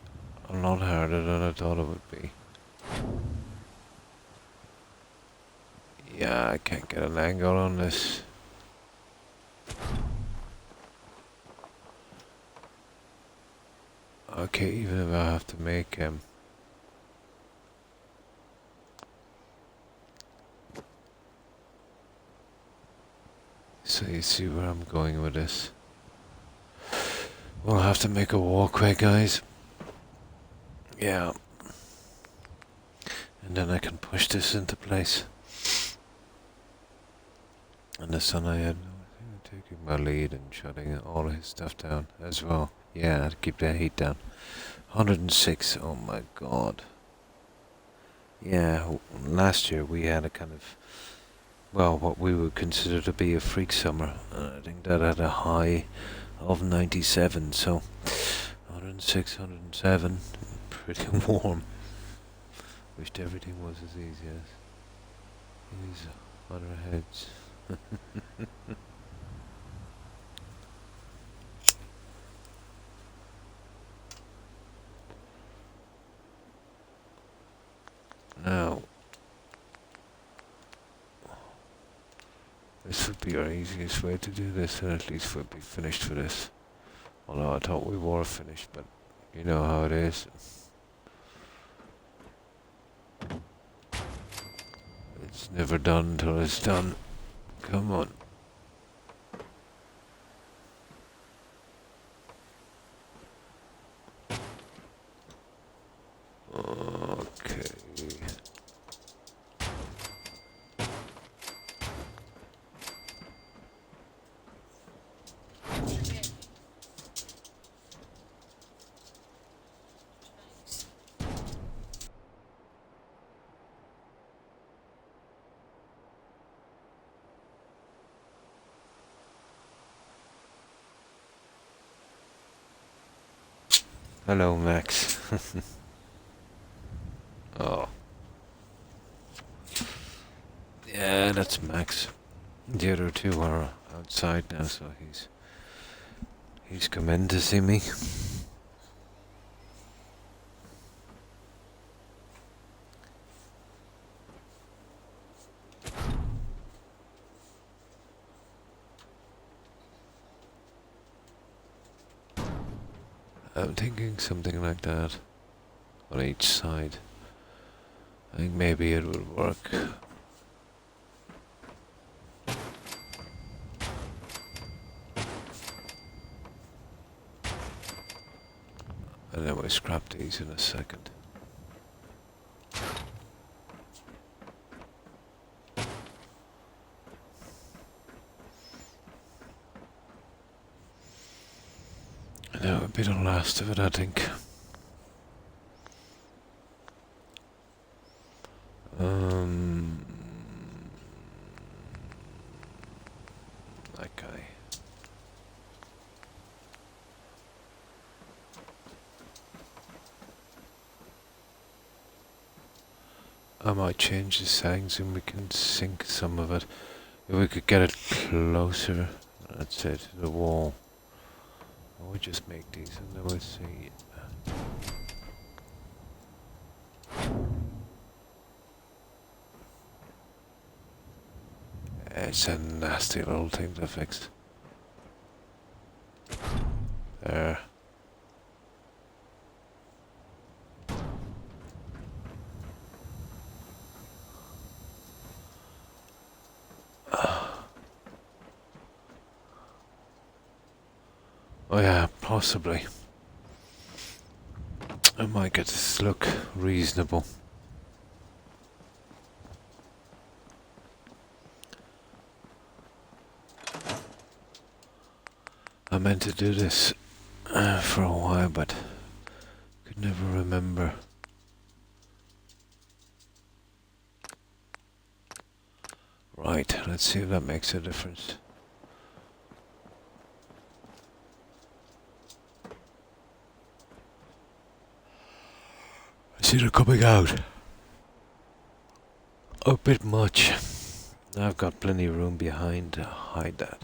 S1: a lot harder than I thought it would be. Yeah, I can't get an angle on this. Okay, even if I have to make so you see where I'm going with this. We'll have to make a walkway, guys. Yeah. And then I can push this into place. And the son I had taking my lead and shutting all his stuff down as well. Yeah, to keep the heat down. 106, oh my god. Yeah, last year we had a kind of, well, what we would consider to be a freak summer. I think that had a high of 97, so 106, 107, pretty warm. Wished everything was as easy as these on our heads. this would be our easiest way to do this, and at least we'll be finished for this. Although I thought we were finished, but you know how it is. It's never done until it's done. Come on. Okay. Hello, Max. Oh. Yeah, that's Max. The other two are outside now, so he's come in to see me. I'm thinking something like that on each side. I think maybe it would work. And then we scrap these in a second. And that would be the last of it, I think. Okay. I might change the settings and we can sync some of it. If we could get it closer, let's say, to the wall. We'll just make these and then we'll see. It's a nasty little thing to fix. There. Oh yeah, possibly. I might get this look reasonable. I meant to do this for a while, but could never remember. Right, let's see if that makes a difference. I see they're coming out. A bit much. I've got plenty of room behind to hide that.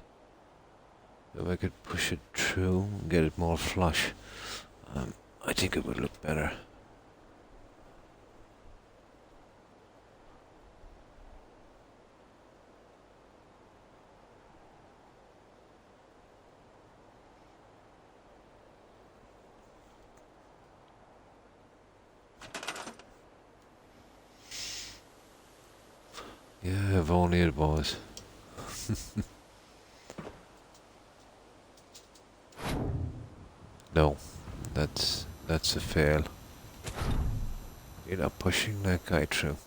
S1: If I could push it through and get it more flush, I think it would look better. Yeah, if only it was. No, that's a fail. You're not pushing that guy through.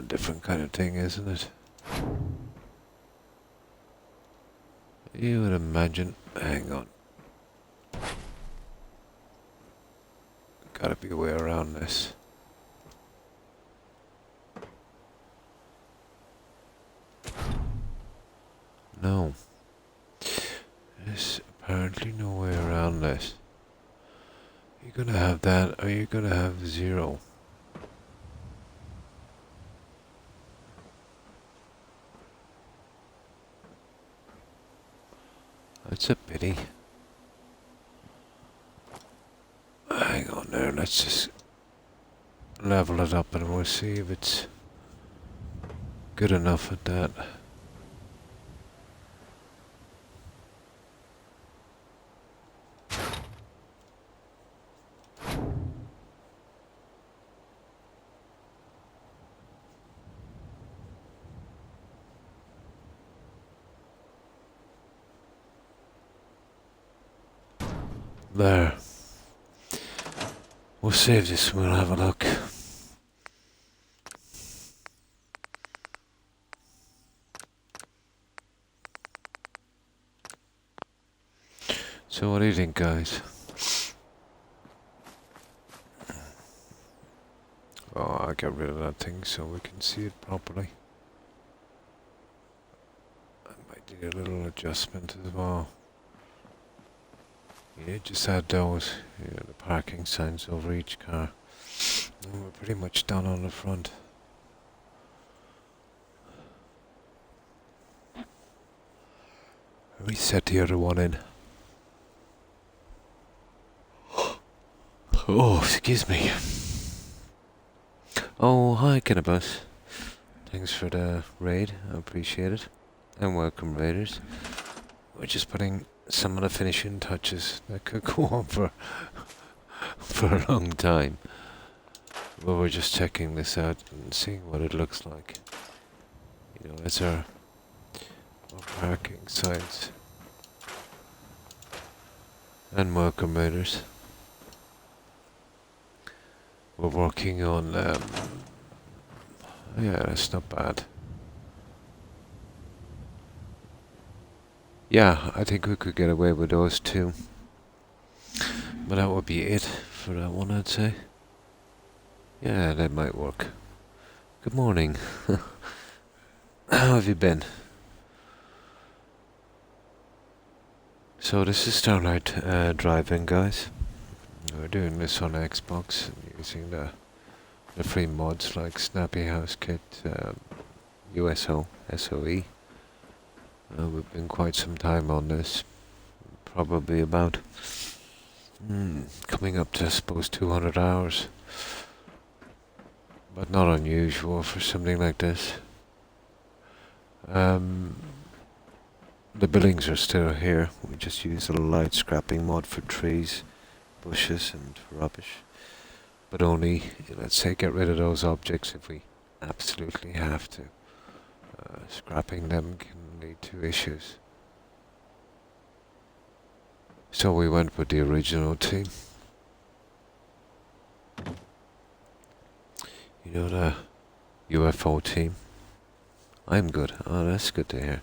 S1: Different kind of thing, isn't it? You would imagine. Hang on. Gotta be a way around this. No. There's apparently no way around this. You're gonna have that, or you're gonna have 0. That's a pity. Hang on there, let's just level it up and we'll see if it's good enough at that. There. We'll save this and we'll have a look. So what do you think, guys? Oh, I'll get rid of that thing so we can see it properly. I might need a little adjustment as well. Yeah, just add those, the parking signs over each car. And we're pretty much done on the front. Reset the other one in. Oh, excuse me. Oh, hi, Cannabis. Thanks for the raid, I appreciate it. And welcome, raiders. We're just putting some of the finishing touches that could go on for a long time. But we're just checking this out and seeing what it looks like. As our parking signs. And welcome, raiders. We're working on, yeah, that's not bad. Yeah, I think we could get away with those two. But that would be it for that one, I'd say. Yeah, that might work. Good morning. How have you been? So this is Starlight Driving, guys. We're doing this on Xbox and using the free mods like Snappy House Kit, USO, SOE. We've been quite some time on this, probably about coming up to, I suppose, 200 hours. But not unusual for something like this. The buildings are still here. We just use a light scrapping mod for trees, bushes and rubbish. But only, let's say, get rid of those objects if we absolutely have to. Scrapping them can lead to issues. So we went with the original team. The UFO team. I'm good. Oh, that's good to hear.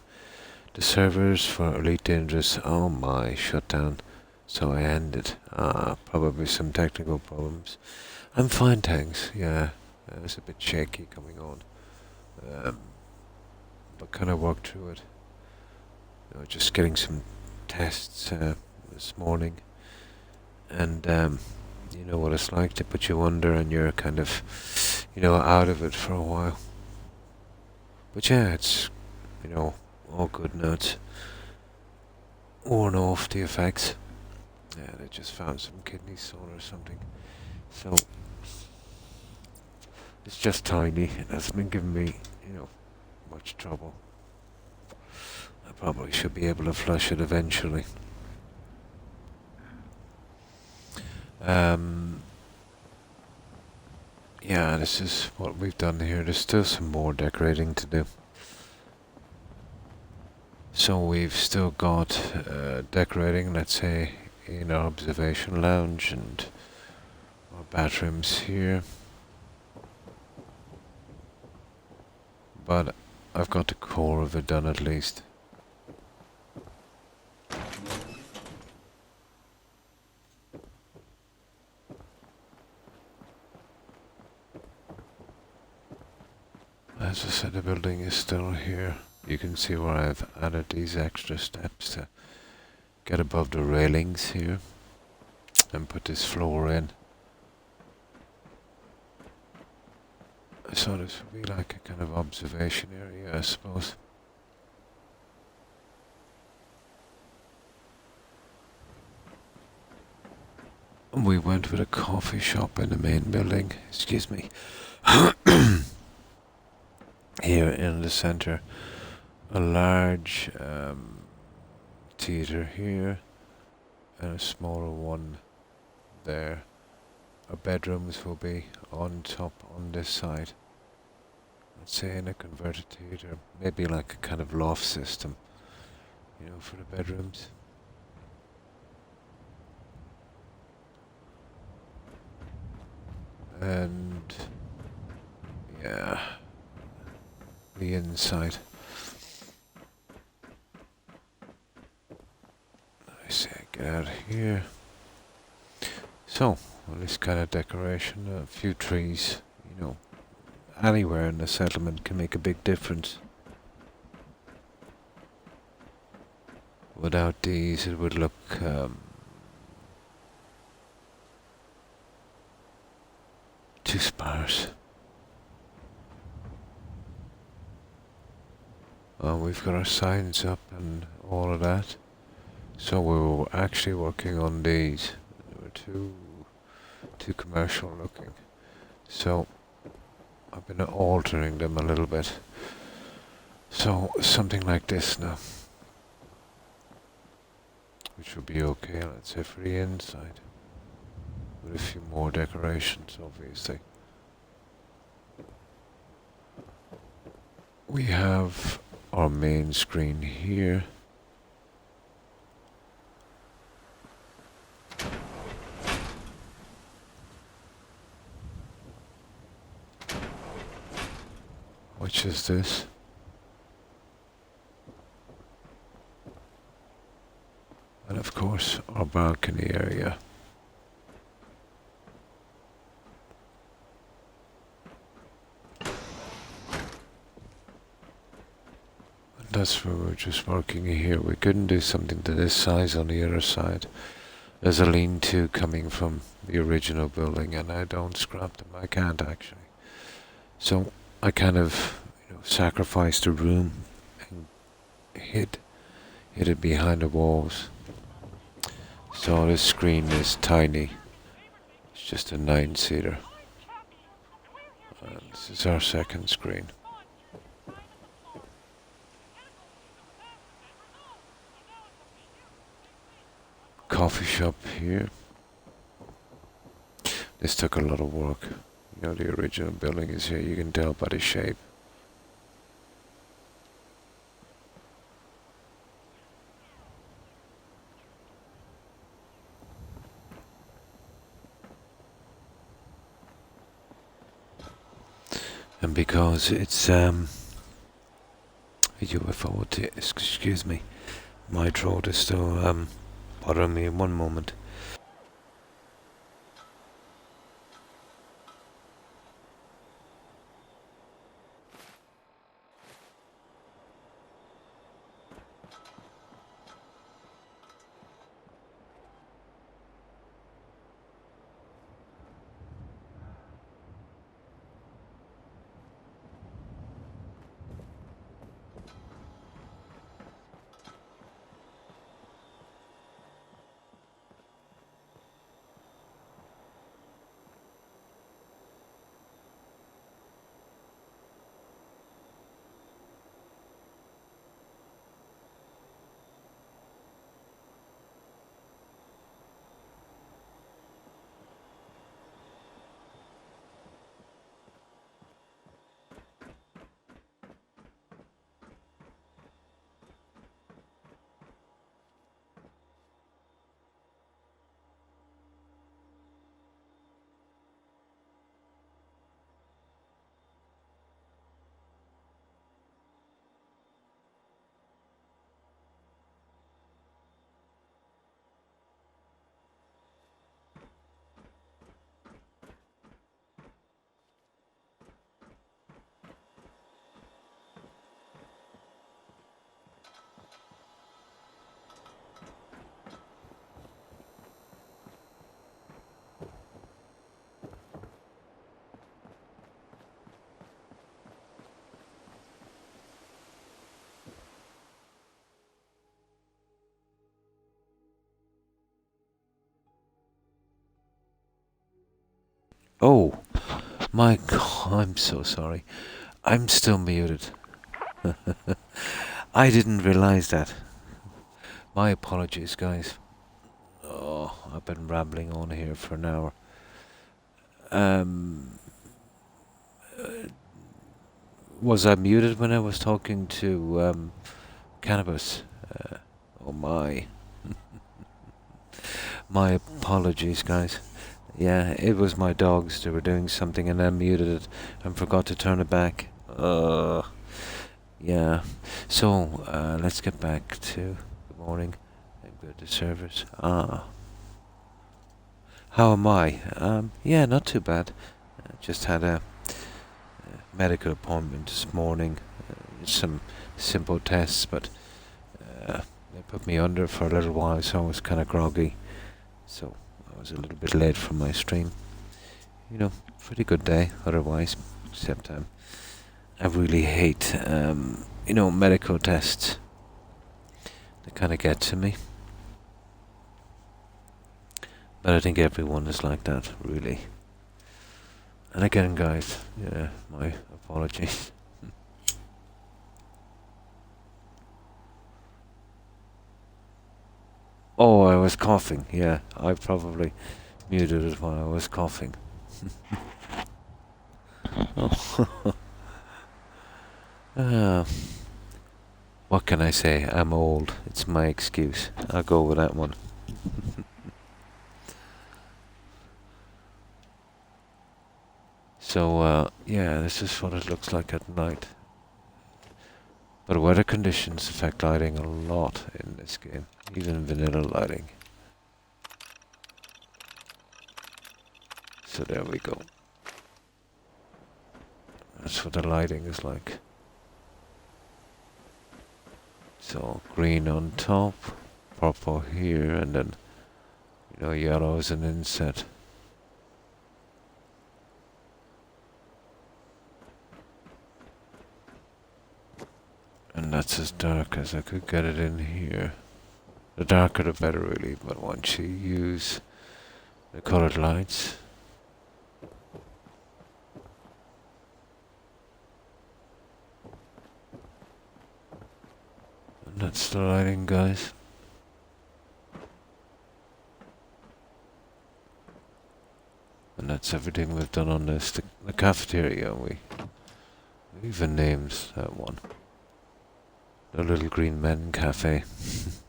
S1: The servers for Elite Dangerous, oh my, shut down. So I ended. Probably some technical problems. I'm fine, thanks. Yeah, it was a bit shaky coming on. But kind of worked through it. Just getting some tests this morning. And you know what it's like to put you under and you're kind of, out of it for a while. But yeah, it's, all good now. It's worn off the effects. Yeah, they just found some kidney stone or something. So, it's just tiny. It hasn't been giving me, much trouble. I probably should be able to flush it eventually. Yeah, this is what we've done here. There's still some more decorating to do. So we've still got decorating, let's say, in our observation lounge and our bathrooms here. But I've got the core of it done at least. As I said, the building is still here. You can see where I've added these extra steps to get above the railings here and put this floor in. So this would be like a kind of observation area, I suppose. We went with a coffee shop in the main building. Excuse me. here in the center. A large theater here and a smaller one there. Our bedrooms will be on top on this side. Let's say in a converted theater, maybe like a kind of loft system, for the bedrooms. And yeah, the inside. I say get out of here. So, well, this kind of decoration, a few trees, anywhere in the settlement can make a big difference. Without these, it would look too sparse. We've got our signs up and all of that. So we were actually working on these. They were too commercial looking. So I've been altering them a little bit. So something like this now. Which would be okay, let's say, for the inside. With a few more decorations, obviously. We have our main screen here. Which is this. And of course, our balcony area. And that's where we're just working here. We couldn't do something to this size on the other side. There's a lean-to coming from the original building, and I don't scrap them. I can't actually. So I kind of, sacrificed the room and hid it behind the walls. So this screen is tiny. It's just a 9-seater. And this is our second screen. Coffee shop here. This took a lot of work. The original building is here. You can tell by the shape. And because it's a UFO, excuse me, my throat is still bothering me. One moment. Oh, my God, I'm so sorry. I'm still muted. I didn't realize that. My apologies, guys. Oh, I've been rambling on here for an hour. Um, was I muted when I was talking to Cannabis? Oh my. My apologies, guys. Yeah, it was my dogs. They were doing something and I muted it and forgot to turn it back. Yeah. So, let's get back to good morning and good to service. How am I? Yeah, not too bad. Just had a medical appointment this morning. Some simple tests, but they put me under for a little while, so I was kind of groggy. So I was a little bit late from my stream. You know, pretty good day otherwise, except I really hate, medical tests. They kind of get to me. But I think everyone is like that, really. And again, guys, yeah, my apologies. Oh, I was coughing. Yeah, I probably muted it while I was coughing. Oh. What can I say? I'm old. It's my excuse. I'll go with that one. So, yeah, this is what it looks like at night. But weather conditions affect lighting a lot in this game, even vanilla lighting. So there we go. That's what the lighting is like. So green on top, purple here, and then, yellow is an inset. And that's as dark as I could get it in here. The darker the better, really, but once you use the colored lights, and that's the lighting, guys. And that's everything we've done on this. The cafeteria, we even names that one. The Little Green Men Cafe. If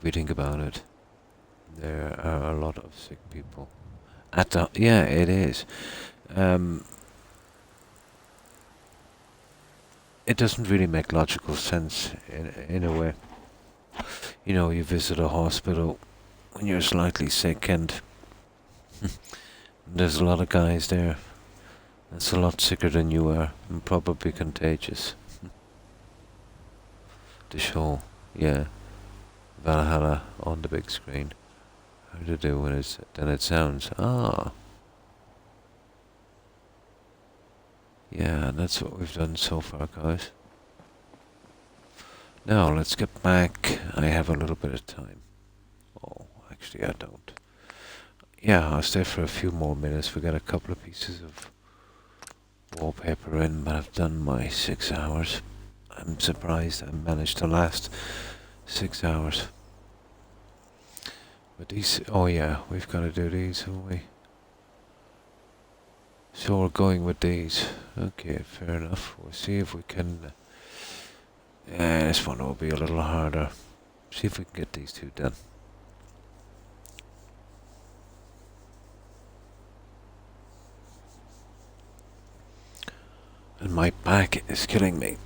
S1: we think about it, there are a lot of sick people. Yeah, it is. It doesn't really make logical sense in a way. You visit a hospital when you're slightly sick and there's a lot of guys there that's a lot sicker than you are and probably contagious. The show, yeah, Valhalla on the big screen. How to do when then it sounds, yeah, that's what we've done so far, guys. Now, let's get back. I have a little bit of time. Oh, actually I don't. Yeah, I'll stay for a few more minutes. We got a couple of pieces of wallpaper in, but I've done my 6 hours. I'm surprised I managed to last 6 hours. But these, oh yeah, we've got to do these, haven't we? So we're going with these. Okay, fair enough. We'll see if we can... this one will be a little harder. See if we can get these two done. And my back is killing me.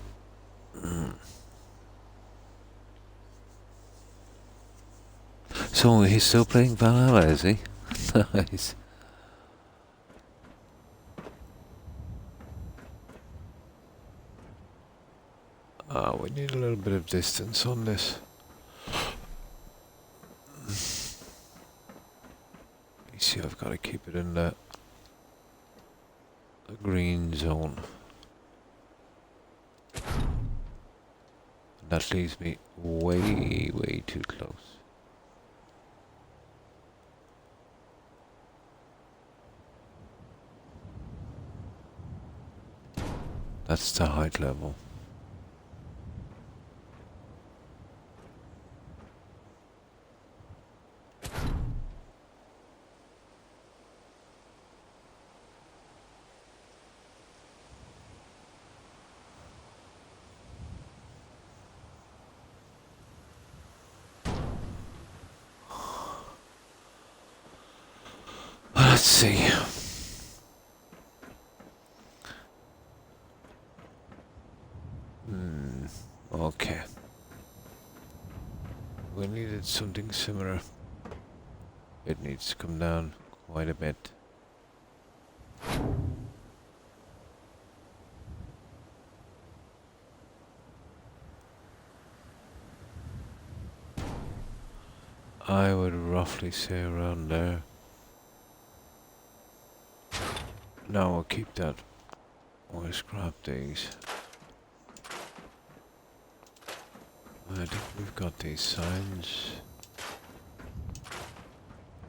S1: So he's still playing Valhalla, is he? Nice. We need a little bit of distance on this. You see, I've got to keep it in the green zone. That leaves me way, way too close. That's the height level. Let's see. Okay. We needed something similar. It needs to come down quite a bit. I would roughly say around there. Now we'll keep that. We'll scrap these. I think we've got these signs.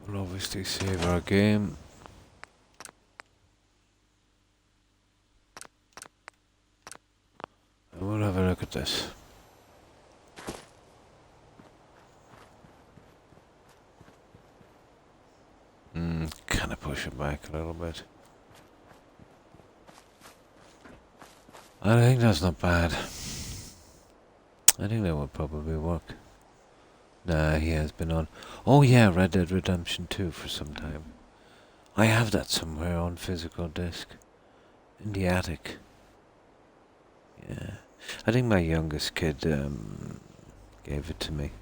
S1: We'll obviously save our game. And we'll have a look at this. Kind of push it back a little bit. I think that's not bad. I think that would probably work. Nah, he has been on. Oh yeah, Red Dead Redemption 2 for some time. I have that somewhere on physical disc. In the attic. Yeah. I think my youngest kid gave it to me.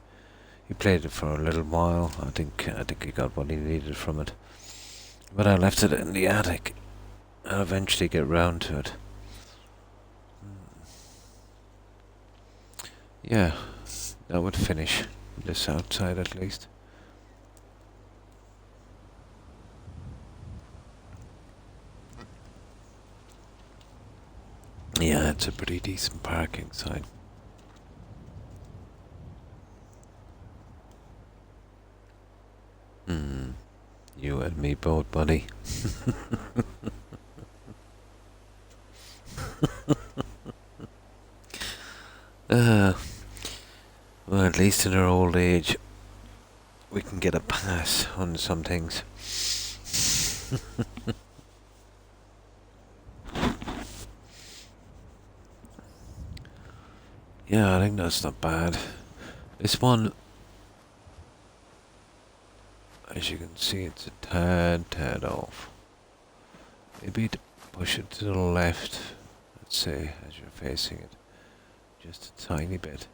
S1: He played it for a little while. I think he got what he needed from it. But I left it in the attic. I'll eventually get round to it. Yeah, that would finish this outside at least. Yeah, it's a pretty decent parking site. You and me both, buddy. Well, at least in our old age, we can get a pass on some things. Yeah, I think that's not bad. This one, as you can see, it's a tad off. Maybe to push it to the left, let's say, as you're facing it. Just a tiny bit.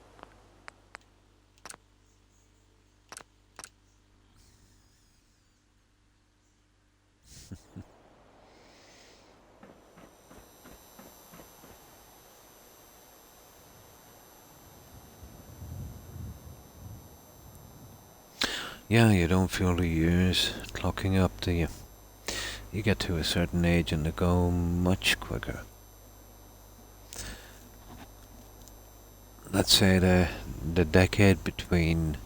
S1: Yeah, you don't feel the years clocking up, do you? You get to a certain age and they go much quicker. Let's say the decade between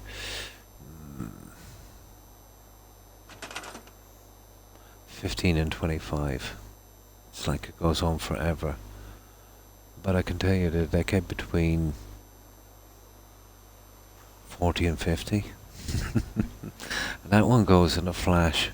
S1: 15 and 25. It's like it goes on forever. But I can tell you the decade between 40 and 50. That one goes in a flash.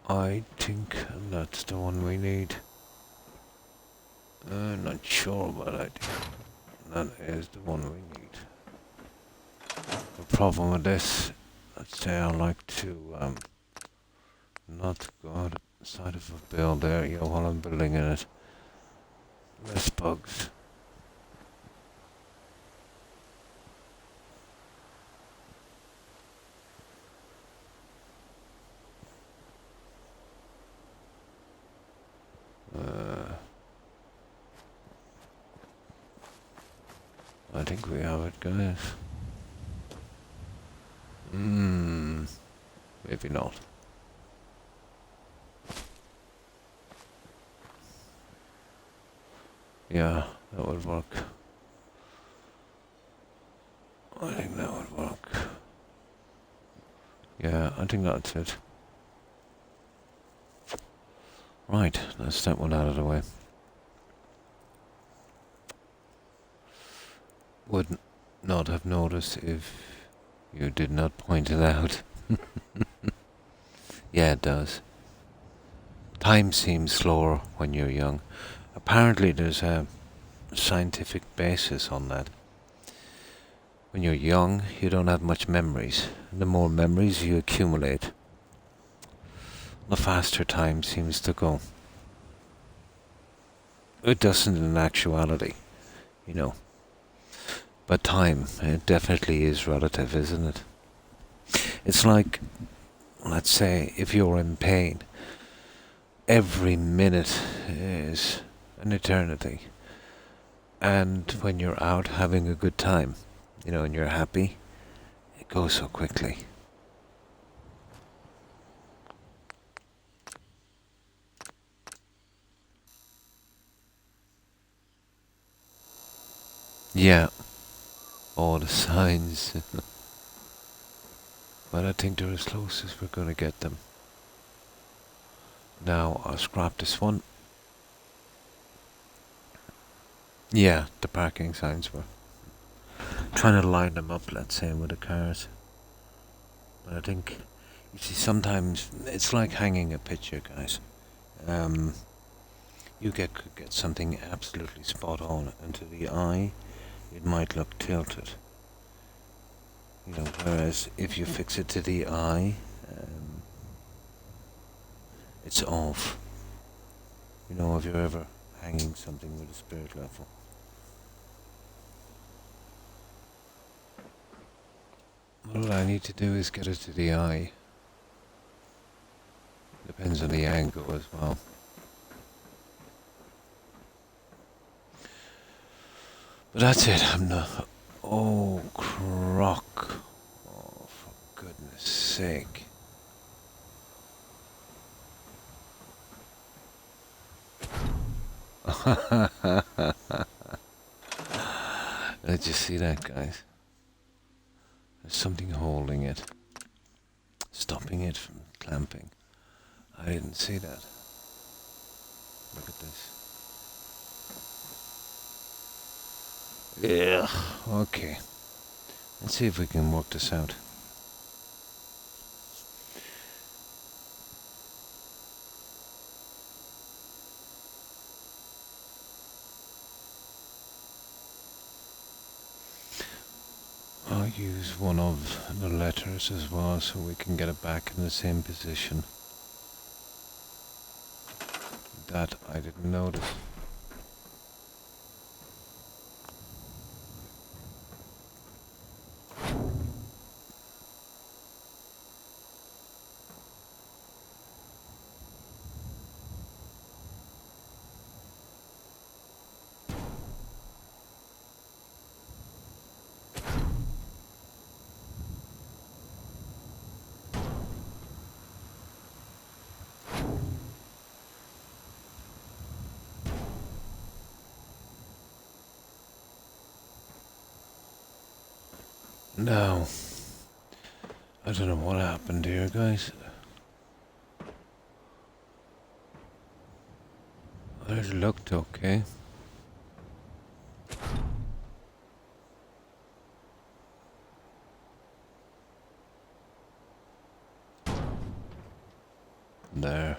S1: I think that's the one we need. Not sure, but I think that is the one we need. The problem with this, let's say I like to not go outside of a build area while I'm building in it. Less bugs. I think we have it, guys. Maybe not. Yeah, that would work. I think that would work. Yeah, I think that's it. Right, let's that one out of the way. Would not have noticed if you did not point it out. Yeah, it does. Time seems slower when you're young. Apparently there's a scientific basis on that. When you're young, you don't have much memories. The more memories you accumulate, the faster time seems to go. It doesn't in actuality, you know. But time, it definitely is relative, isn't it? It's like, let's say, if you're in pain, every minute is an eternity. And when you're out having a good time, you know, and you're happy, it goes so quickly. Yeah, all the signs. But I think they're as close as we're gonna get them. Now, I'll scrap this one. Yeah, the parking signs were trying to line them up, let's say, with the cars. But I think, you see, sometimes it's like hanging a picture, guys. You could get something absolutely spot on, and to the eye, it might look tilted. You know, whereas if you fix it to the eye, it's off. You know, if you're ever hanging something with a spirit level. What I need to do is get it to the eye. Depends on the angle as well. But that's it, I'm not... Oh, Croc. Oh, for goodness sake. Did you see that, guys? There's something holding it. Stopping it from clamping. I didn't see that. Look at this. Yeah, okay. Let's see if we can work this out. I'll use one of the letters as well so we can get it back in the same position. That I didn't notice. Now, I don't know what happened here, guys. It looked okay. There.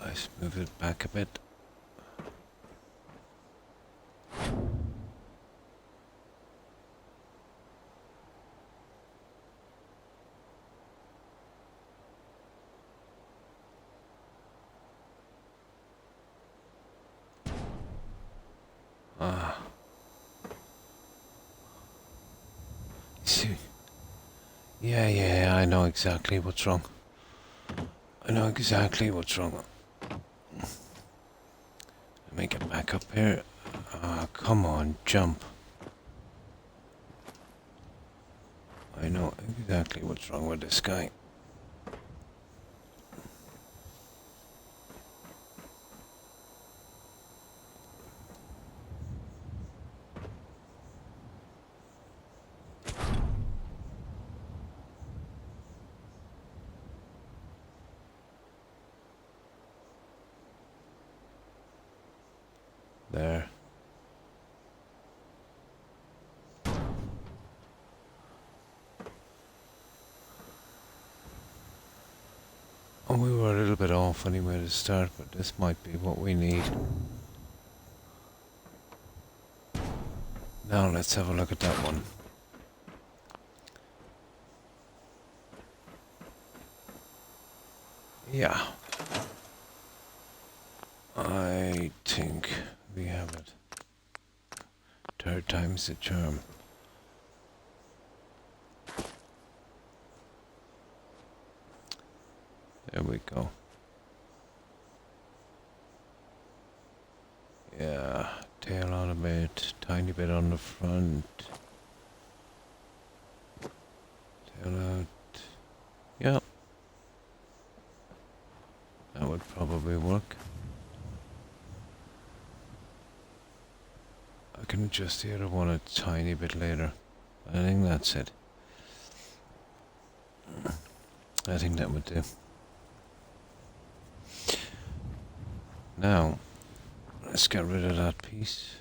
S1: Let's move it back a bit. Ah. See. Yeah, I know exactly what's wrong. I know exactly what's wrong. Let me get back up here. Come on, jump. I know exactly what's wrong with this guy. There. Oh, we were a little bit off anyway to start, but this might be what we need. Now let's have a look at that one. Yeah. I think we have it. Third time's the charm. There we go. Yeah, tail out a bit, tiny bit on the front. Tail out. Yeah. That would probably work. I can adjust the other one a tiny bit later. I think that's it. I think that would do. Now, let's get rid of that piece.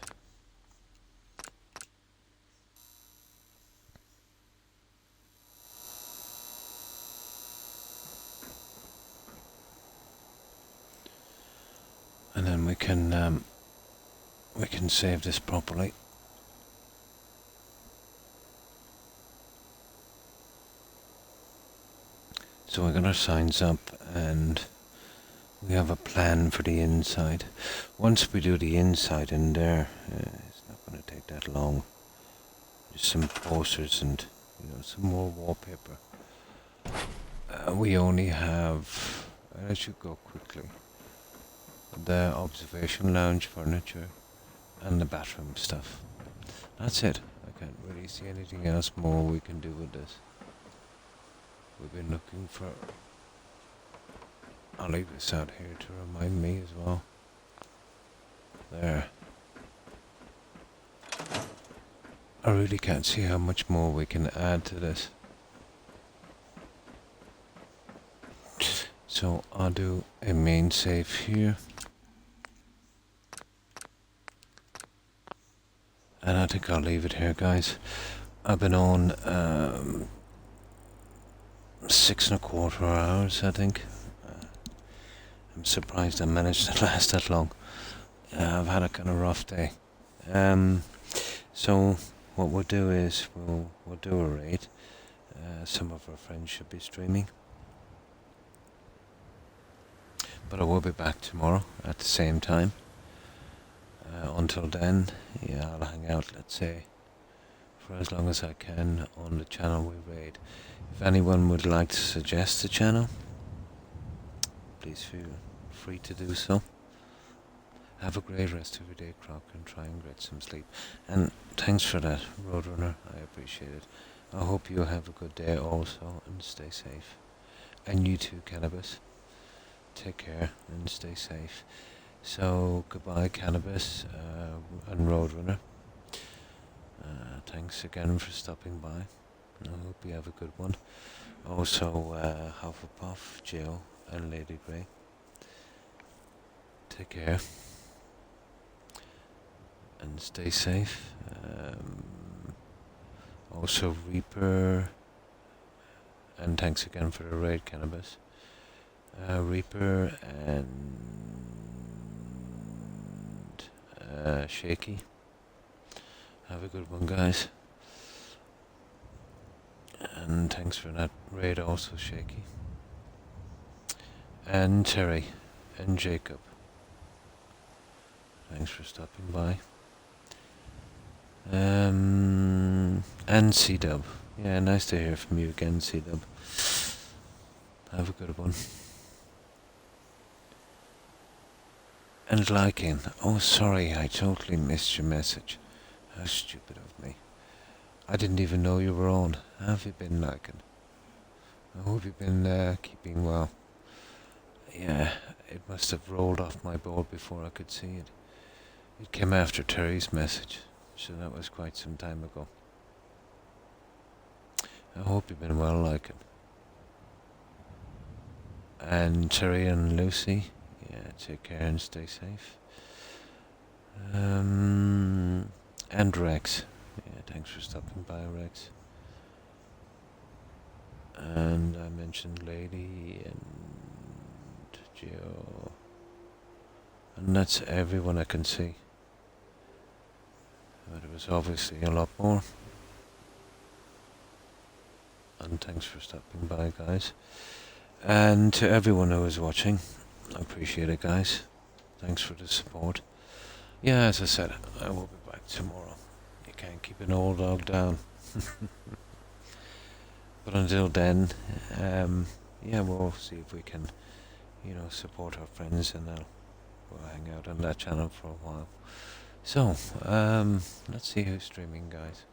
S1: And then we can save this properly. So we got our signs up and we have a plan for the inside. Once we do the inside in there, it's not going to take that long. Just some posters and some more wallpaper. We only have, I should go quickly, the observation lounge furniture and the bathroom stuff. That's it. I can't really see anything else more we can do with this. We've been looking for... I'll leave this out here to remind me as well. There. I really can't see how much more we can add to this. So I'll do a main save here. And I think I'll leave it here, guys. I've been on 6.25 hours, I think. I'm surprised I managed to last that long. I've had a kind of rough day. So what we'll do is we'll do a raid. Some of our friends should be streaming. But I will be back tomorrow at the same time. Until then, yeah, I'll hang out, let's say, for as long as I can on the channel we raid. If anyone would like to suggest a channel, please feel free to do so. Have a great rest of your day, Croc, and try and get some sleep. And thanks for that, Roadrunner, I appreciate it. I hope you have a good day also, and stay safe. And you too, Cannabis. Take care and stay safe. So, goodbye, Cannabis and Roadrunner. Thanks again for stopping by. I hope you have a good one. Also, Hufflepuff, Jill, and Lady Grey. Take care. And stay safe. Also, Reaper. And thanks again for the raid, Cannabis. Reaper and Shaky. Have a good one, guys. And thanks for that raid also, Shaky. And Terry and Jacob. Thanks for stopping by. And C-Dub. Yeah, nice to hear from you again, C-Dub. Have a good one. And liking. Oh, sorry, I totally missed your message. How stupid of me. I didn't even know you were on. How have you been liking? I hope you've been keeping well. Yeah, it must have rolled off my board before I could see it. It came after Terry's message, so that was quite some time ago. I hope you've been well, liking. And Terry and Lucy, yeah, take care and stay safe. And Rex, yeah, thanks for stopping by, Rex. And I mentioned Lady and Joe. And that's everyone I can see. But it was obviously a lot more. And thanks for stopping by, guys. And to everyone who is watching, I appreciate it, guys. Thanks for the support. Yeah, as I said, I will be back tomorrow. You can't keep an old dog down. But until then, yeah, we'll see if we can, support our friends, and we'll hang out on that channel for a while. So, let's see who's streaming, guys.